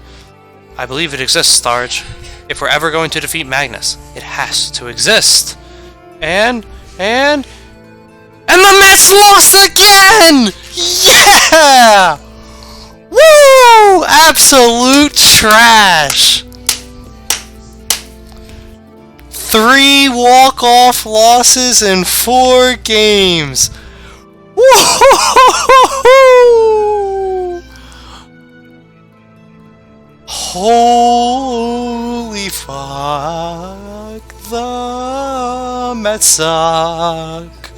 Speaker 1: I believe it exists, Tharj. If we're ever going to defeat Magnus, it has to exist. And the Mets lost again! Yeah! Woo! Absolute trash! 3 walk-off losses in 4 games. Woo! Holy fuck, the Mets suck.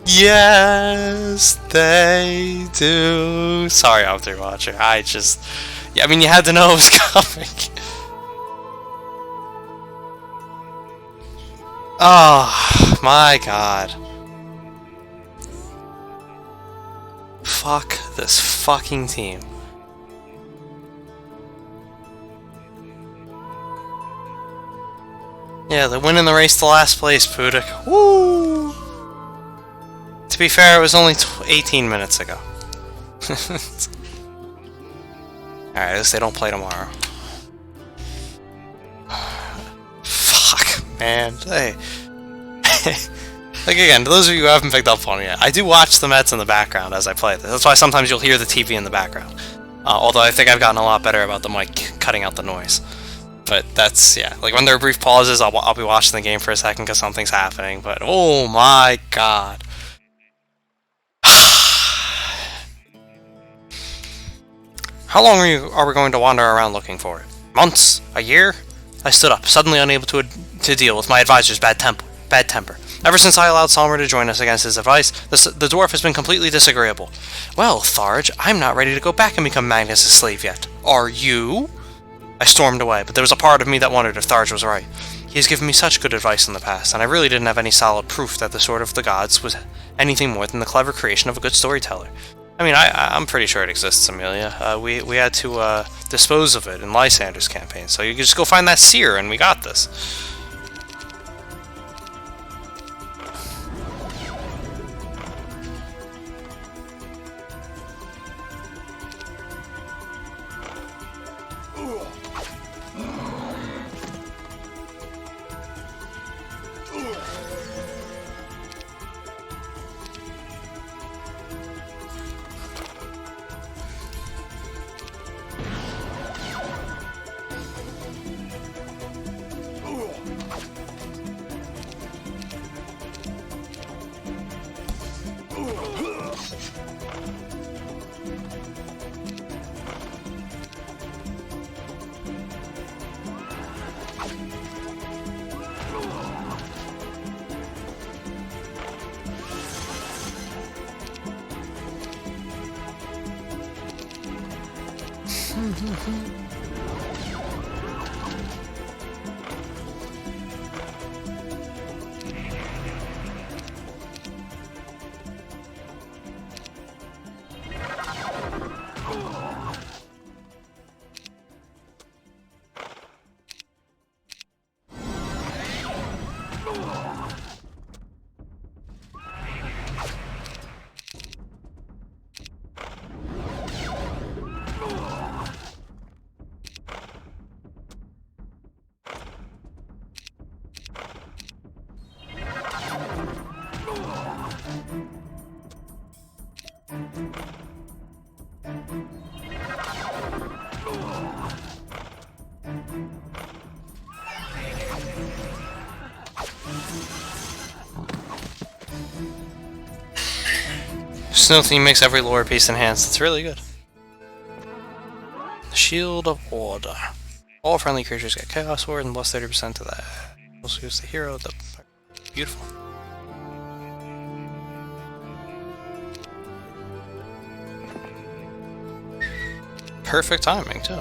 Speaker 1: Yes, they do. Sorry, After Watcher. Yeah, I mean, you had to know it was coming. Oh, my God. Fuck this fucking team. Yeah, they're winning the race to last place, Pudik. Woo! To be fair, it was only 18 minutes ago. Alright, at least they don't play tomorrow. Fuck, man. Hey. Like, again, to those of you who haven't picked up on it yet, I do watch the Mets in the background as I play this. That's why sometimes you'll hear the TV in the background. Although I think I've gotten a lot better about the mic cutting out the noise. But that's, yeah, like when there are brief pauses, I'll be watching the game for a second because something's happening. But, oh my God. How long are we going to wander around looking for it? Months? A year? I stood up, suddenly unable to deal with my advisor's bad temper. Ever since I allowed Salmer to join us against his advice, the dwarf has been completely disagreeable. Well, Tharj, I'm not ready to go back and become Magnus' slave yet. Are you? I stormed away, but there was a part of me that wondered if Tharj was right. He has given me such good advice in the past, and I really didn't have any solid proof that the Sword of the Gods was anything more than the clever creation of a good storyteller. I mean, I'm pretty sure it exists, Amelia. We had to dispose of it in Lysander's campaign, so you can just go find that seer, and we got this. Snow theme makes every lower piece enhanced. It's really good. Shield of Order. All friendly creatures get Chaos Ward and plus 30% to that. Also use the hero. Beautiful. Perfect timing, too.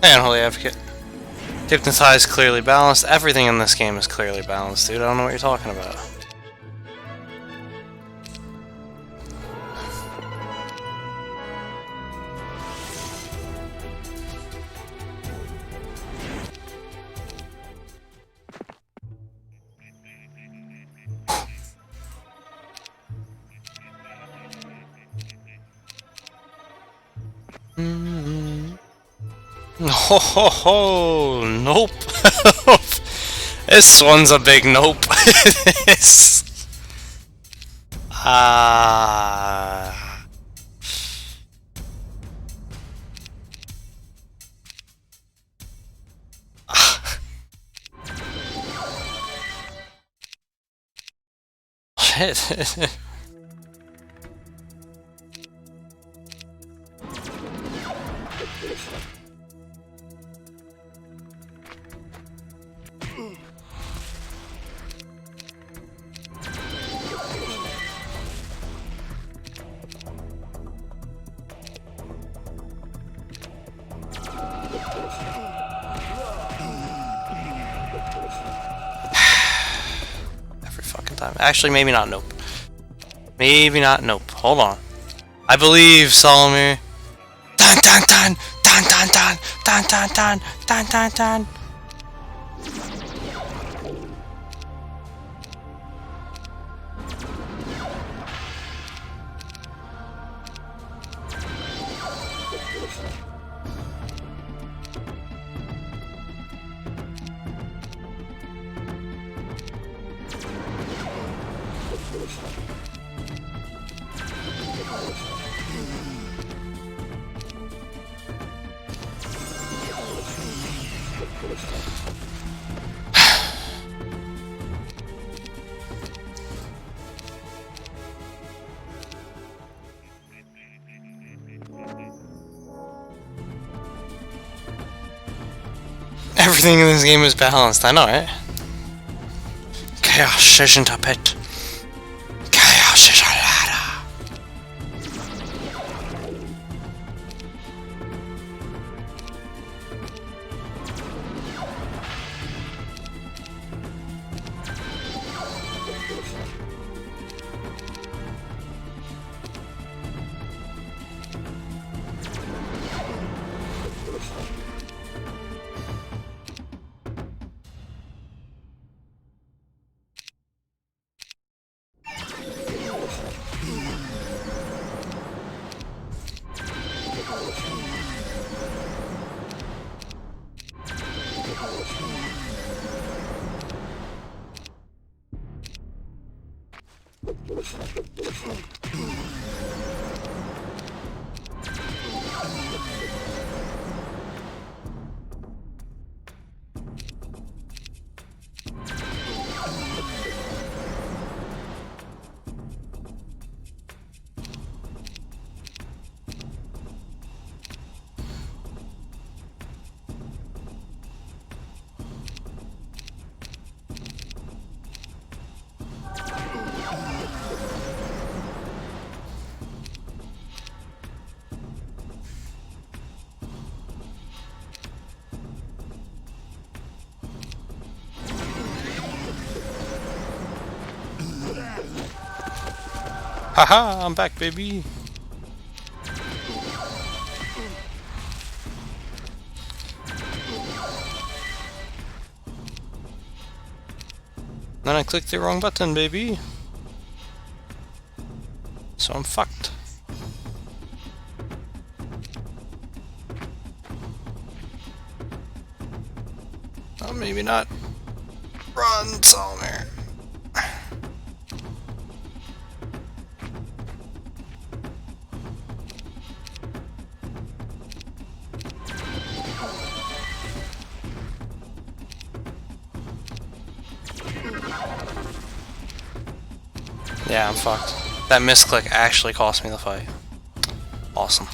Speaker 1: And Holy Advocate. Hypnotize clearly balanced. Everything in this game is clearly balanced, dude. I don't know what you're talking about. Ho ho ho! Nope. This one's a big nope. Ah. Shit. Actually, maybe not nope. Maybe not nope. Hold on. I believe, Solomir. Dun dun dun! Dun dun dun! Dun dun dun! Dun dun dun! Everything in this game is balanced, I know, right? Chaos isn't a pit. Chaos is a ladder. Haha, I'm back, baby. Then I clicked the wrong button, baby. So I'm fucked. Oh, maybe not. Run, Solomir. Yeah, I'm fucked. That misclick actually cost me the fight. Awesome.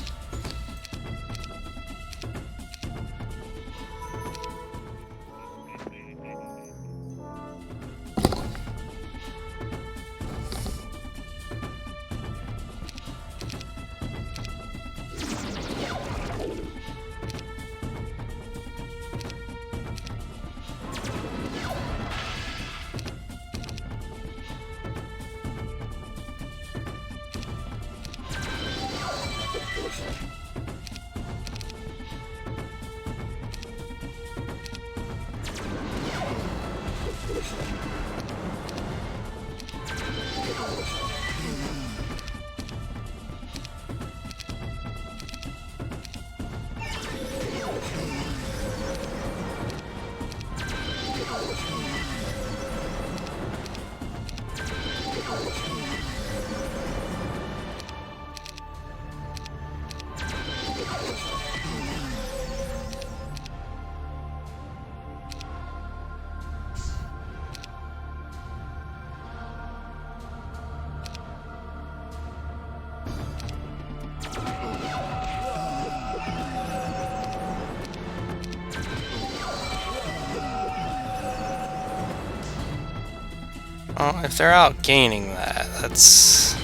Speaker 1: Well, if they're out gaining that, that's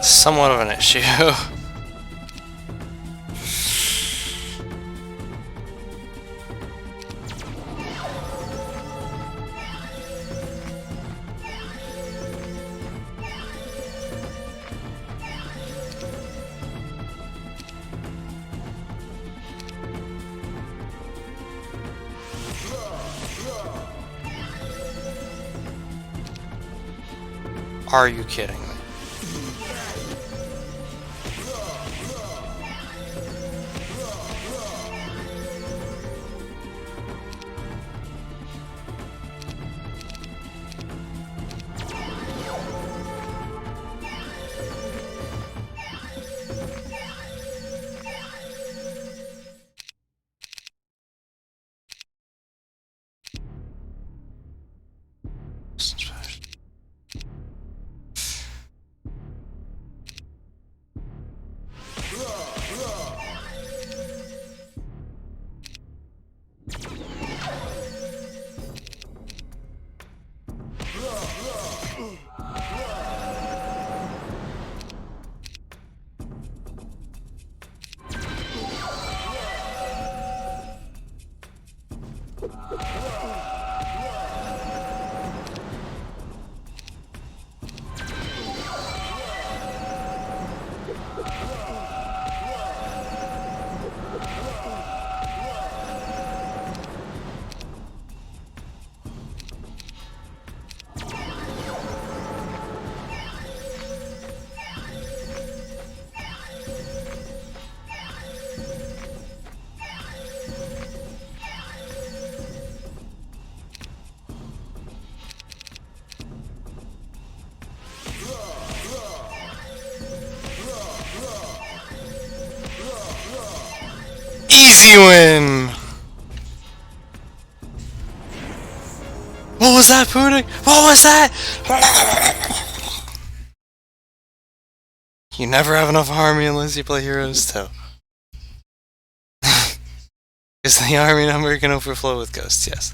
Speaker 1: somewhat of an issue. Are you kidding me? Easy win! What was that, Pudding? What was that? You never have enough army unless you play Heroes too. Because the army number can overflow with ghosts, yes.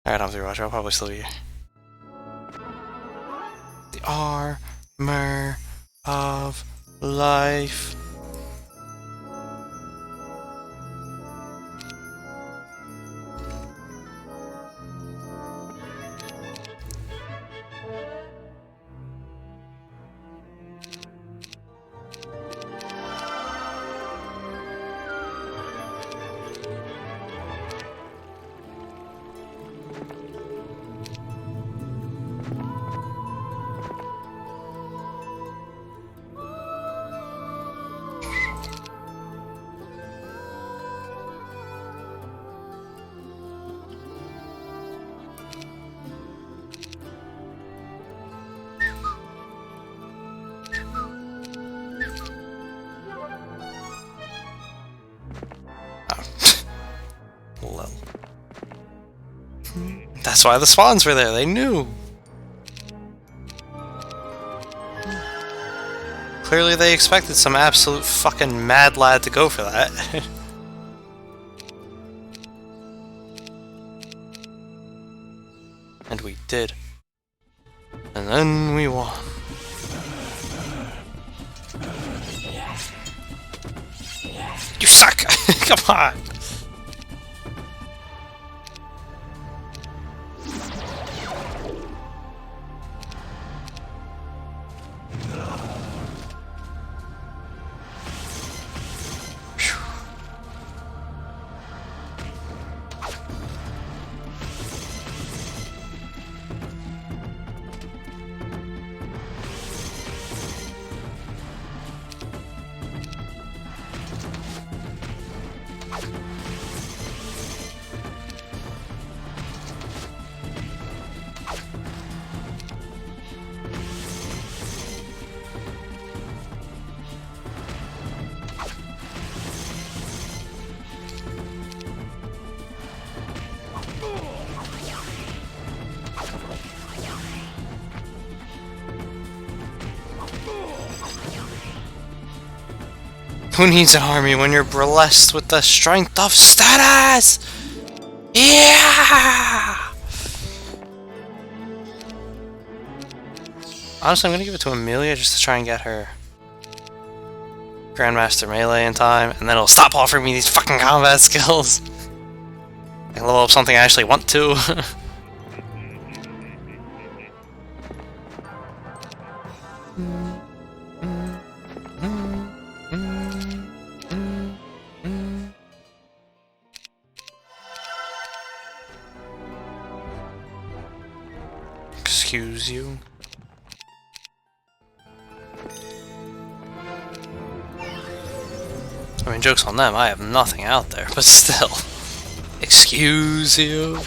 Speaker 1: Alright, I'm through watch, I'll probably still be here. The armor of life. Lol. That's why the spawns were there, they knew! Clearly they expected some absolute fucking mad lad to go for that. And we did. And then we won. You suck! Come on! Who needs an army when you're blessed with the strength of status? Yeah! Honestly, I'm gonna give it to Amelia just to try and get her Grandmaster Melee in time, and then it'll stop offering me these fucking combat skills. I can level up something I actually want to. Excuse you. I mean, joke's on them, I have nothing out there, but still. Excuse you.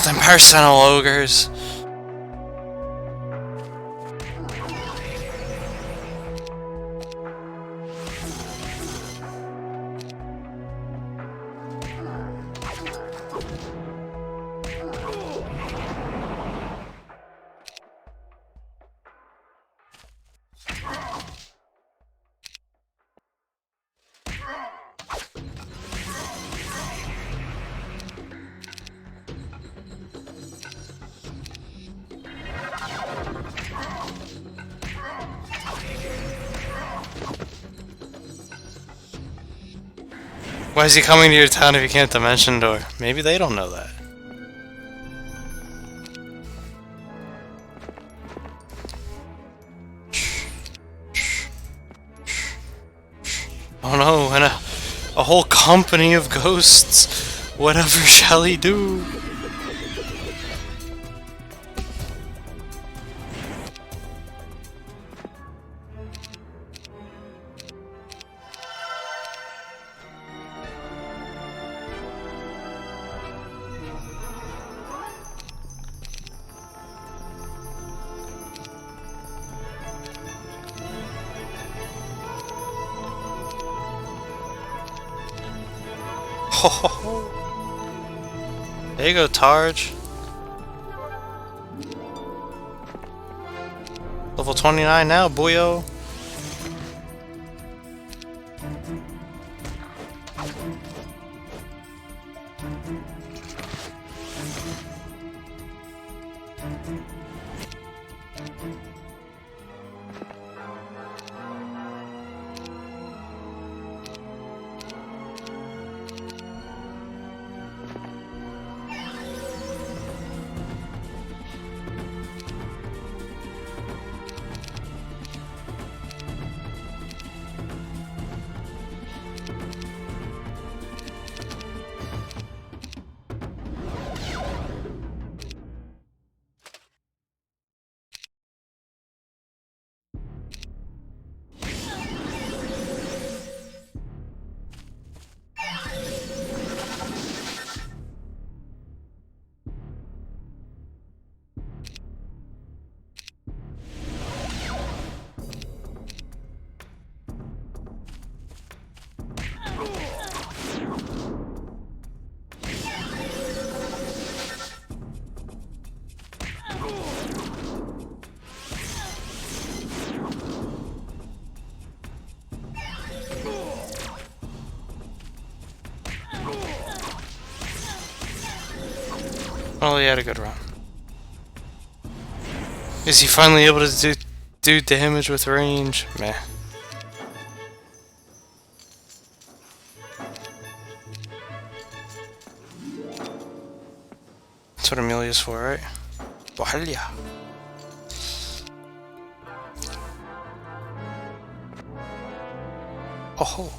Speaker 1: Them personal ogres. Why is he coming to your town if you can't dimension door? Maybe they don't know that. Oh no, and a whole company of ghosts. Whatever shall he do? There you go, Targe. Level 29 now, boyo. Well, he had a good run. Is he finally able to do damage with range? Meh. That's what Amelia's for, right? Bohalia. Oh.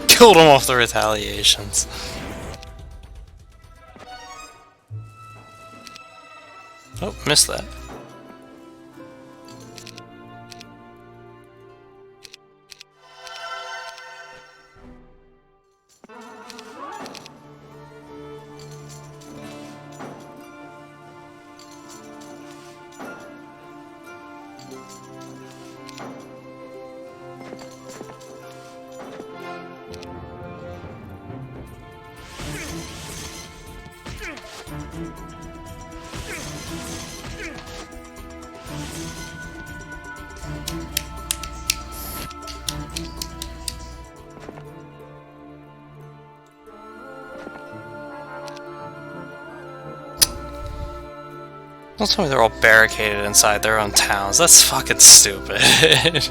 Speaker 1: Killed him off the retaliations. Oh, missed that. Don't tell me they're all barricaded inside their own towns. That's fucking stupid.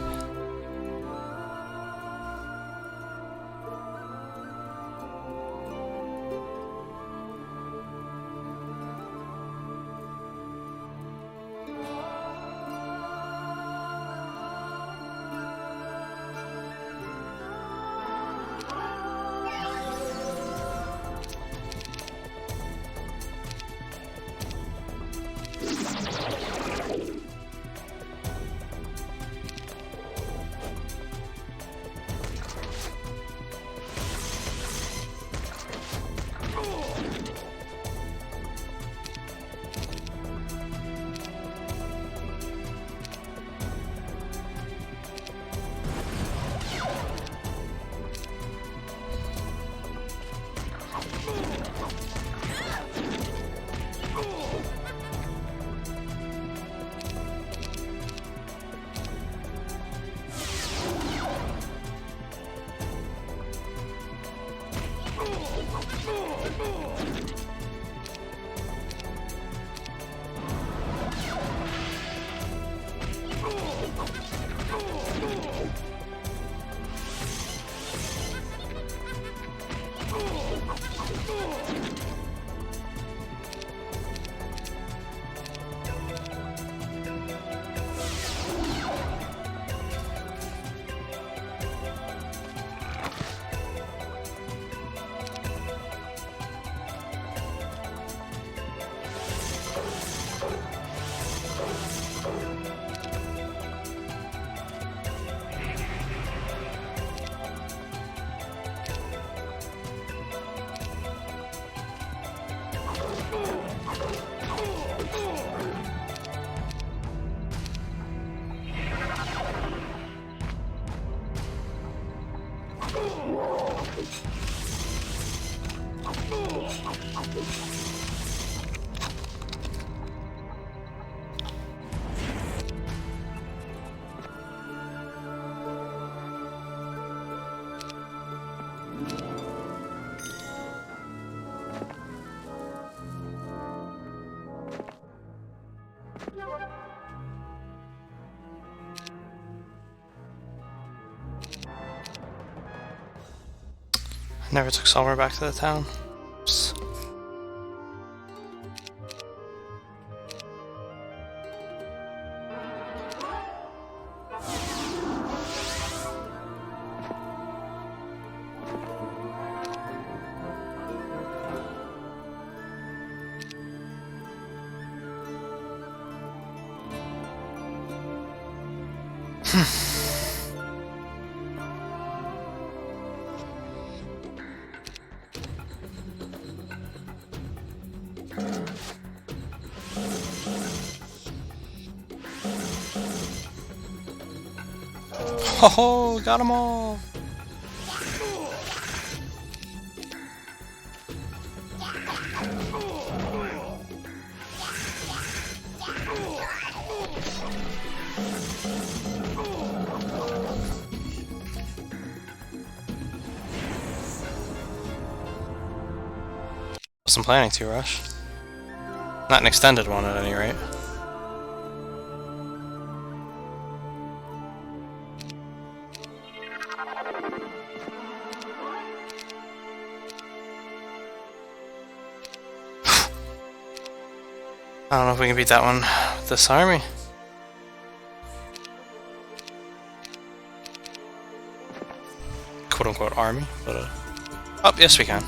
Speaker 1: Never took Summer back to the town. Oops. Oh, got them all! Wasn't planning to rush. Not an extended one at any rate. I don't know if we can beat that one with this army. Quote unquote army, but oh, yes we can.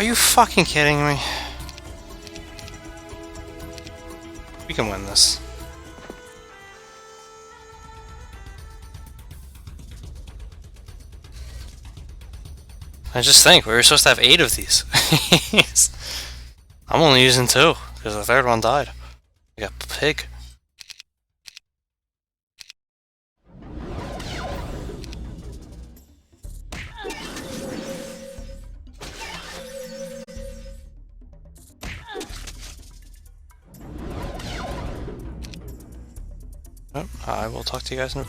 Speaker 1: Are you fucking kidding me? We can win this. I just think we were supposed to have 8 of these. I'm only using 2 because the third one died. I got pig. Oh, I will talk to you guys in a...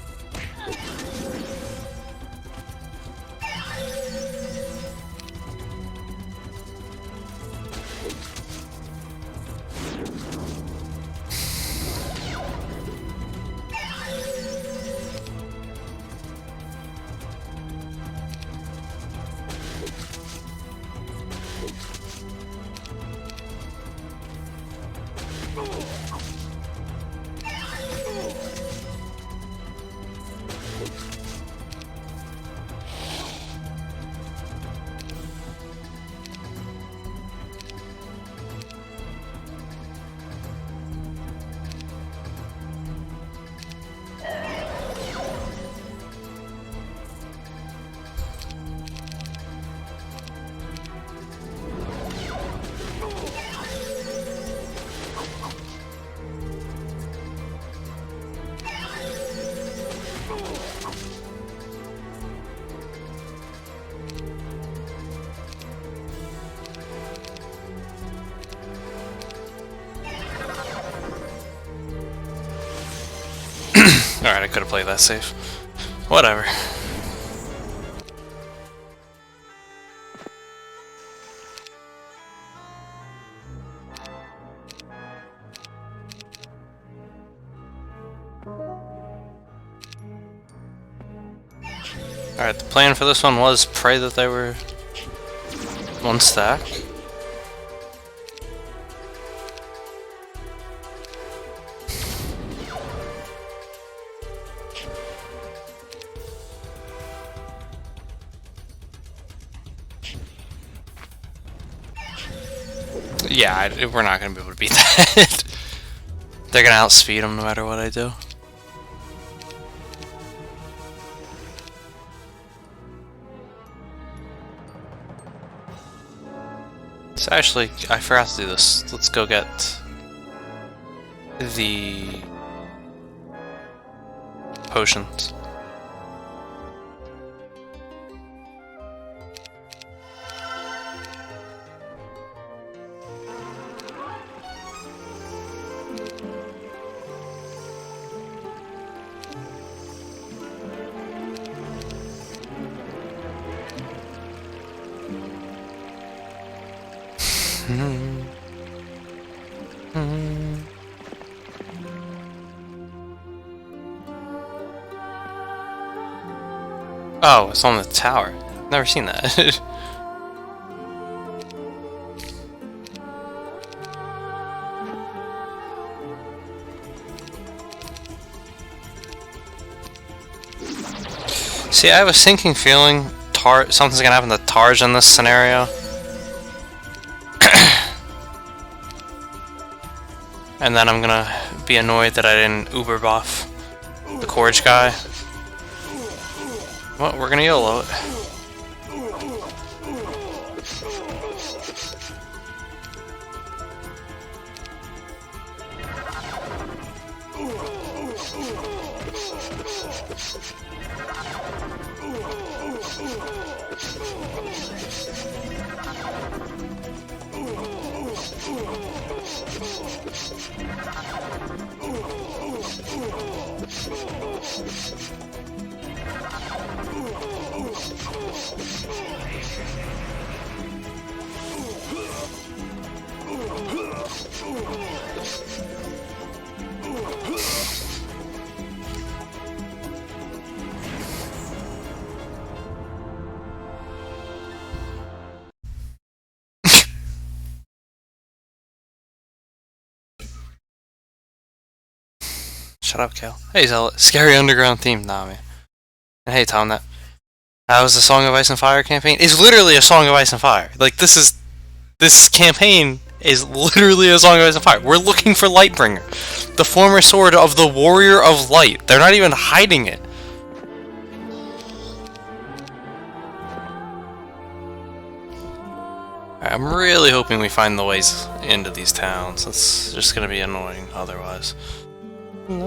Speaker 1: Alright, I could have played that safe. Whatever. Alright, the plan for this one was pray that they were 1 stack. Yeah, we're not going to be able to beat that. They're going to outspeed them no matter what I do. So actually, I forgot to do this. Let's go get the potions. Oh, it's on the tower. Never seen that. See, I have a sinking feeling something's gonna happen to Tarj in this scenario. And then I'm gonna be annoyed that I didn't uber buff the Corge guy. Well, we're gonna YOLO it. Shut up, Cal. Hey, Zealot. Scary underground theme. Nah, man. And hey, Tom, that was the Song of Ice and Fire campaign. It's literally a Song of Ice and Fire. Like, this is This campaign is literally as long as a fire. We're looking for Lightbringer, the former sword of the Warrior of Light. They're not even hiding it. I'm really hoping we find the ways into these towns. It's just gonna be annoying otherwise. In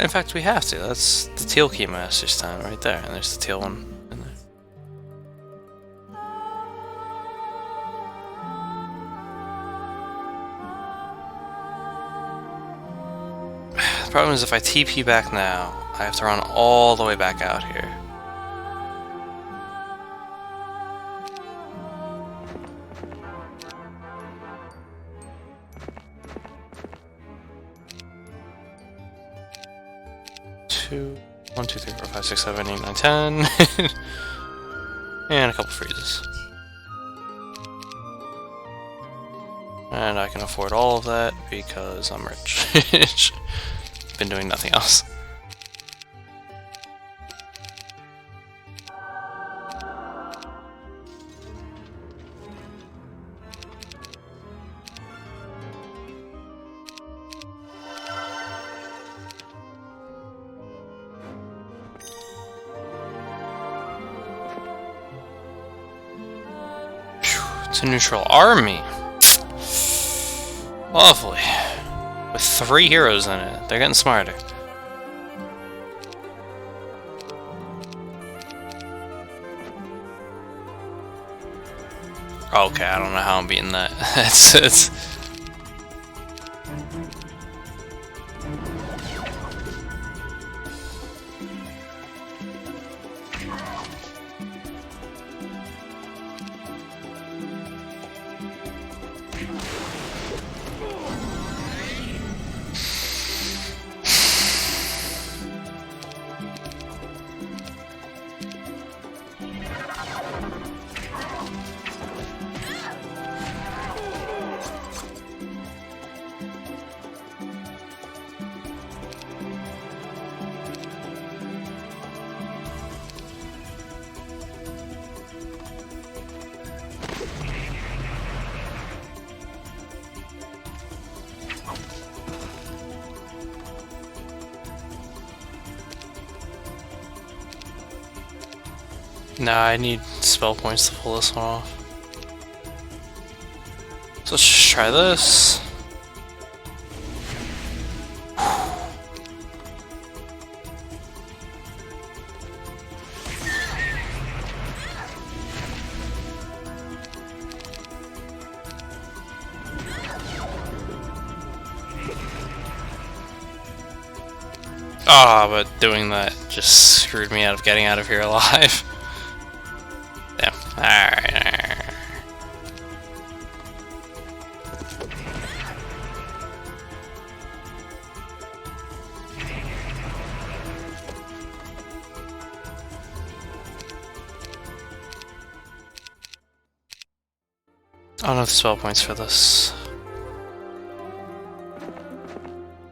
Speaker 1: fact, we have to. That's the Teal Keymaster's town right there, and there's the Teal one in there. The problem is if I TP back now, I have to run all the way back out here. One, two, three, four, five, six, 7, 8, 9, 10. And a couple freezes. And I can afford all of that because I'm rich. Been doing nothing else. It's a neutral army. Lovely. With 3 heroes in it. They're getting smarter. Okay, I don't know how I'm beating that. it's Nah, I need spell points to pull this one off. So let's just try this. Ah, but doing that just screwed me out of getting out of here alive. Damn. Alright. I don't have spell points for this.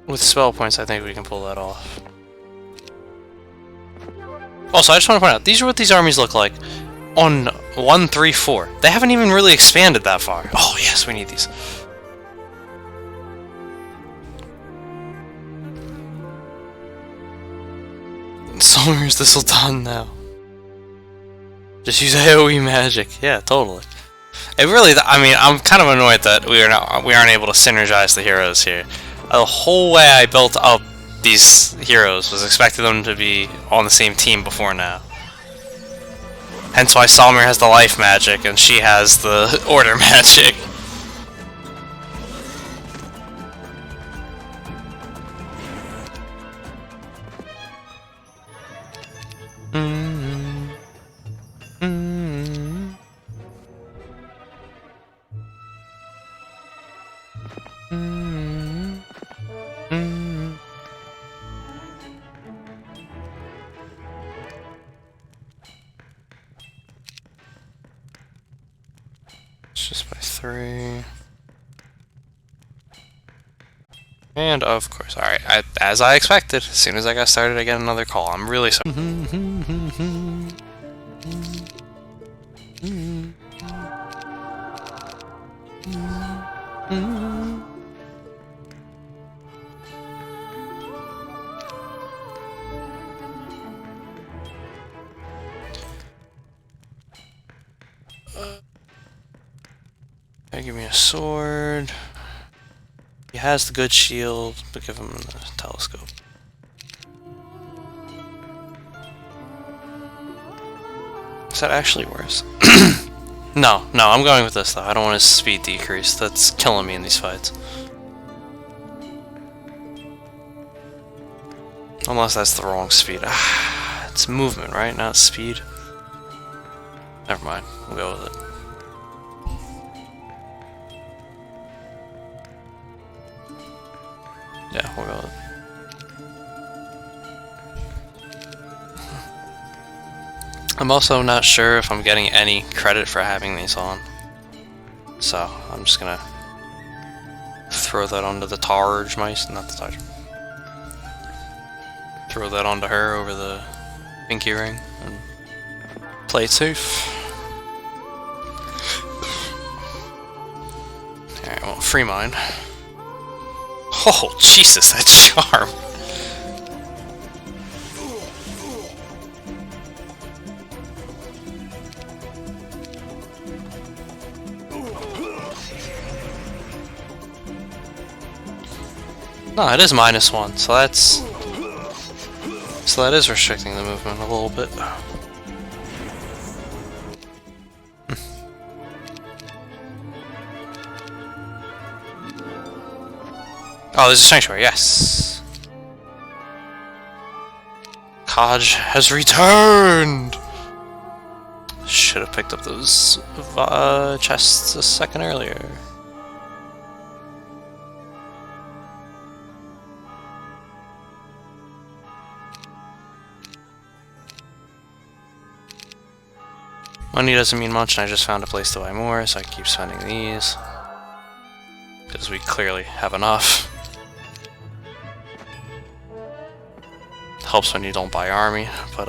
Speaker 1: With spell points, I think we can pull that off. Also, I just want to point out, these are what these armies look like on 134. They haven't even really expanded that far. Oh, yes, we need these. Summer's this'll done now. Just use AoE magic. Yeah, totally. It really, I mean, I'm kind of annoyed that we aren't able to synergize the heroes here. The whole way I built up these heroes was expecting them to be on the same team before now. Hence why Salmir has the life magic and she has the order magic. It's just by 3. And of course, alright, as I expected, as soon as I got started I get another call. I'm really sorry. Okay, give me a sword. He has the good shield, but give him the telescope. Is that actually worse? No, I'm going with this though. I don't want his speed decrease. That's killing me in these fights. Unless that's the wrong speed. It's movement, right? Not speed. Never mind. We'll go with it. Yeah, we'll go with it. I'm also not sure if I'm getting any credit for having these on. So, I'm just gonna throw that onto the Targe mice, not the Targe. Throw that onto her over the pinky ring and play it safe. Alright, well, free mine. Oh, Jesus, that charm! No, it is -1, so that's... So that is restricting the movement a little bit. Oh, there's a sanctuary, yes! Kaj has returned! Should have picked up those chests a second earlier. Money doesn't mean much, and I just found a place to buy more, so I keep spending these. Because we clearly have enough. Helps when you don't buy army, but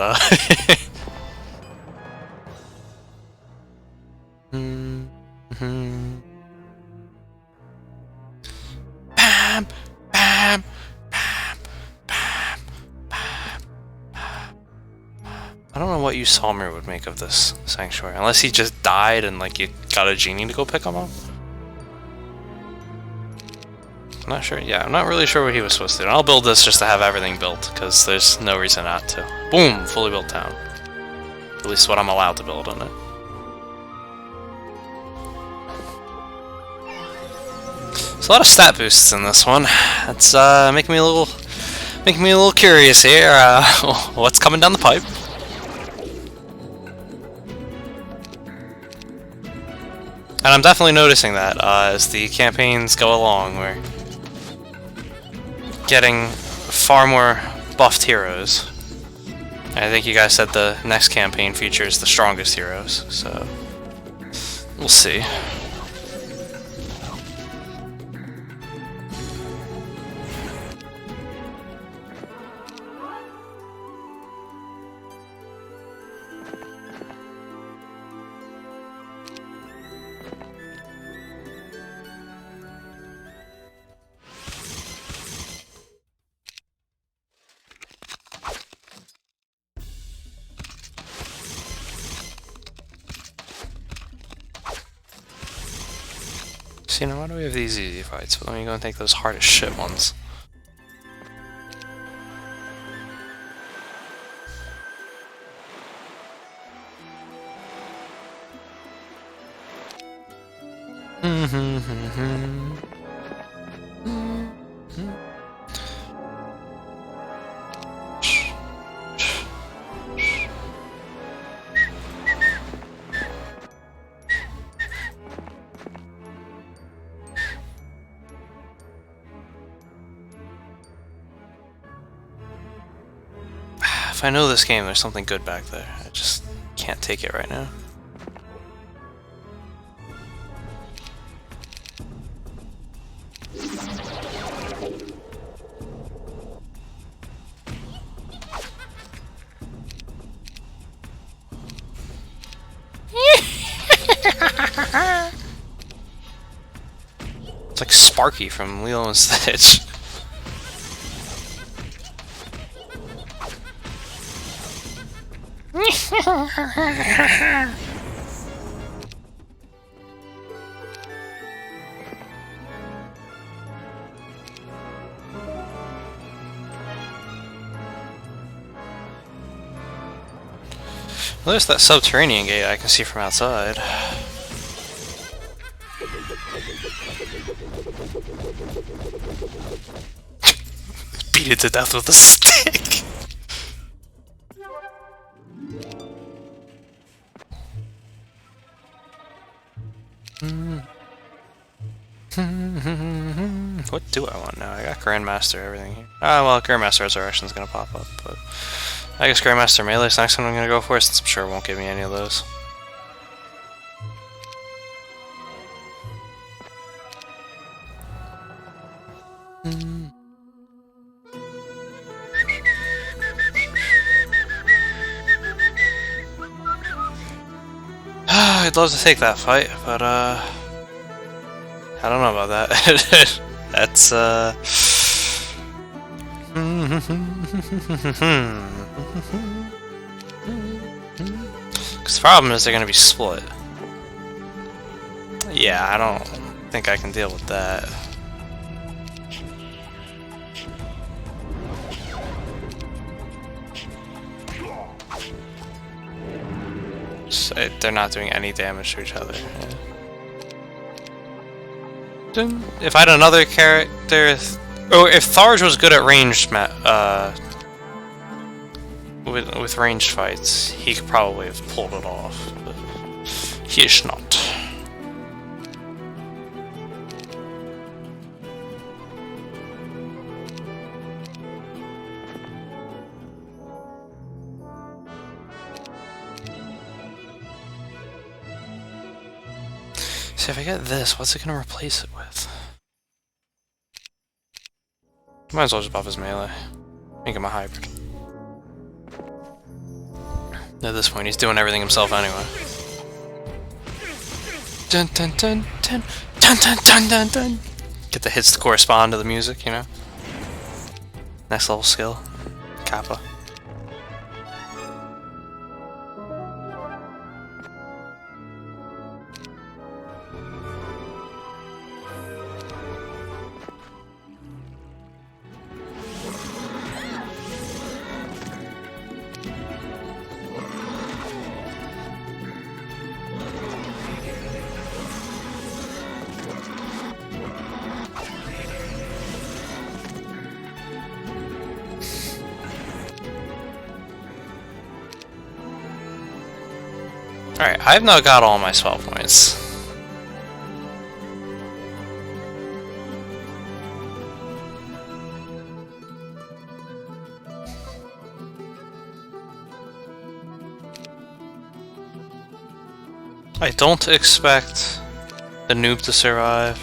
Speaker 1: Bam! Bam! Bam! Bam! Bam! I don't know what you Salmir would make of this sanctuary, unless he just died and like you got a genie to go pick him up. I'm not sure. Yeah, I'm not really sure what he was supposed to do. And I'll build this just to have everything built, because there's no reason not to. Boom! Fully built town. At least what I'm allowed to build on it. There's a lot of stat boosts in this one. That's making me a little curious here. What's coming down the pipe? And I'm definitely noticing that as the campaigns go along, we're getting far more buffed heroes. I think you guys said the next campaign features the strongest heroes, so we'll see. See, now why do we have these easy fights? But then we go and take those hard as shit ones. If I know this game, there's something good back there. I just can't take it right now. It's like Sparky from Lilo and Stitch. Well, there's that subterranean gate I can see from outside. Beat it to death with a stick! What do I want now? I got Grandmaster, everything here. Ah, well, Grandmaster Resurrection's gonna pop up, but I guess Grandmaster Melee's next one I'm gonna go for, since I'm sure it won't give me any of those. I'd love to take that fight, but I don't know about that. That's because the problem is they're gonna be split. Yeah, I don't think I can deal with that. So they're not doing any damage to each other. Yeah. If I had another character, oh, if Tharj was good at ranged with ranged fights, he could probably have pulled it off, but he is not. See, if I get this, what's it gonna replace it with? Might as well just buff his melee. Make him a hybrid. At this point, he's doing everything himself anyway. Dun dun dun dun dun dun dun dun dun. Get the hits to correspond to the music, you know? Next level skill. Kappa. Alright, I've now got all my spell points. I don't expect the noob to survive,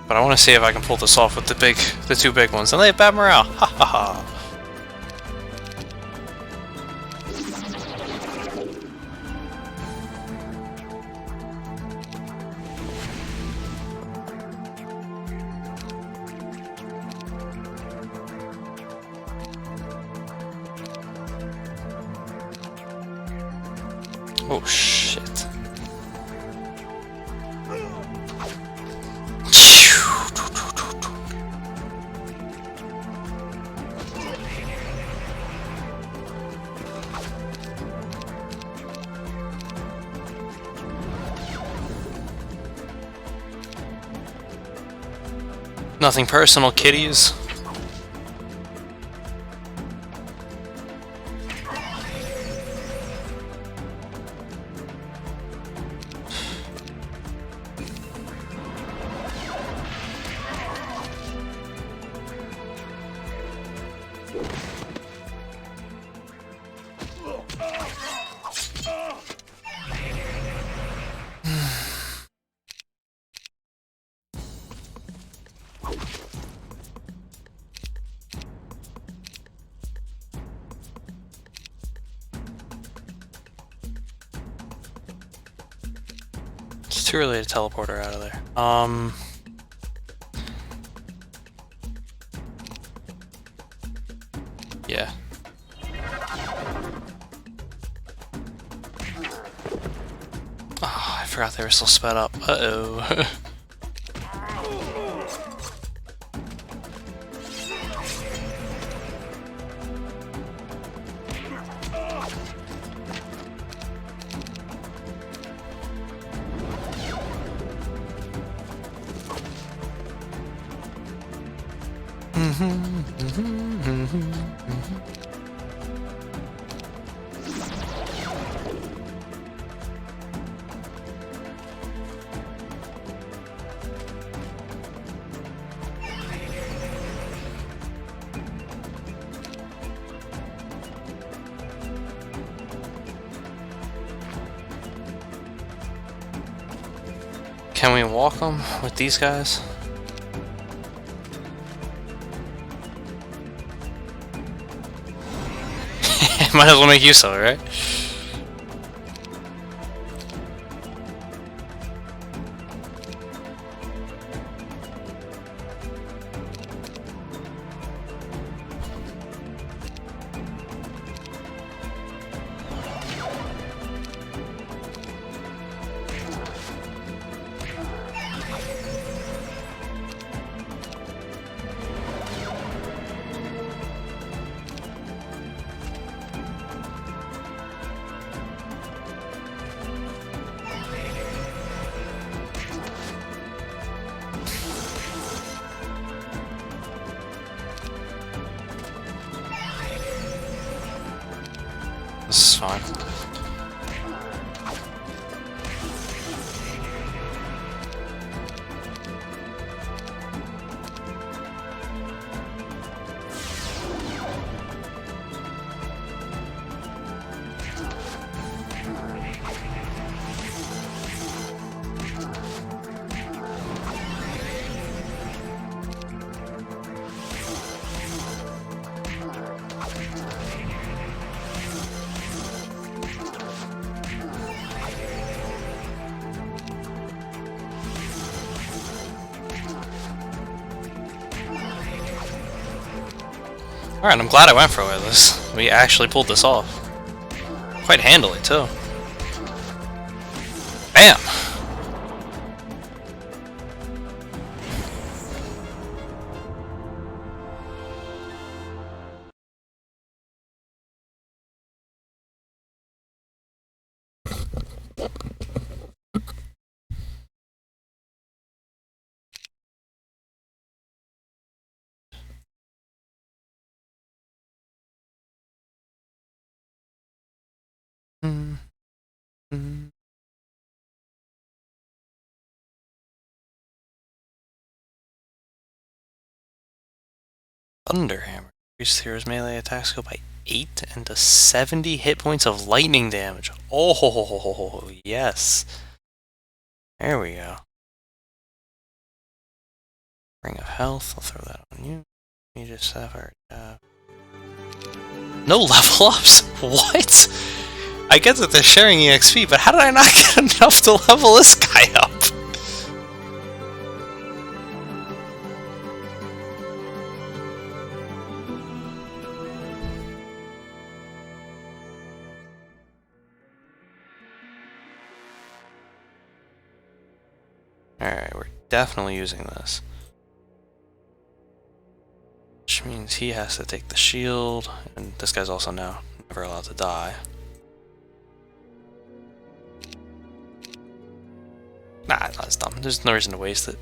Speaker 1: but I want to see if I can pull this off with the two big ones, and they have bad morale. Ha ha ha. Oh shit. Nothing personal, kiddies. It's too early to teleport her out of there. Yeah. Oh, I forgot they were still sped up. Uh-oh. Can we walk them with these guys? Might as well make use of it, right? This is fine. Alright, I'm glad I went for it with this. We actually pulled this off. Quite handily, too. Bam! Thunderhammer. Increased hero's melee attack skill by 8 and to 70 hit points of lightning damage. Oh, yes. There we go. Ring of Health. I'll throw that on you. You just have our no level ups? What? I get that they're sharing EXP, but how did I not get enough to level this guy up? Alright, we're definitely using this. Which means he has to take the shield, and this guy's also now never allowed to die. Nah, that's dumb. There's no reason to waste it.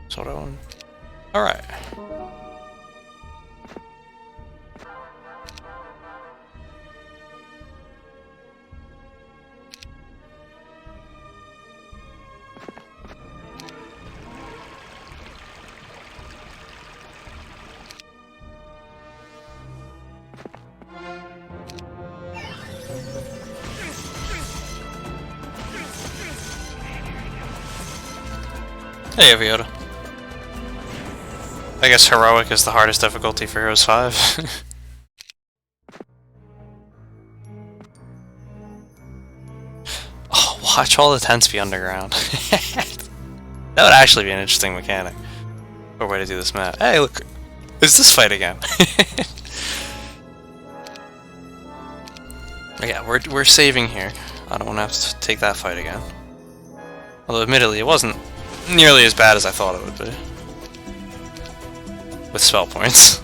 Speaker 1: Sort of. Alright. Hey, Aviota. I guess Heroic is the hardest difficulty for Heroes 5. Oh, watch all the tents be underground. That would actually be an interesting mechanic. Or way to do this map. Hey, look! Is this fight again? Yeah, we're saving here. I don't want to have to take that fight again. Although, admittedly, it wasn't nearly as bad as I thought it would be. With spell points.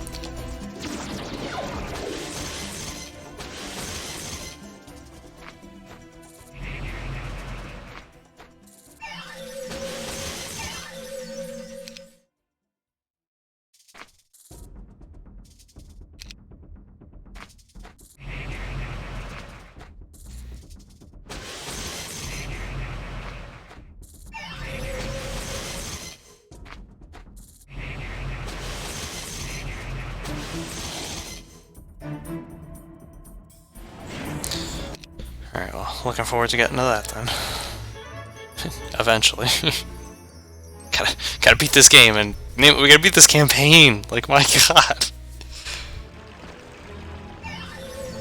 Speaker 1: Alright, well, looking forward to getting to that then. Eventually. gotta beat this game, and we gotta beat this campaign! Like, my god!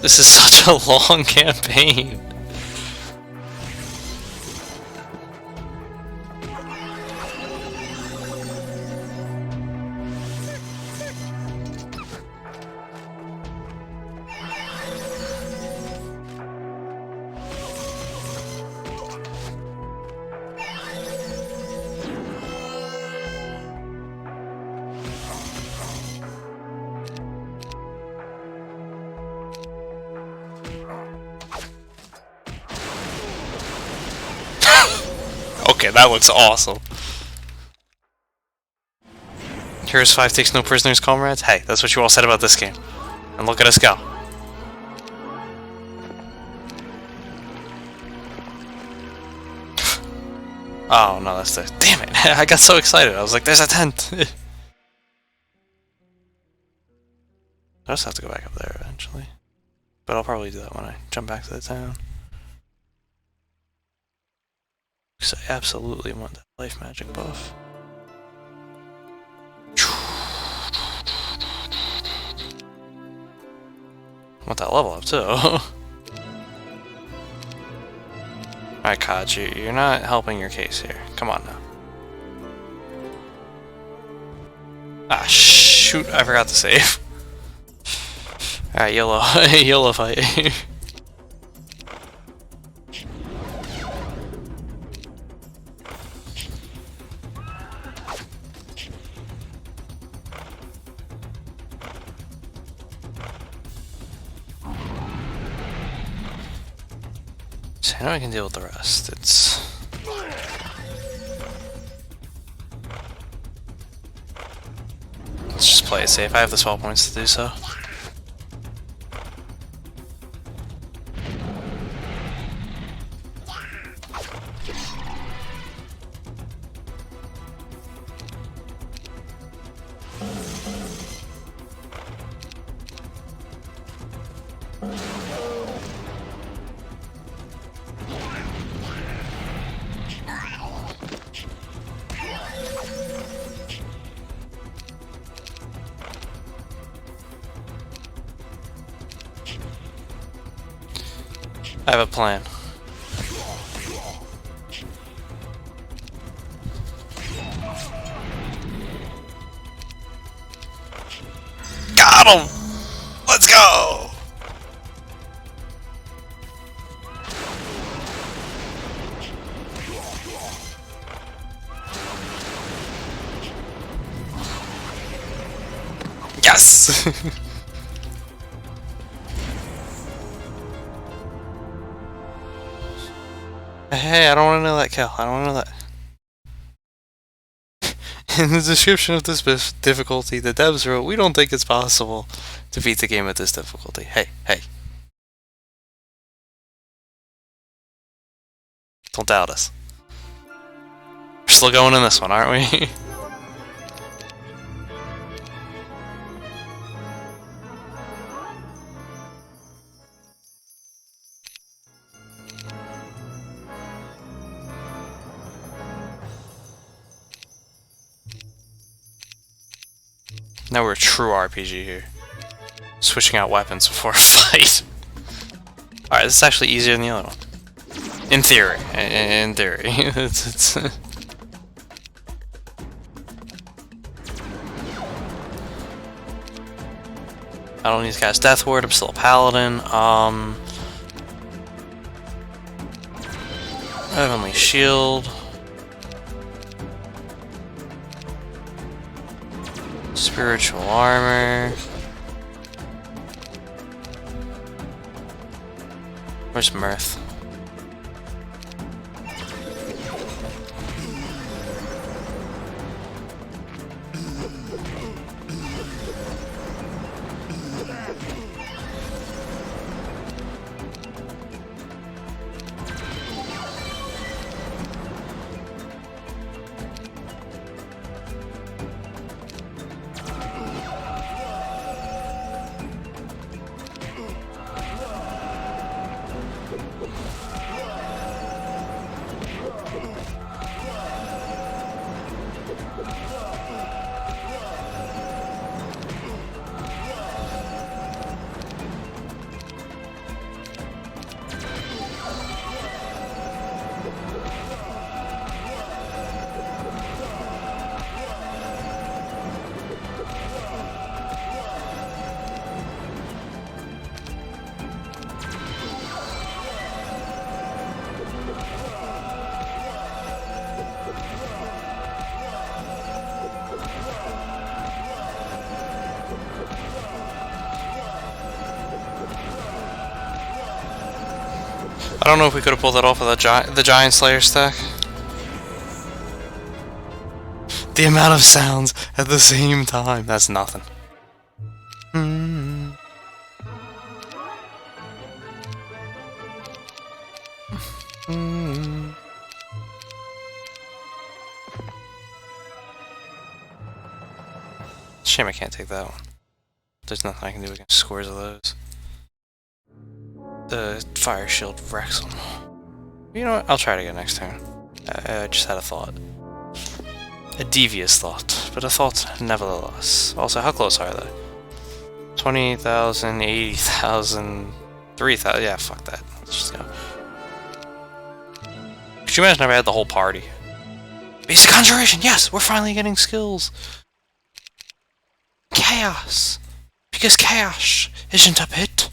Speaker 1: This is such a long campaign! Okay, that looks awesome. Heroes 5 takes no prisoners, comrades. Hey, that's what you all said about this game. And look at us go. Oh no, that's the... Damn it! I got so excited. I was like, there's a tent! I just have to go back up there eventually. But I'll probably do that when I jump back to the town. Because I absolutely want that life magic buff. I want that level up too. Alright, Kaji, you're not helping your case here. Come on now. Ah, shoot, I forgot to save. Alright, YOLO. YOLO fight. So now I can deal with the rest. It's... Let's just play it safe. I have the spell points to do so. I have a plan. Got him! Let's go! Yes! Hey, I don't want to know that, Cal. I don't want to know that. In the description of this difficulty, the devs wrote, "We don't think it's possible to beat the game at this difficulty." Hey, hey. Don't doubt us. We're still going in this one, aren't we? Now we're a true RPG here. Switching out weapons before a fight. Alright, this is actually easier than the other one. In theory. In theory. it's I don't need to cast Death Ward, I'm still a paladin. Heavenly Shield. Spiritual Armor. Where's Mirth? I don't know if we could have pulled that off with the Giant Slayer stack. The amount of sounds at the same time, that's nothing. Shame I can't take that one. There's nothing I can do against scores of those. The Fire Shield wrecks them. You know what? I'll try it again next turn. I just had a thought. A devious thought, but a thought nevertheless. Also, how close are they? 20,000, 80,000, 3,000. Yeah, fuck that. Let's just go. Could you imagine if I had the whole party? Basic Conjuration! Yes! We're finally getting skills! Chaos! Because chaos isn't a pit.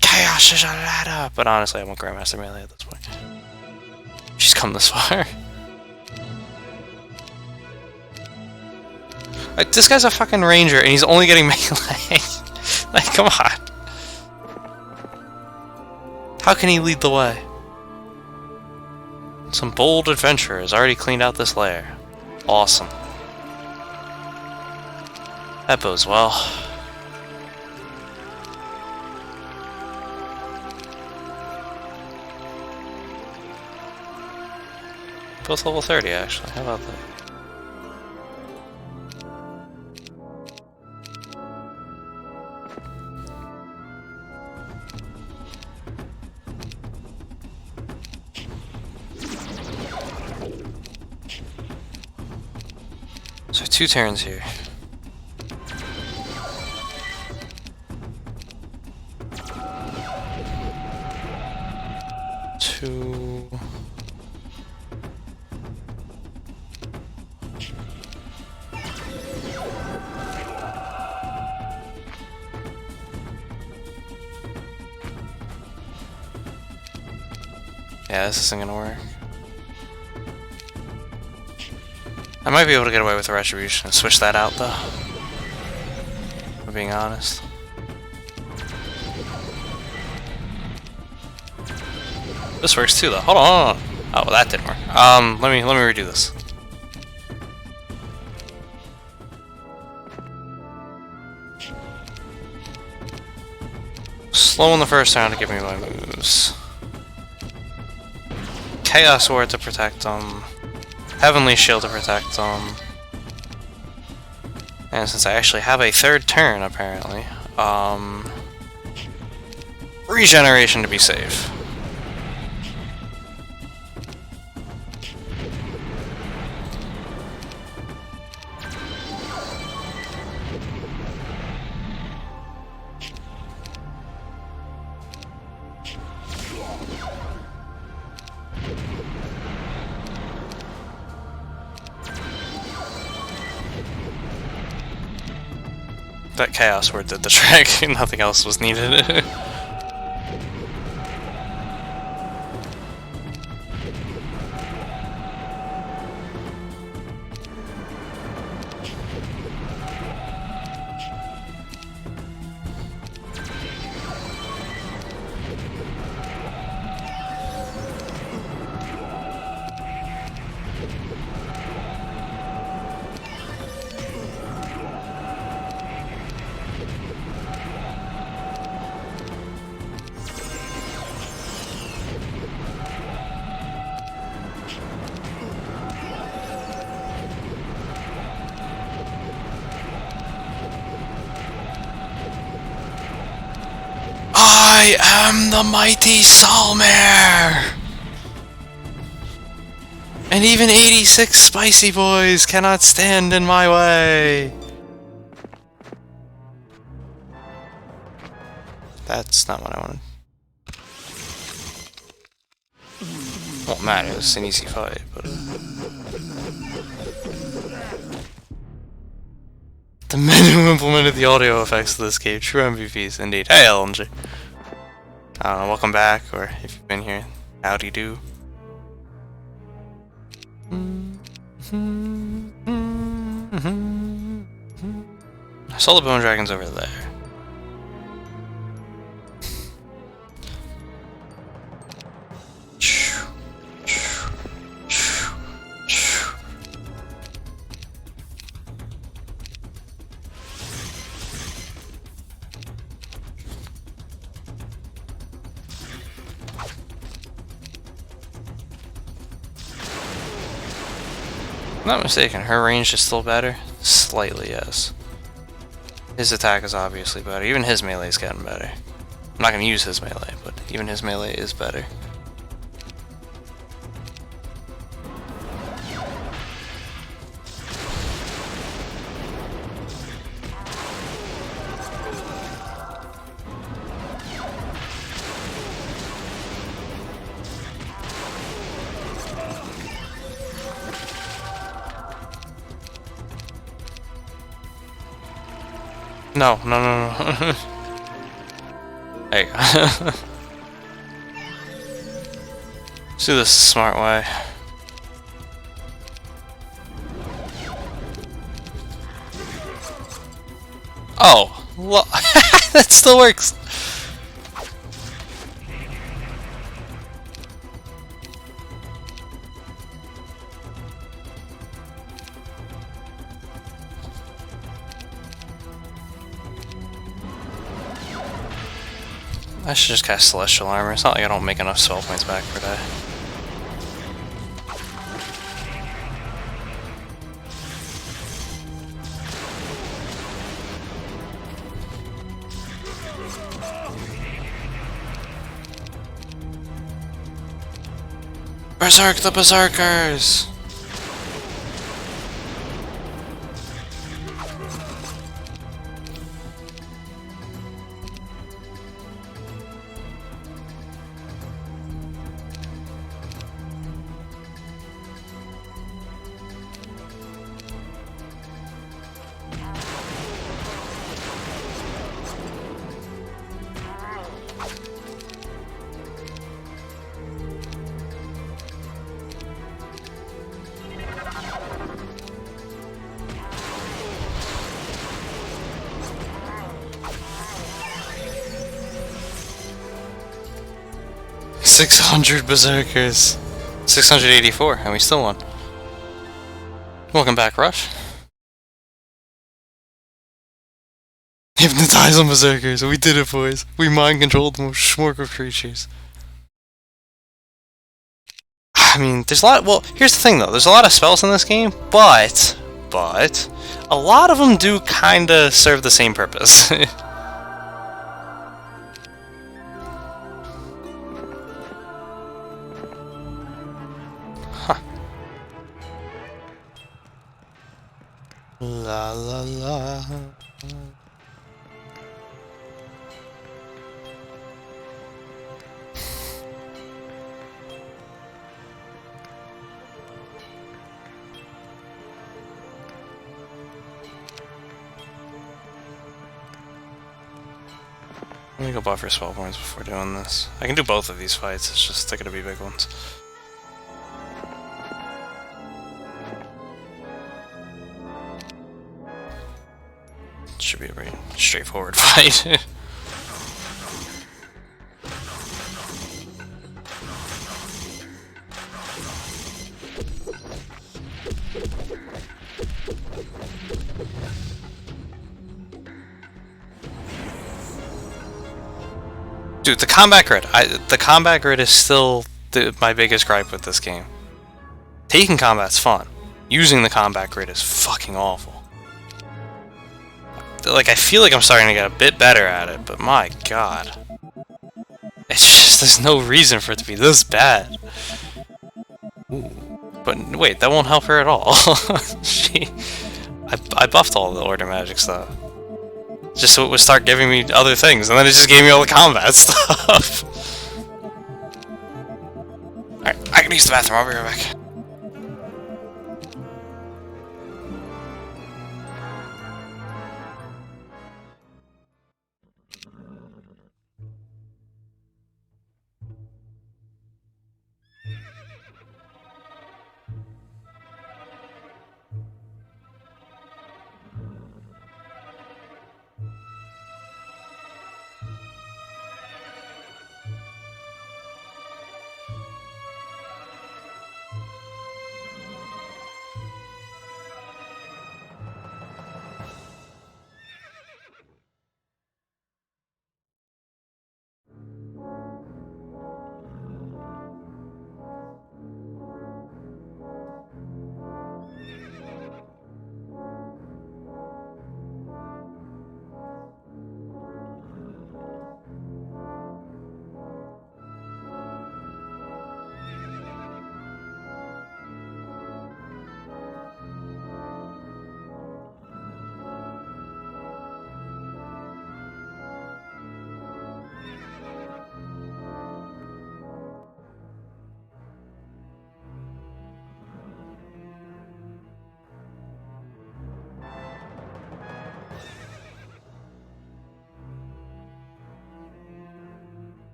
Speaker 1: Chaos is a ladder! But honestly, I want Grandmaster Melee at this point. She's come this far. Like, this guy's a fucking ranger, and he's only getting melee. Like, come on. How can he lead the way? Some bold adventurer has already cleaned out this lair. Awesome. That bodes well. Both level 30, actually. How about that? So 2 turns here. Two. Yeah, this isn't gonna work. I might be able to get away with the Retribution and switch that out, though. If I'm being honest. This works too, though. Hold on, hold on. Oh, well, that didn't work. Let me redo this. Slow in the first round to give me my moves. Chaos Sword to protect them. Heavenly Shield to protect them. And since I actually have a 3rd turn, apparently, Regeneration to be safe. That Chaos Word did the trick. Nothing else was needed. I am the mighty Salmare! And even 86 spicy boys cannot stand in my way! That's not what I wanted. Won't matter, it's an easy fight, but... The men who implemented the audio effects of this game, true MVPs, indeed. Hey, LNG. I don't know, welcome back, or if you've been here, howdy do. I saw the bone dragons over there. If I'm not mistaken, her range is still better? Slightly, yes. His attack is obviously better. Even his melee is getting better. I'm not going to use his melee, but even his melee is better. No. There you go. Let's do this the smart way. Oh, well, that still works. I should just cast Celestial Armor. It's not like I don't make enough spell points back per day. Berserk the Berserkers! $600 Berserkers. 684, and we still won. Welcome back, Rush. Hypnotize on Berserkers. We did it, boys. We mind controlled the most Schmorkel creatures. I mean, there's a lot. Well, here's the thing, though. There's a lot of spells in this game, but a lot of them do kinda serve the same purpose. La la la. Let me go buffer spell points before doing this. I can do both of these fights, it's just they're gonna be big ones. Should be a pretty straightforward fight. Dude, the combat grid. The combat grid is still my biggest gripe with this game. Taking combat's fun. Using the combat grid is fucking awful. Like, I feel like I'm starting to get a bit better at it, but my god. It's just, there's no reason for it to be this bad. Ooh. But wait, that won't help her at all. I buffed all the order magic stuff. Just so it would start giving me other things, and then it just gave me all the combat stuff. Alright, I can use the bathroom, I'll be right back.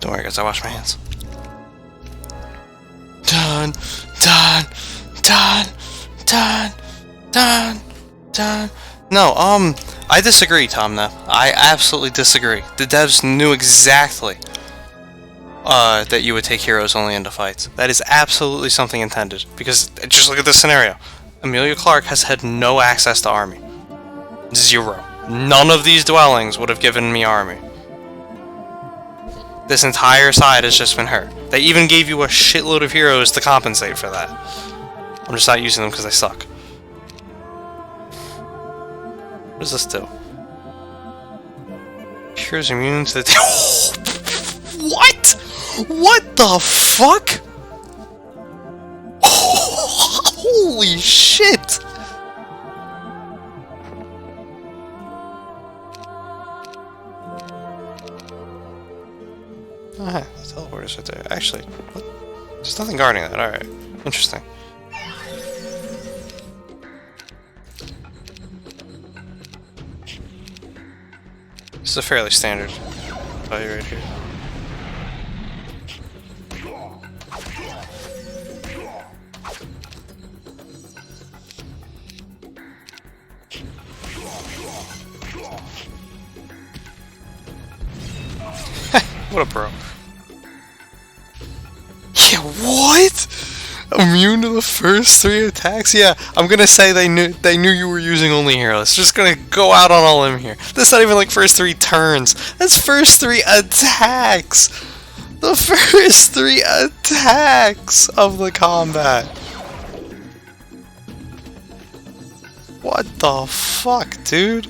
Speaker 1: Don't worry guys, I wash my hands. Done. No, I disagree, Tom, now. I absolutely disagree. The devs knew exactly that you would take heroes only into fights. That is absolutely something intended. Because, just look at this scenario. Emilia Clarke has had no access to army. Zero. None of these dwellings would have given me army. This entire side has just been her. They even gave you a shitload of heroes to compensate for that. I'm just not using them because they suck. What does this do? Heroes immune to the... What? What the fuck? Holy shit! Ah, the teleport is right there. Actually, what? There's nothing guarding that. Alright. Interesting. This is a fairly standard fight right here. What a bro. Yeah, what? Immune to the first 3 attacks? Yeah, I'm gonna say they knew you were using only heroes. Just gonna go out on a limb here. That's not even like first 3 turns. That's first 3 attacks! The first 3 attacks of the combat. What the fuck, dude?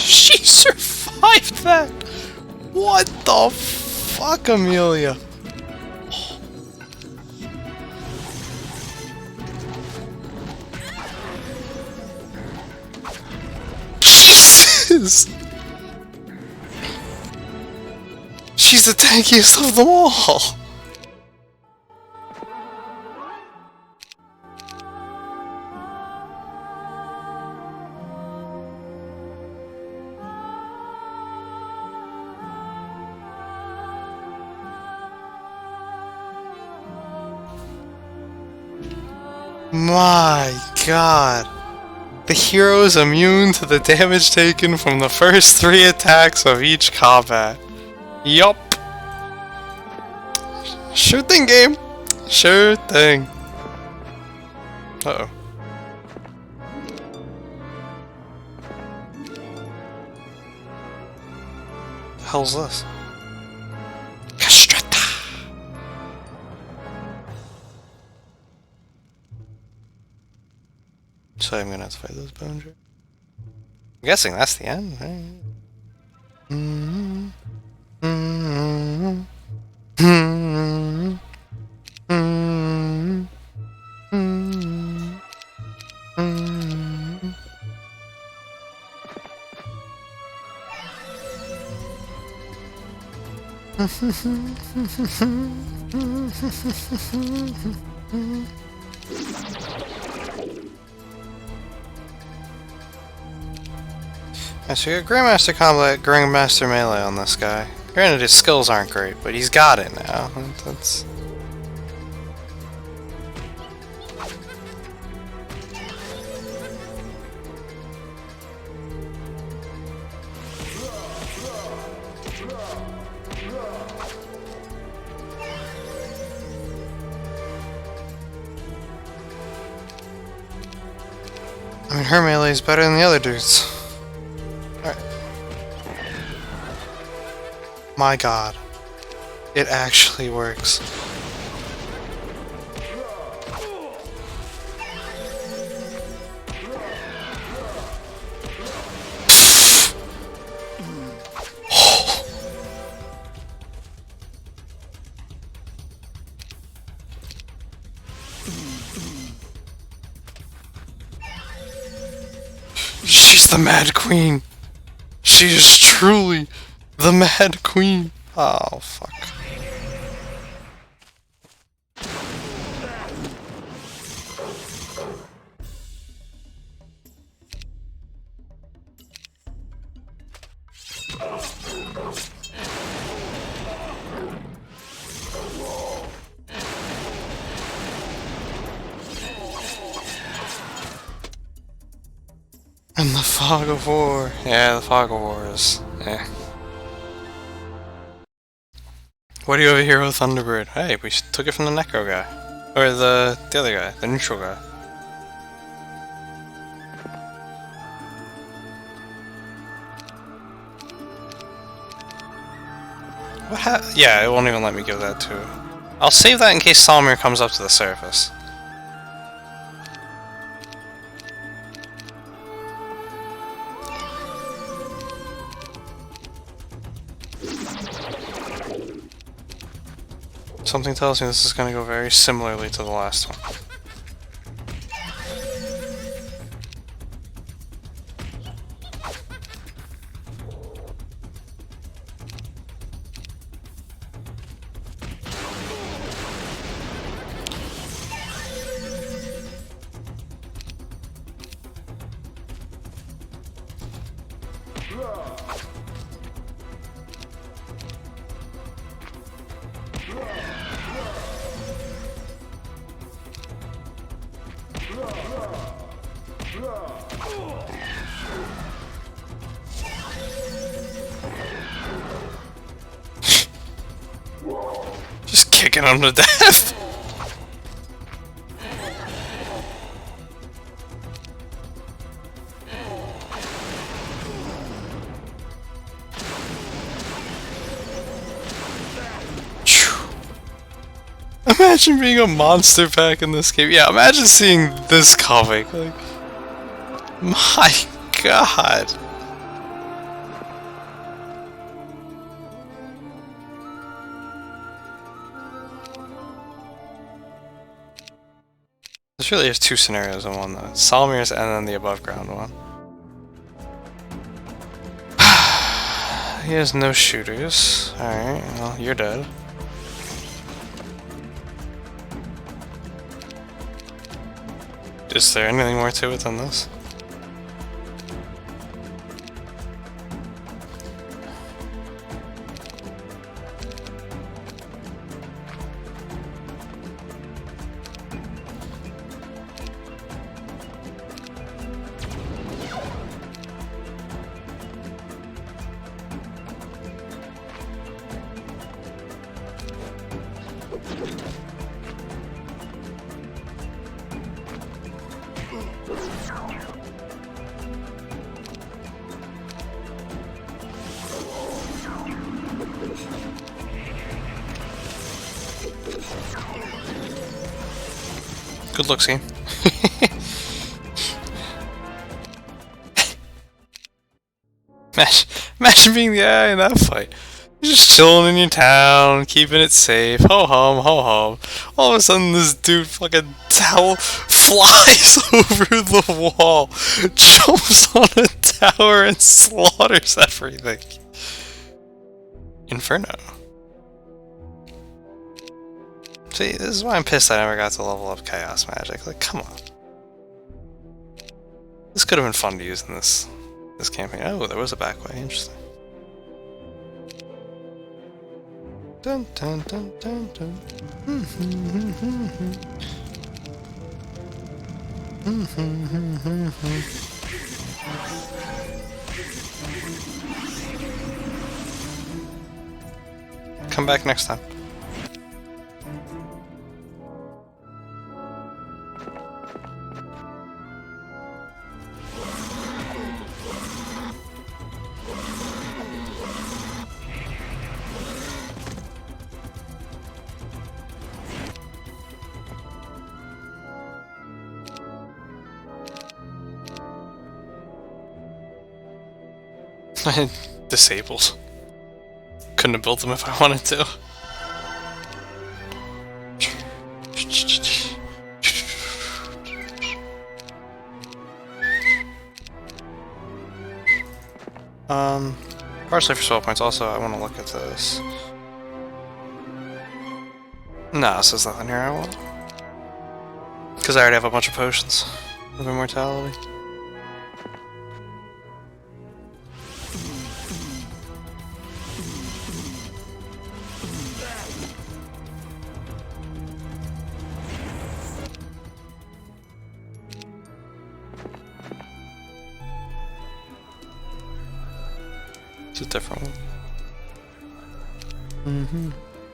Speaker 1: She survived that! What the fuck, Amelia? Jesus! She's the tankiest of them all! My god. The hero is immune to the damage taken from the first 3 attacks of each combat. Yup. Sure thing, game. Sure thing. Uh-oh. The hell's this? Castrata! So I'm gonna have to fight those bones. I'm guessing that's the end, right? Mm-hmm. Mm-hmm. Mm-hmm. Mm-hmm. Mm-hmm. Alright, so we got Grandmaster Combat, Grandmaster Melee on this guy. Granted, his skills aren't great, but he's got it now. That's... I mean, her melee is better than the other dudes. Alright. My god. It actually works. She's the Mad Queen. She is truly the Mad Queen. Oh, fuck. And the Fog of War. Yeah, the Fog of War is... eh. What do you over here with Thunderbird? Hey, we took it from the Necro guy. Or the other guy, the neutral guy. What yeah, it won't even let me give that to her. I'll save that in case Salmir comes up to the surface. Something tells me this is going to go very similarly to the last one. Just kicking him to death. Imagine being a monster pack in this game. Yeah, imagine seeing this comic. Like, my god. This really is two scenarios in one, though. Solomir's and then the above ground one. He has no shooters. Alright, well, you're dead. Is there anything more to it than this? Good looks, game. Imagine being the guy in that fight. You're just chilling in your town, keeping it safe. Ho hum, ho hum. All of a sudden, this dude fucking towel flies over the wall, jumps on a tower, and slaughters everything. Inferno. See, this is why I'm pissed I never got to level up Chaos Magic. Like, come on. This could have been fun to use in this campaign. Oh, there was a back way. Interesting. Dun dun dun dun dun. Come back next time. Disabled. Couldn't have built them if I wanted to. Partially for spell points. Also, I want to look at this. No, this is nothing here I want. Because I already have a bunch of potions of immortality. It's a different one.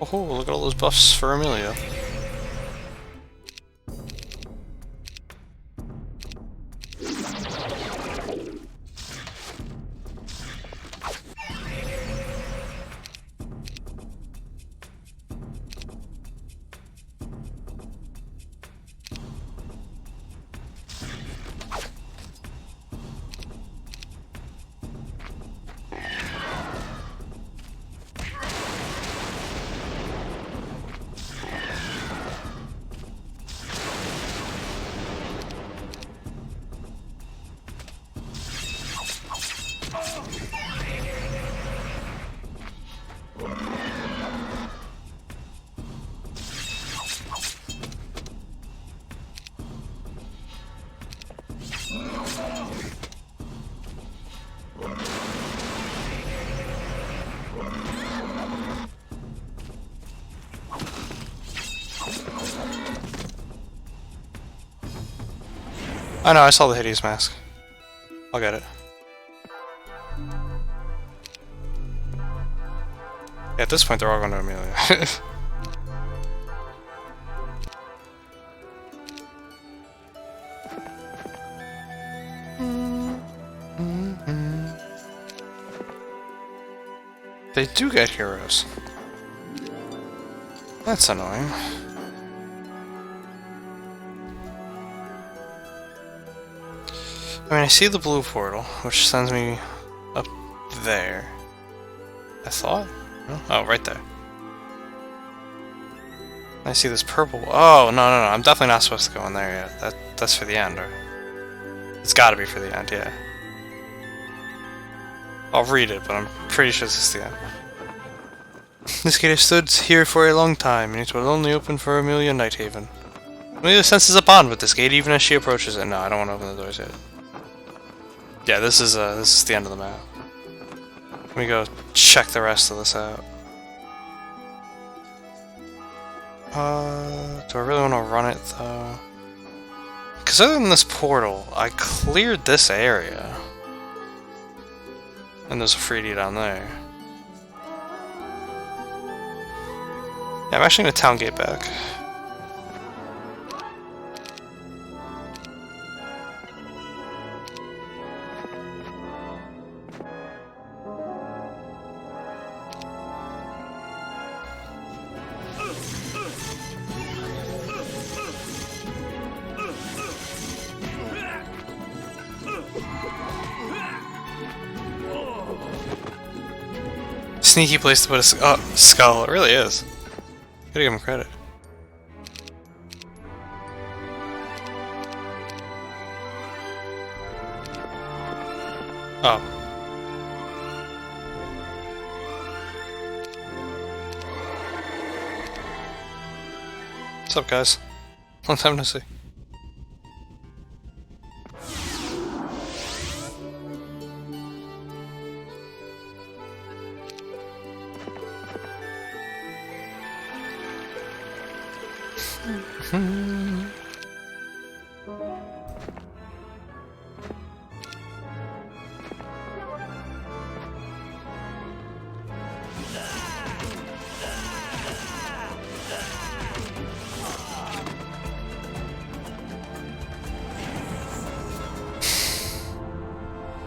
Speaker 1: Oh, look at all those buffs for Amelia. Oh no, I saw the hideous mask. I'll get it. Yeah, at this point, they're all going to Amelia. They do get heroes. That's annoying. I mean, I see the blue portal, which sends me up there. I thought? Oh, right there. I see this purple. Oh, no, no, no. I'm definitely not supposed to go in there yet. That's for the end, or... It's gotta be for the end, yeah. I'll read it, but I'm pretty sure this is the end. This gate has stood here for a long time, and it will only open for Amelia Nighthaven. Amelia senses a bond with this gate even as she approaches it. No, I don't want to open the doors yet. Yeah, this is the end of the map. Let me go check the rest of this out. Do I really want to run it though? Because other than this portal, I cleared this area. And there's a 3D down there. Yeah, I'm actually going to town gate back. Sneaky place to put a skull. It really is. Gotta give him credit. Oh. What's up, guys? Long time no see.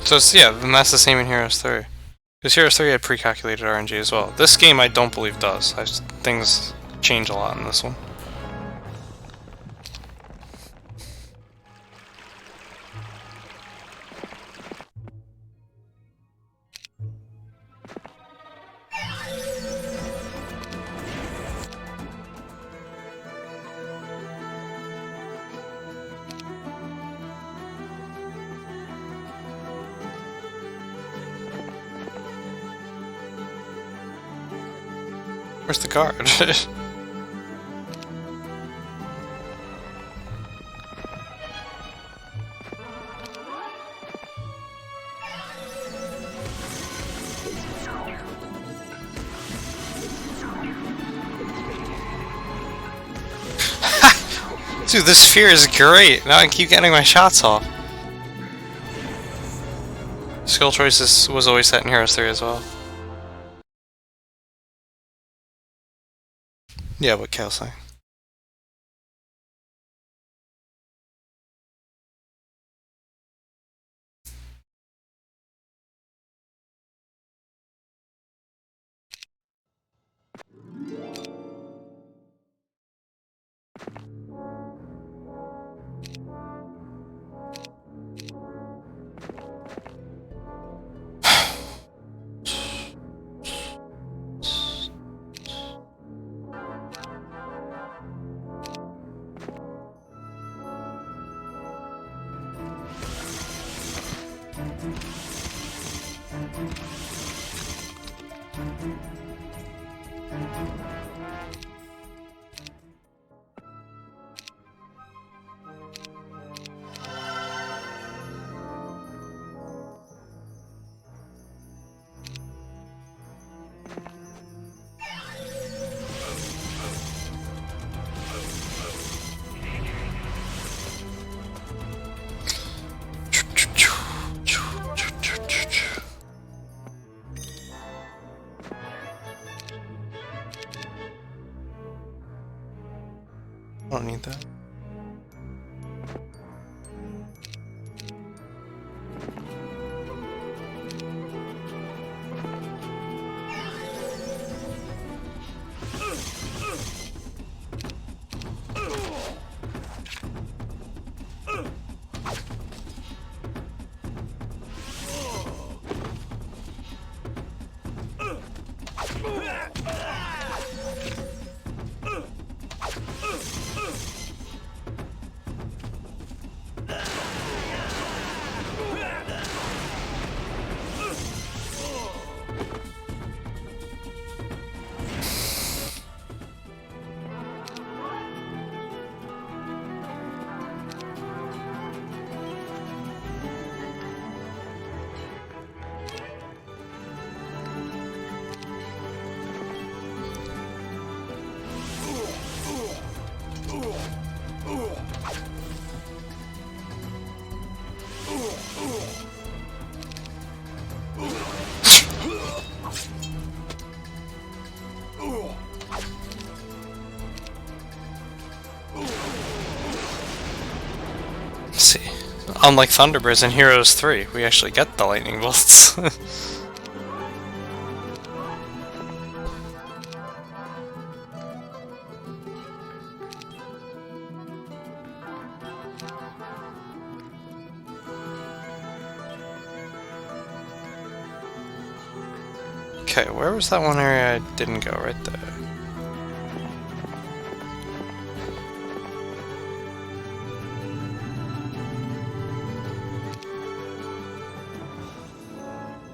Speaker 1: So yeah, then that's the same in Heroes 3. Because Heroes 3 had pre-calculated RNG as well. This game I don't believe does. Things change a lot in this one. Where's the card? Dude, this sphere is great! Now I can keep getting my shots off. Skill choices was always set in Heroes 3 as well. Yeah, what Cal's saying. I don't need that. Unlike Thunderbirds in Heroes 3, we actually get the lightning bolts. Okay, where was that one area I didn't go? Right there.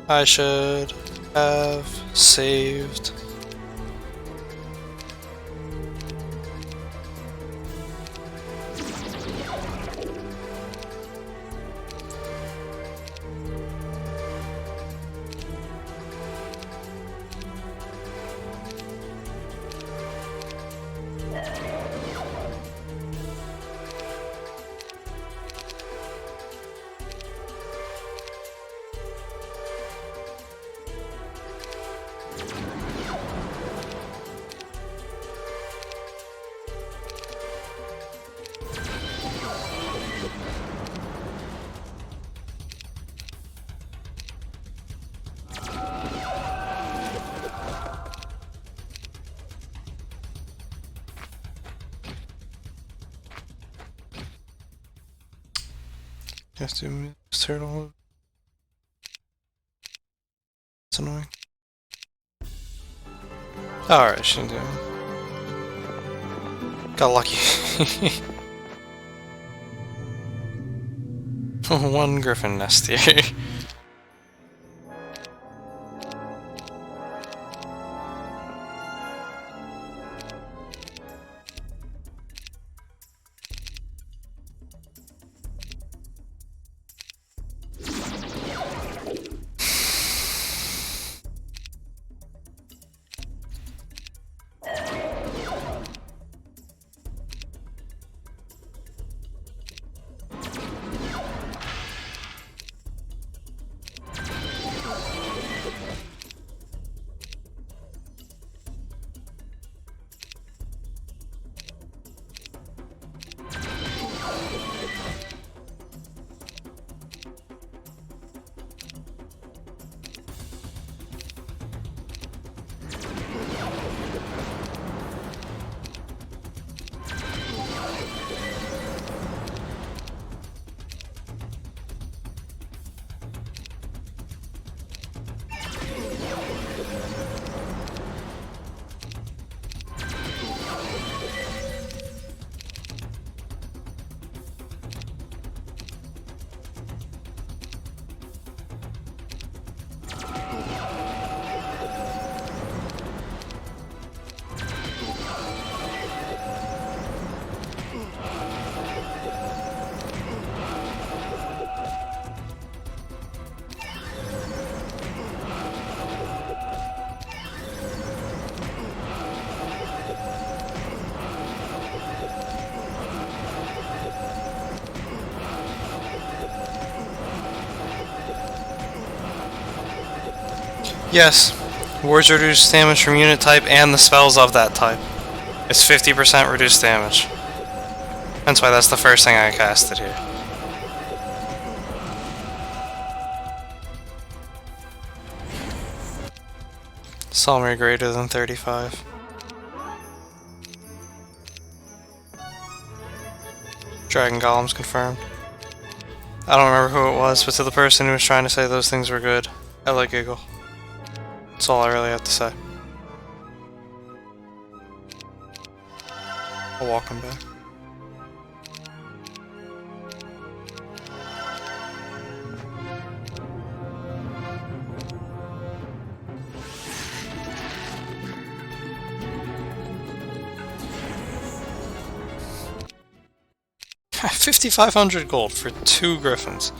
Speaker 1: I should have saved. You have to move this turtle. It's annoying. Alright, she didn't do it. Got lucky. One griffin nest here. Yes, wards reduce damage from unit type and the spells of that type. It's 50% reduced damage. That's why that's the first thing I casted here. Summary greater than 35. Dragon Golems confirmed. I don't remember who it was, but to the person who was trying to say those things were good, I like giggle. That's all I really have to say. I'll walk him back. $5,500 gold for 2 griffins.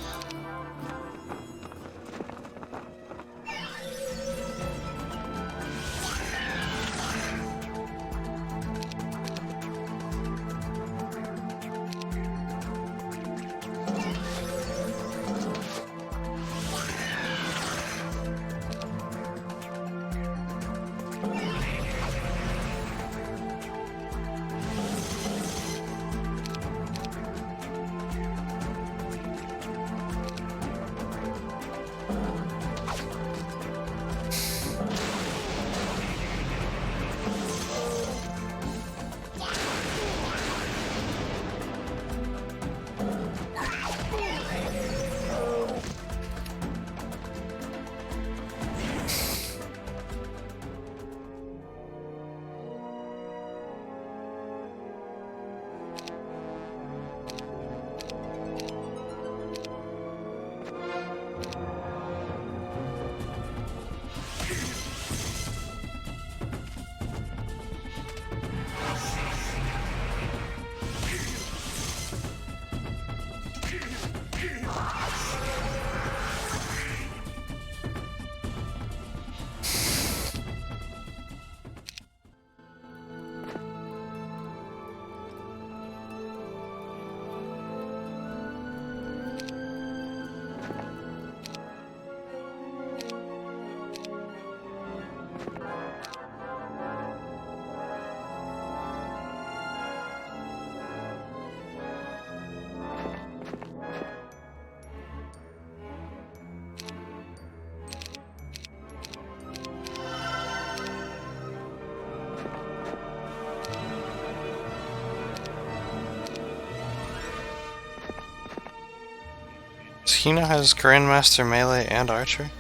Speaker 1: he now has Grandmaster Melee and Archer?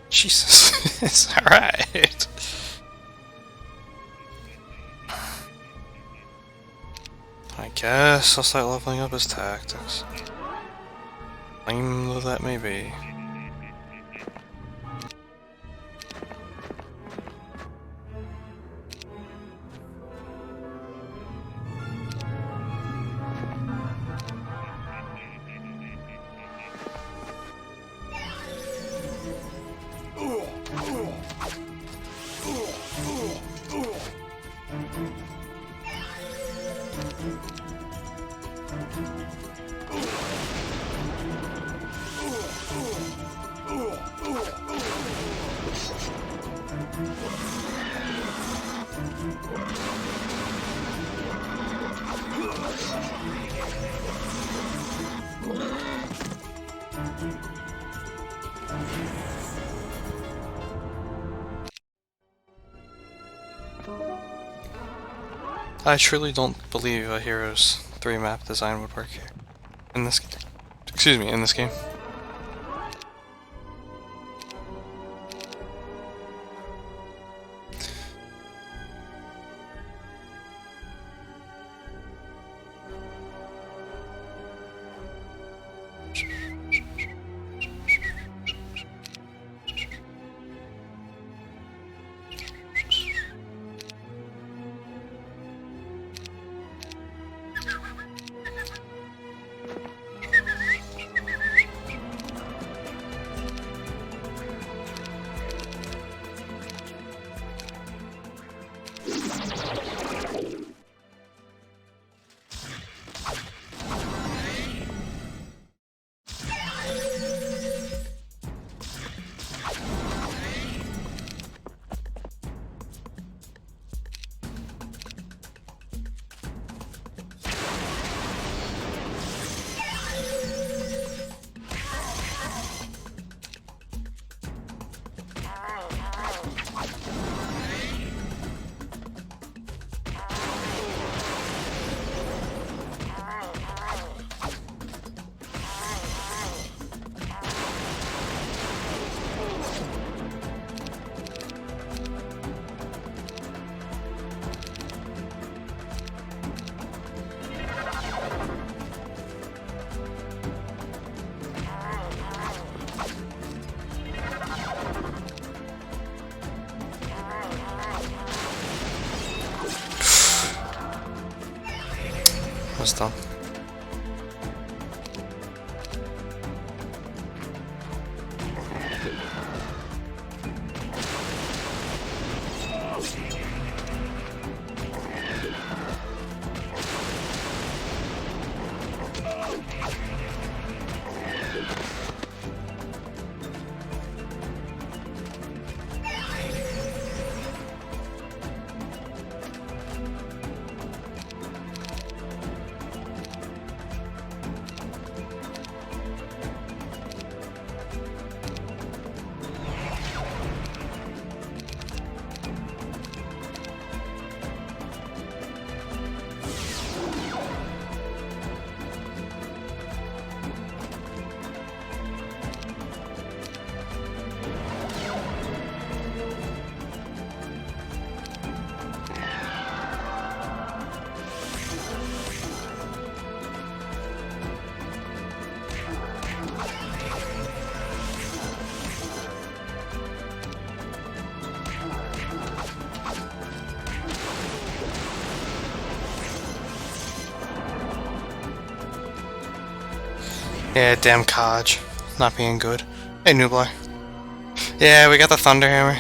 Speaker 1: Jesus. Alright. I guess I'll start leveling up his tactics. Lame though that may be. I truly don't believe a Heroes 3 map design would work here. In this game. Excuse me, in this game. That's done. Yeah, damn Kaj. Not being good. Hey, Nublar. Yeah, we got the Thunderhammer.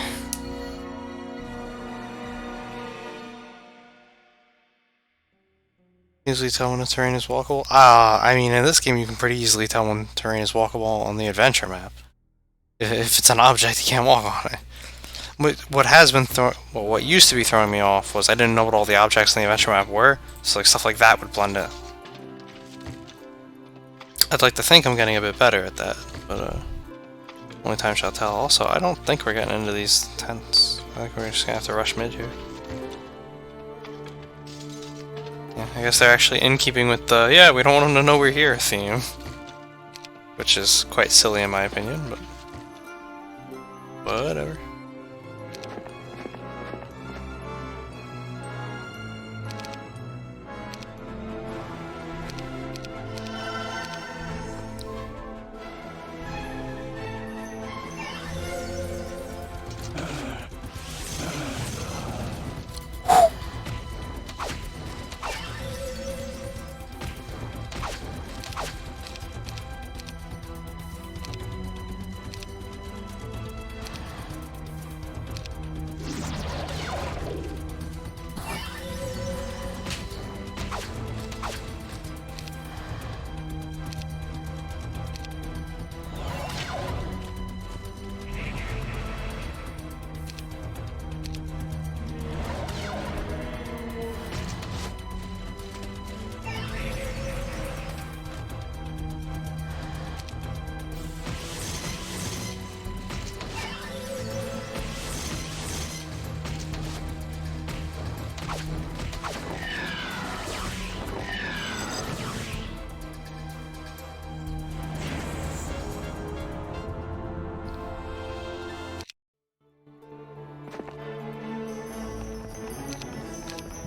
Speaker 1: Easily tell when a terrain is walkable? I mean, in this game you can pretty easily tell when terrain is walkable on the adventure map. If it's an object, you can't walk on it. What has been what used to be throwing me off was I didn't know what all the objects in the adventure map were, so like stuff like that would blend in. I'd like to think I'm getting a bit better at that, but only time shall tell. Also, I don't think we're getting into these tents. I think we're just gonna have to rush mid here. Yeah, I guess they're actually in keeping with the, yeah, we don't want them to know we're here theme. which is quite silly in my opinion, but whatever.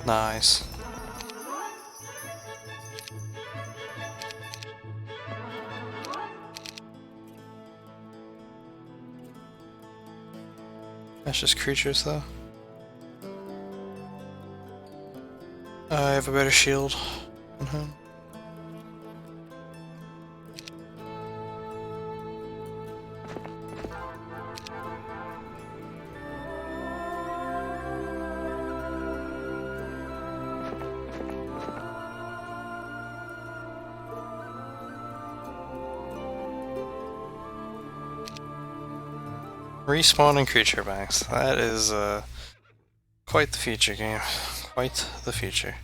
Speaker 1: Nice. That's just creatures though. I have a better shield than him. Respawning creature banks. That is quite the feature game. Quite the feature.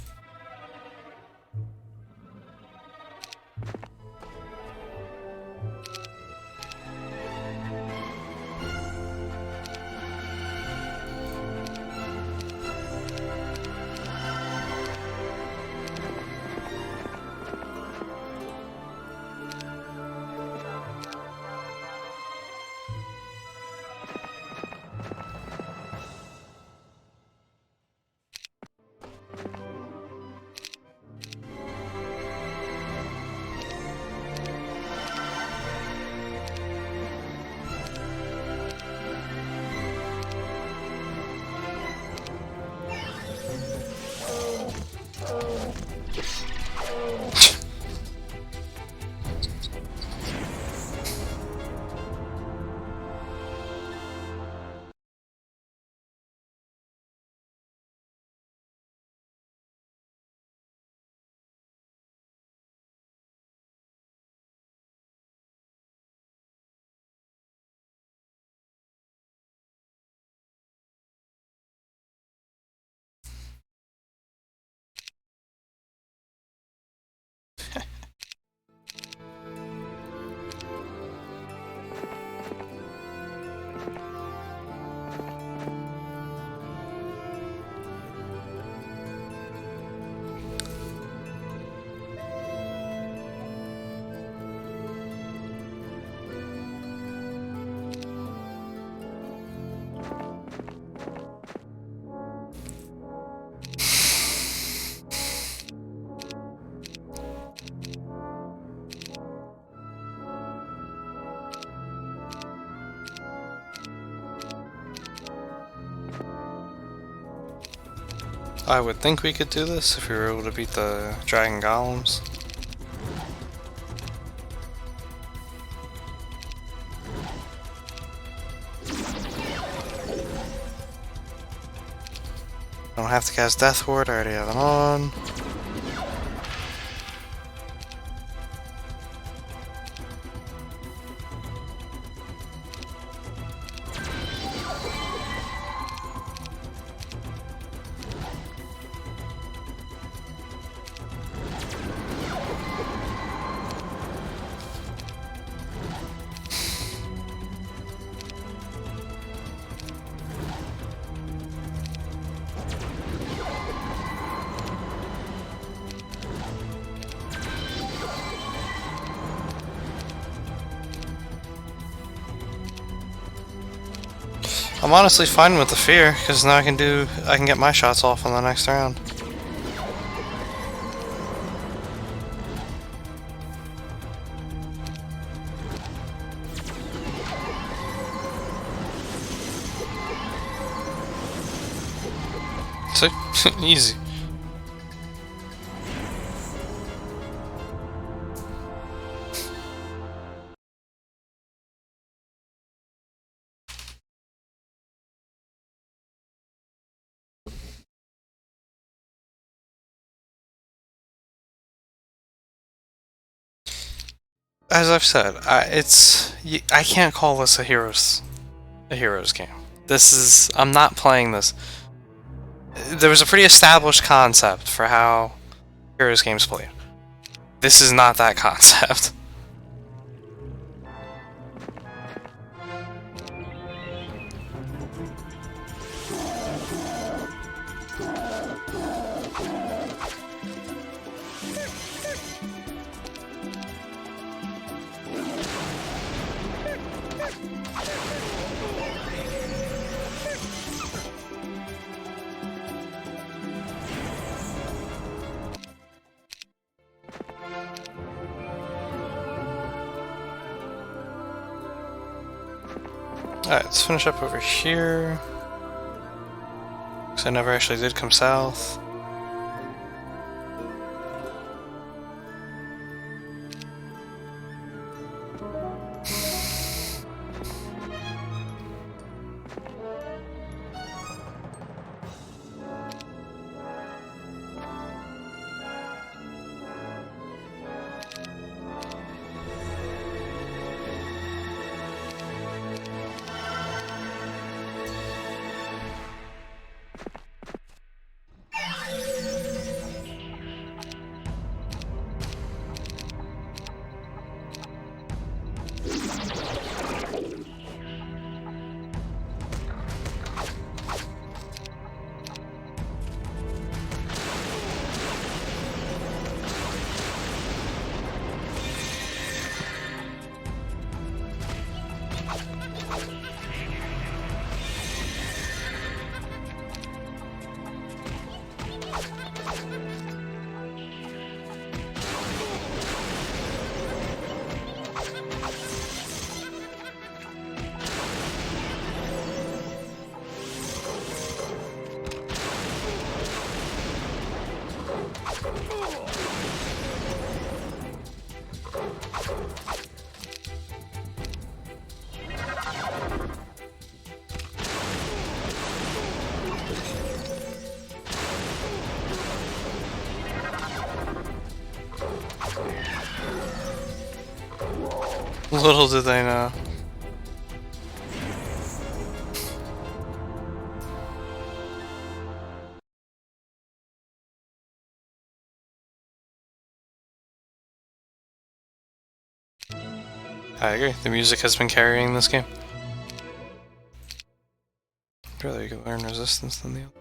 Speaker 1: I would think we could do this if we were able to beat the dragon golems. I don't have to cast Death Ward, I already have it on. I'm honestly fine with the fear, because now I can get my shots off on the next round. See? Easy. As I've said, I can't call this a heroes game. I'm not playing this. There was a pretty established concept for how heroes games played. This is not that concept. Alright, let's finish up over here. Because I never actually did come south. Little did they know. I agree, the music has been carrying this game. Rather you can learn resistance than the other.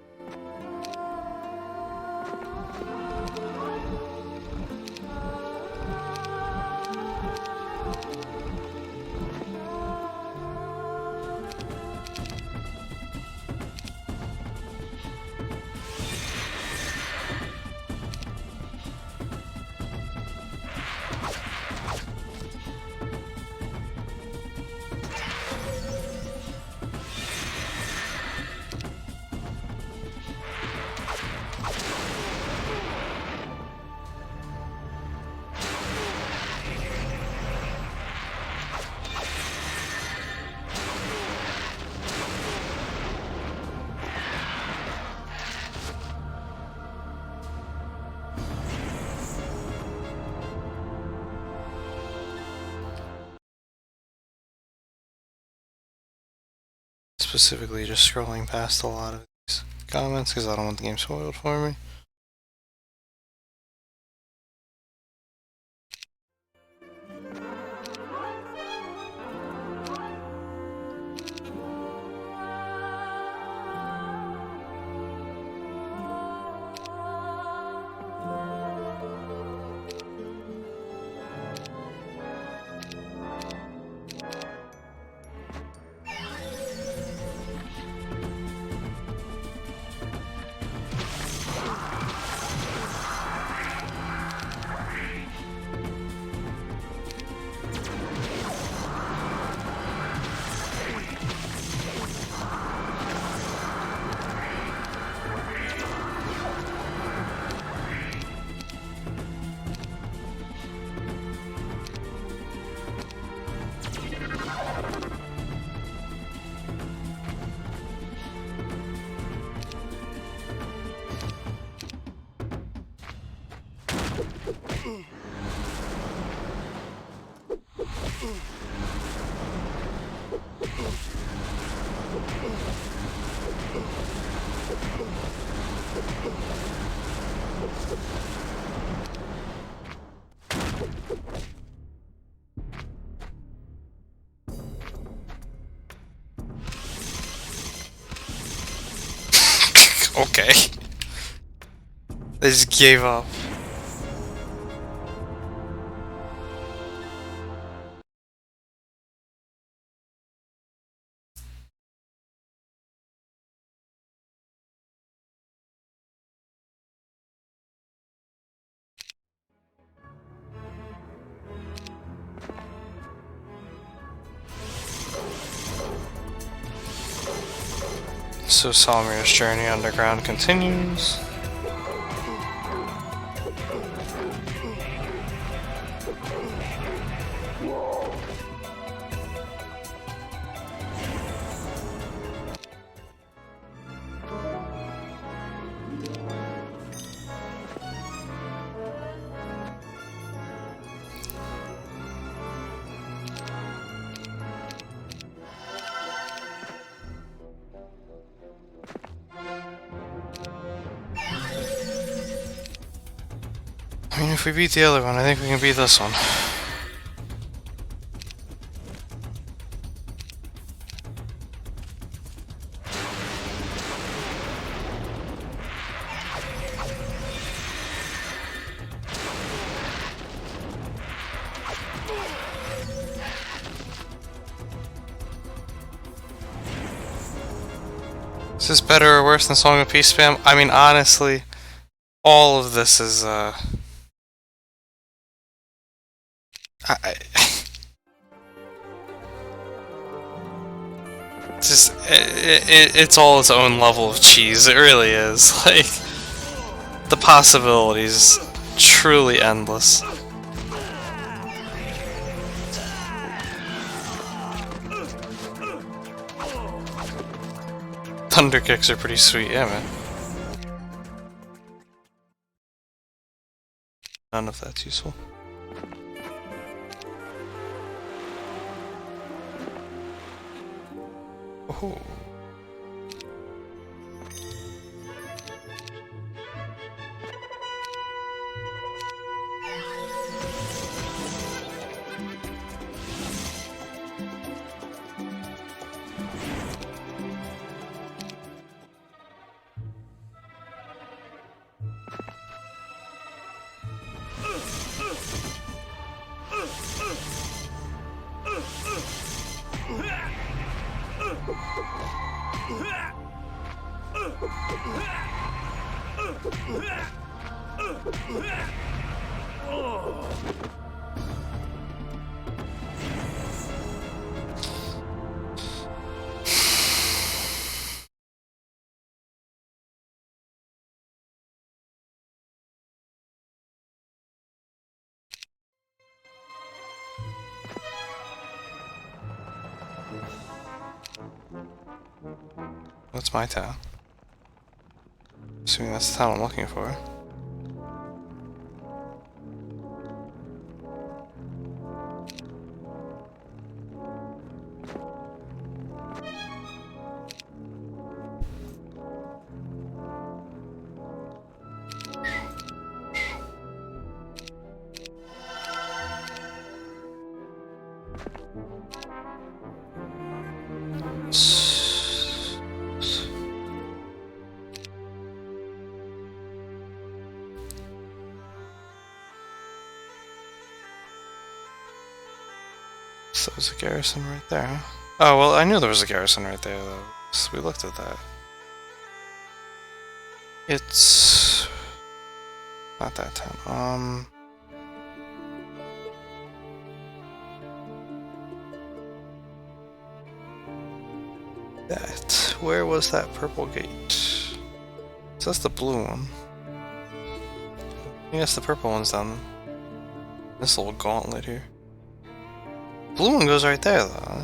Speaker 1: Specifically just scrolling past a lot of these comments because I don't want the game spoiled for me. Okay. They just gave up. So Salmir's journey underground continues. I mean, if we beat the other one, I think we can beat this one. Is this better or worse than Song of Peace spam? I mean, honestly, all of this is, just, it's all its own level of cheese, it really is. Like, the possibilities, truly endless. Thunder kicks are pretty sweet, yeah, man. None of that's useful. Oh. What's my town? Assuming that's the town I'm looking for. So there's a garrison right there, huh? Oh, well, I knew there was a garrison right there, though. So we looked at that. It's not that town. Where was that purple gate? So that's the blue one. I guess the purple one's down this little gauntlet here. Blue one goes right there, though.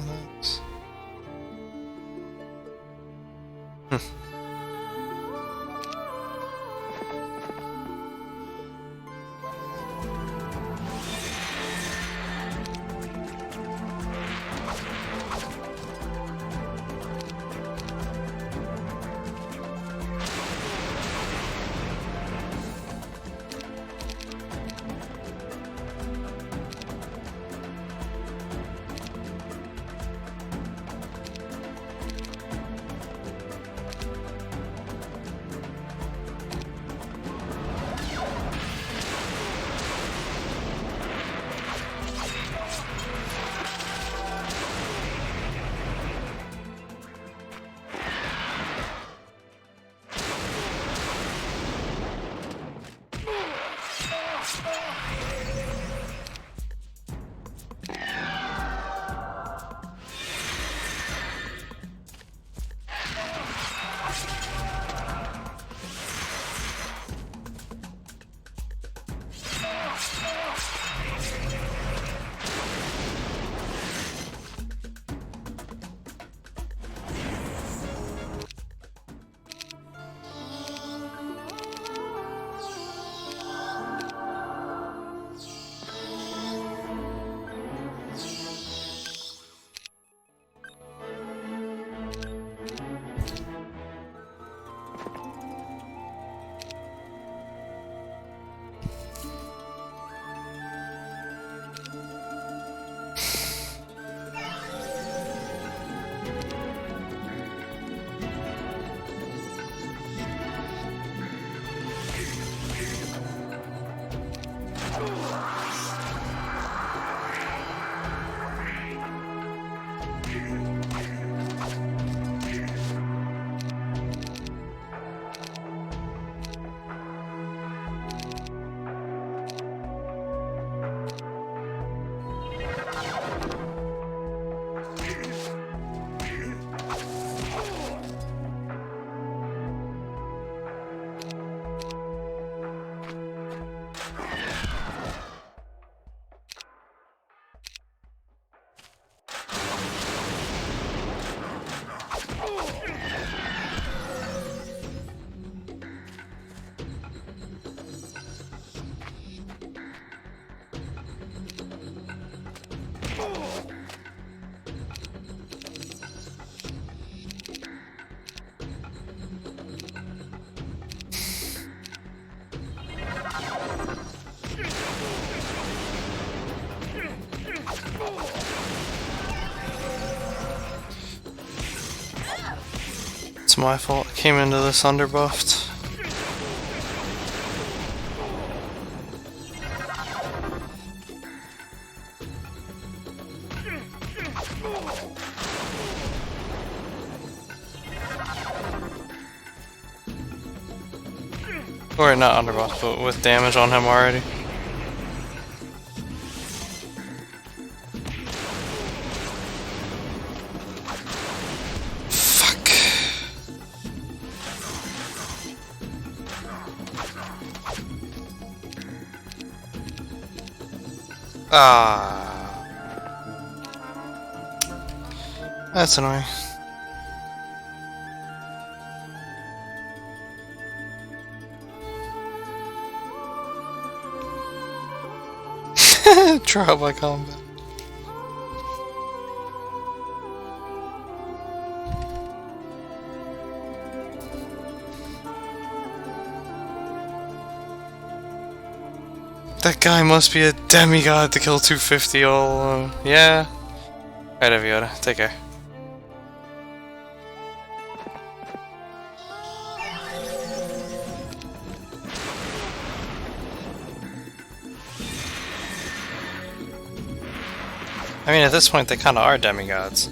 Speaker 1: It's my fault. I came into this underbuffed. Or not underbuffed, but with damage on him already. Fuck. Ah. That's annoying. Trial by combat. That guy must be a demigod to kill 250 all alone. Yeah. Alright, Aviota. Take care. I mean, at this point, they kind of are demigods.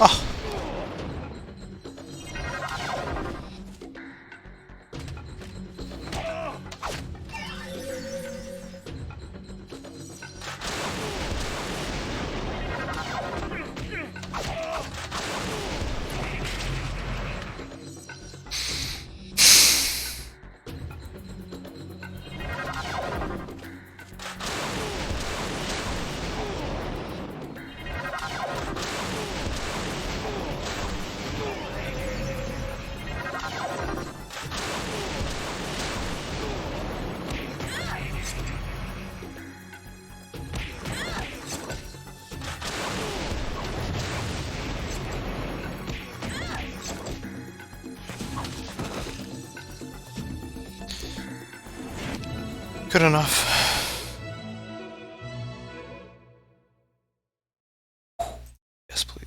Speaker 1: Oh! Good enough. Yes, please.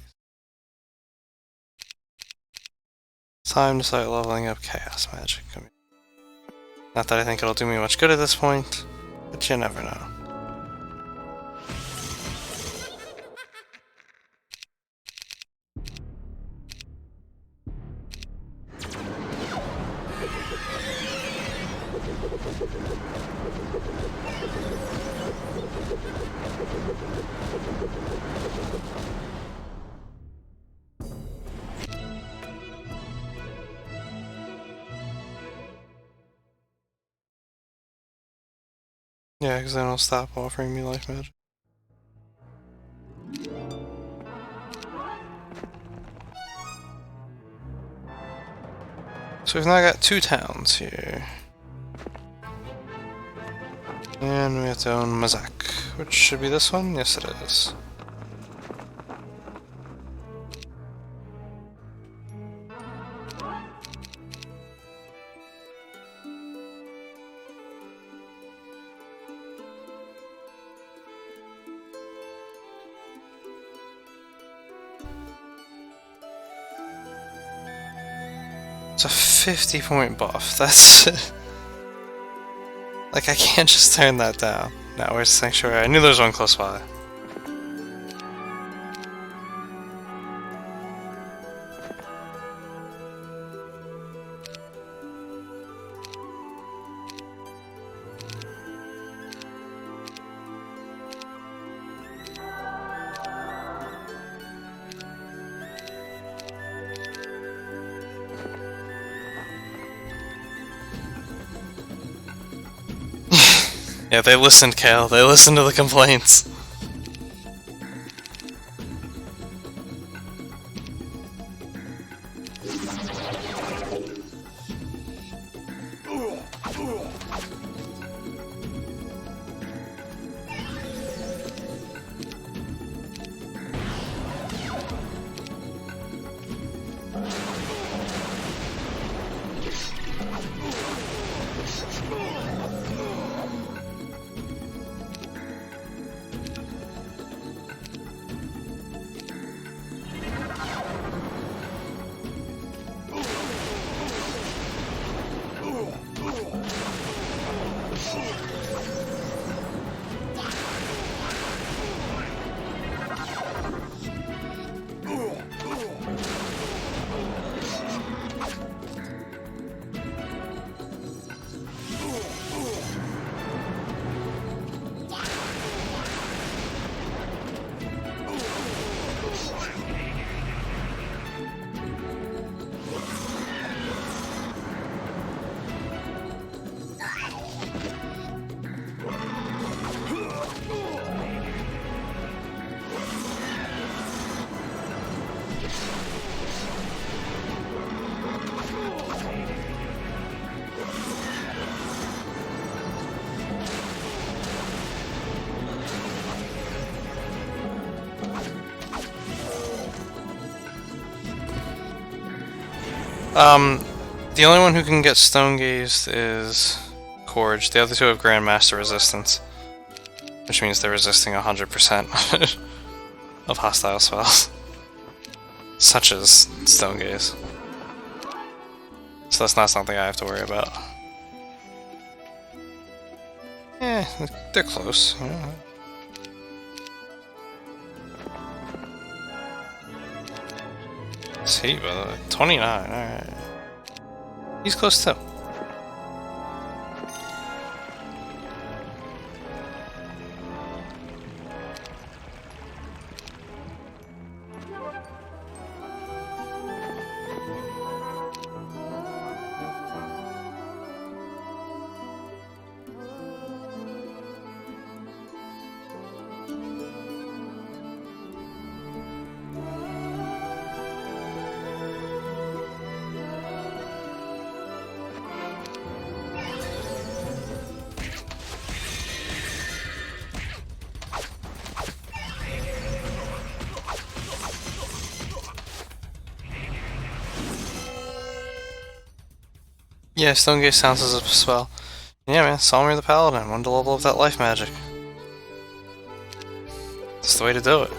Speaker 1: Time to start leveling up Chaos Magic. Not that I think it'll do me much good at this point, but you never know. Yeah, because then it'll stop offering me life magic. So we've now got 2 towns here. And we have to own Mazak, which should be this one? Yes, it is. It's a 50-point buff. That's... like, I can't just turn that down. No, where's Sanctuary? I knew there was one close by. Yeah, they listened, Kale. They listened to the complaints. The only one who can get Stone Gazed is Corge. The other two have Grandmaster Resistance, which means they're resisting 100% of hostile spells, such as Stone Gaze. So that's not something I have to worry about. They're close. You know. It's heat, by the way. 29, alright. He's close too. Yeah, Stonegate sounds as a spell. Yeah, man, Solomir the Paladin. Wanted to level up that life magic. That's the way to do it.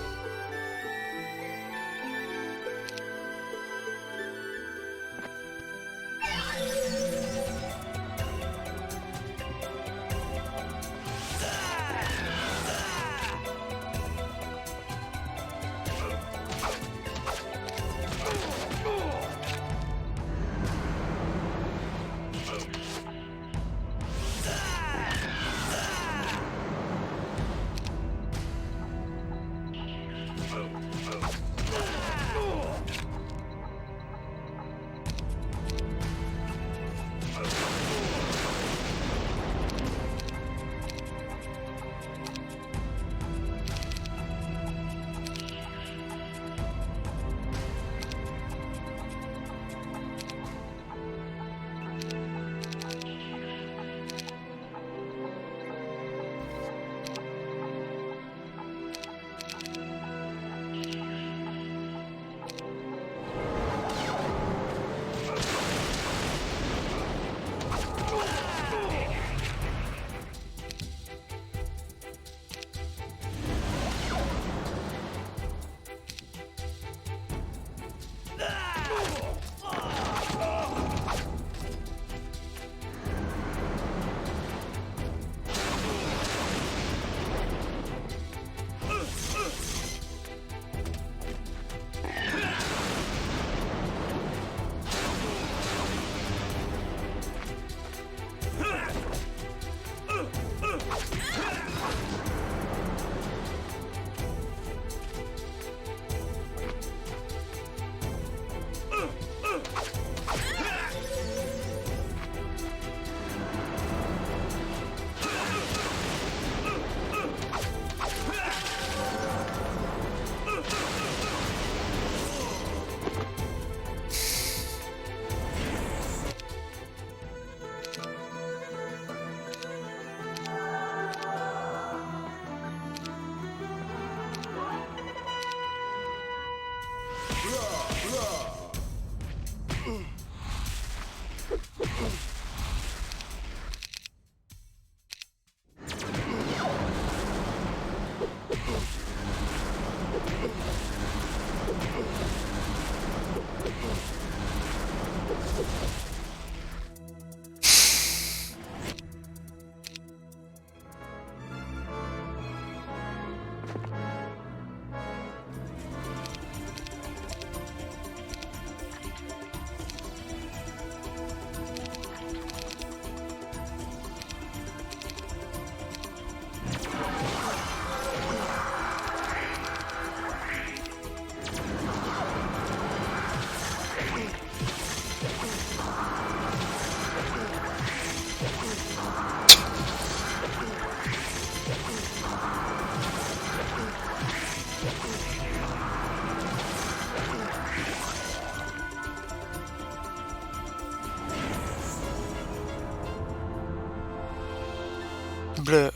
Speaker 1: Bleh.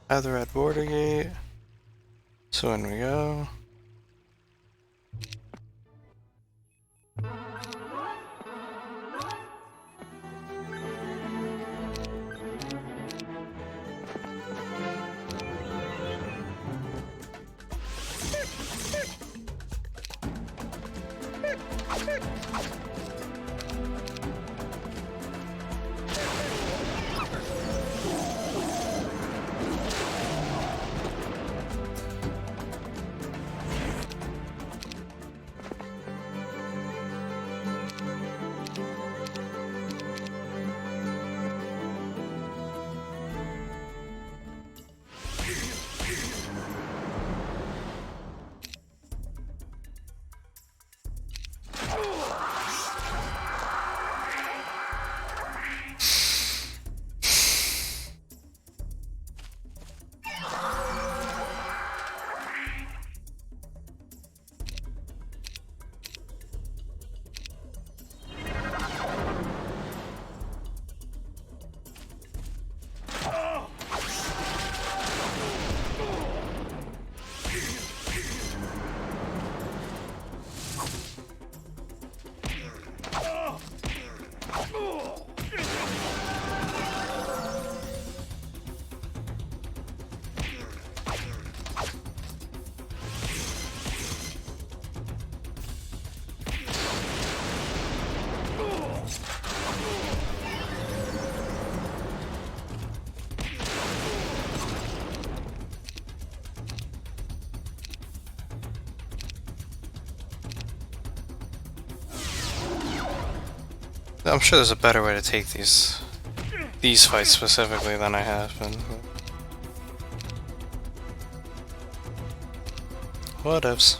Speaker 1: At the red border gate. So in we go. I'm sure there's a better way to take these fights specifically than I have been. Whatevs.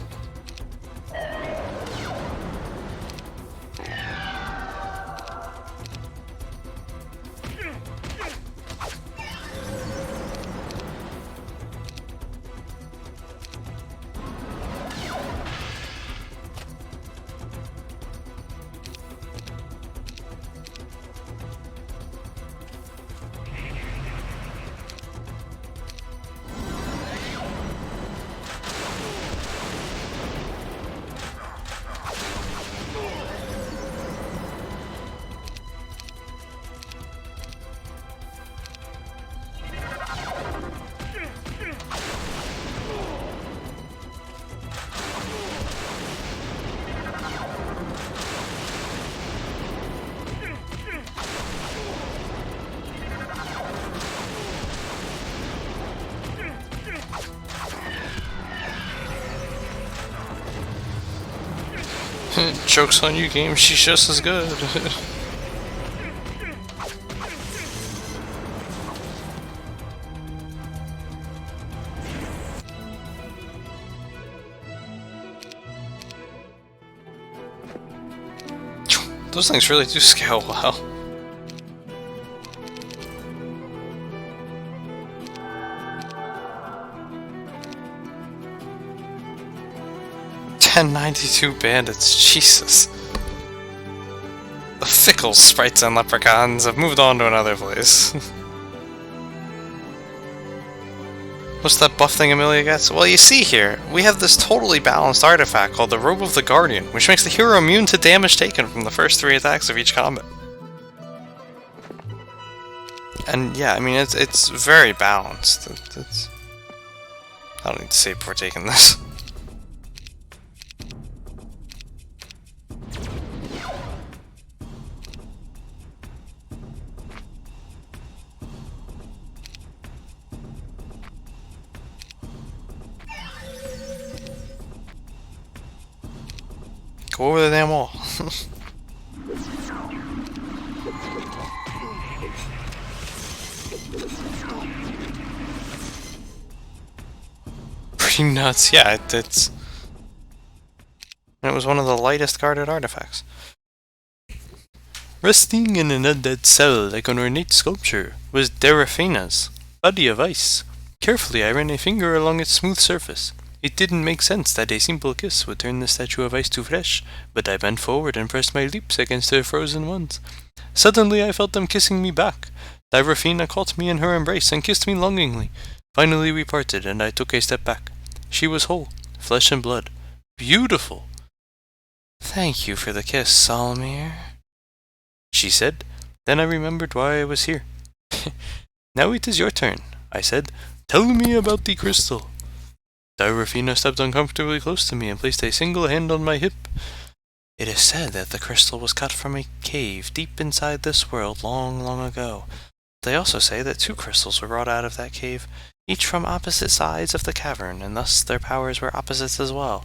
Speaker 1: Joke's on you, game. She's just as good. Those things really do scale well. $10.92 bandits, Jesus. The fickle sprites and leprechauns have moved on to another place. What's that buff thing Amelia gets? Well, you see here, we have this totally balanced artifact called the Robe of the Guardian, which makes the hero immune to damage taken from the first 3 attacks of each combat. And yeah, I mean, it's very balanced. I don't need to say before taking this. Go over the damn wall. Pretty nuts, yeah, it was one of the lightest guarded artifacts. Resting in an undead cell like an ornate sculpture was Derafina's body of ice. Carefully I ran a finger along its smooth surface. It didn't make sense that a simple kiss would turn the statue of ice to flesh, but I bent forward and pressed my lips against her frozen ones. Suddenly I felt them kissing me back. Dyrafina caught me in her embrace and kissed me longingly. Finally we parted, and I took a step back. She was whole, flesh and blood. Beautiful! Thank you for the kiss, Solmir, she said. Then I remembered why I was here. Now it is your turn, I said. Tell me about the crystal. Dyrafina stepped uncomfortably close to me and placed a single hand on my hip. It is said that the crystal was cut from a cave deep inside this world long, long ago. They also say that 2 crystals were brought out of that cave, each from opposite sides of the cavern, and thus their powers were opposites as well.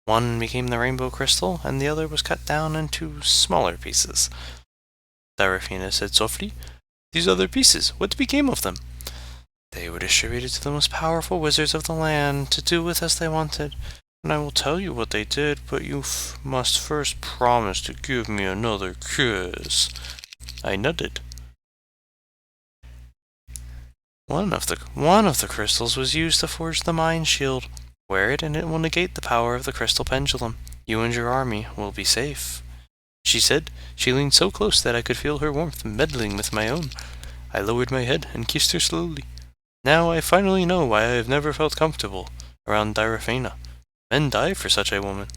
Speaker 1: One became the rainbow crystal, and the other was cut down into smaller pieces. Dyrafina said softly, "These other pieces, what became of them?" "They were distributed to the most powerful wizards of the land to do with as they wanted, and I will tell you what they did, but you must first promise to give me another kiss." I nodded. One of the crystals was used to forge the Mind Shield. Wear it and it will negate the power of the crystal pendulum. You and your army will be safe, she said. She leaned so close that I could feel her warmth meddling with my own. I lowered my head and kissed her slowly. Now I finally know why I have never felt comfortable around Dyrafina. Men die for such a woman.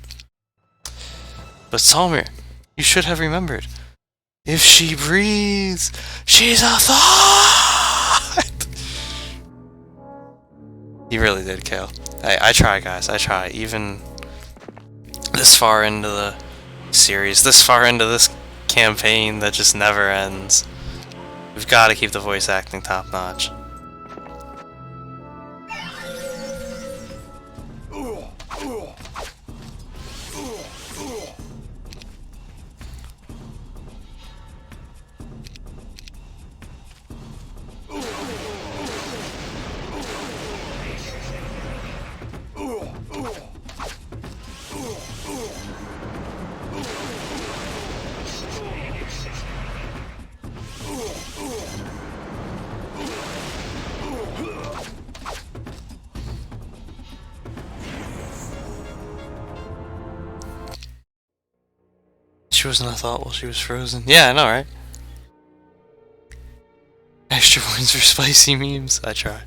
Speaker 1: But Solmir, you should have remembered. If she breathes, she's a thought! You really did, Kale. I try, guys. I try. Even this far into the series, this far into this campaign that just never ends, we've got to keep the voice acting top notch. she wasn't a thought while she was frozen. Yeah, I know, right? Extra points for spicy memes. I try.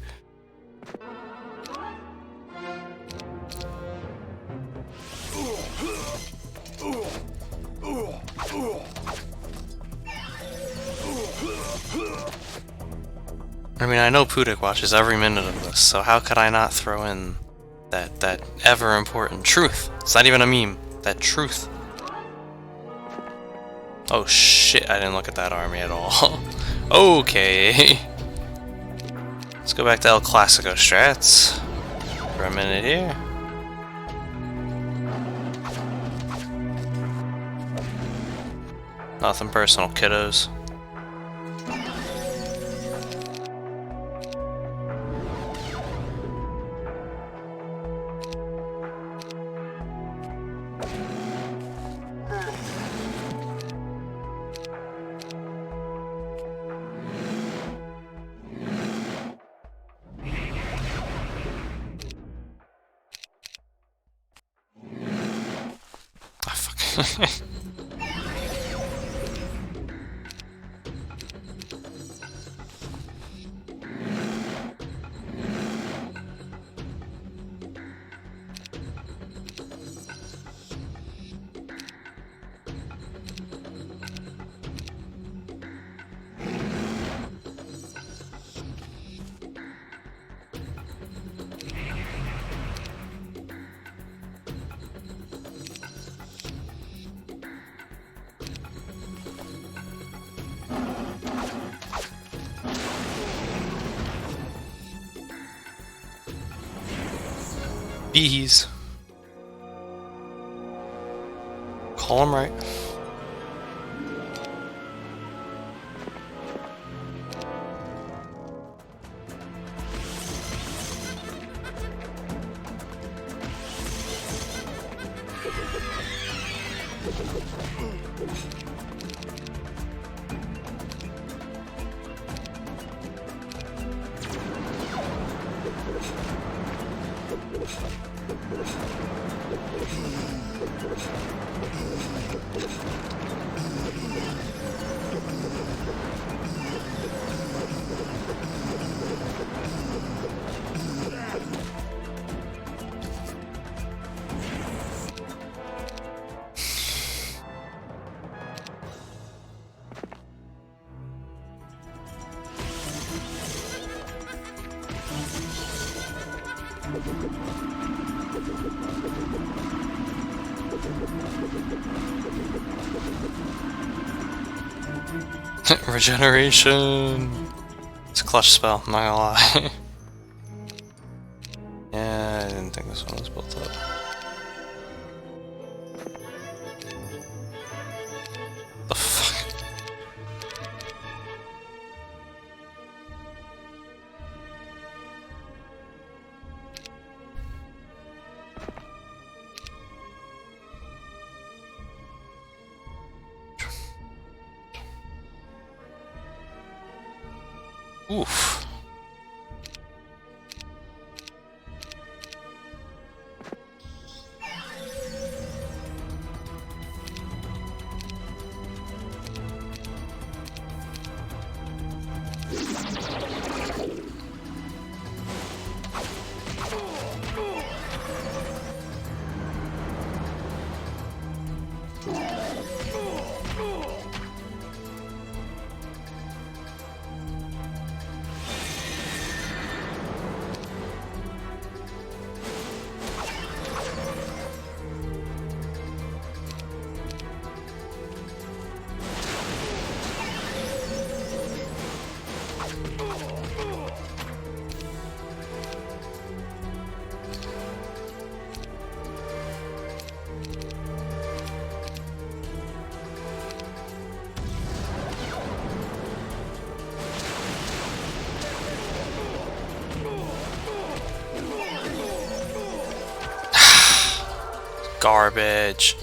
Speaker 1: I mean, I know Pudik watches every minute of this, so how could I not throw in that ever important truth? It's not even a meme. That truth. Oh shit, I didn't look at that army at all. Okay. Let's go back to El Clasico strats for a minute here. Nothing personal, kiddos. Ah, fuck. Bees. Call him right. Regeneration. It's a clutch spell, I'm not gonna lie. Yeah, I didn't think this one was built up. The fuck? Oof. Garbage.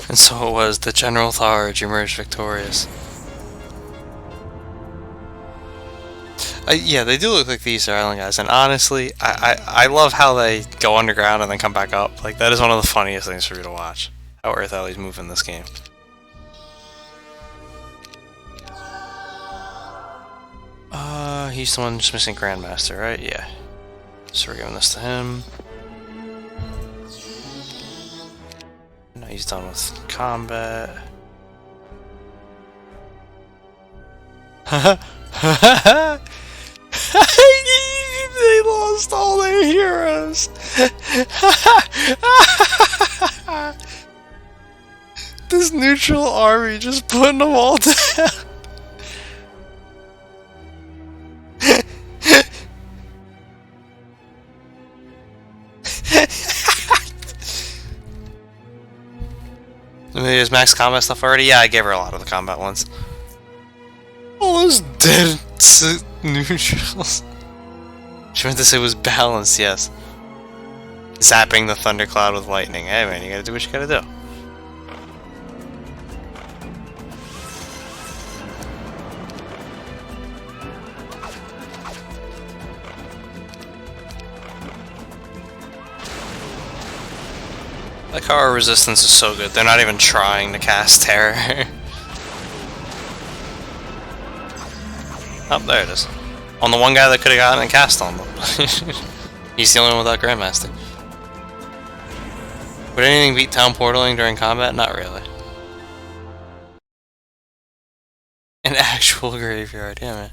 Speaker 1: And so it was. The General Tharge emerged victorious. Yeah, they do look like the Easter Island guys, and honestly, I love how they go underground and then come back up. Like, that is one of the funniest things for me to watch. How Earth Ellie's move in this game. He's the one just missing Grandmaster, right? Yeah. So we're giving this to him. Now he's done with combat. They lost all their heroes. This neutral army just putting them all down. Is max combat stuff already? Yeah, I gave her a lot of the combat ones. All those dead neutrals. She meant to say it was balanced, yes. Zapping the thundercloud with lightning. Hey man, you gotta do what you gotta do. Like how our resistance is so good, they're not even trying to cast terror. Oh, there it is. On the one guy that could have gotten a cast on them. He's the only one without Grandmaster. Would anything beat town portaling during combat? Not really. An actual graveyard, yeah man.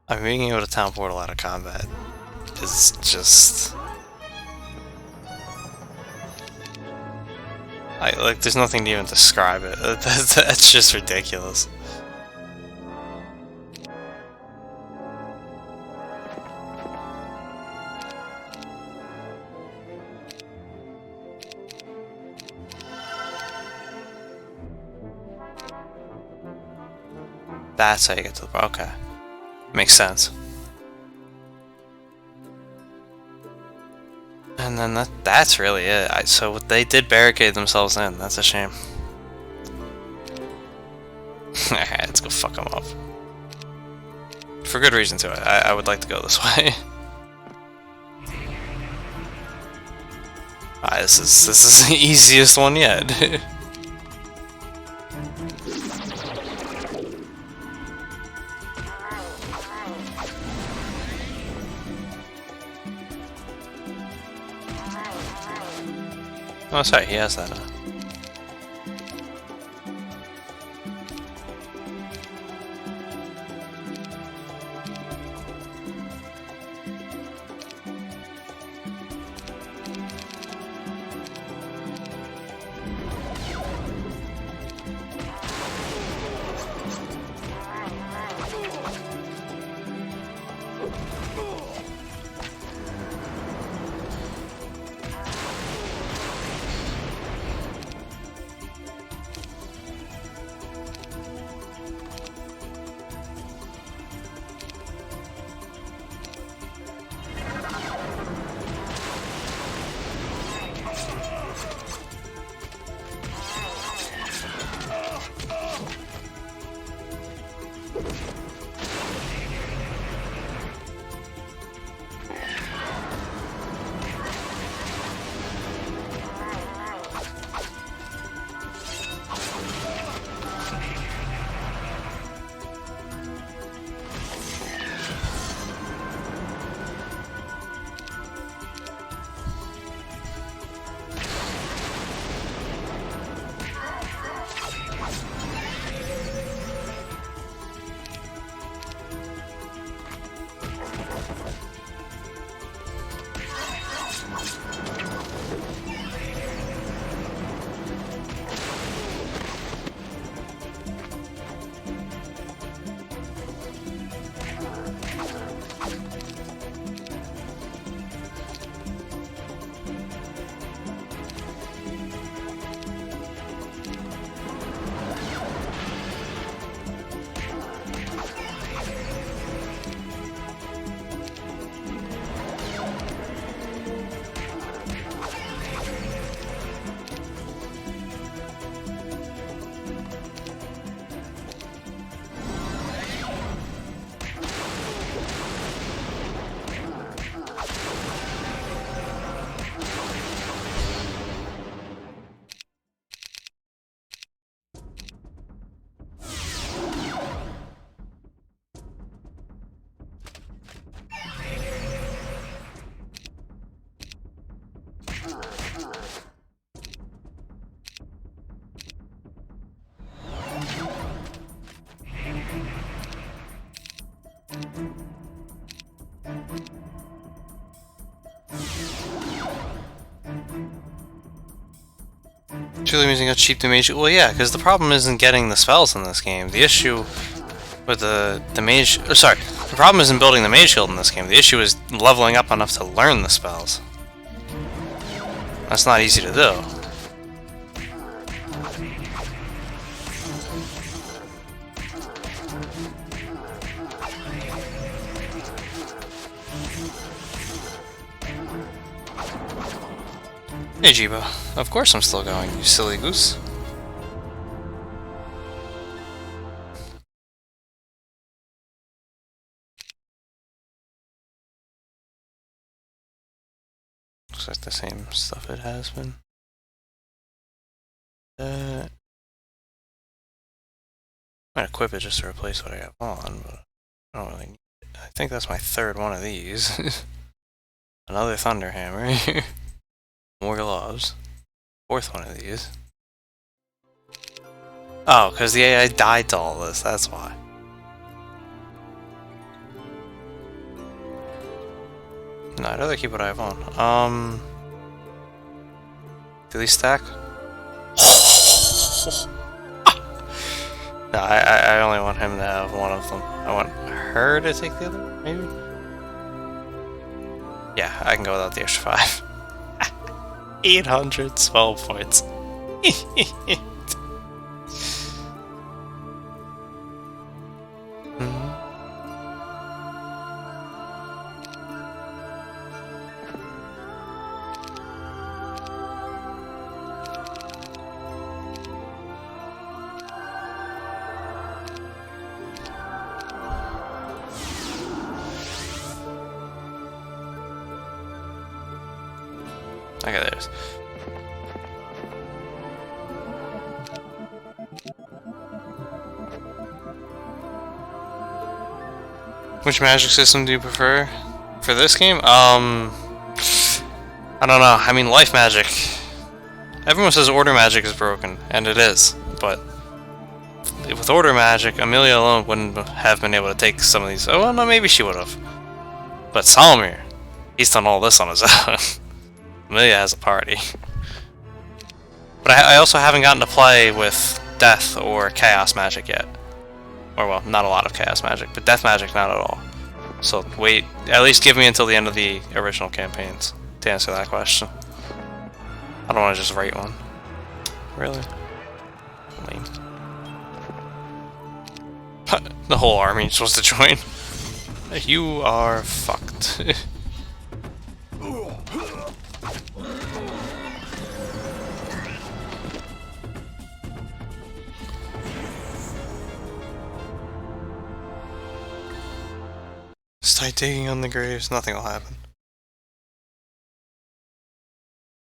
Speaker 1: I mean, being able to town portal out of combat is just... like, there's nothing to even describe it. That's just ridiculous. That's how you get to the... okay. Makes sense. And then that's really it. So they did barricade themselves in. That's a shame. Alright, let's go fuck them up. For good reason too. I would like to go this way. This is the easiest one yet. Oh, sorry, he has that. Truly using a cheap mage. Well, yeah, because the problem isn't getting the spells in this game. The issue with the mage, sorry, the problem isn't building the mage guild in this game. The issue is leveling up enough to learn the spells. That's not easy to do. Hey Jibo, of course I'm still going, you silly goose. Looks like the same stuff it has been. Might equip it just to replace what I have on, but I don't really need it. I think that's my third one of these. Another Thunder Hammer. More gloves. Fourth one of these. Oh, because the AI died to all this, that's why. No, I'd rather keep what I have on. Do these stack? No, I only want him to have one of them. I want her to take the other one, maybe? Yeah, I can go without the extra 5. 812 points. Okay, there's. Which magic system do you prefer for this game? I don't know. I mean, life magic. Everyone says order magic is broken, and it is. But with order magic, Amelia alone wouldn't have been able to take some of these. Oh, well, no, maybe she would have. But Salmir, he's done all this on his own. Amelia has a party. But I also haven't gotten to play with Death or Chaos Magic yet. Or, well, not a lot of Chaos Magic, but Death Magic not at all. So, wait, at least give me until the end of the original campaigns to answer that question. I don't want to just write one. Really? Lame. The whole army is supposed to join. You are fucked. Start digging on the graves, nothing will happen.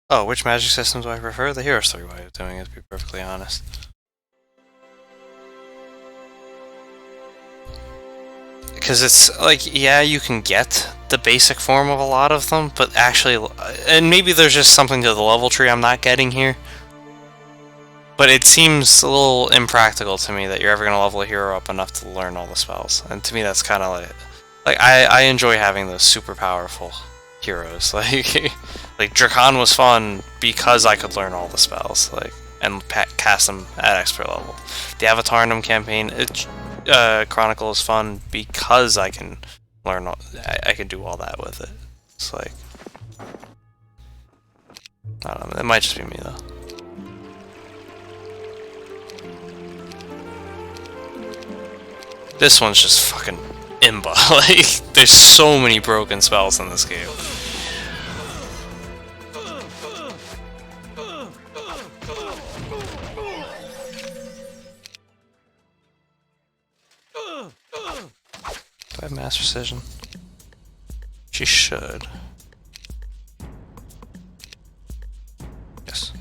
Speaker 1: Oh, which magic system do I prefer? The hero story way of doing it, to be perfectly honest. Because it's like, yeah, you can get the basic form of a lot of them, but actually, and maybe there's just something to the level tree I'm not getting here. But it seems a little impractical to me that you're ever going to level a hero up enough to learn all the spells. And to me that's kind of like I enjoy having those super powerful heroes. Like Drakon was fun because I could learn all the spells, and cast them at expert level. The Avatarium campaign, Chronicle is fun because I can learn. I can do all that with it. It's like, I don't know. It might just be me though. This one's just fucking imba. Like, there's so many broken spells in this game. Do I have Mass Precision? She should. Yes.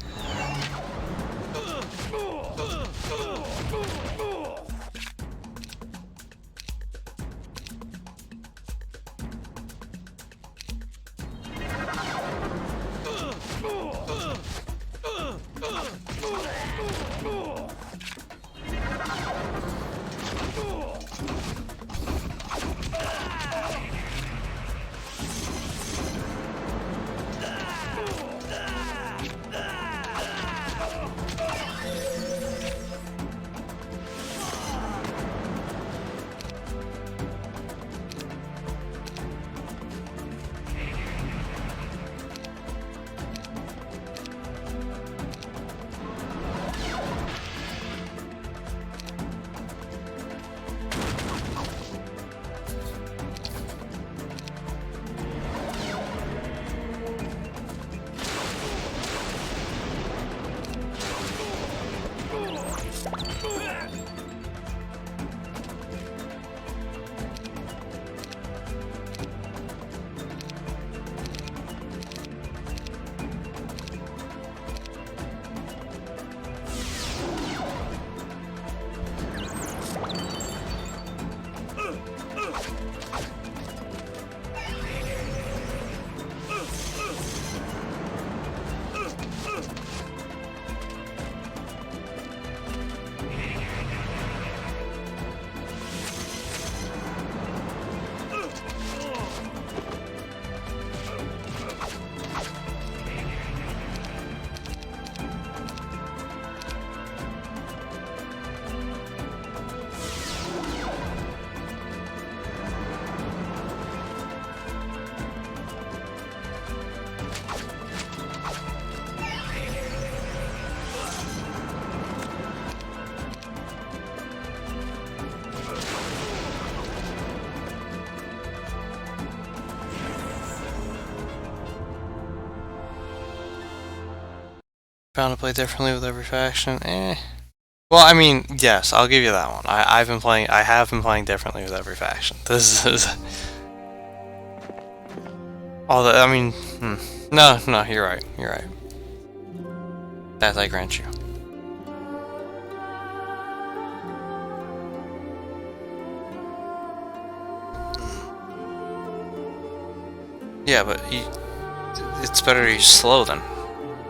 Speaker 1: Bound to play differently with every faction. Well, I mean, yes, I'll give you that one. I have been playing differently with every faction. This is although I mean, no, you're right. You're right. That I grant you. Yeah, but it's better to use slow than.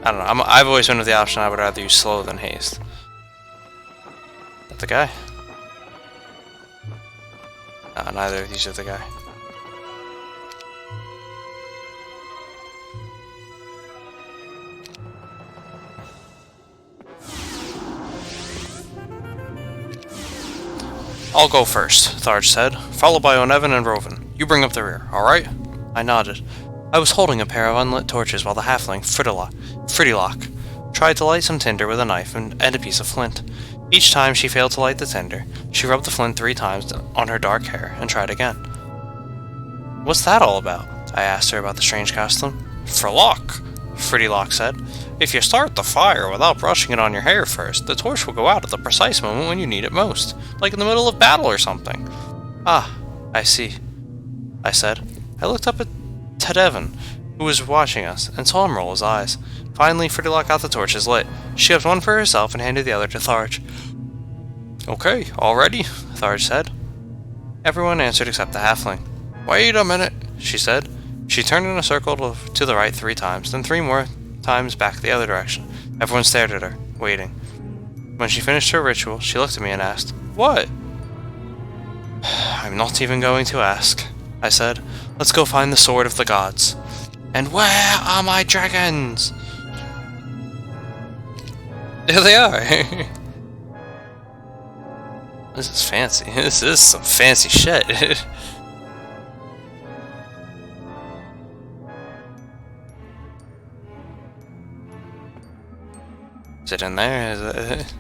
Speaker 1: I don't know. I've always been with the option I would rather use slow than haste. That the guy? No, neither of these are the guy. I'll go first, Tharge said, followed by Onevin and Roven. You bring up the rear, alright? I nodded. I was holding a pair of unlit torches while the halfling, Frittilock, tried to light some tinder with a knife and a piece of flint. Each time she failed to light the tinder, she rubbed the flint 3 times on her dark hair and tried again. What's that all about? I asked her about the strange costume. Frittilock, Frittilock said. If you start the fire without brushing it on your hair first, the torch will go out at the precise moment when you need it most, like in the middle of battle or something. Ah, I see, I said. I looked up at Tadevin, who was watching us, and saw him roll his eyes. Finally, Frittilock got the torches lit. She kept one for herself and handed the other to Tharge. Okay, all ready? Tharge said. Everyone answered except the halfling. Wait a minute, she said. She turned in a circle to the right 3 times, then 3 more times back the other direction. Everyone stared at her, waiting. When she finished her ritual, she looked at me and asked, What? I'm not even going to ask, I said. Let's go find the sword of the gods. And where are my dragons? There they are! This is fancy. This is some fancy shit. Is it in there? Is it?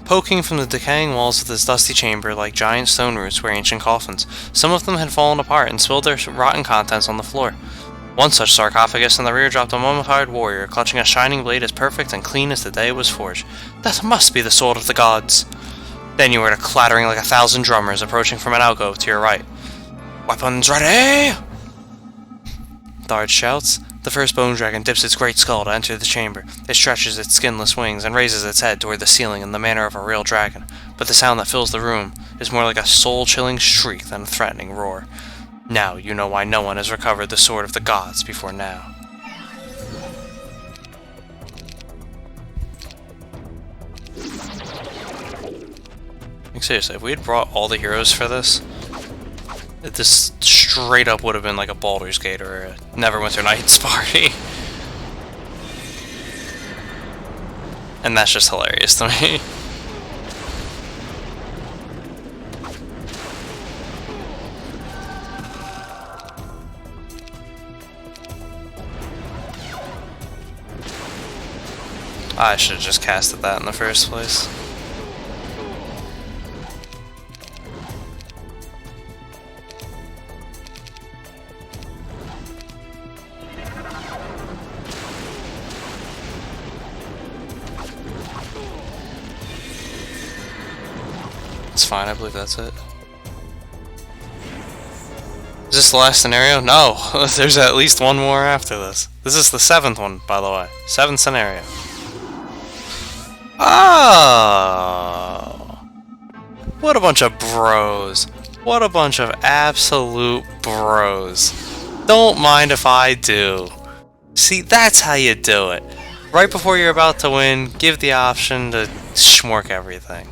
Speaker 1: Poking from the decaying walls of this dusty chamber like giant stone roots were ancient coffins. Some of them had fallen apart and spilled their rotten contents on the floor. One such sarcophagus in the rear dropped a mummified warrior, clutching a shining blade as perfect and clean as the day it was forged. That must be the sword of the gods. Then you heard a clattering like 1,000 drummers approaching from an alcove to your right. Weapons ready! Tharge shouts. The first bone dragon dips its great skull to enter the chamber. It stretches its skinless wings and raises its head toward the ceiling in the manner of a real dragon, but the sound that fills the room is more like a soul-chilling shriek than a threatening roar. Now you know why no one has recovered the sword of the gods before now. Like, seriously, if we had brought all the heroes for this straight up would have been like a Baldur's Gate or a Neverwinter Nights party. And that's just hilarious to me. I should have just casted that in the first place. It's fine, I believe that's it. Is this the last scenario? No! There's at least one more after this. This is the 7th one, by the way. 7th scenario. Oh! What a bunch of bros. What a bunch of absolute bros. Don't mind if I do. See, that's how you do it. Right before you're about to win, give the option to schmork everything.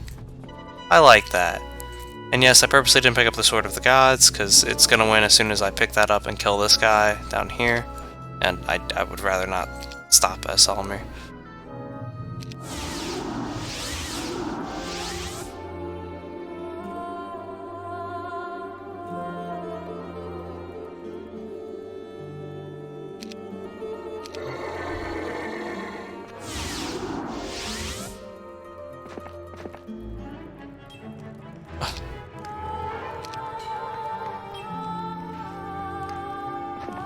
Speaker 1: I like that. And yes, I purposely didn't pick up the Sword of the Gods, because it's going to win as soon as I pick that up and kill this guy down here. And I would rather not stop Esalmir.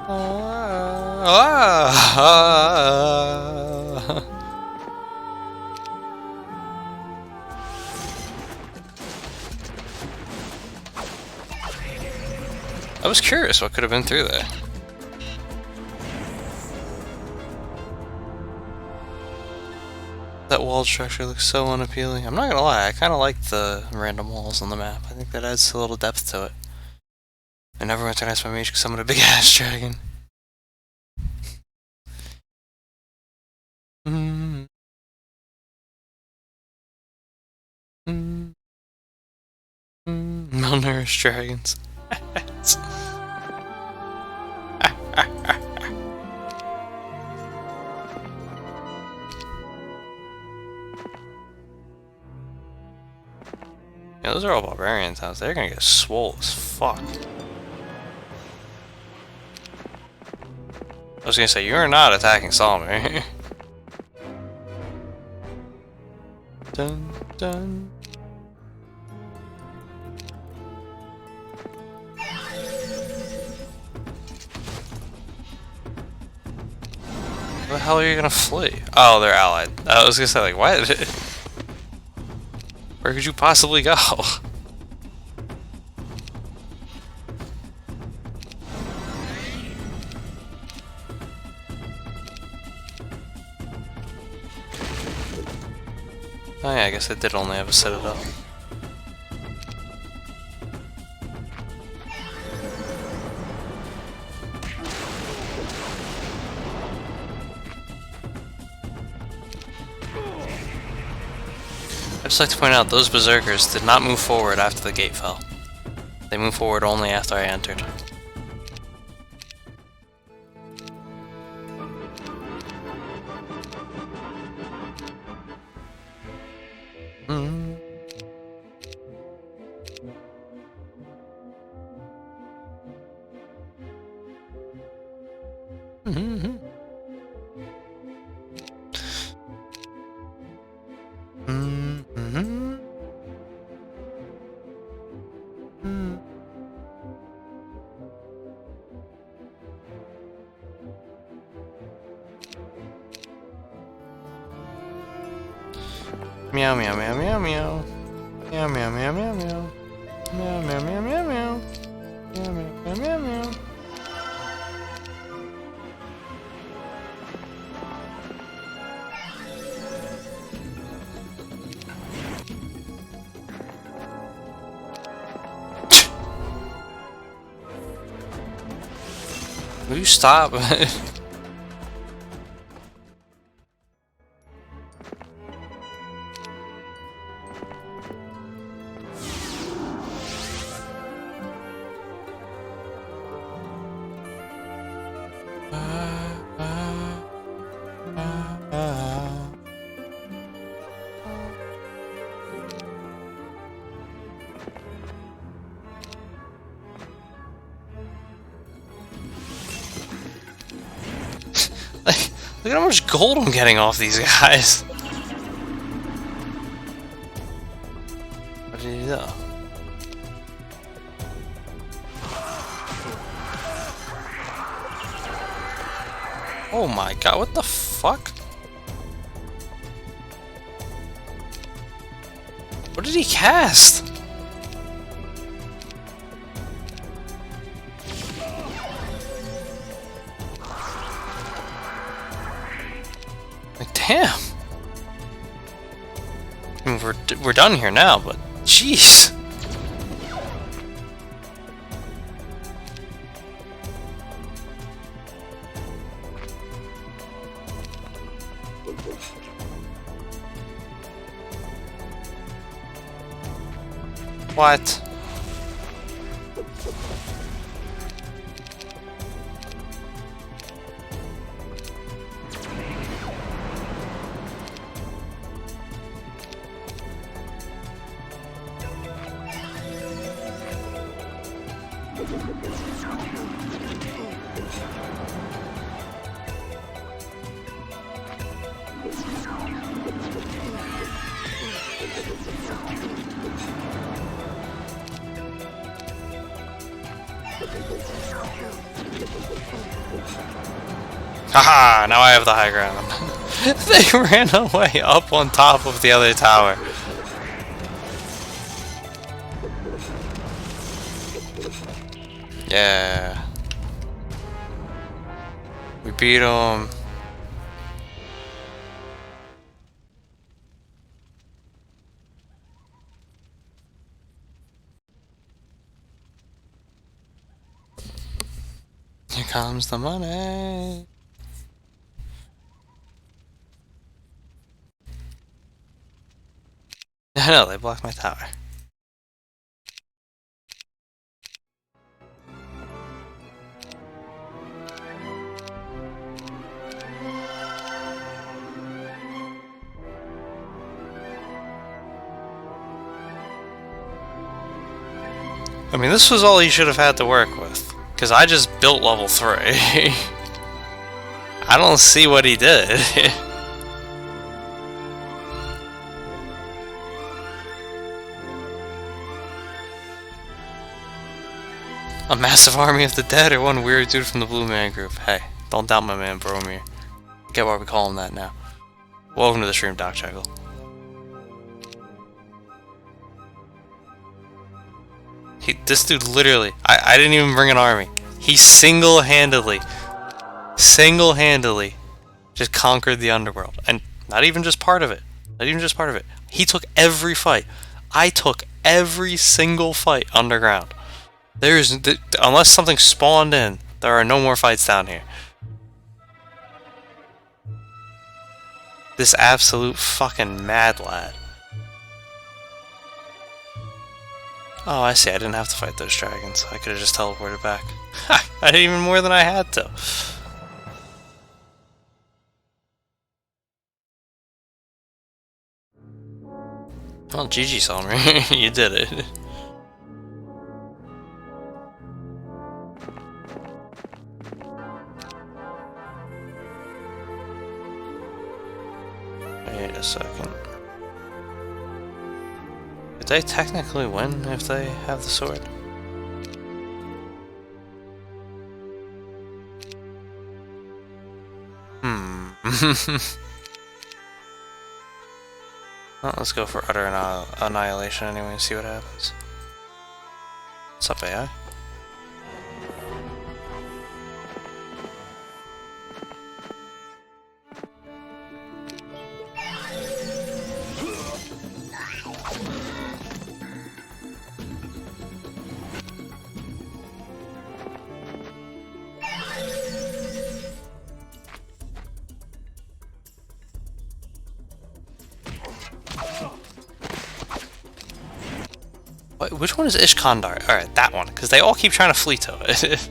Speaker 1: I was curious what could have been through there. That walled structure looks so unappealing. I'm not gonna lie, I kind of like the random walls on the map. I think that adds a little depth to it. I never went to my mage because I'm a big ass dragon. Mm. Mm. Malnourished dragons. Yeah, those are all barbarian towns. They're gonna get swole as fuck. I was gonna say, you're not attacking Solomon. Dun dun. Where the hell are you gonna flee? Oh, they're allied. I was gonna say, like, what? Where could you possibly go? Oh yeah, I guess I did only have a citadel. I'd just like to point out, those berserkers did not move forward after the gate fell. They moved forward only after I entered. Meow meow meow meow meow. Meow meow meow meow meow. Meow meow meow meow meow. Meow meow meow meow meow. Will you stop? Look at how much gold I'm getting off these guys. What did he do? Oh my god, what the fuck? What did he cast? Like, damn. I mean, we're done here now, but jeez. What? Haha! Now I have the high ground. They ran away up on top of the other tower. Yeah. We beat him. Here comes the money. I know, they blocked my tower. I mean, this was all he should have had to work with. Because I just built level 3. I don't see what he did. A massive army of the dead or one weird dude from the Blue Man Group? Hey, don't doubt my man Boromir. Get why we call him that now. Welcome to the stream, Doc Chuckle. This dude literally, I didn't even bring an army. He single-handedly just conquered the underworld. And not even just part of it. Not even just part of it. He took every fight. I took every single fight underground. Unless something spawned in, there are no more fights down here. This absolute fucking mad lad. Oh, I see. I didn't have to fight those dragons. I could have just teleported back. Ha! I did even more than I had to. Well, GG, Selmer. You did it. Wait a second. Did they technically win if they have the sword? Well, let's go for utter annihilation anyway and see what happens. What's up, AI? Which one is Ishkandar? Alright, that one, because they all keep trying to flee to it.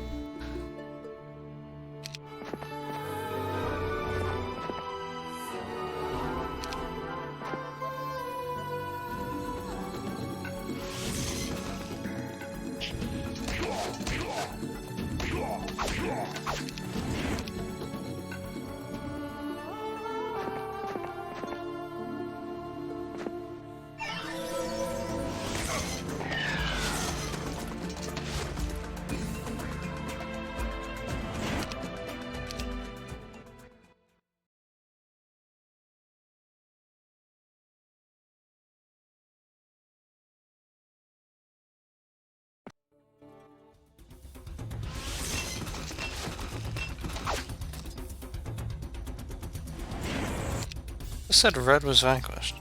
Speaker 1: I said red was vanquished.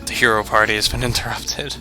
Speaker 1: The hero party has been interrupted.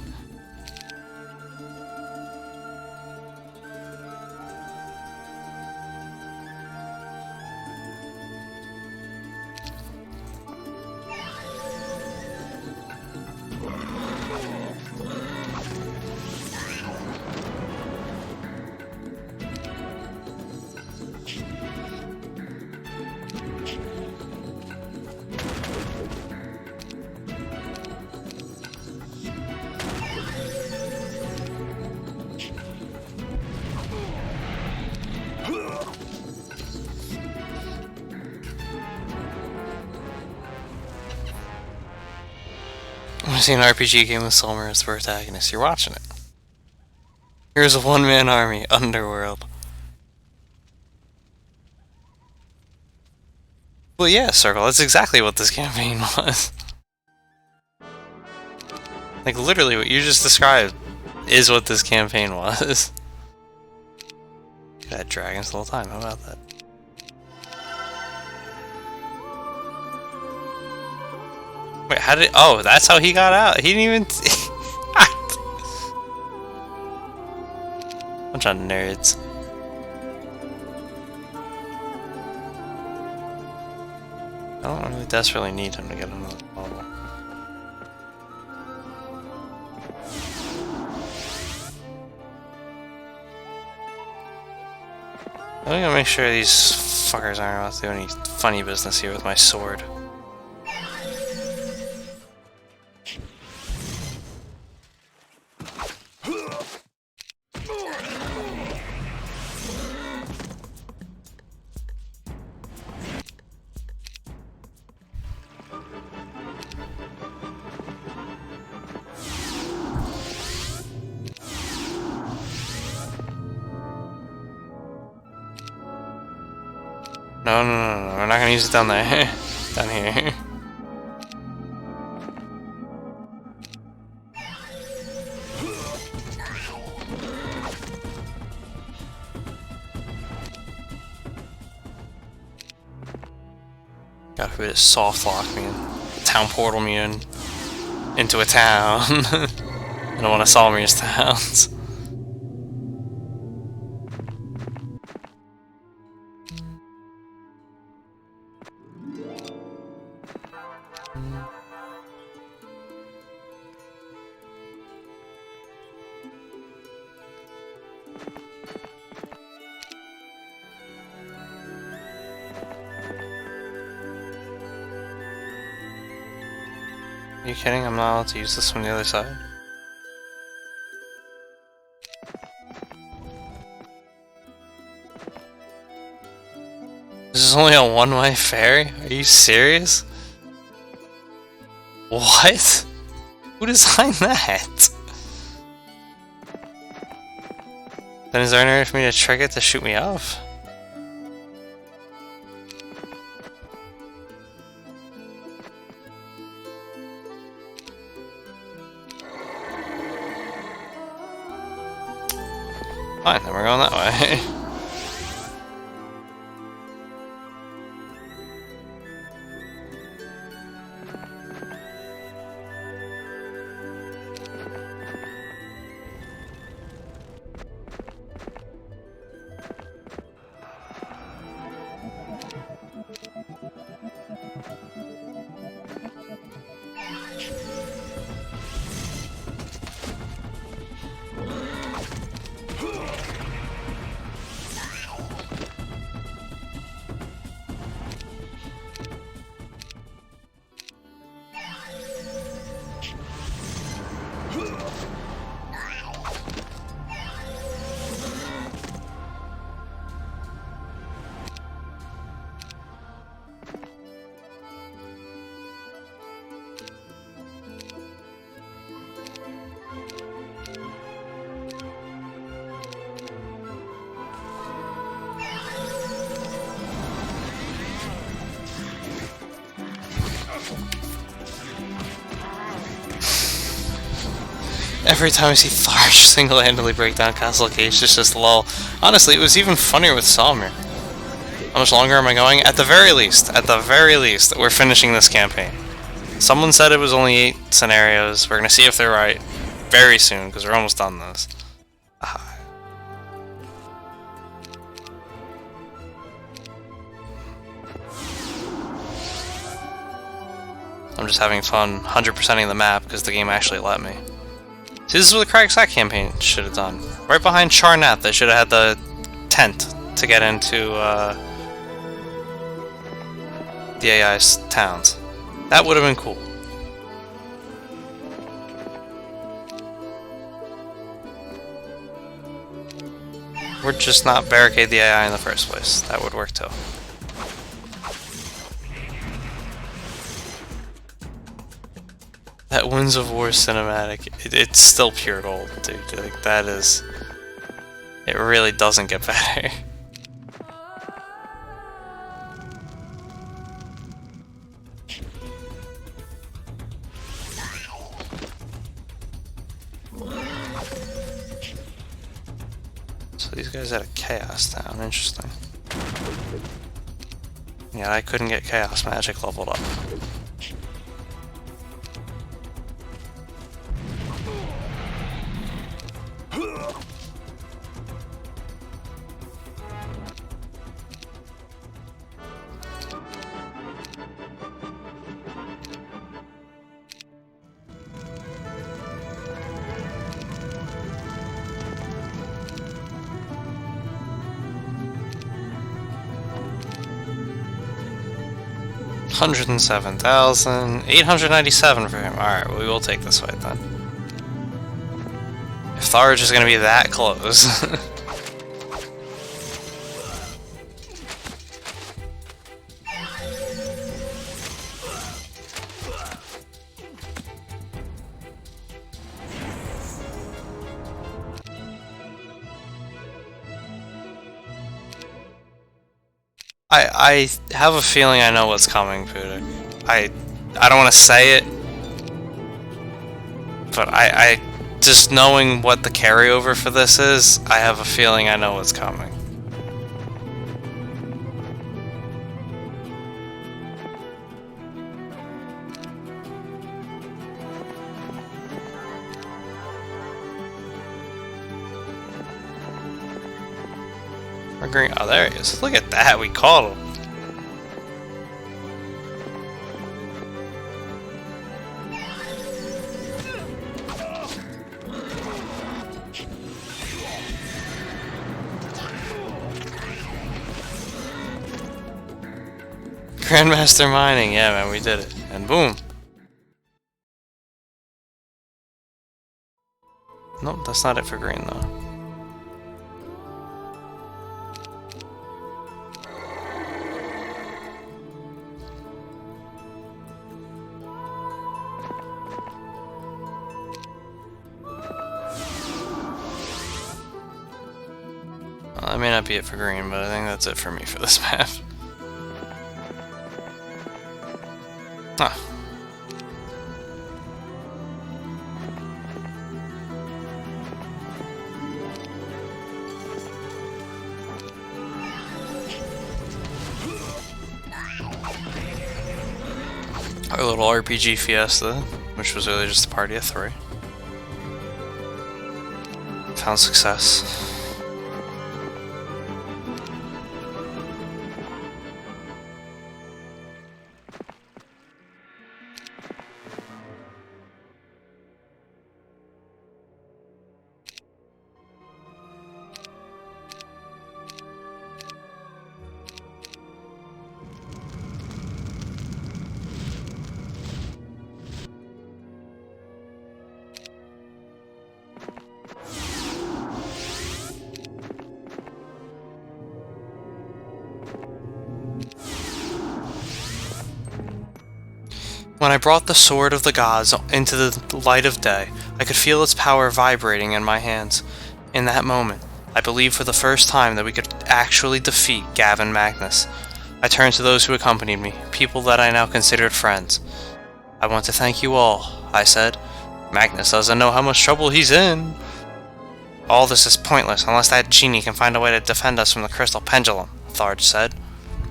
Speaker 1: I'm seeing an RPG game with Selmer as the protagonist. You're watching it. Here's a one-man army, Underworld. Well, yeah, Circle, that's exactly what this campaign was. Like, literally what you just described is what this campaign was. You had dragons the whole time, how about that? Wait, how did... Oh, that's how he got out. He didn't even... Bunch of nerds. I don't really desperately need him to get another level. I'm gonna make sure these fuckers aren't about to do any funny business here with my sword. No, we're not gonna use it down there. Down here. Gotta be soft lock me in. Town portal me into a town. I don't want to Solmir's towns. Are you kidding? I'm not allowed to use this from the other side? This is only a one-way ferry? Are you serious? What? Who designed that? Then is there any way for me to trick it to shoot me off? Fine, then we're going that way. Every time I see Tharsh single-handedly break down Castle Cage, it's just lol. Honestly, it was even funnier with Solmir. How much longer am I going? At the very least, we're finishing this campaign. Someone said it was only 8 scenarios. We're gonna see if they're right very soon, because we're almost done this. I'm just having fun 100%ing the map, because the game actually let me. See, this is what the Cragsack campaign should have done. Right behind Charnath, they should have had the tent to get into the AI's towns. That would have been cool. Or just not barricade the AI in the first place. That would work too. That Winds of War cinematic, it's still pure gold, dude. Like, that is It really doesn't get better. So these guys had a Chaos Town, interesting. Yeah, I couldn't get Chaos Magic leveled up. $107,897 for him. Alright, we will take this fight then. If Tharge is gonna be that close. I have a feeling I know what's coming, Pudik. I don't want to say it, but I just knowing what the carryover for this is, I have a feeling I know what's coming. Green. Oh, there he is. Look at that. We caught him. Grandmaster Mining. Yeah, man, we did it. And boom. Nope, that's not it for green, though. That may not be it for green, but I think that's it for me for this map. Huh. Our little RPG fiesta, which was really just a party of 3. Found success. When I brought the Sword of the Gods into the light of day, I could feel its power vibrating in my hands. In that moment, I believed for the first time that we could actually defeat Gavin Magnus. I turned to those who accompanied me, people that I now considered friends. "I want to thank you all," I said. "Magnus doesn't know how much trouble he's in. All this is pointless unless that genie can find a way to defend us from the Crystal Pendulum," Tharge said.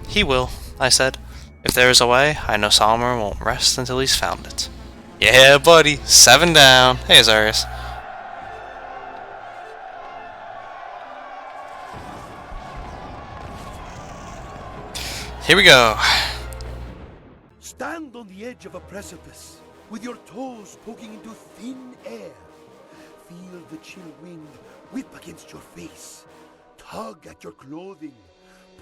Speaker 1: "He will," I said. "If there is a way, I know Solomon won't rest until he's found it." Yeah, buddy. 7 down. Hey, Azarius. Here we go.
Speaker 2: Stand on the edge of a precipice, with your toes poking into thin air. Feel the chill wind whip against your face. Tug at your clothing.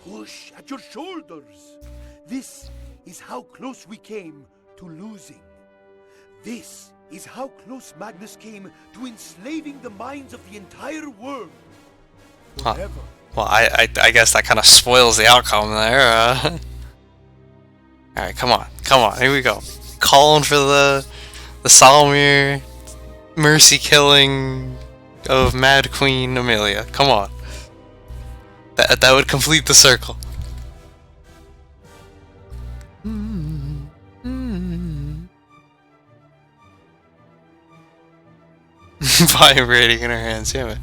Speaker 2: Push at your shoulders. This is how close we came to losing. This is how close Magnus came to enslaving the minds of the entire world. Forever.
Speaker 1: Well, I guess that kind of spoils the outcome there. Alright, come on. Here we go. Calling for the Solomir mercy killing of Mad Queen Amelia. Come on. That would complete the circle. Vibrating in her hands, yeah, man.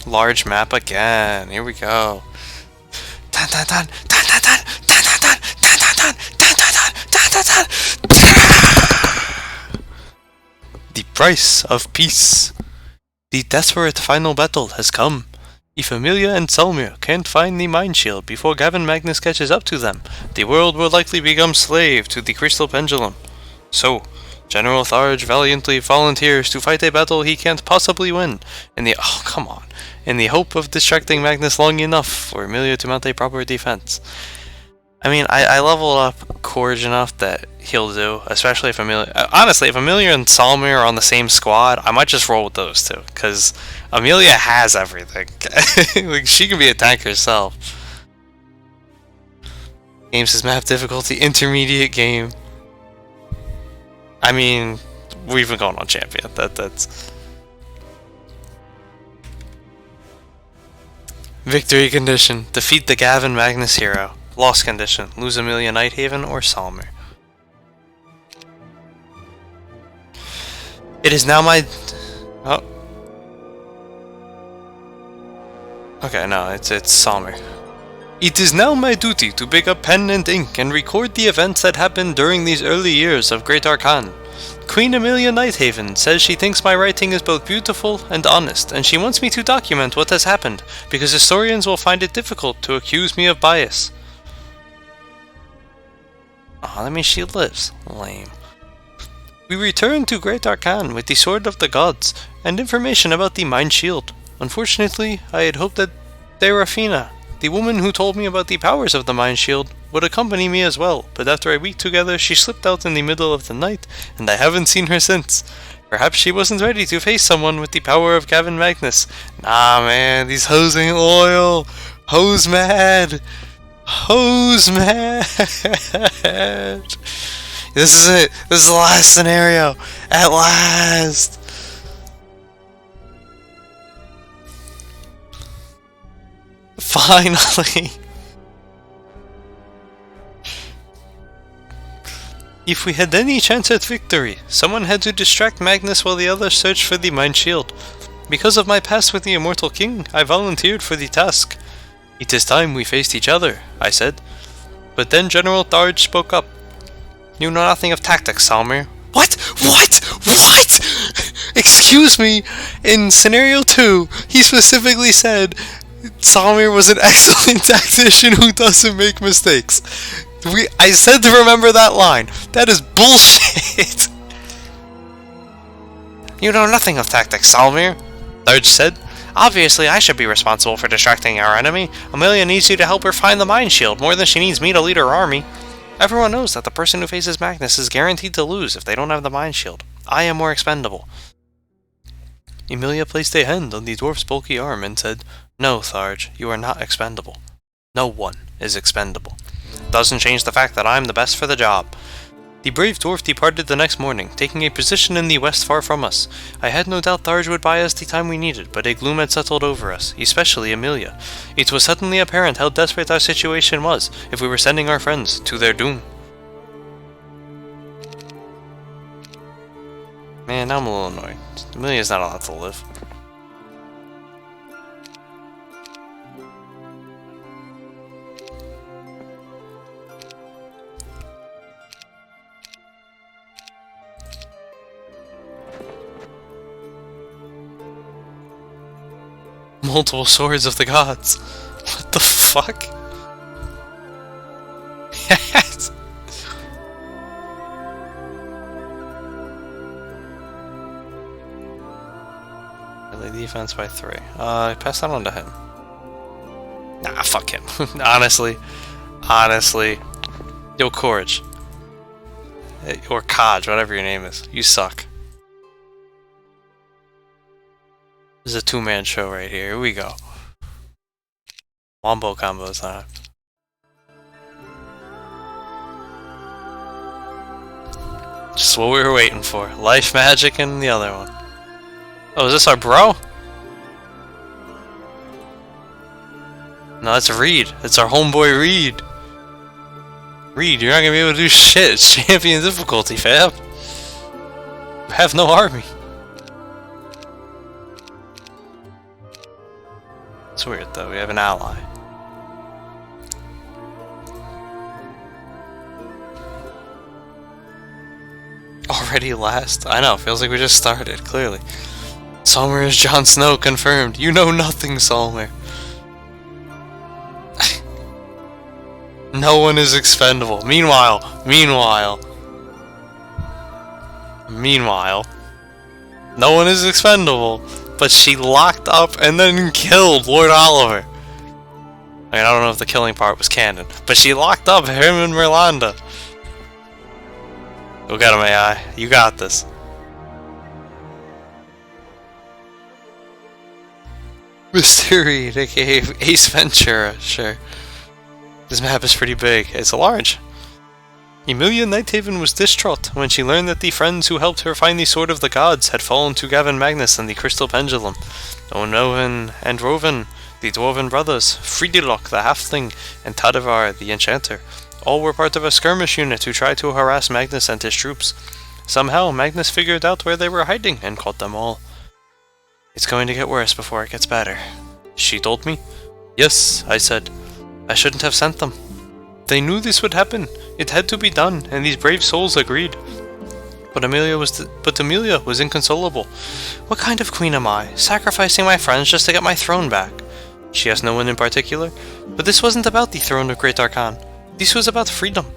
Speaker 1: Large map again. Here we go. Dun, dun, dun, dun, dun, dun, dun, dun, dun, dun, dun, dun, dun, dun, dun. The price of peace. The desperate final battle has come. If Amelia and Selmir can't find the Mind Shield before Gavin Magnus catches up to them, the world will likely become slave to the Crystal Pendulum. So, General Tharge valiantly volunteers to fight a battle he can't possibly win, in the hope of distracting Magnus long enough for Amelia to mount a proper defense. I mean, I leveled up Korg enough that he'll do, especially if Amelia... honestly, if Amelia and Selmir are on the same squad, I might just roll with those two, because Amelia has everything. Like, she can be a tank herself. Games is map difficulty, intermediate game. I mean, we've been going on champion. That's... Victory condition. Defeat the Gavin Magnus hero. Loss condition. Lose Amelia Nighthaven or Selmir. It is now my... Oh. Okay, no, it's Selmir. It is now my duty to pick up pen and ink and record the events that happened during these early years of Great Arkan. Queen Amelia Nighthaven says she thinks my writing is both beautiful and honest, and she wants me to document what has happened, because historians will find it difficult to accuse me of bias. Oh, that means she lives. Lame. We returned to Great Arkan with the Sword of the Gods, and information about the Mind Shield. Unfortunately, I had hoped that Serafina, the woman who told me about the powers of the Mind Shield, would accompany me as well, but after a week together she slipped out in the middle of the night, and I haven't seen her since. Perhaps she wasn't ready to face someone with the power of Gavin Magnus. Nah man, these hoes ain't loyal. Hoes mad. Hoes mad. This is it. This is the last scenario. At last. Finally. If we had any chance at victory, someone had to distract Magnus while the others searched for the Mind Shield. Because of my past with the Immortal King, I volunteered for the task. It is time we faced each other, I said. But then General Tharge spoke up. You know nothing of tactics, Selmir. What? What? What? Excuse me, in Scenario 2, he specifically said Selmir was an excellent tactician who doesn't make mistakes. I said to remember that line. That is bullshit. You know nothing of tactics, Selmir, Tharge said. Obviously, I should be responsible for distracting our enemy. Amelia needs you to help her find the Mind Shield more than she needs me to lead her army. Everyone knows that the person who faces Magnus is guaranteed to lose if they don't have the Mind Shield. I am more expendable. Amelia placed a hand on the dwarf's bulky arm and said, No, Tharge, you are not expendable. No one is expendable. Doesn't change the fact that I'm the best for the job. The brave dwarf departed the next morning, taking a position in the west far from us. I had no doubt Tharge would buy us the time we needed, but a gloom had settled over us, especially Amelia. It was suddenly apparent how desperate our situation was, if we were sending our friends to their doom. Man, now I'm a little annoyed. Amelia's not allowed to live. Multiple swords of the gods. What the fuck? Yes. Melee defense by 3. Pass that on to him. Nah, fuck him. Honestly. Yo, Korg. Or Kaj, whatever your name is. You suck. This is a two-man show right here. Here we go. Wombo combos, huh? Just what we were waiting for. Life magic and the other one. Oh, is this our bro? No, that's Reed. It's our homeboy Reed. Reed, you're not gonna be able to do shit. It's champion difficulty, fam. You have no army. It's weird though, we have an ally. Already last? I know, feels like we just started, clearly. Solmer is Jon Snow, confirmed. You know nothing, Solmer. No one is expendable. Meanwhile, no one is expendable, but she locked up and then killed Lord Oliver. I mean, I don't know if the killing part was canon, but she locked up him and Mirlanda. Go get him, AI. You got this. Mr. Reed, aka Ace Ventura, sure. This map is pretty big. It's large. Emilia Nighthaven was distraught when she learned that the friends who helped her find the Sword of the Gods had fallen to Gavin Magnus and the Crystal Pendulum. Onoven and Roven, the Dwarven brothers, Fridilok the Halfling, and Tadivar the Enchanter, all were part of a skirmish unit who tried to harass Magnus and his troops. Somehow, Magnus figured out where they were hiding and caught them all. It's going to get worse before it gets better. She told me. Yes, I said. I shouldn't have sent them. They knew this would happen. It had to be done, and these brave souls agreed. But Emilia was inconsolable. What kind of queen am I, sacrificing my friends just to get my throne back? She asked no one in particular, but this wasn't about the throne of Great Arkan. This was about freedom.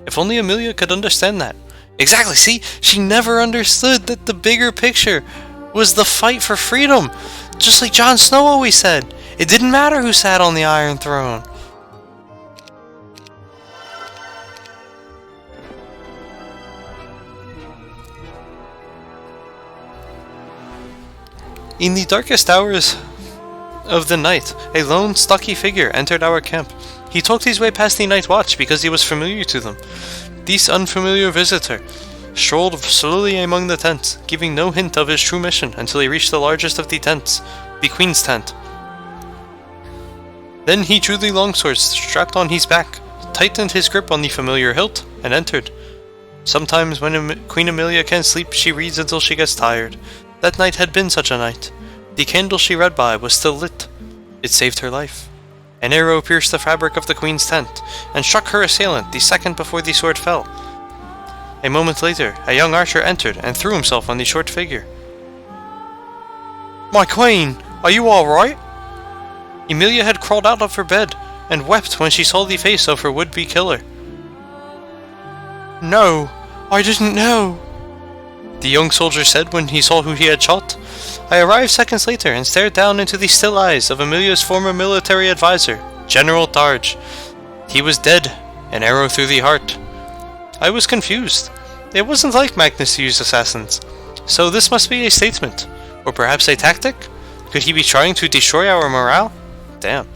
Speaker 1: If only Emilia could understand that. Exactly, see? She never understood that the bigger picture was the fight for freedom. Just like Jon Snow always said. It didn't matter who sat on the Iron Throne. In the darkest hours of the night, a lone, stocky figure entered our camp. He talked his way past the night watch because he was familiar to them. This unfamiliar visitor strolled slowly among the tents, giving no hint of his true mission until he reached the largest of the tents, the Queen's tent. Then he drew the longsword strapped on his back, tightened his grip on the familiar hilt, and entered. Sometimes when Queen Emilia can't sleep, she reads until she gets tired. That night had been such a night. The candle she read by was still lit. It saved her life. An arrow pierced the fabric of the Queen's tent, and struck her assailant the second before the sword fell. A moment later, a young archer entered and threw himself on the short figure. My queen, are you alright? Emilia had crawled out of her bed, and wept when she saw the face of her would-be killer. No, I didn't know, the young soldier said when he saw who he had shot. I arrived seconds later and stared down into the still eyes of Emilia's former military advisor, General Targe. He was dead, an arrow through the heart. I was confused. It wasn't like Magnus to use assassins. So this must be a statement, or perhaps a tactic? Could he be trying to destroy our morale? Damn.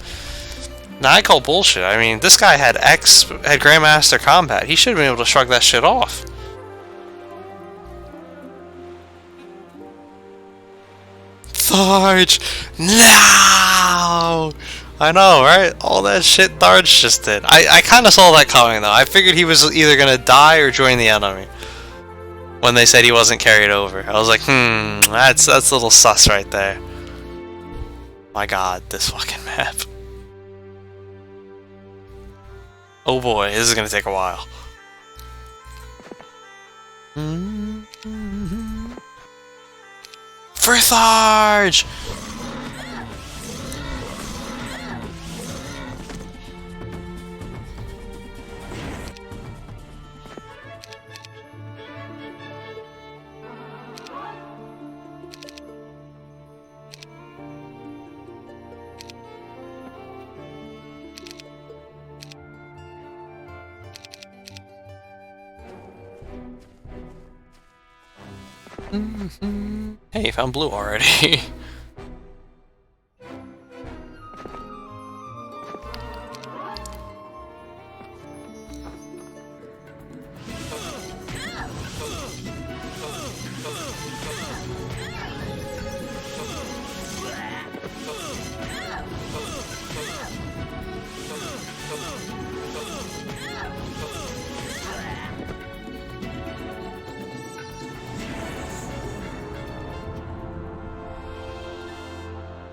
Speaker 1: Nah, I call bullshit. I mean, this guy had Grandmaster Combat. He should have been able to shrug that shit off. Tharge! No! I know, right? All that shit Tharge just did. I kind of saw that coming, though. I figured he was either going to die or join the enemy. When they said he wasn't carried over. I was like, that's a little sus right there. My god, this fucking map. Oh boy, this is going to take a while. For Tharge! Hey, found blue already.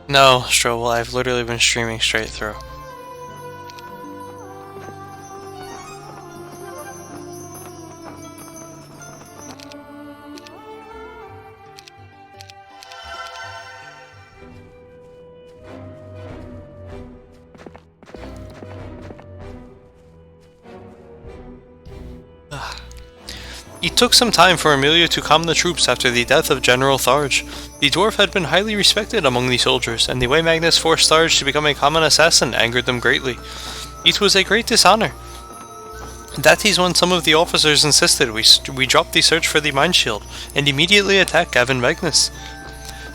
Speaker 1: No, Strobel, I've literally been streaming straight through. It took some time for Amelia to calm the troops after the death of General Tharge. The dwarf had been highly respected among the soldiers, and the way Magnus forced Tharge to become a common assassin angered them greatly. It was a great dishonor. That is when some of the officers insisted we drop the search for the Mind Shield and immediately attack Gavin Magnus.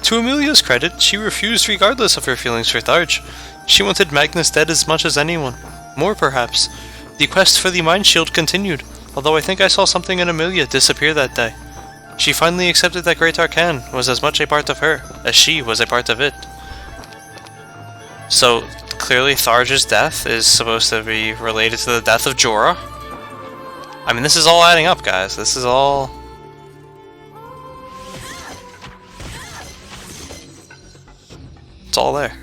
Speaker 1: To Amelia's credit, she refused regardless of her feelings for Tharge. She wanted Magnus dead as much as anyone. More, perhaps. The quest for the Mind Shield continued, although I think I saw something in Amelia disappear that day. She finally accepted that Great Arcan was as much a part of her as she was a part of it. So, clearly Tharge's death is supposed to be related to the death of Jorah. I mean, this is all adding up, guys. This is all... It's all there.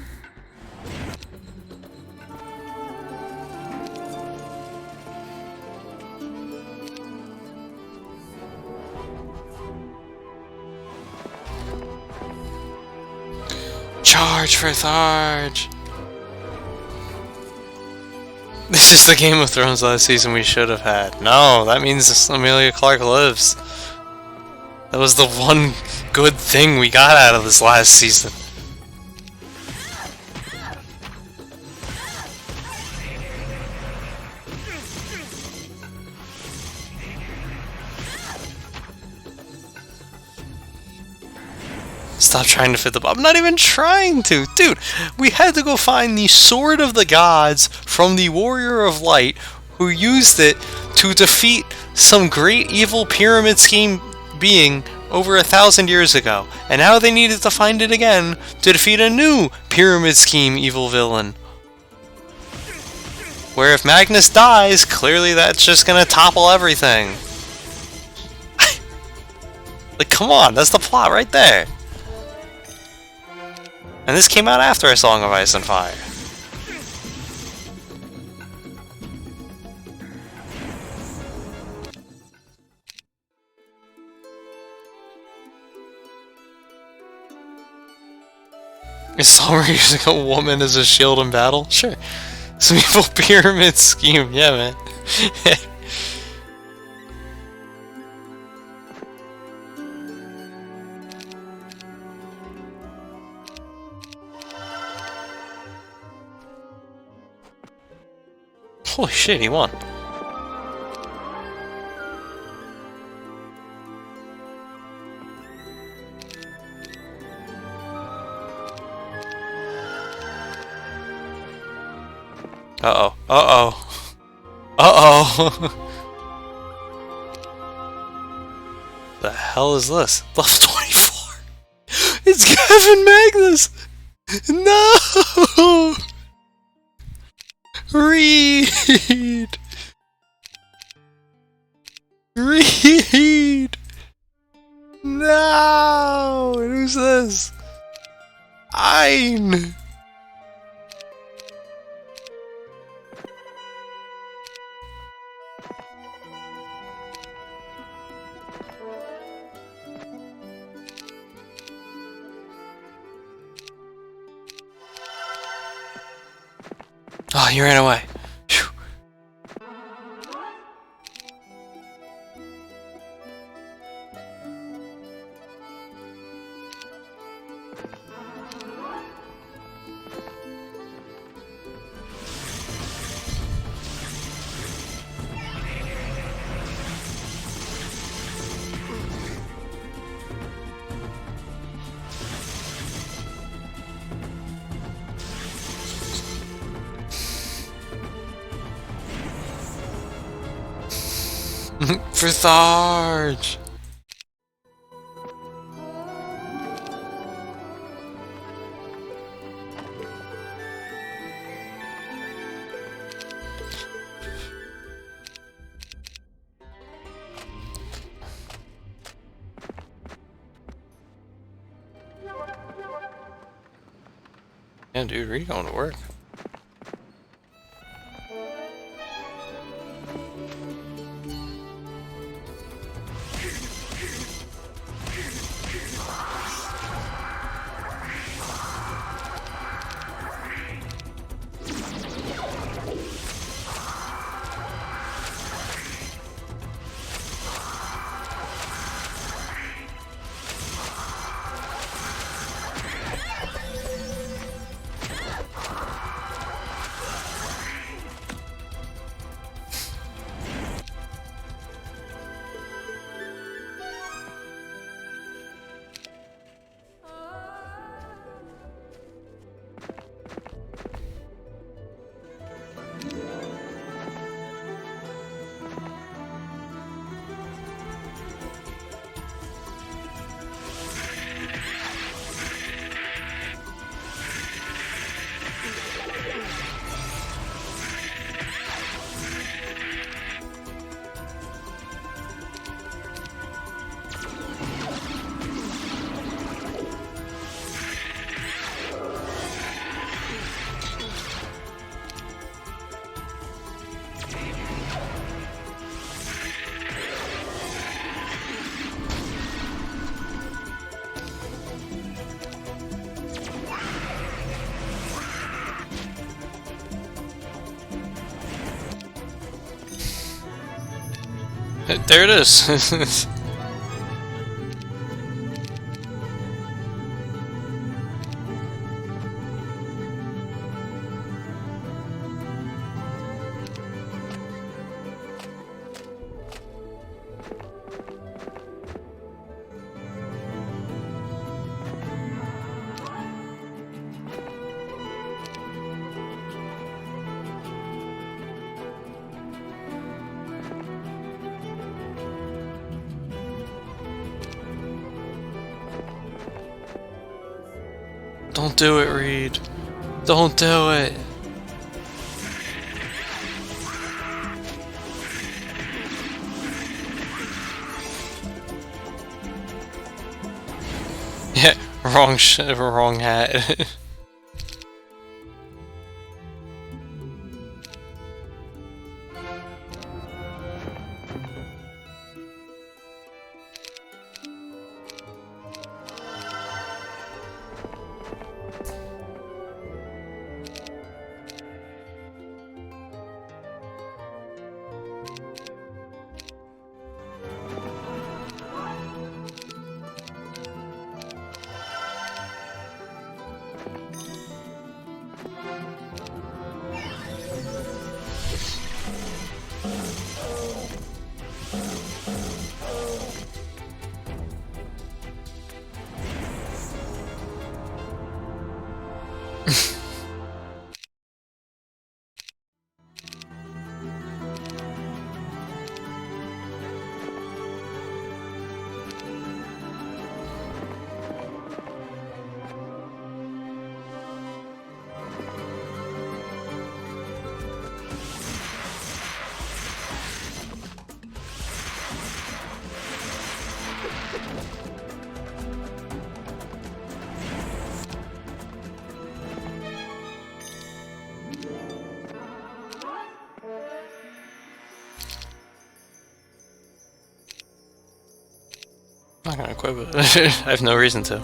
Speaker 1: Charge for Tharge! This is the Game of Thrones last season we should have had. No, that means Amelia Clarke lives. That was the one good thing we got out of this last season. Stop trying to fit the... I'm not even trying to! Dude, we had to go find the Sword of the Gods from the Warrior of Light, who used it to defeat some great evil pyramid scheme being over 1,000 years ago. And now they needed to find it again to defeat a new pyramid scheme evil villain. Where if Magnus dies, clearly that's just gonna topple everything. Like, come on, that's the plot right there. And this came out after A Song of Ice and Fire. Is Summer using a woman as a shield in battle? Sure. Some evil pyramid scheme, yeah, man. Holy shit, he won. Uh-oh. Uh-oh. Uh-oh. The hell is this? Level 24! It's Gavin Magnus! No! Read! Read! No! Who's this? Ein! Oh, you ran away. Phew. For Tharge! Yeah, dude, Reed going to work. There it is. Don't do it, Reed. Don't do it. Yeah, wrong hat. I'm not gonna equip it. I have no reason to.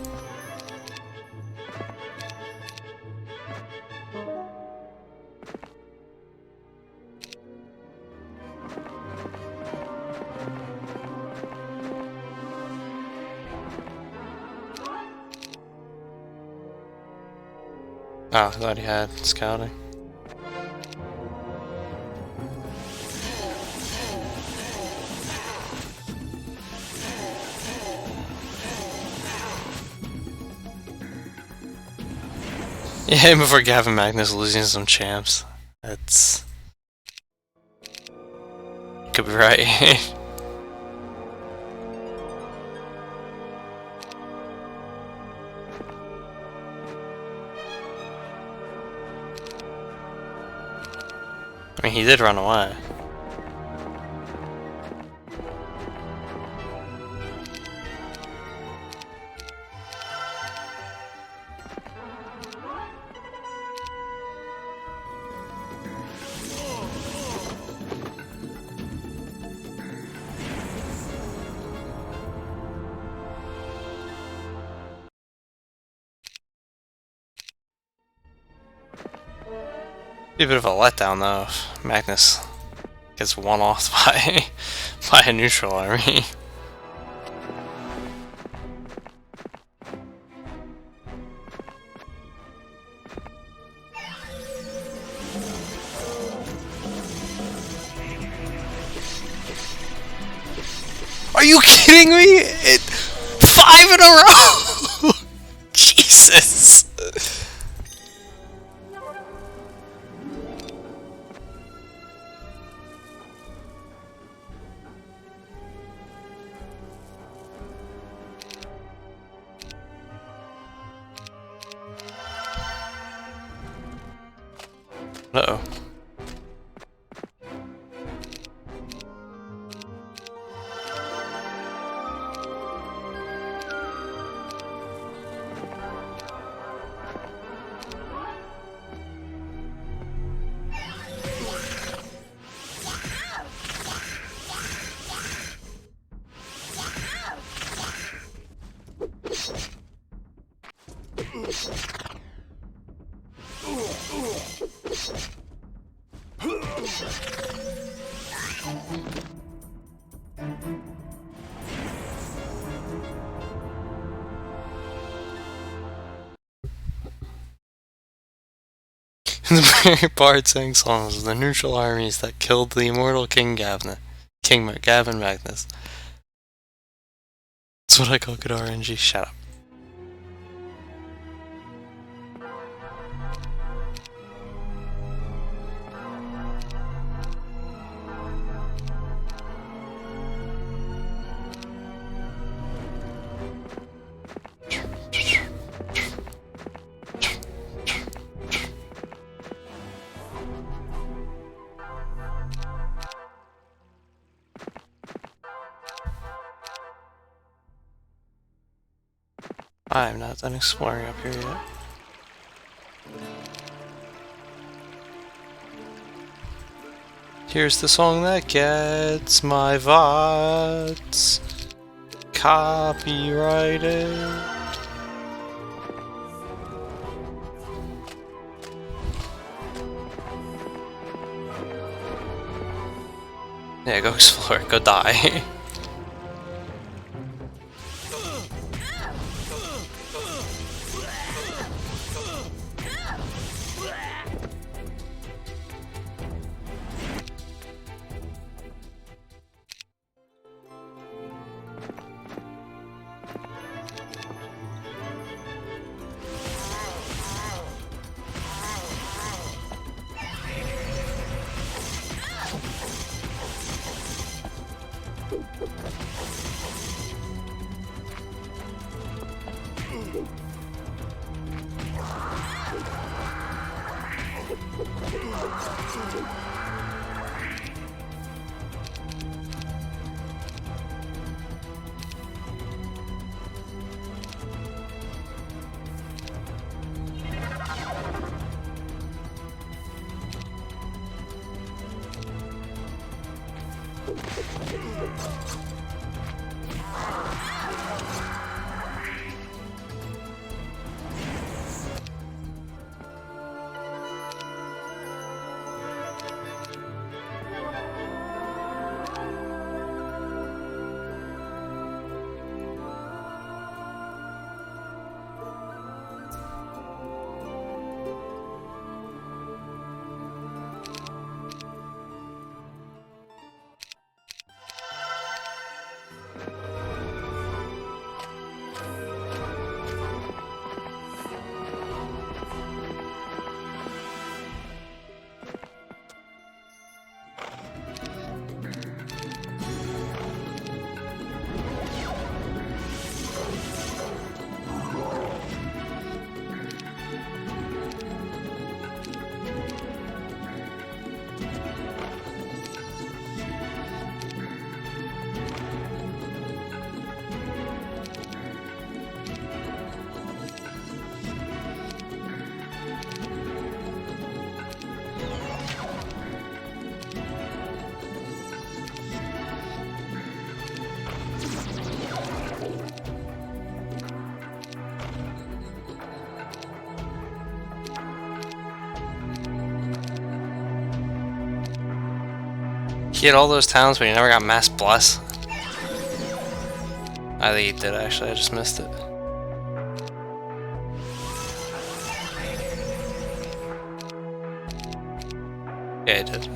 Speaker 1: Oh, I thought he had scouting. Yeah, before Gavin Magnus losing some champs. That's... Could be right. I mean, he did run away. Be a bit of a letdown though if Magnus gets one-offed by a neutral army. Are you kidding me? 5 in a row! Jesus! Uh-oh. The Bard sang songs of the neutral armies that killed the immortal King Gavin Magnus. That's what I call good RNG. Shut up. I'm not done exploring up here yet. Here's the song that gets my VODs copyrighted. Yeah, go explore, go die. He had all those towns, but he never got Mass Bless. I think he did, actually. I just missed it. Yeah, he did.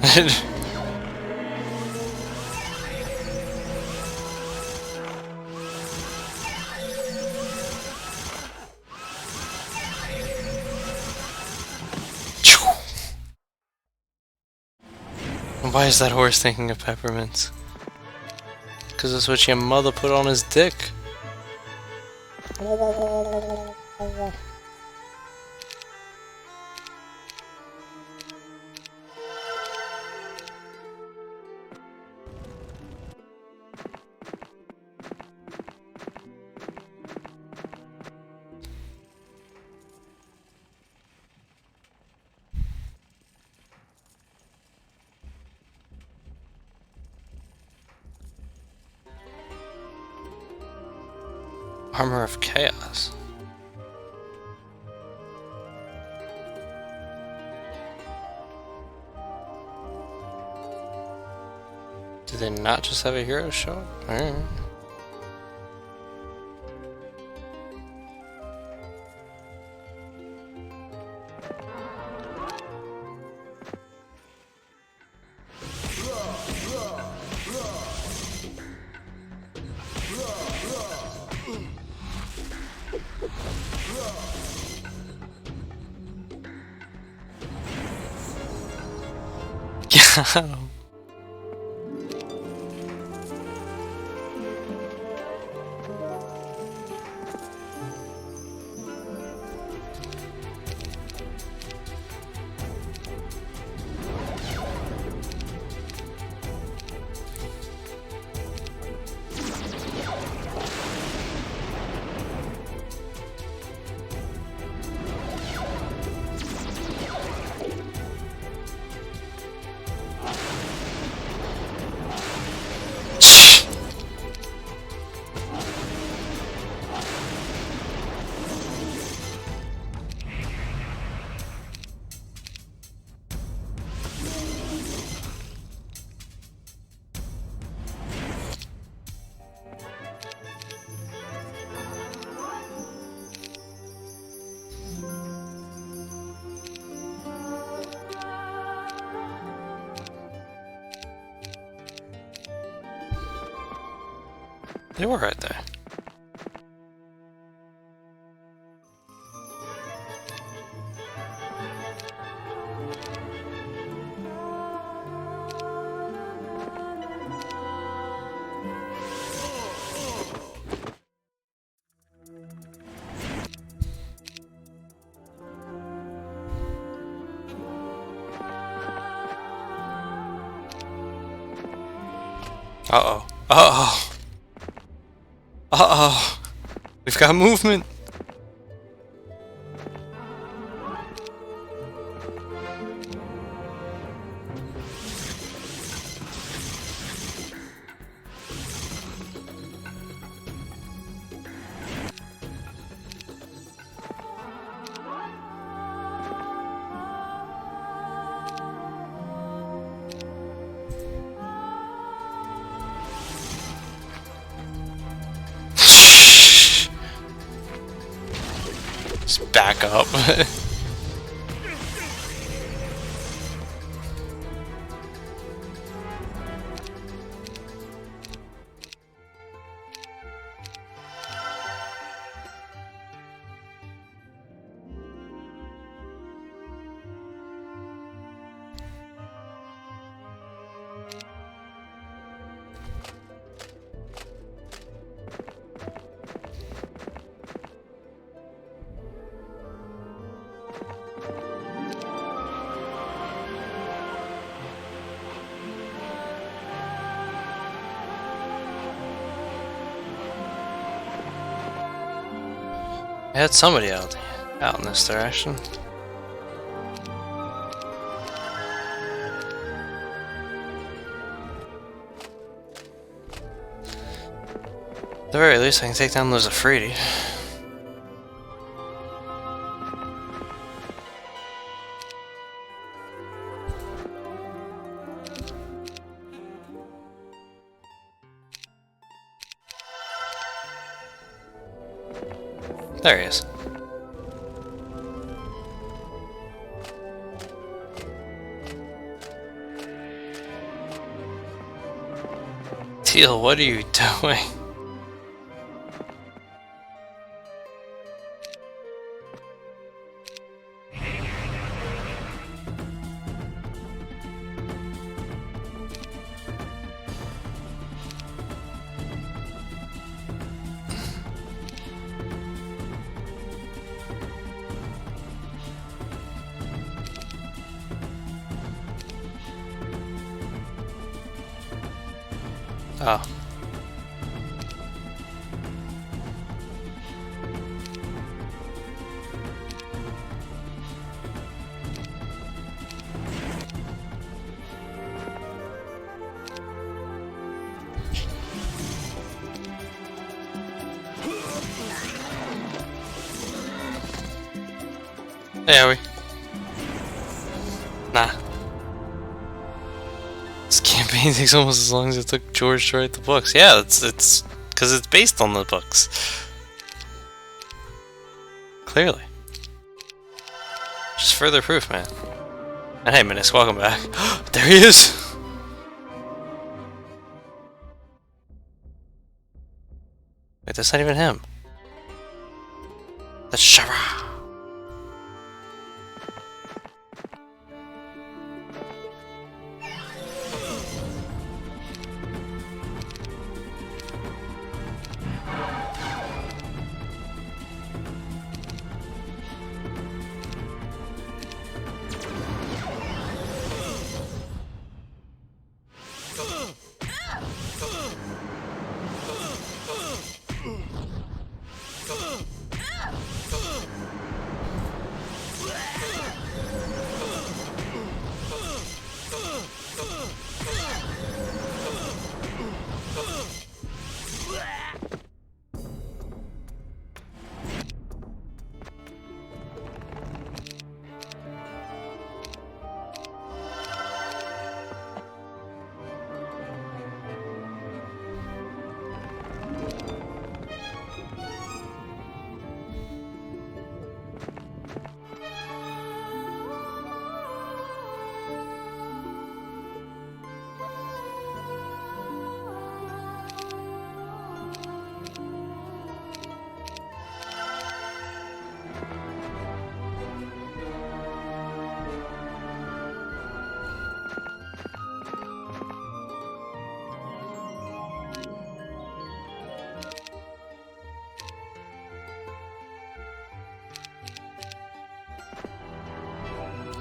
Speaker 1: Why is that horse thinking of peppermints? Because that's what your mother put on his dick. Armor of Chaos. Did they not just have a hero show? Alright. Got him. They were right there. Uh-oh. Uh-oh. Uh-oh. We've got movement. Just back up. I had somebody out in this direction. At the very least, I can take down those Afridi. There he is. Teal, what are you doing? Oh. Hey, are we? Nah. This campaign takes almost as long as it took George to write the books. Yeah, it's because it's based on the books. Clearly. Just further proof, man. And hey, Minis, welcome back. There he is! Wait, that's not even him. That's Shara!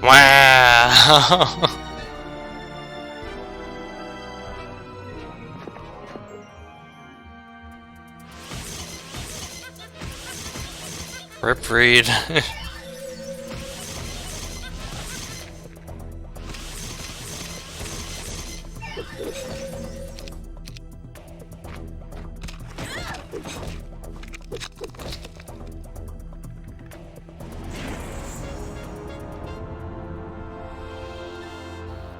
Speaker 1: Wow! Rip Reed.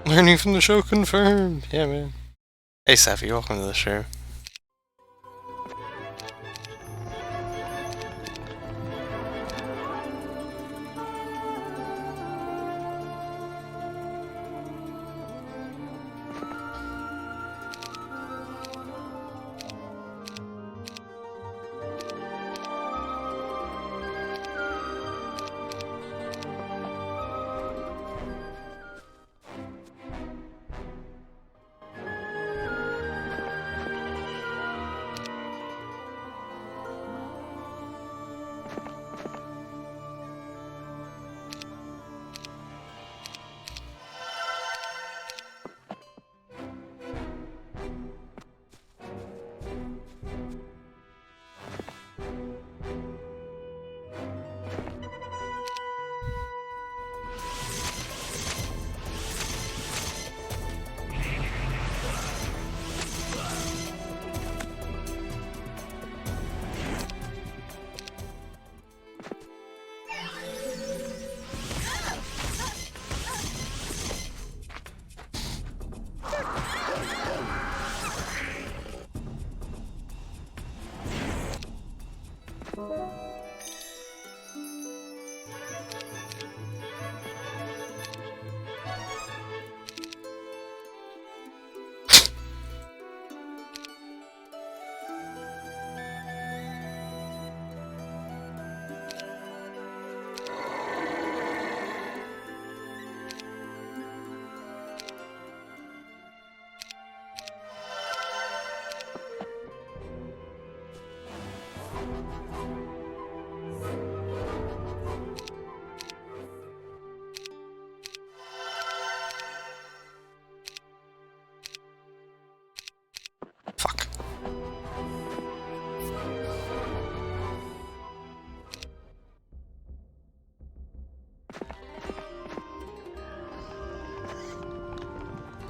Speaker 1: Learning from the show confirmed. Yeah, man. Hey, Safi, welcome to the show.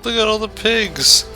Speaker 1: Look at all the pigs.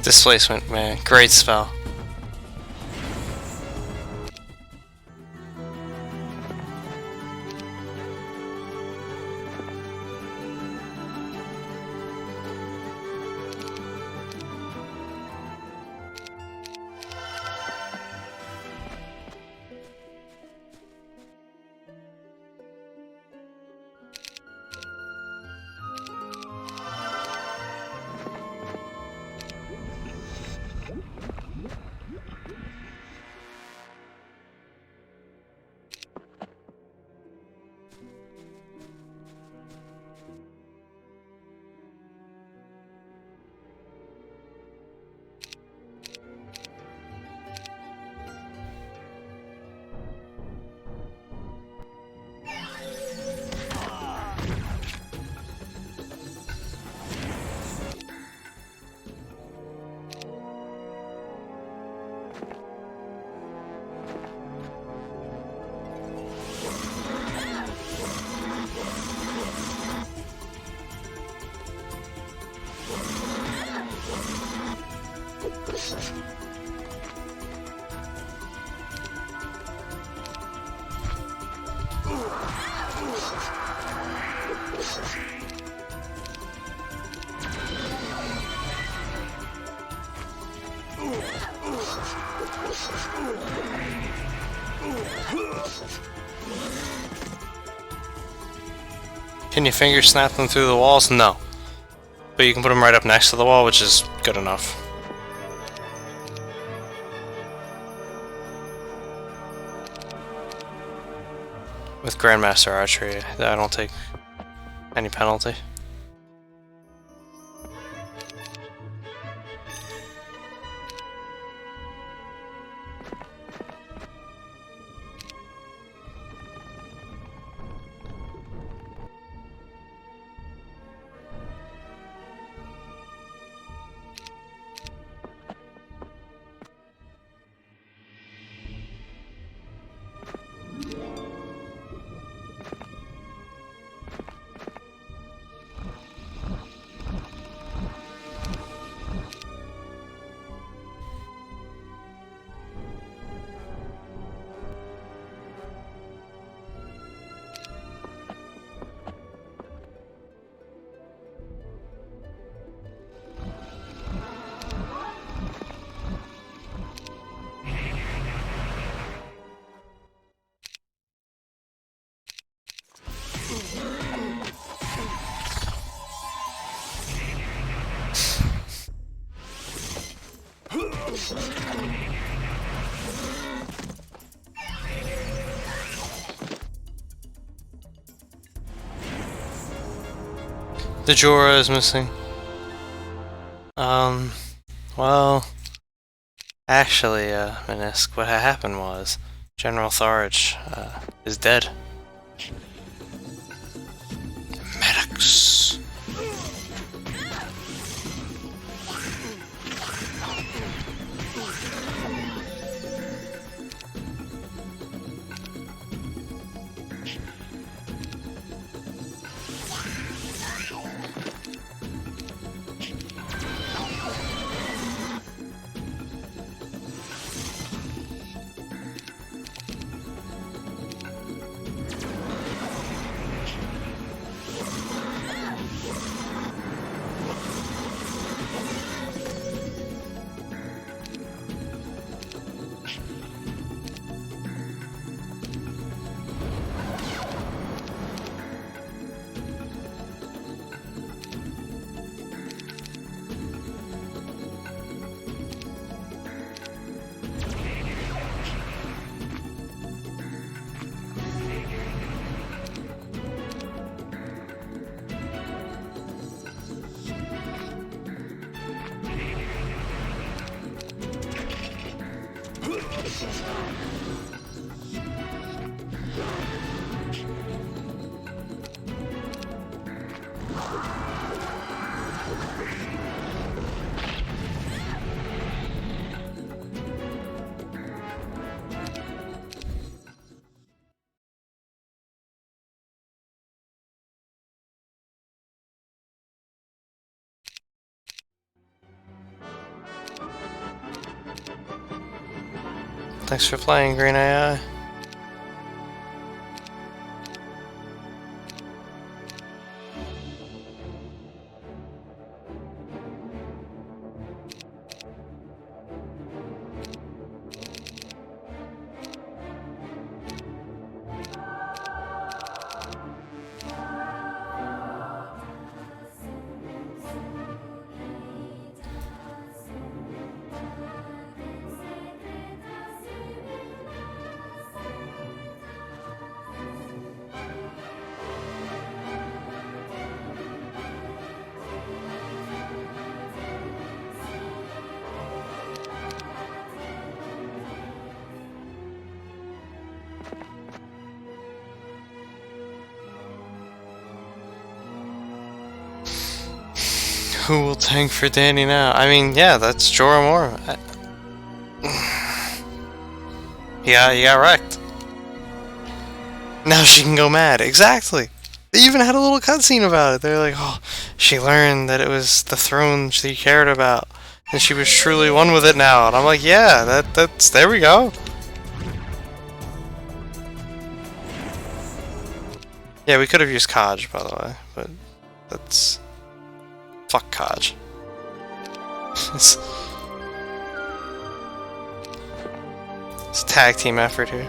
Speaker 1: Displacement, man. Great spell. Can you finger snap them through the walls? No. But you can put them right up next to the wall, which is good enough. With Grandmaster Archery, I don't take any penalty. The Jorah is missing. Well, actually, Minisk, what happened was General Tharge, is dead. Medics. Thanks for playing, Green AI. Who will tank for Danny now? I mean, yeah, that's Jorah Mormont. He got wrecked. Now she can go mad. Exactly. They even had a little cutscene about it. They're like, oh, she learned that it was the throne she cared about, and she was truly one with it now. And I'm like, yeah, that's there we go. Yeah, we could have used Kaj, by the way, but that's fuck Kaj. It's a tag team effort here.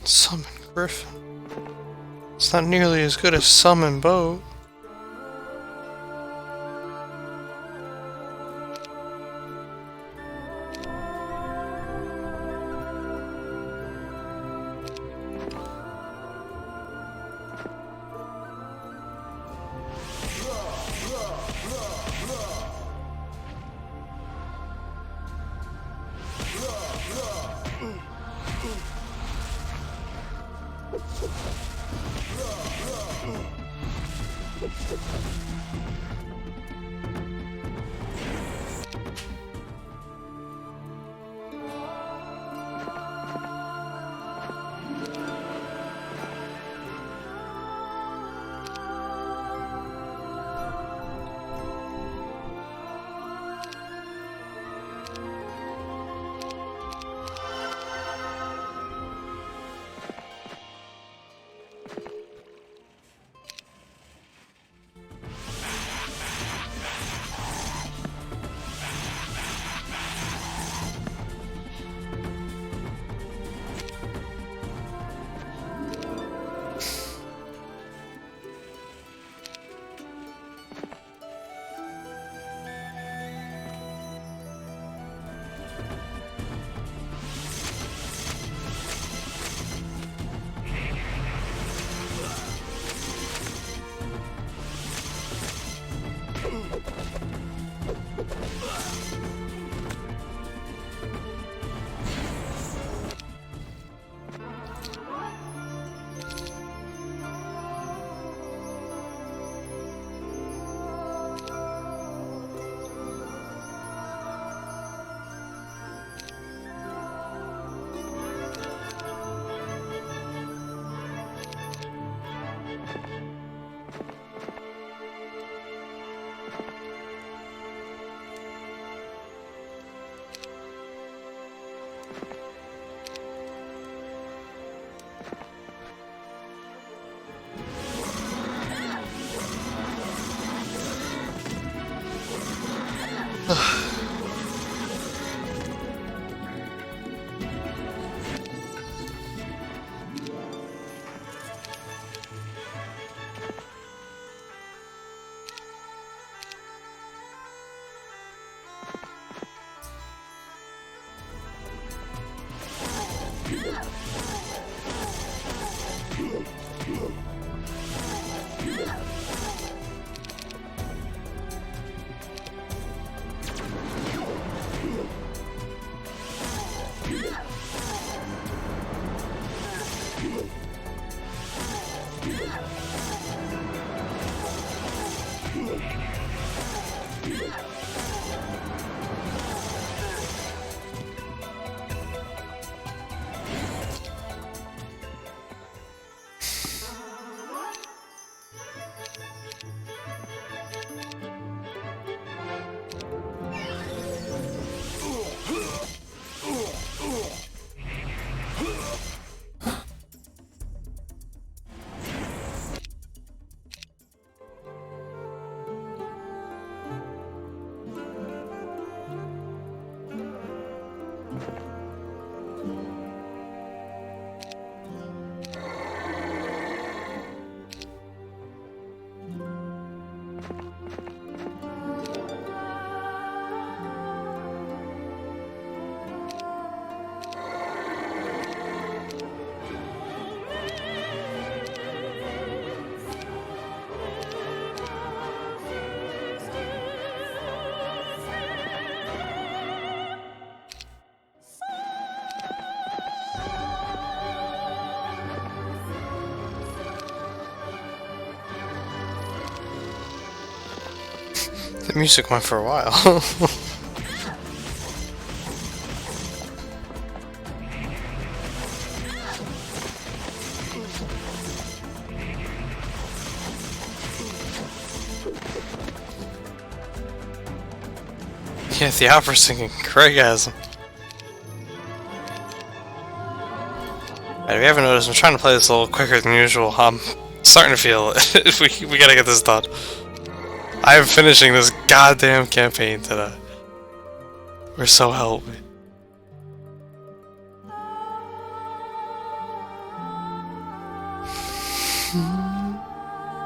Speaker 1: Summon Griffin. It's not nearly as good as Summon Boat. The music went for a while. Yeah, the opera's singing Craigasm. If you haven't noticed, I'm trying to play this a little quicker than usual. I'm starting to feel it. we gotta get this done. I am finishing this goddamn campaign today. Or so help me.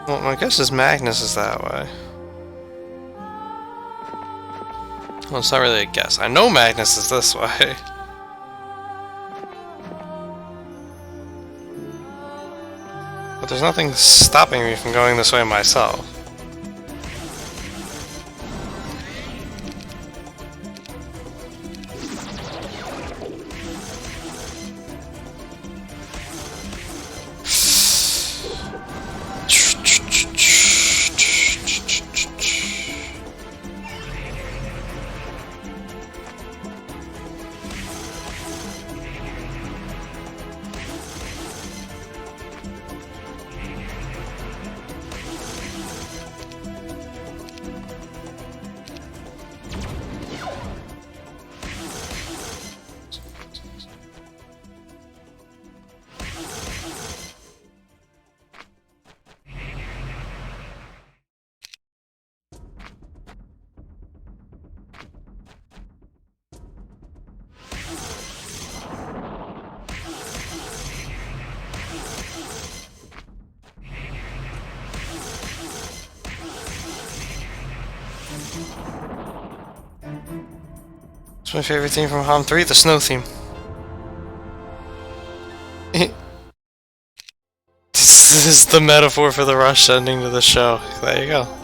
Speaker 1: Well, my guess is Magnus is that way. Well, it's not really a guess. I know Magnus is this way. But there's nothing stopping me from going this way myself. It's my favorite theme from HOM 3, the snow theme. This is the metaphor for the rush ending to the show. There you go.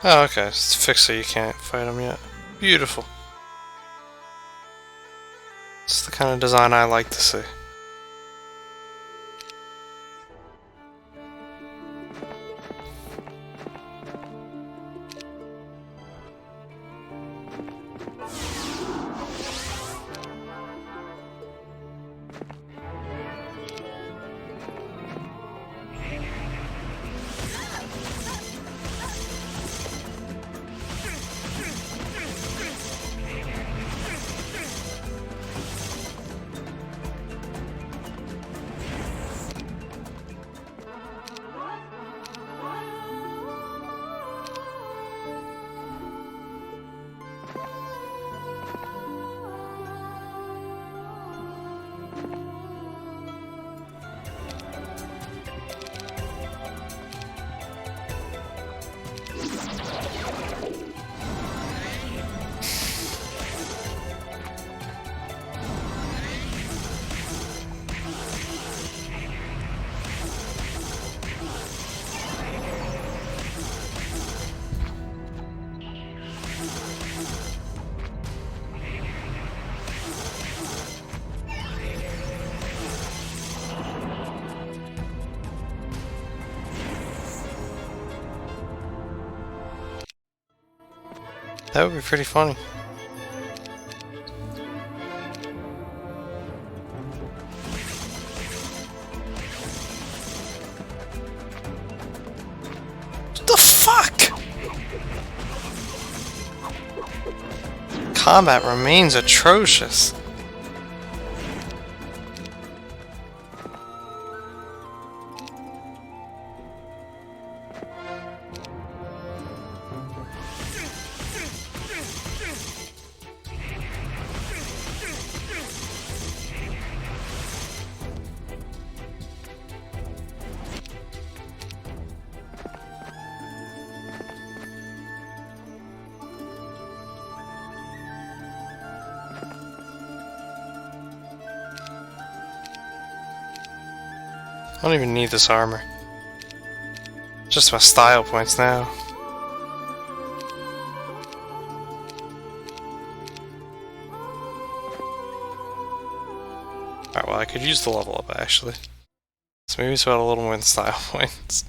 Speaker 1: Oh, okay. It's fixed so you can't fight them yet. Beautiful. It's the kind of design I like to see. That would be pretty funny. What the fuck? Combat remains atrocious. I don't even need this armor. Just my style points now. Alright, well I could use the level up actually. So maybe it's about a little more than style points.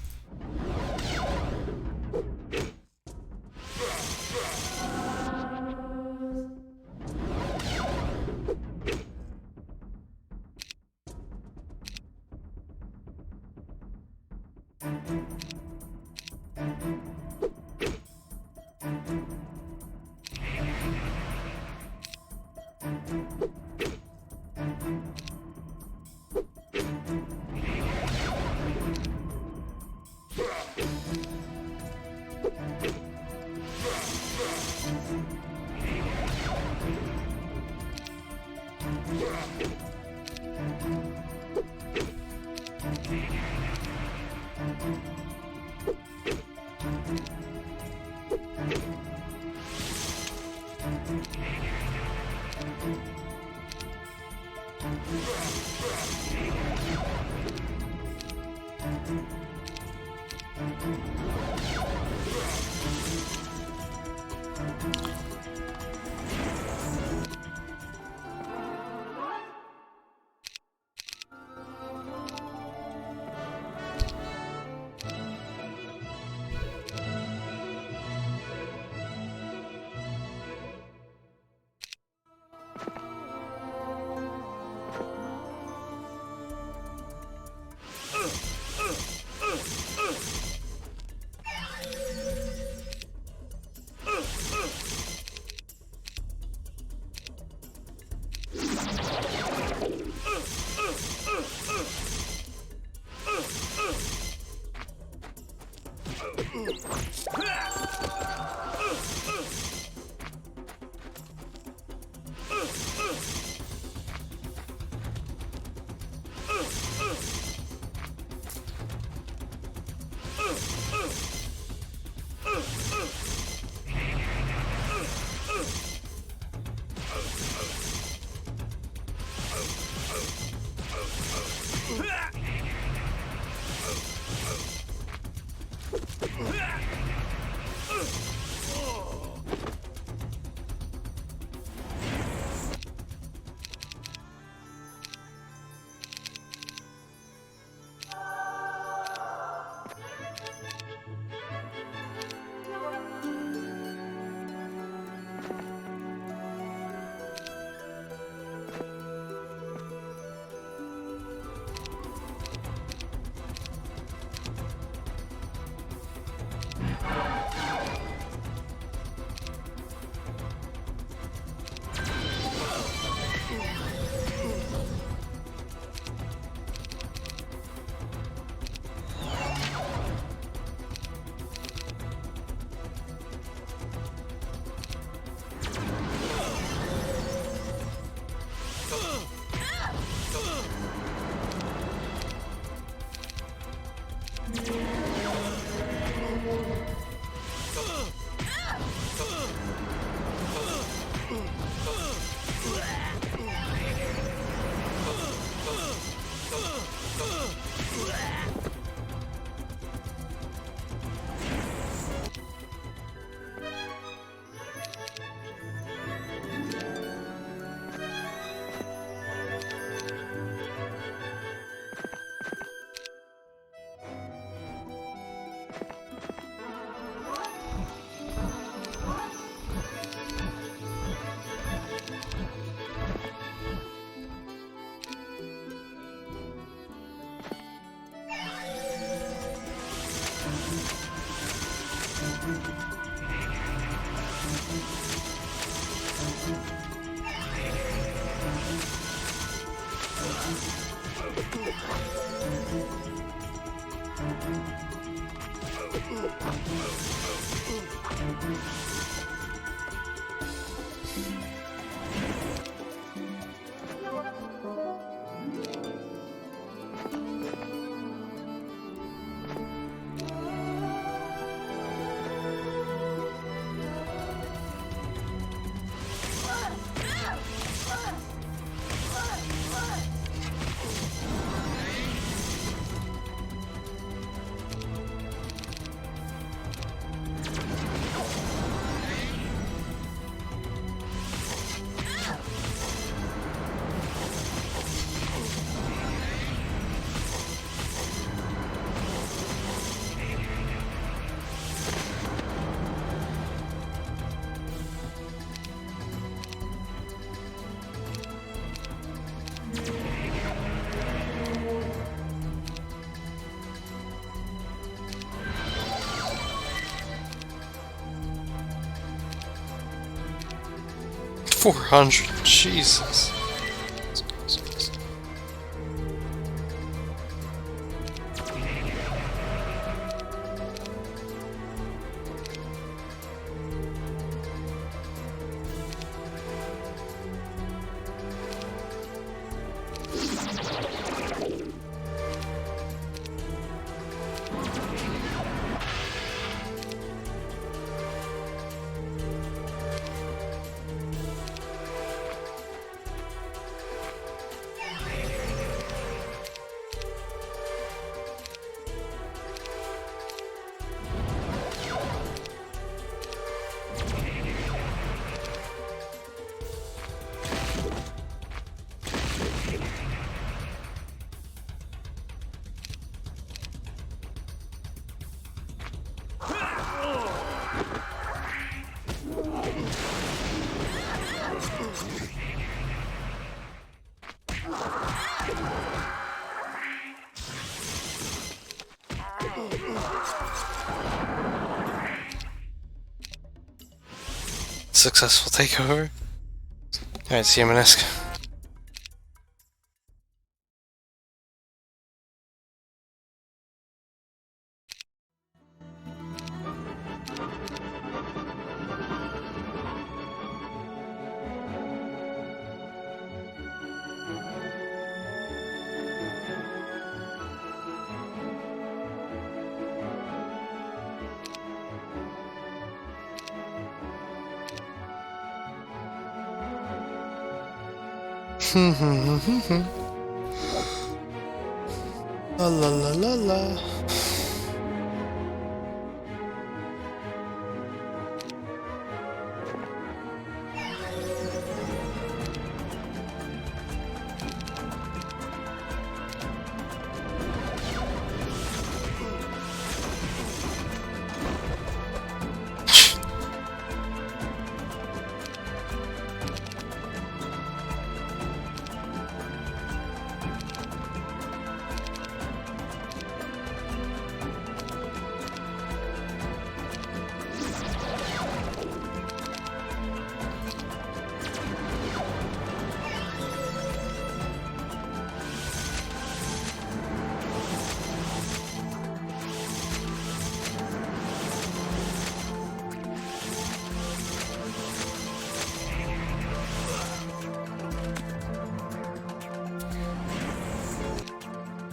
Speaker 1: 400. Jesus. Successful takeover. Alright, see you, Minisk. La la la la la.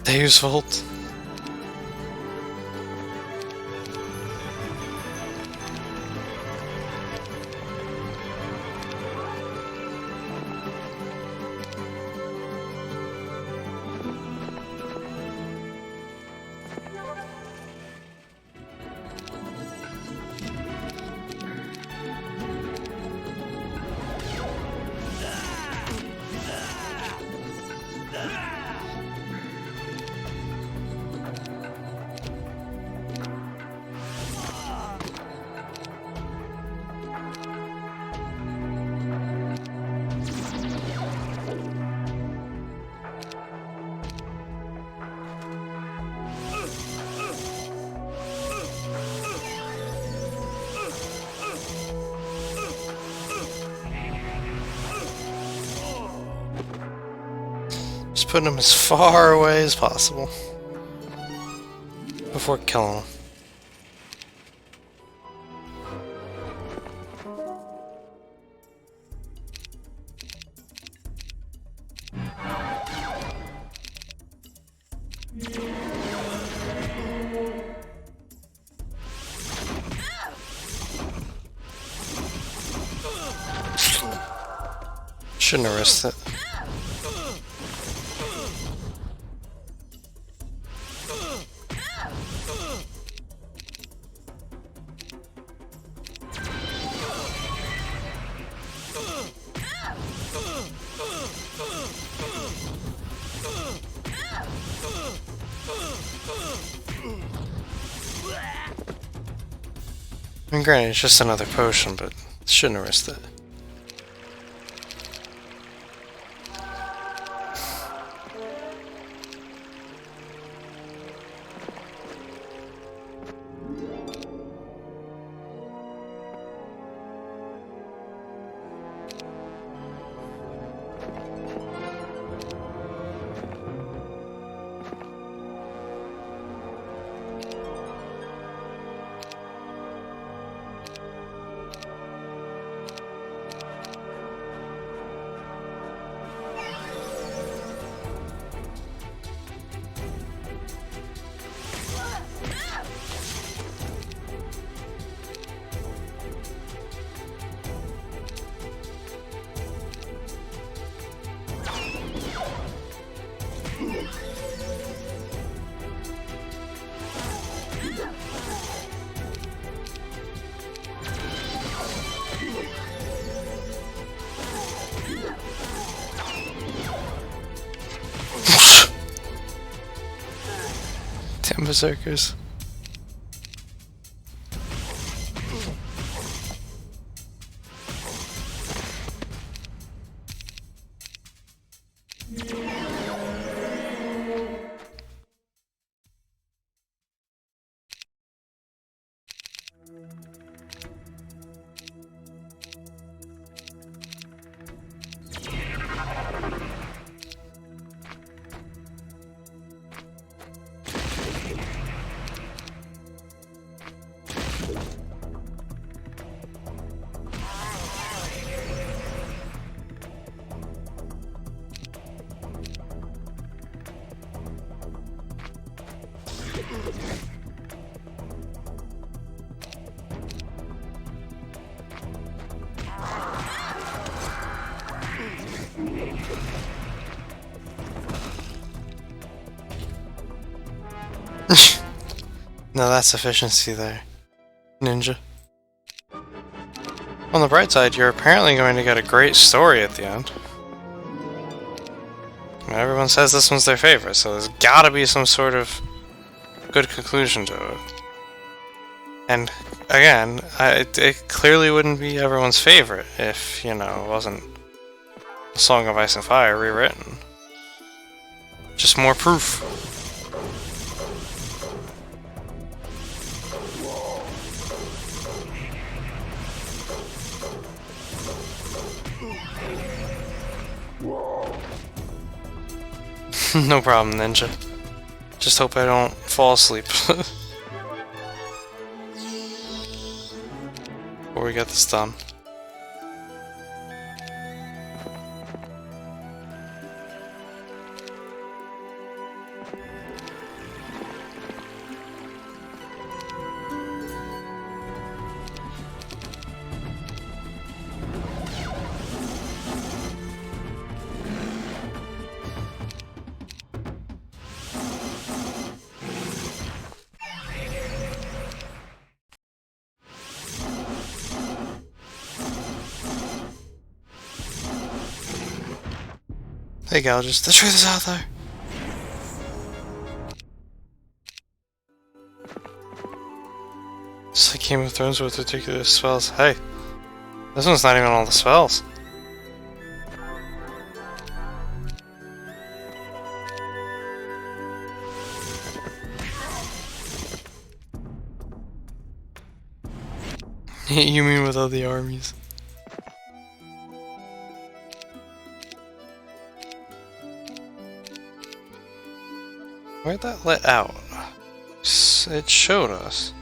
Speaker 1: Deus Volt. Just putting him as far away as possible before killing him. Shouldn't have risked it. I mean, granted, it's just another potion, but shouldn't have risked it. Damn berserkers. No, that's efficiency there, Ninja. On the bright side, you're apparently going to get a great story at the end. I mean, everyone says this one's their favorite, so there's gotta be some sort of good conclusion to it. And again, it clearly wouldn't be everyone's favorite if, you know, it wasn't A Song of Ice and Fire rewritten. Just more proof. No problem, Ninja. Just hope I don't fall asleep. Before we get this done. Hey Galgis, the truth is out there. It's like Game of Thrones with ridiculous spells. Hey, this one's not even all the spells. You mean with all the armies? Where'd that let out? It showed us.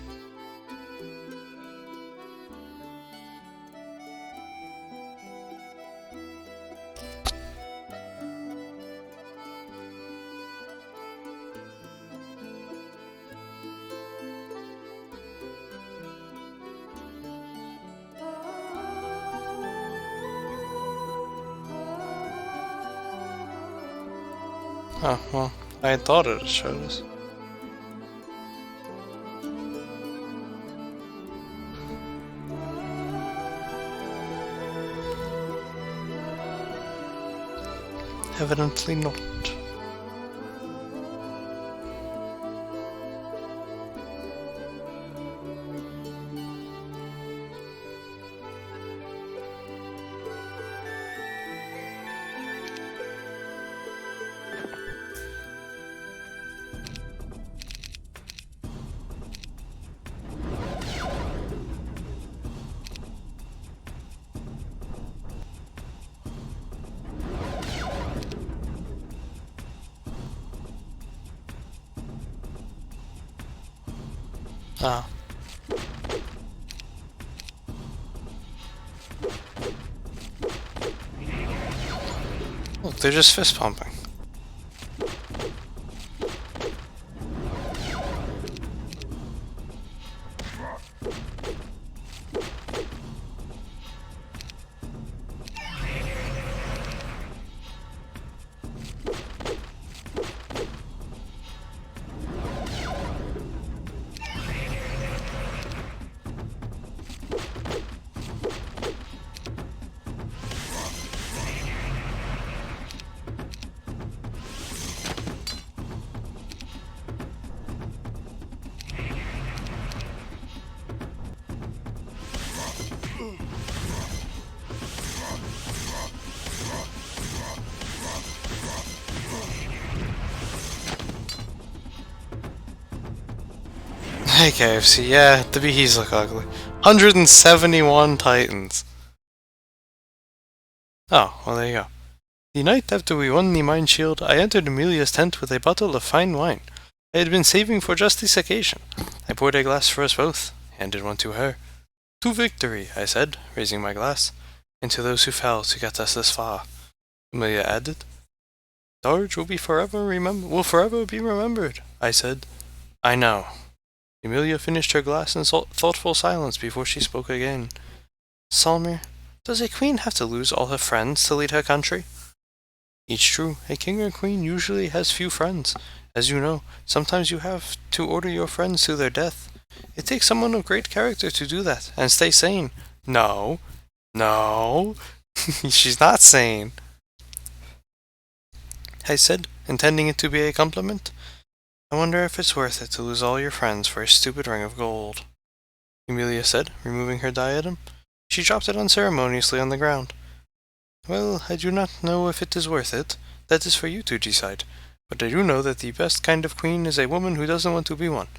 Speaker 1: Oh, well, I thought it showed us. Evidently not. Oh. Look, they're just fist pumping. Hey KFC, yeah, the bees look ugly. 171 titans. Oh, well there you go. The night after we won the mine shield, I entered Amelia's tent with a bottle of fine wine I had been saving for just this occasion. I poured a glass for us both, handed one to her. To victory, I said, raising my glass, and to those who fell to get us this far. Amelia added. Sarge will forever be remembered, I said. I know. Amelia finished her glass in thoughtful silence before she spoke again. Salmir, does a queen have to lose all her friends to lead her country? It's true, a king or queen usually has few friends. As you know, sometimes you have to order your friends to their death. It takes someone of great character to do that, and stay sane. No. She's not sane. I said, intending it to be a compliment. I wonder if it's worth it to lose all your friends for a stupid ring of gold. Amelia said, removing her diadem. She dropped it unceremoniously on the ground. Well, I do not know if it is worth it. That is for you to decide. But I do know that the best kind of queen is a woman who doesn't want to be one.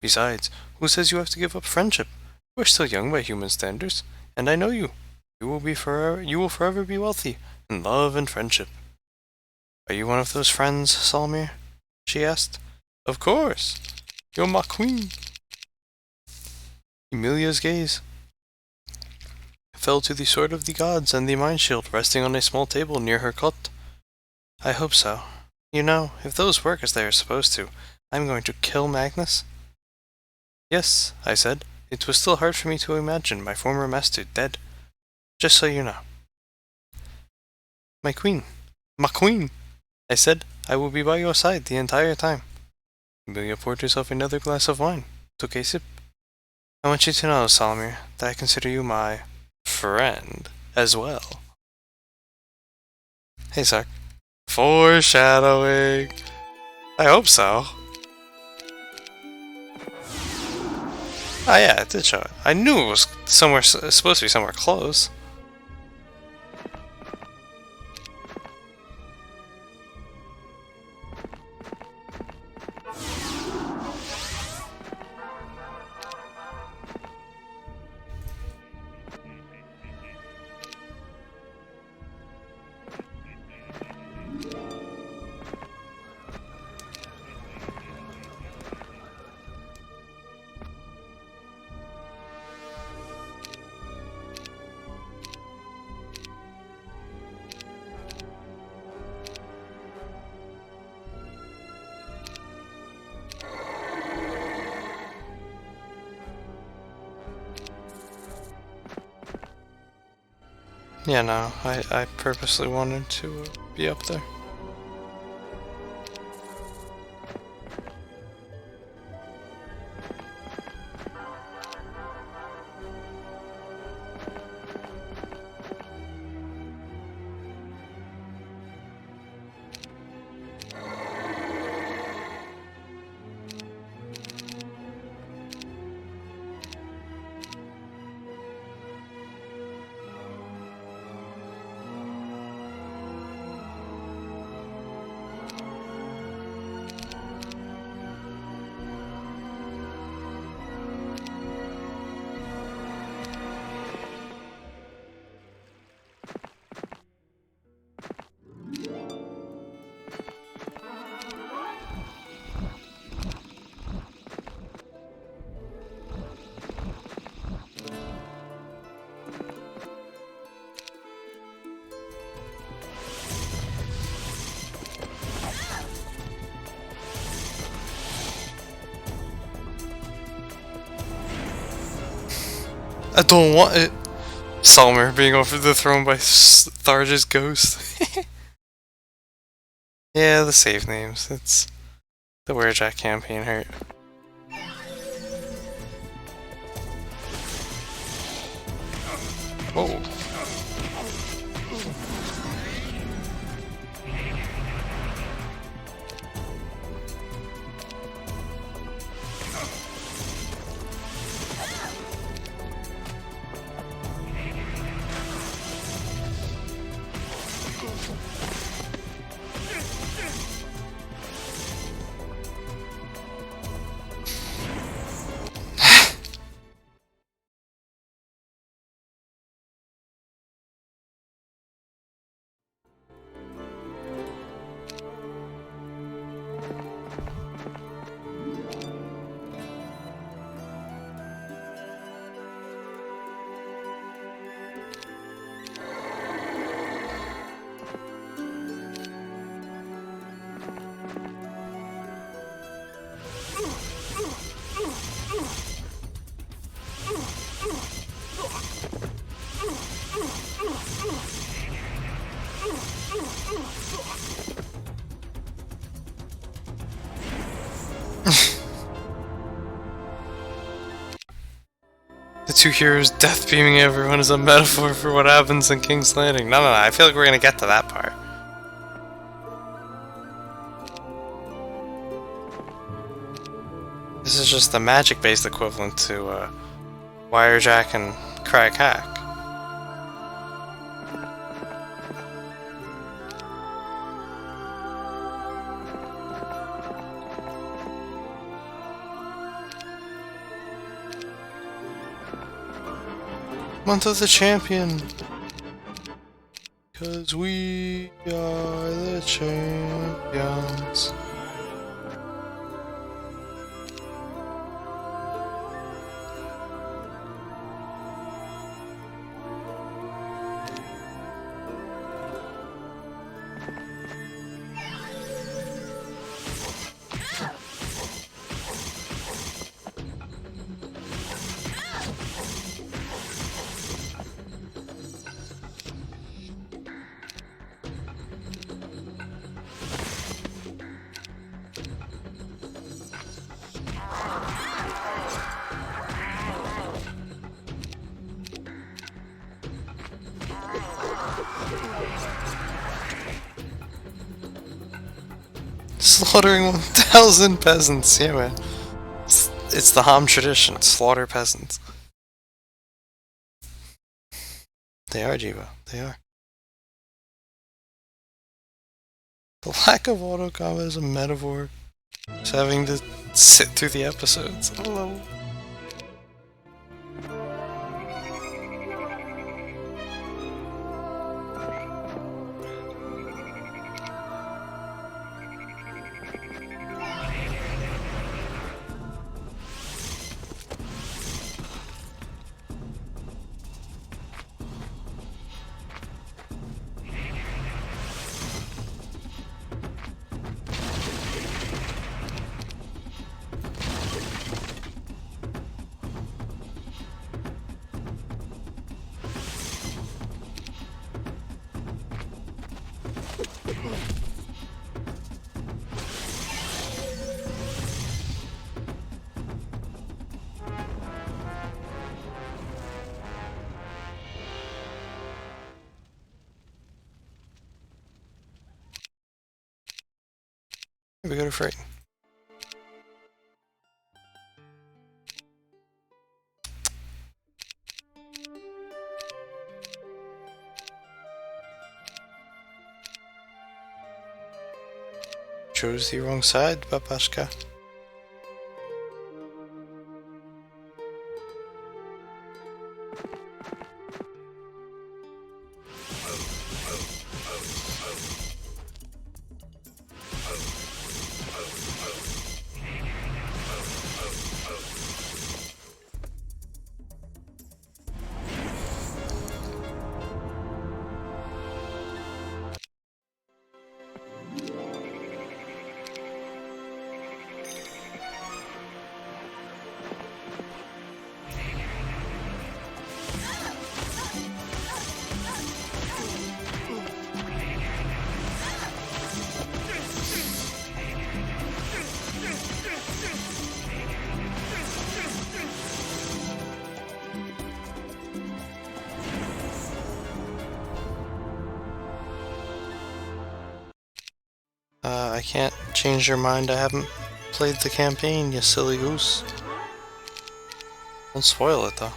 Speaker 1: Besides, who says you have to give up friendship? You are still young by human standards, and I know you. You will forever be wealthy, in love and friendship. Are you one of those friends, Salmir? She asked. Of course. You're my queen. Amelia's gaze fell to the sword of the gods and the mine shield resting on a small table near her cot. I hope so. You know, if those work as they are supposed to, I'm going to kill Magnus. Yes, I said. It was still hard for me to imagine my former master dead. Just so you know. My queen, I said. I will be by your side the entire time. Amelia poured herself another glass of wine, took a sip. I want you to know, Salmir, that I consider you my friend as well. Hey, Sark. Foreshadowing. I hope so. Oh yeah, it did show it. I knew it was supposed to be somewhere close. Yeah, no, I purposely wanted to be up there. I don't want it. Salmir being overthrown by Tharja's ghost. Yeah, the save names. It's the Werejack campaign hurt. Whoa. The two heroes death beaming everyone is a metaphor for what happens in King's Landing. No, I feel like we're gonna get to that part. This is just the magic-based equivalent to Wirejack and Crack Hack. Month of the Champion! Cause we are the champions. Slaughtering 1,000 peasants, yeah man. It's the Ham tradition, slaughter peasants. They are, Jiva, they are. The lack of auto combat is a metaphor. Just having to sit through the episodes. Oh. We go to Freight. Chose the wrong side, Babashka. I can't change your mind. I haven't played the campaign, you silly goose. Don't spoil it, though.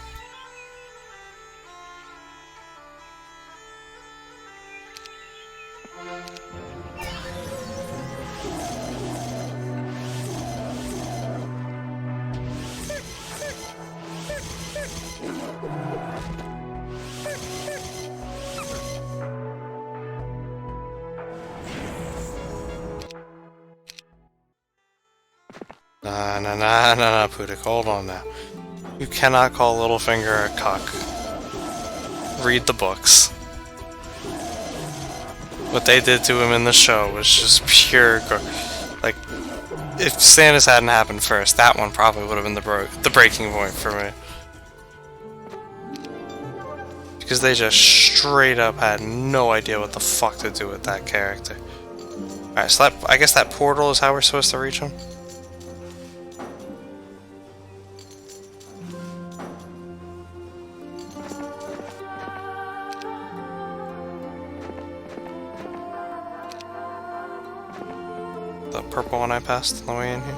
Speaker 1: Nah, Pudik, hold on now. You cannot call Littlefinger a cuck. Read the books. What they did to him in the show was just pure like, if Stannis hadn't happened first, that one probably would have been the breaking point for me. because they just straight up had no idea what the fuck to do with that character. Alright, so I guess that portal is how we're supposed to reach him? The purple one I passed on the way in here?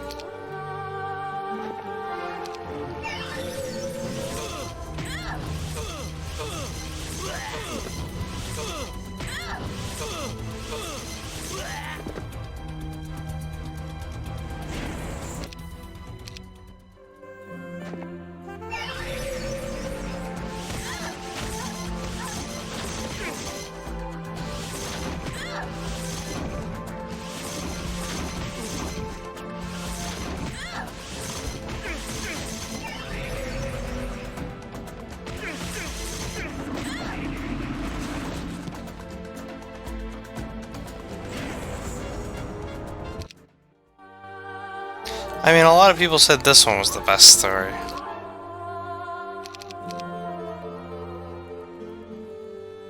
Speaker 1: I mean, a lot of people said this one was the best story.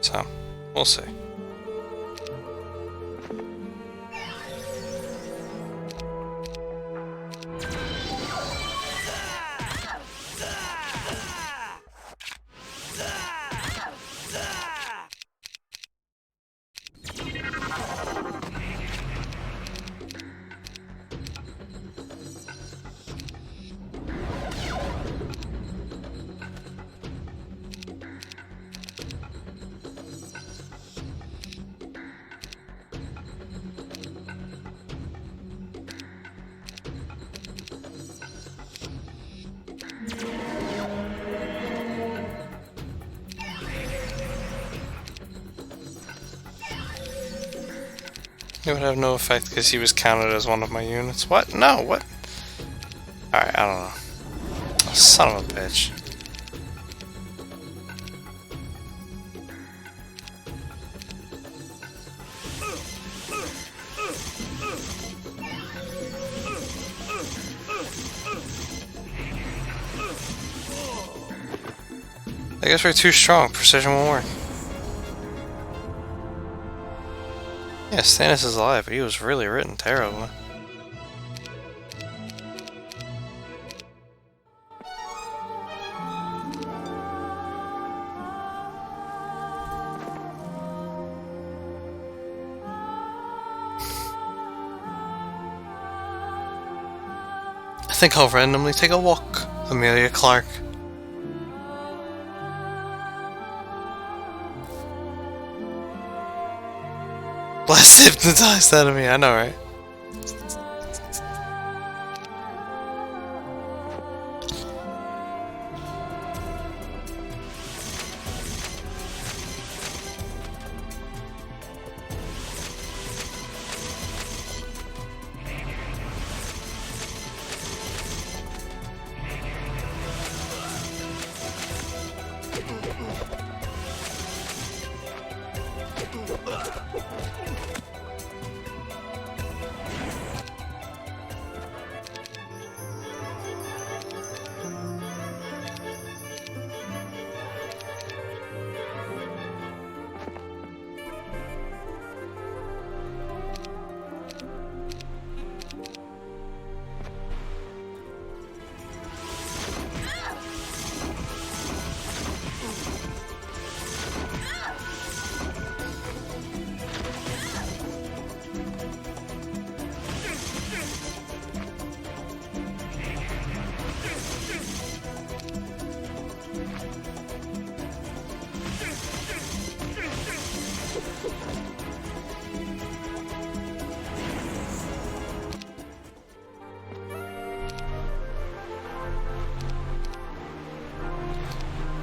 Speaker 1: So, we'll see. It would have no effect because he was counted as one of my units. What? No, what? Alright, I don't know. Oh, son of a bitch. I guess we're too strong. Precision won't work. Yeah, Stannis is alive, but he was really written terribly. I think I'll randomly take a walk, Amelia Clark. Blast hypnotized enemy, I know, right?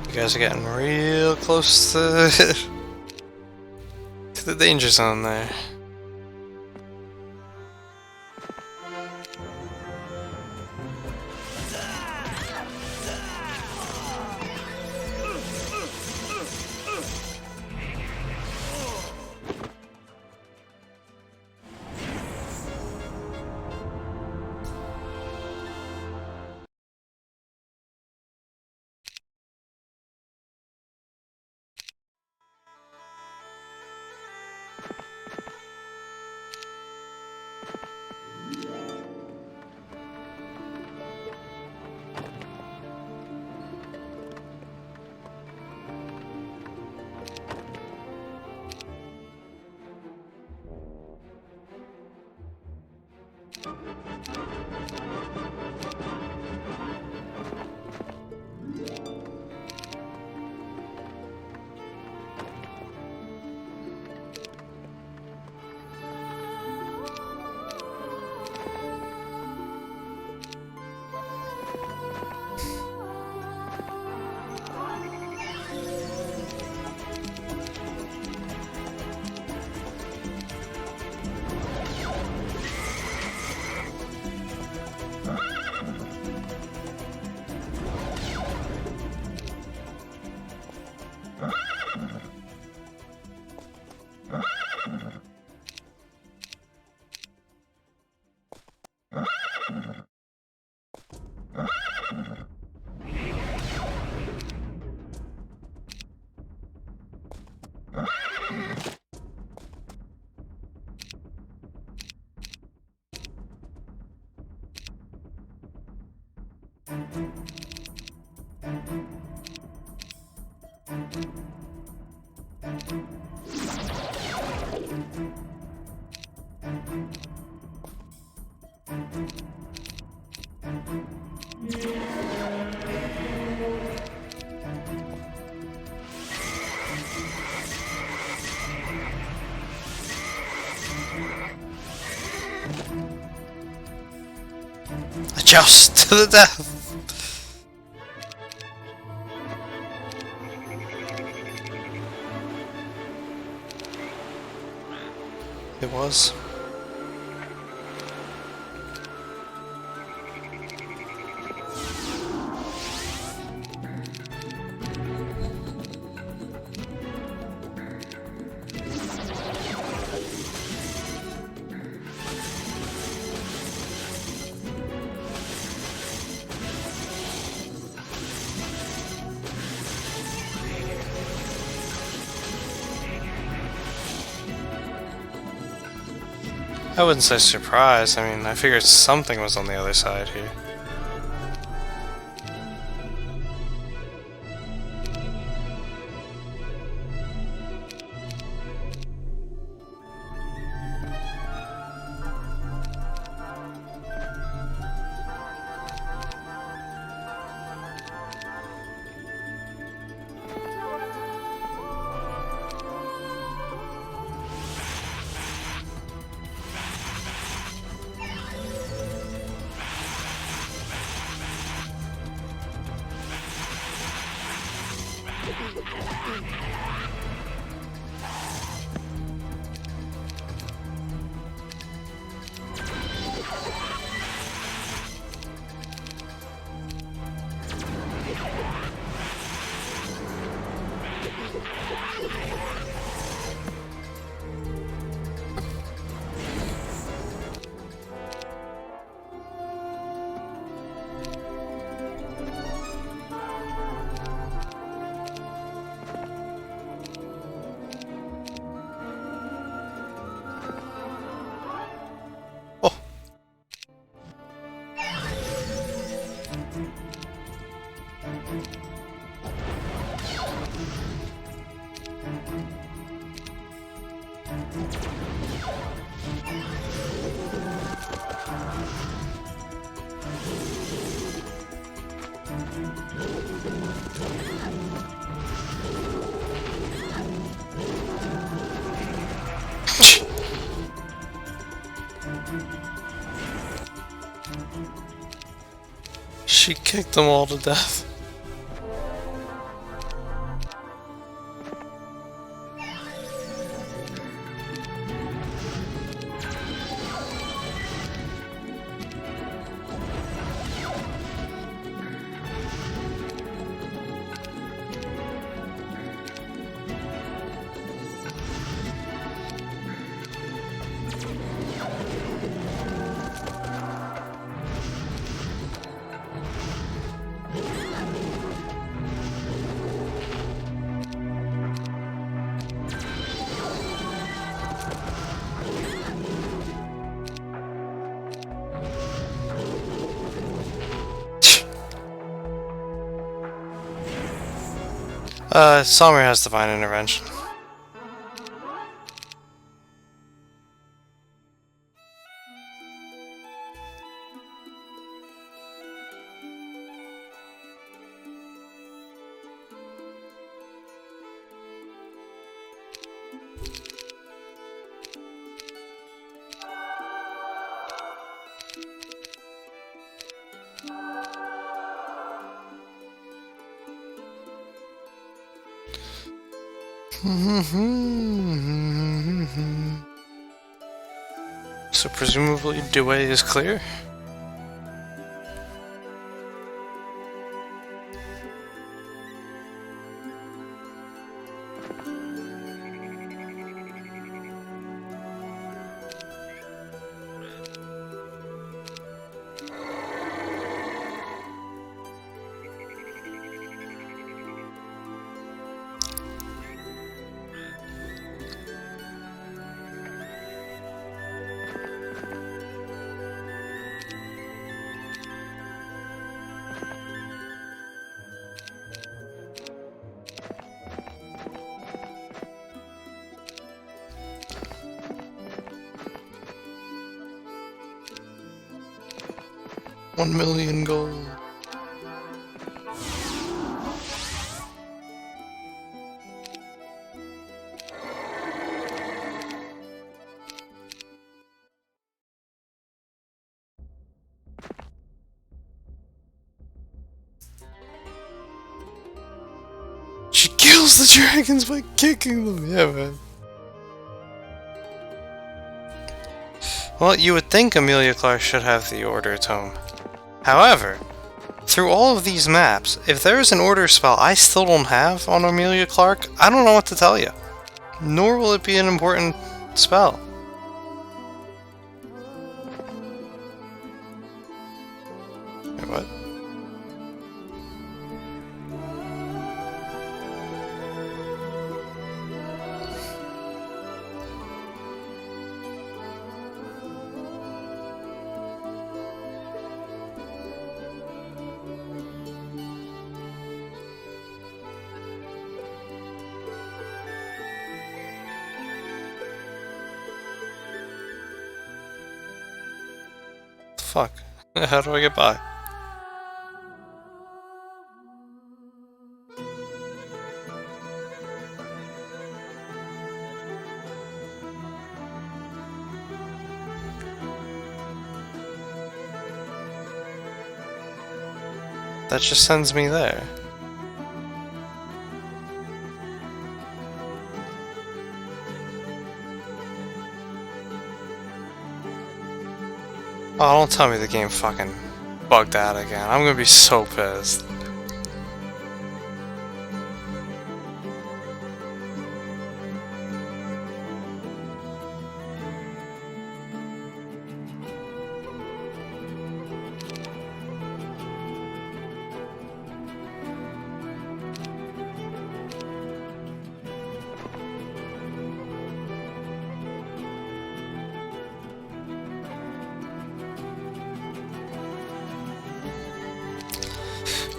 Speaker 1: You guys are getting real close to, to the danger zone there. Adjust to the death. It was. I wouldn't say surprised. I mean, I figured something was on the other side here. She kicked them all to death. Samir has divine intervention. So presumably Dewey is clear? $1 million gold. She kills the dragons by kicking them. Yeah, man. Well, you would think Amelia Clark should have the Order Tome. However, through all of these maps, if there is an Order spell I still don't have on Amelia Clark, I don't know what to tell you. Nor will it be an important spell. Wait, what? Fuck. How do I get by? That just sends me there. Oh, don't tell me the game fucking bugged out again. I'm gonna be so pissed.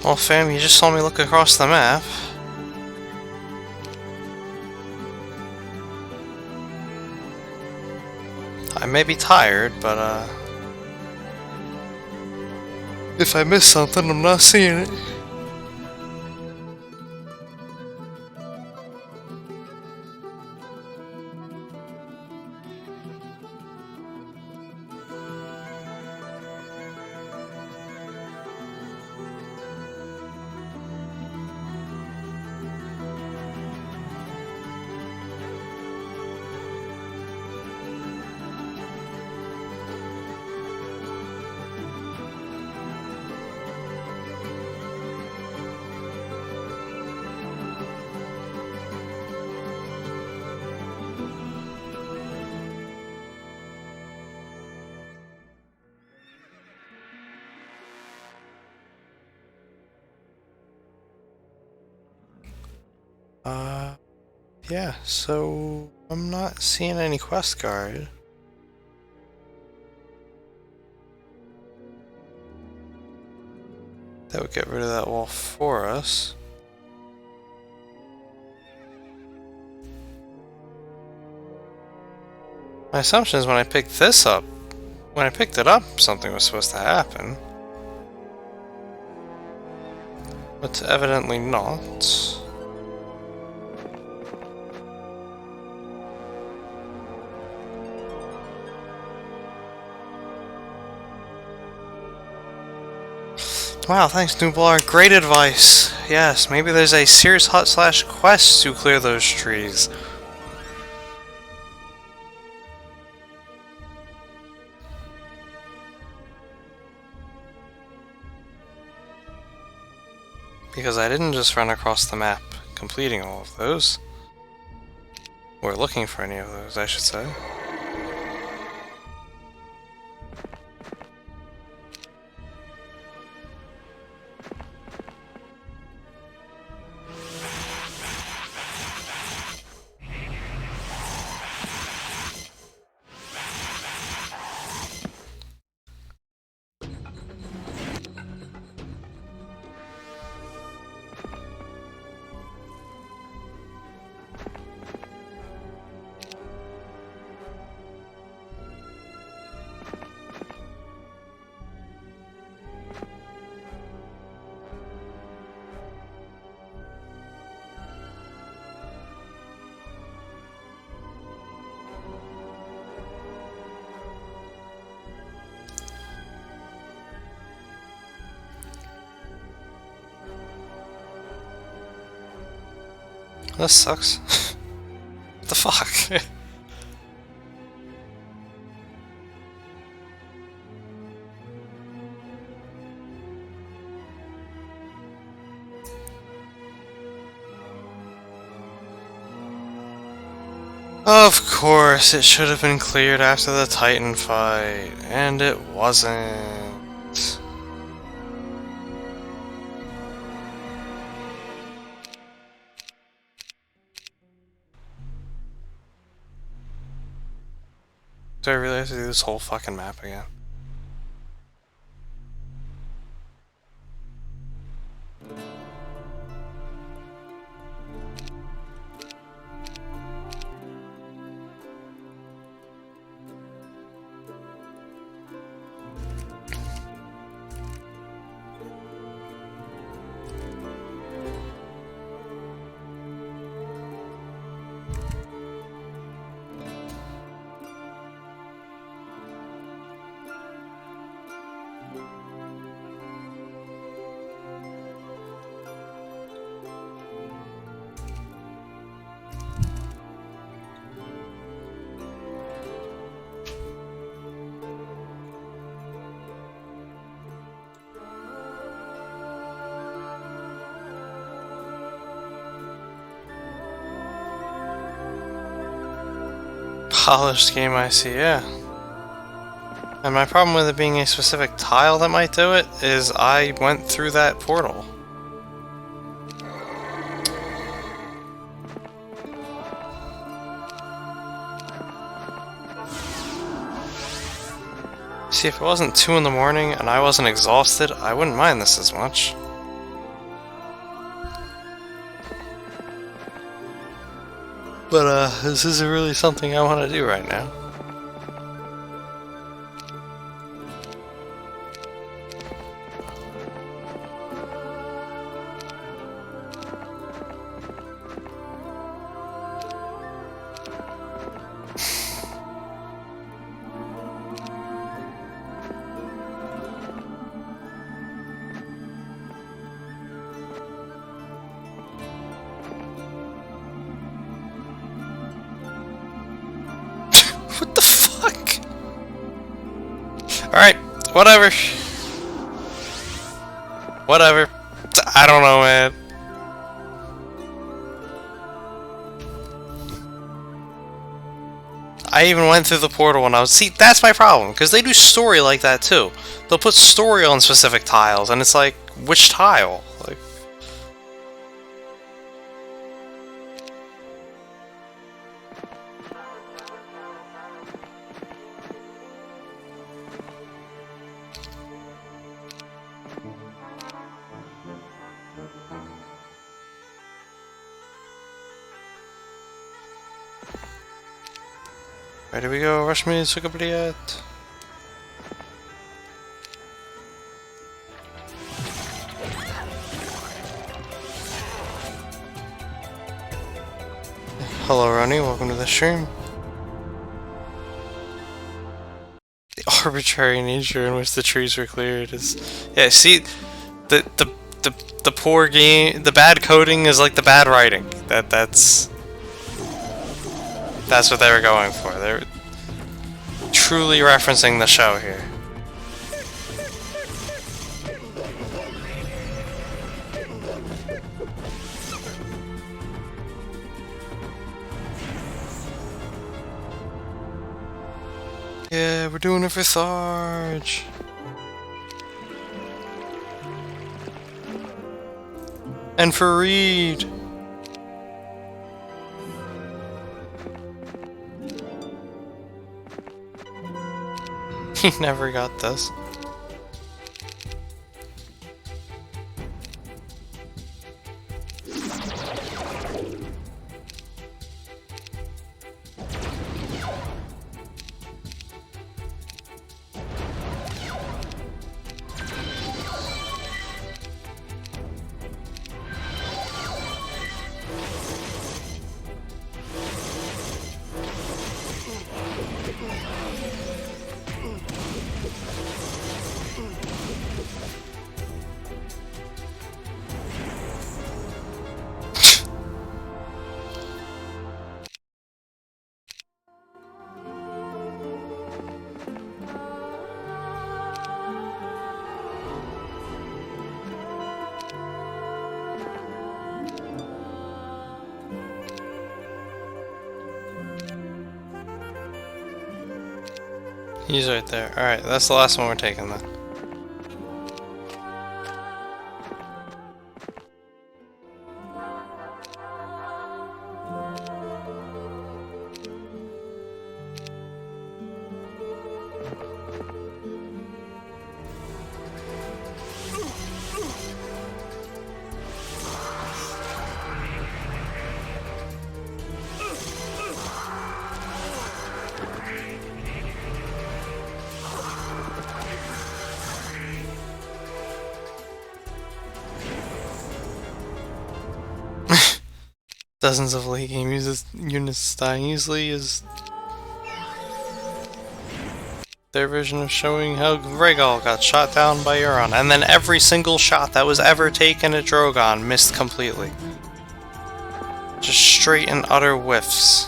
Speaker 1: Well, fam, you just saw me look across the map. I may be tired, but, if I miss something, I'm not seeing it. Yeah, so I'm not seeing any quest card. That would get rid of that wall for us. My assumption is when I picked this up, when I picked it up, something was supposed to happen. But evidently not. Wow, thanks, Nublar. Great advice. Yes, maybe there's a Sears Hut / quest to clear those trees. Because I didn't just run across the map completing all of those. Or looking for any of those, I should say. This sucks. What the fuck? Of course, it should have been cleared after the Titan fight, and it wasn't. Do I really have to do this whole fucking map again? Polished game, I see, yeah. And my problem with it being a specific tile that might do it is I went through that portal. See, if it wasn't 2 in the morning and I wasn't exhausted, I wouldn't mind this as much. But, this isn't really something I want to do right now. What the fuck? Alright, whatever. Whatever. I don't know, man. I even went through the portal when I was... See, that's my problem, because they do story like that too. They'll put story on specific tiles, and it's like, which tile? Like... Ready we go, rush me, Sukabriat. Hello Ronnie, welcome to the stream. The arbitrary nature in which the trees were cleared is... Yeah, see, the poor game, the bad coding is like the bad writing. That's what they were going for. They're truly referencing the show here. Yeah, we're doing it for Tharge. And for Reed. He never got this. He's right there. Alright, that's the last one we're taking then. Dozens of late game units dying easily is their version of showing how Rhaegal got shot down by Euron, and then every single shot that was ever taken at Drogon missed completely. Just straight and utter whiffs.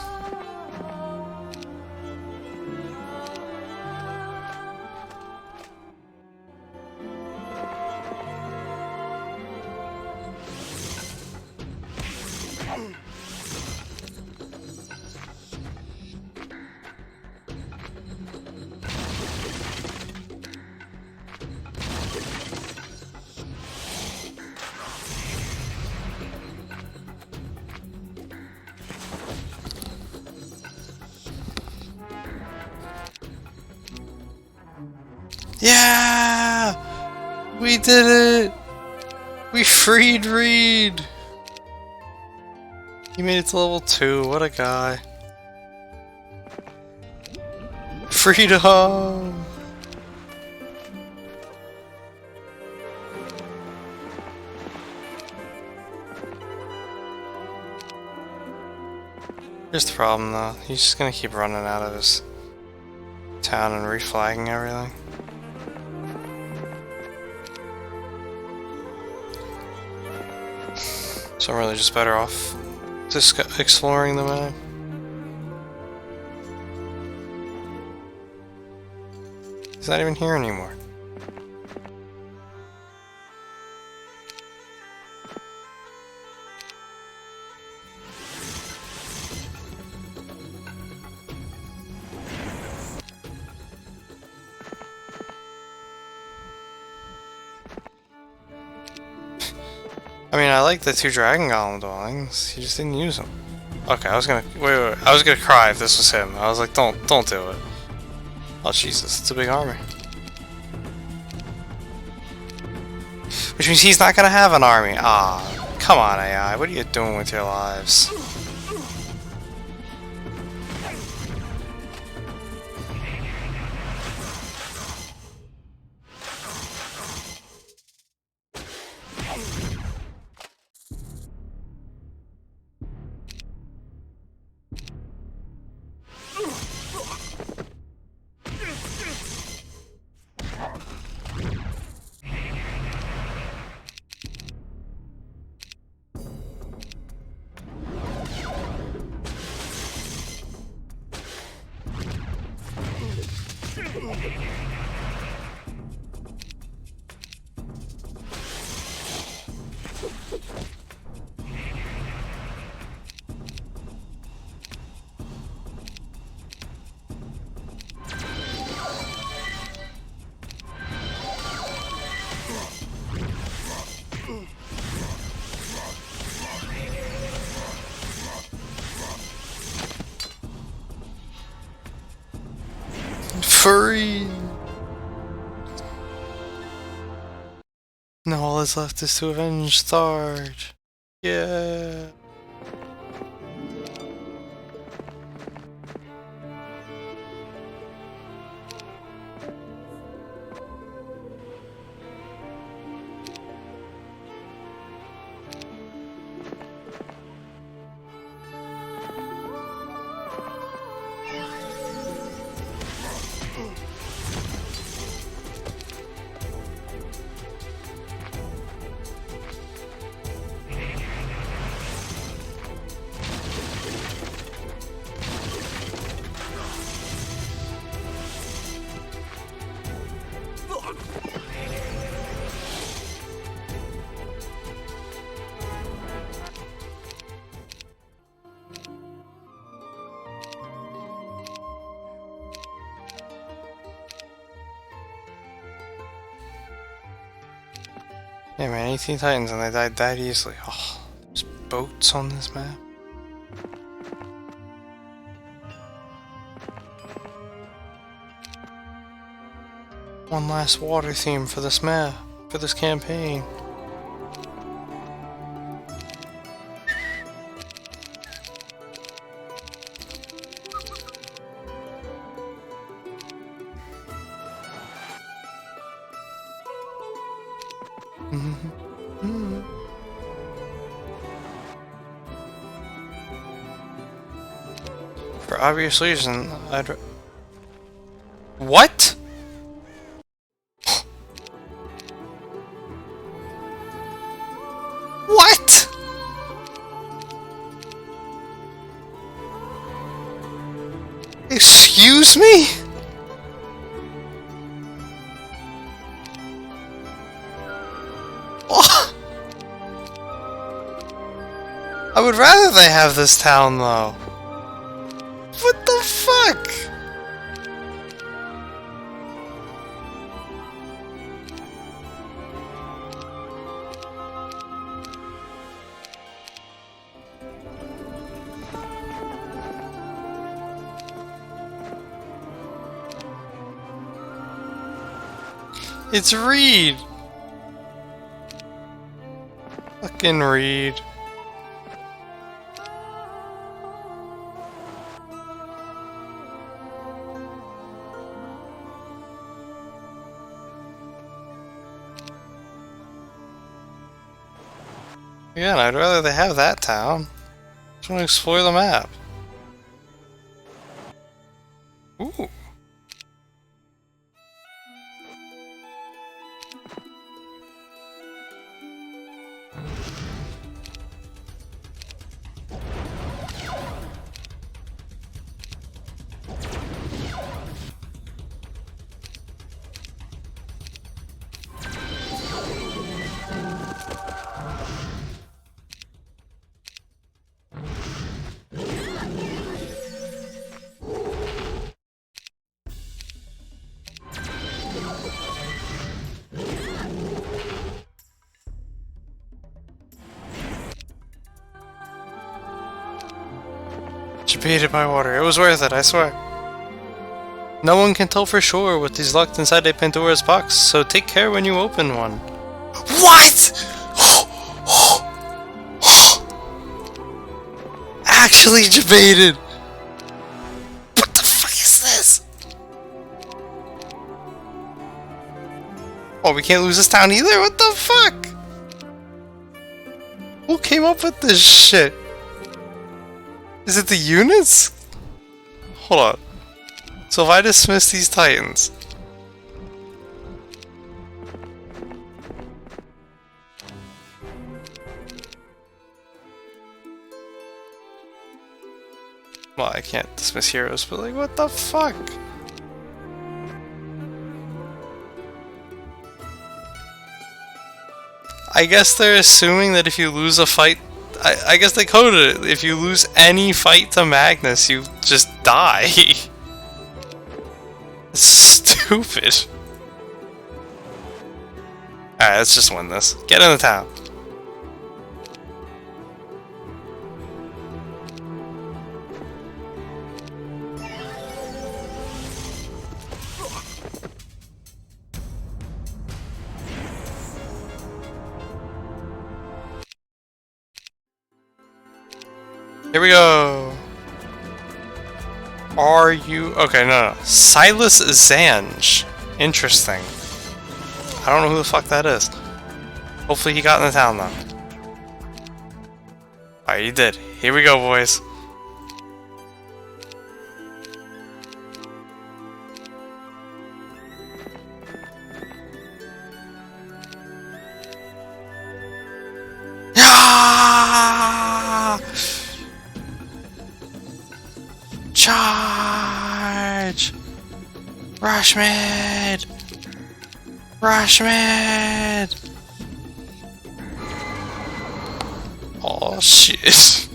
Speaker 1: Yeah! We did it! We freed Reed! He made it to level 2, what a guy. Freedom! Here's the problem though, he's just gonna keep running out of his town and reflagging everything. So I'm really just better off just exploring the map. He's not even here anymore. I mean, I like the 2 Dragon Golem dwellings. He just didn't use them. Okay, I was gonna wait. I was gonna cry if this was him. I was like, don't do it. Oh Jesus, it's a big army. Which means he's not gonna have an army. Ah, come on, AI. What are you doing with your lives? Furry! Now all that's left is to avenge Tharge. Yeah. Yeah, man, 18 Titans and they died that easily. Oh, there's boats on this map. One last water theme for this map, for this campaign. For obvious reason, What? What? Excuse me? I would rather they have this town, though. What the fuck? It's Reed. Fucking Reed. Yeah, I'd rather they have that town. Just want to explore the map. Ooh. Defeated by water. It was worth it, I swear. No one can tell for sure what is locked inside a Pandora's box, so take care when you open one. What?! Actually debated! What the fuck is this? Oh, we can't lose this town either? What the fuck? Who came up with this shit? Is it the units? Hold on. So if I dismiss these Titans... Well, I can't dismiss heroes, but like, what the fuck? I guess they're assuming that if you lose a fight, I guess they coded it. If you lose any fight to Magnus, you just die. It's stupid. Alright, let's just win this. Get in the town. Here we go. Are you... Okay, no. Silas Zange. Interesting. I don't know who the fuck that is. Hopefully he got in the town, though. Alright, he did. Here we go, boys. Charge! Rushmid! Rushmid! Oh shit.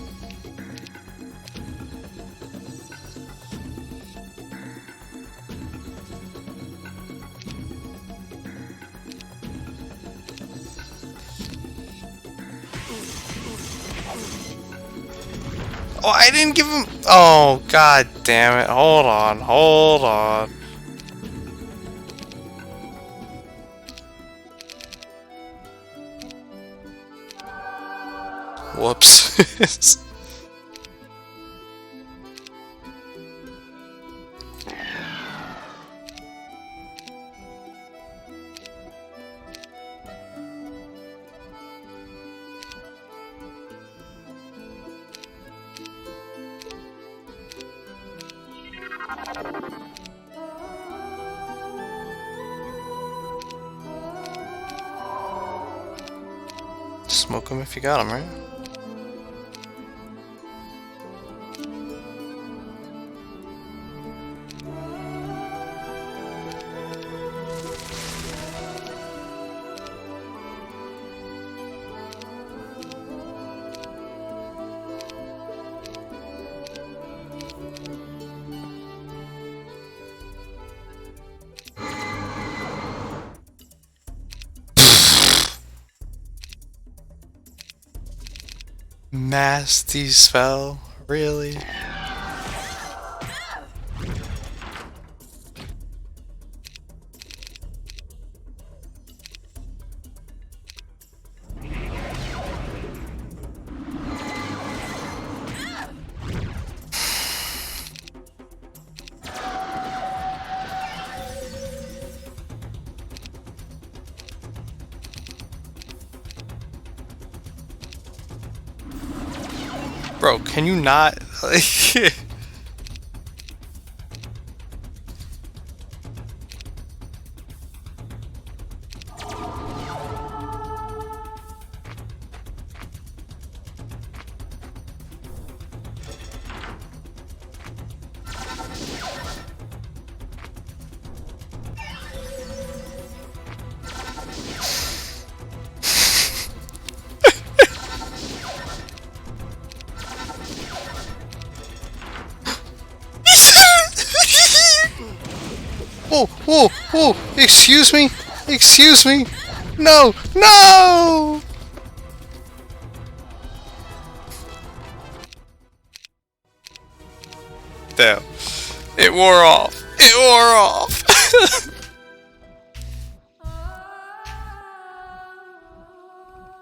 Speaker 1: Oh, I didn't give him... Oh, god damn it. Hold on, hold on. Whoops. Smoke him if you got him, right? Nasty spell, really? Bro, can you not? Whoa, whoa, whoa! Excuse me! Excuse me! No! No! Damn. It wore off. It wore off!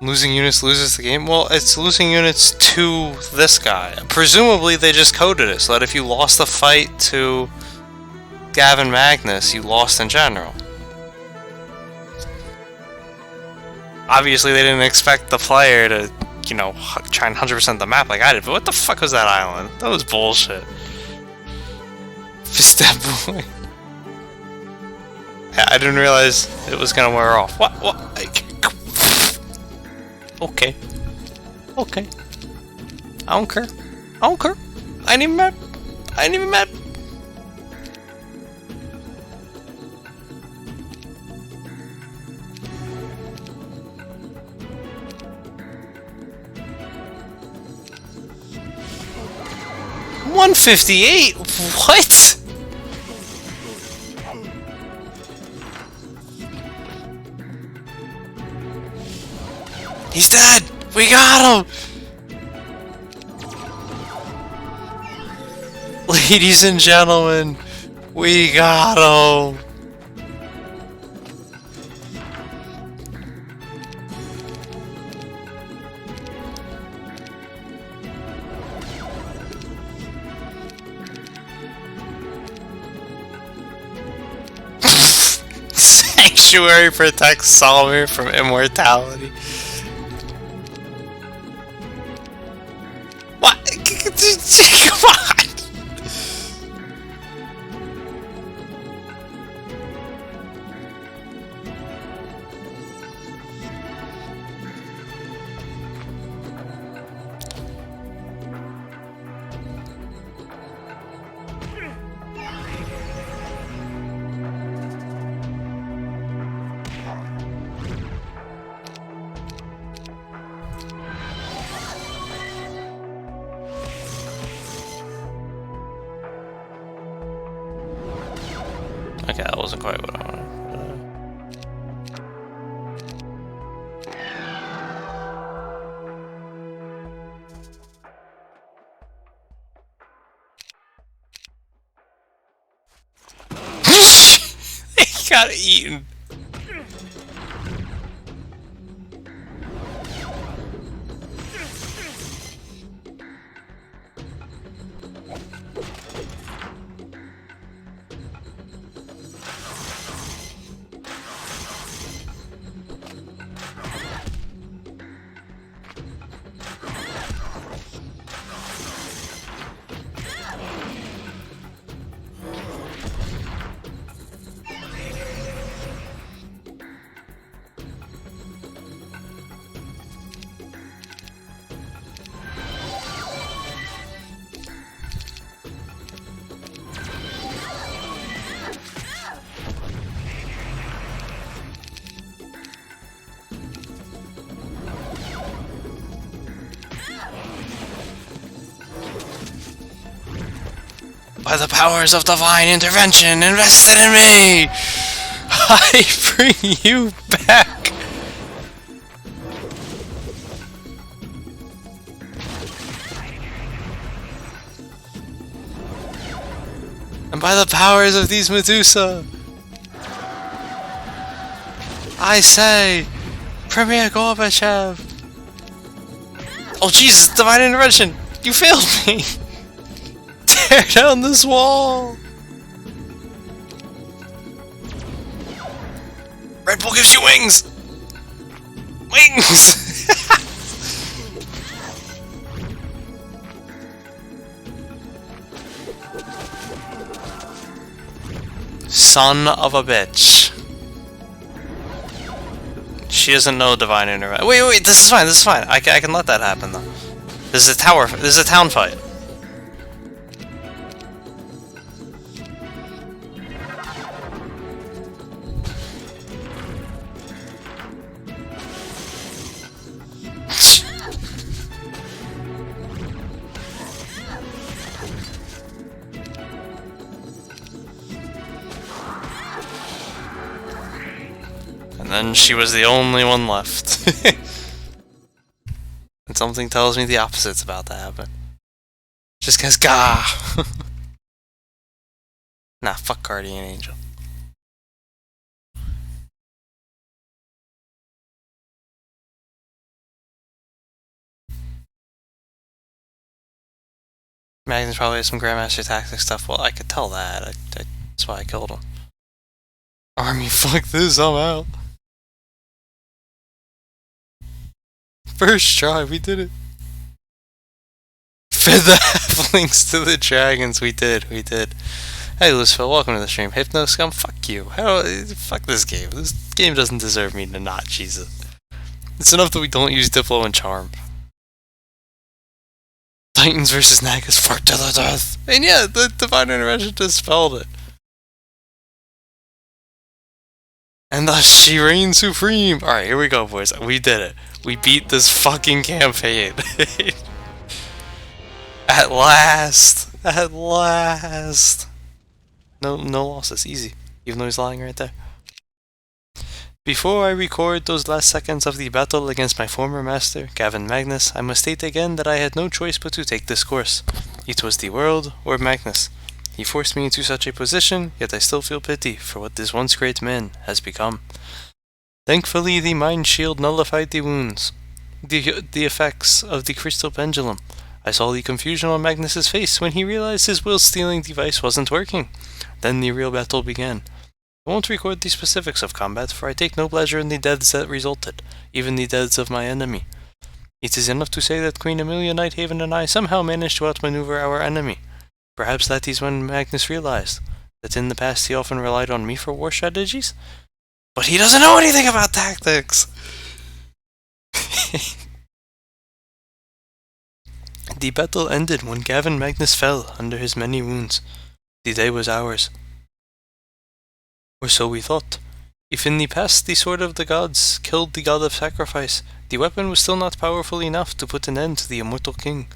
Speaker 1: Losing units loses the game? Well, it's losing units to this guy. Presumably they just coded it so that if you lost the fight to Gavin Magnus, you lost in general. Obviously they didn't expect the player to, you know, try and 100% the map like I did, but what the fuck was that island? That was bullshit. Fist that boy. I didn't realize it was gonna wear off. What? Okay. Okay. I don't care. I don't care. I ain't even mad. I ain't even mad. 158? What? He's dead! We got him! Ladies and gentlemen, we got him! Sanctuary protects Solomon from immortality. What? Come on! Okay, that wasn't quite what I wanted. He got eaten. By the powers of divine intervention invested in me, I bring you back. And by the powers of these Medusa, I say, Premier Gorbachev. Oh Jesus, divine intervention! You failed me! Tear down this wall! Red Bull gives you wings! Wings! Son of a bitch. She doesn't know divine intervention. Wait, this is fine, I can let that happen though. This is a town fight. And then she was the only one left. And something tells me the opposite's about to happen. Just cause gah! Nah, fuck Guardian Angel. Magnus probably has some Grandmaster Tactics stuff. Well, I could tell that. That's why I killed him. Army, fuck this, I'm out. First try, we did it. Fed the halflings to the dragons, we did. Hey Lucifel, welcome to the stream. Hypno Scum, fuck you. Fuck this game. This game doesn't deserve me to not cheese it. It's enough that we don't use Diplo and Charm. Titans versus Nagas, fart to the death. And yeah, the Divine Intervention dispelled it. And thus she reigns supreme. Alright, here we go, boys. We did it. We beat this fucking campaign. At last. At last! No losses, easy. Even though he's lying right there. Before I record those last seconds of the battle against my former master, Gavin Magnus, I must state again that I had no choice but to take this course. It was the world or Magnus. He forced me into such a position, yet I still feel pity for what this once great man has become. Thankfully, the mind shield nullified the wounds, the effects of the crystal pendulum. I saw the confusion on Magnus's face when he realized his will-stealing device wasn't working. Then the real battle began. I won't record the specifics of combat, for I take no pleasure in the deaths that resulted, even the deaths of my enemy. It is enough to say that Queen Amelia Nighthaven and I somehow managed to outmaneuver our enemy. Perhaps that is when Magnus realized that in the past he often relied on me for war strategies? But he doesn't know anything about tactics! The battle ended when Gavin Magnus fell under his many wounds. The day was ours. Or so we thought. If in the past the Sword of the Gods killed the God of Sacrifice, the weapon was still not powerful enough to put an end to the Immortal King.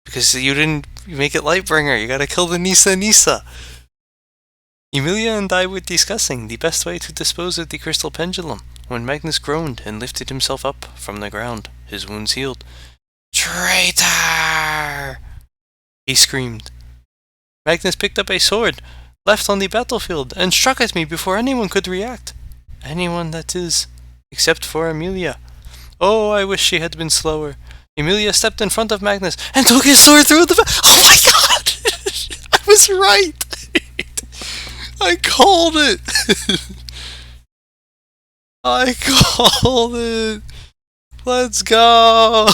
Speaker 1: Because you didn't make it Lightbringer, you gotta kill the Nissa. Emilia and I were discussing the best way to dispose of the crystal pendulum, when Magnus groaned and lifted himself up from the ground, his wounds healed. Traitor! He screamed. Magnus picked up a sword, left on the battlefield, and struck at me before anyone could react. Anyone, that is, except for Emilia. Oh, I wish she had been slower. Emilia stepped in front of Magnus and took his sword through the Oh my god! I was right! I called it! I called it! Let's go!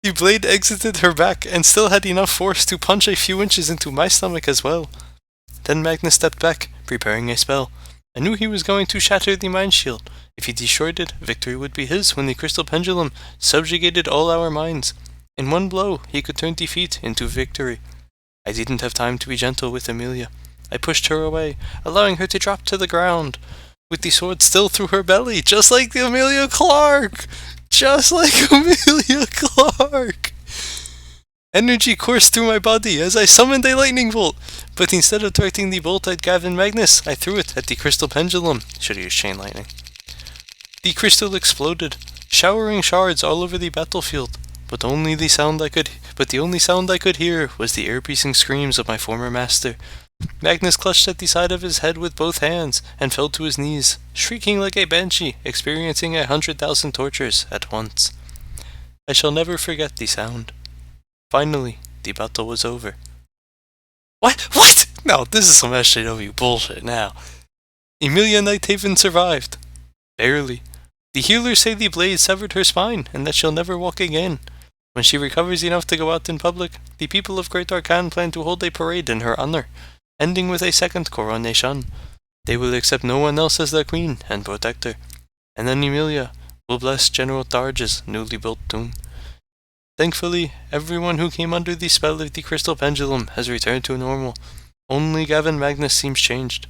Speaker 1: The blade exited her back and still had enough force to punch a few inches into my stomach as well. Then Magnus stepped back, preparing a spell. I knew he was going to shatter the mind shield. If he destroyed it, victory would be his when the crystal pendulum subjugated all our minds. In one blow, he could turn defeat into victory. I didn't have time to be gentle with Emilia. I pushed her away, allowing her to drop to the ground, with the sword still through her belly, just like Emilia Clarke! Just like Emilia Clarke! Energy coursed through my body as I summoned a lightning bolt, but instead of directing the bolt at Gavin Magnus, I threw it at the crystal pendulum. Should have used chain lightning. The crystal exploded, showering shards all over the battlefield, but the only sound I could hear was the ear-piercing screams of my former master. Magnus clutched at the side of his head with both hands and fell to his knees, shrieking like a banshee, experiencing 100,000 tortures at once. I shall never forget the sound. Finally, the battle was over. What? No, this is some SJW bullshit now. Emilia Nighthaven survived. Barely. The healers say the blade severed her spine and that she'll never walk again. When she recovers enough to go out in public, the people of Great Arkan plan to hold a parade in her honor, ending with a second coronation. They will accept no one else as their queen and protector. And then Emilia will bless General Tharge's newly built tomb. Thankfully, everyone who came under the spell of the crystal pendulum has returned to normal. Only Gavin Magnus seems changed.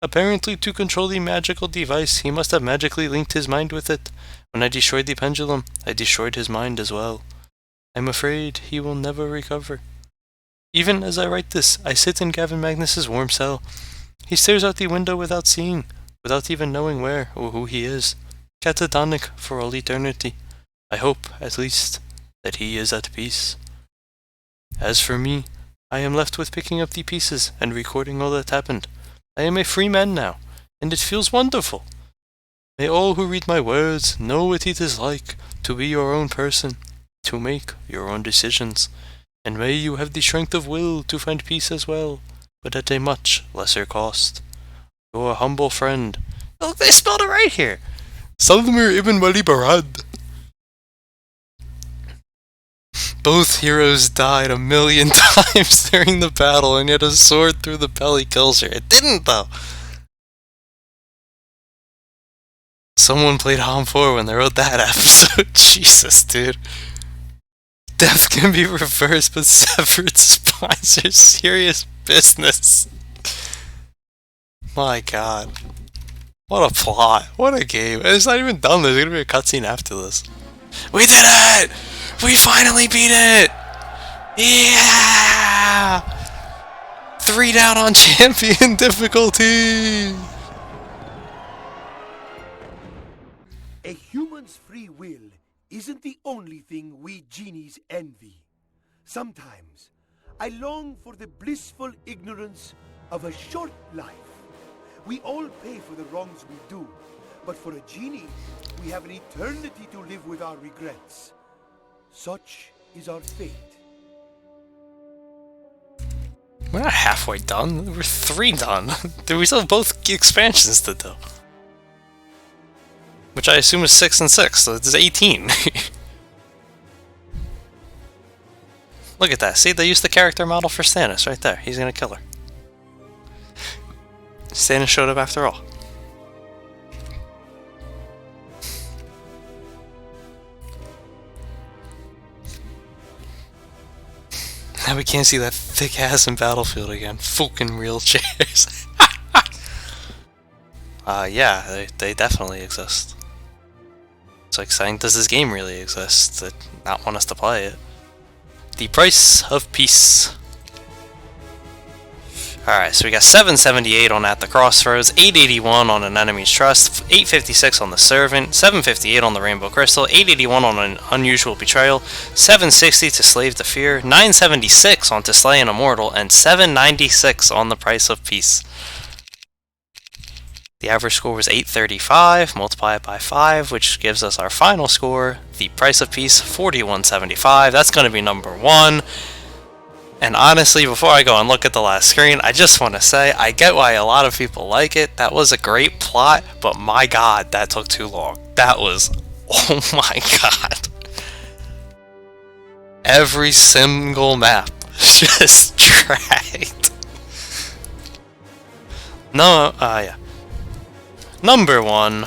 Speaker 1: Apparently, to control the magical device, he must have magically linked his mind with it. When I destroyed the pendulum, I destroyed his mind as well. I'm afraid he will never recover. Even as I write this, I sit in Gavin Magnus's warm cell. He stares out the window without seeing, without even knowing where or who he is. Catatonic for all eternity. I hope, at least, that he is at peace. As for me, I am left with picking up the pieces and recording all that happened. I am a free man now, and it feels wonderful. May all who read my words know what it is like to be your own person, to make your own decisions, and may you have the strength of will to find peace as well, but at a much lesser cost. Your humble friend. Look, they spelled it right here! Saldemir ibn Walibarad. Both heroes died 1,000,000 times during the battle, and yet a sword through the belly kills her. It didn't, though! Someone played HOM 4 when they wrote that episode. Jesus, dude. Death can be reversed, but severed spines are serious business. My god. What a plot. What a game. And it's not even done. There's gonna be a cutscene after this. We did it! We finally beat it! Yeah! 3 down on champion difficulty!
Speaker 2: A human's free will isn't the only thing we genies envy. Sometimes, I long for the blissful ignorance of a short life. We all pay for the wrongs we do, but for a genie, we have an eternity to live with our regrets. Such is our fate.
Speaker 1: We're not halfway done. We're 3 done. We still have both expansions to do. Which I assume is 6 and 6, so it's 18. Look at that. See, they used the character model for Stannis right there. He's gonna kill her. Stannis showed up after all. Now we can't see that thick ass in Battlefield again. Fucking wheelchairs. Yeah, they definitely exist. It's like saying, does this game really exist? To not want us to play it. The price of peace. Alright, so we got 778 on At the Crossroads, 881 on An Enemy's Trust, 856 on The Servant, 758 on the Rainbow Crystal, 881 on An Unusual Betrayal, 760 to Slave to Fear, 976 on To Slay an Immortal, and 796 on The Price of Peace. The average score was 835, multiply it by 5, which gives us our final score, The Price of Peace, 4175. That's going to be number 1. And honestly, before I go and look at the last screen, I just want to say, I get why a lot of people like it. That was a great plot, but my god, that took too long. That was... oh my god. Every single map just dragged. No, yeah. Number 1.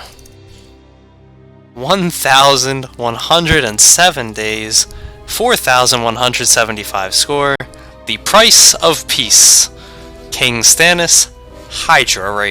Speaker 1: 1,107 days, 4,175 score. The Price of Peace. King Stannis, Hydra Raid.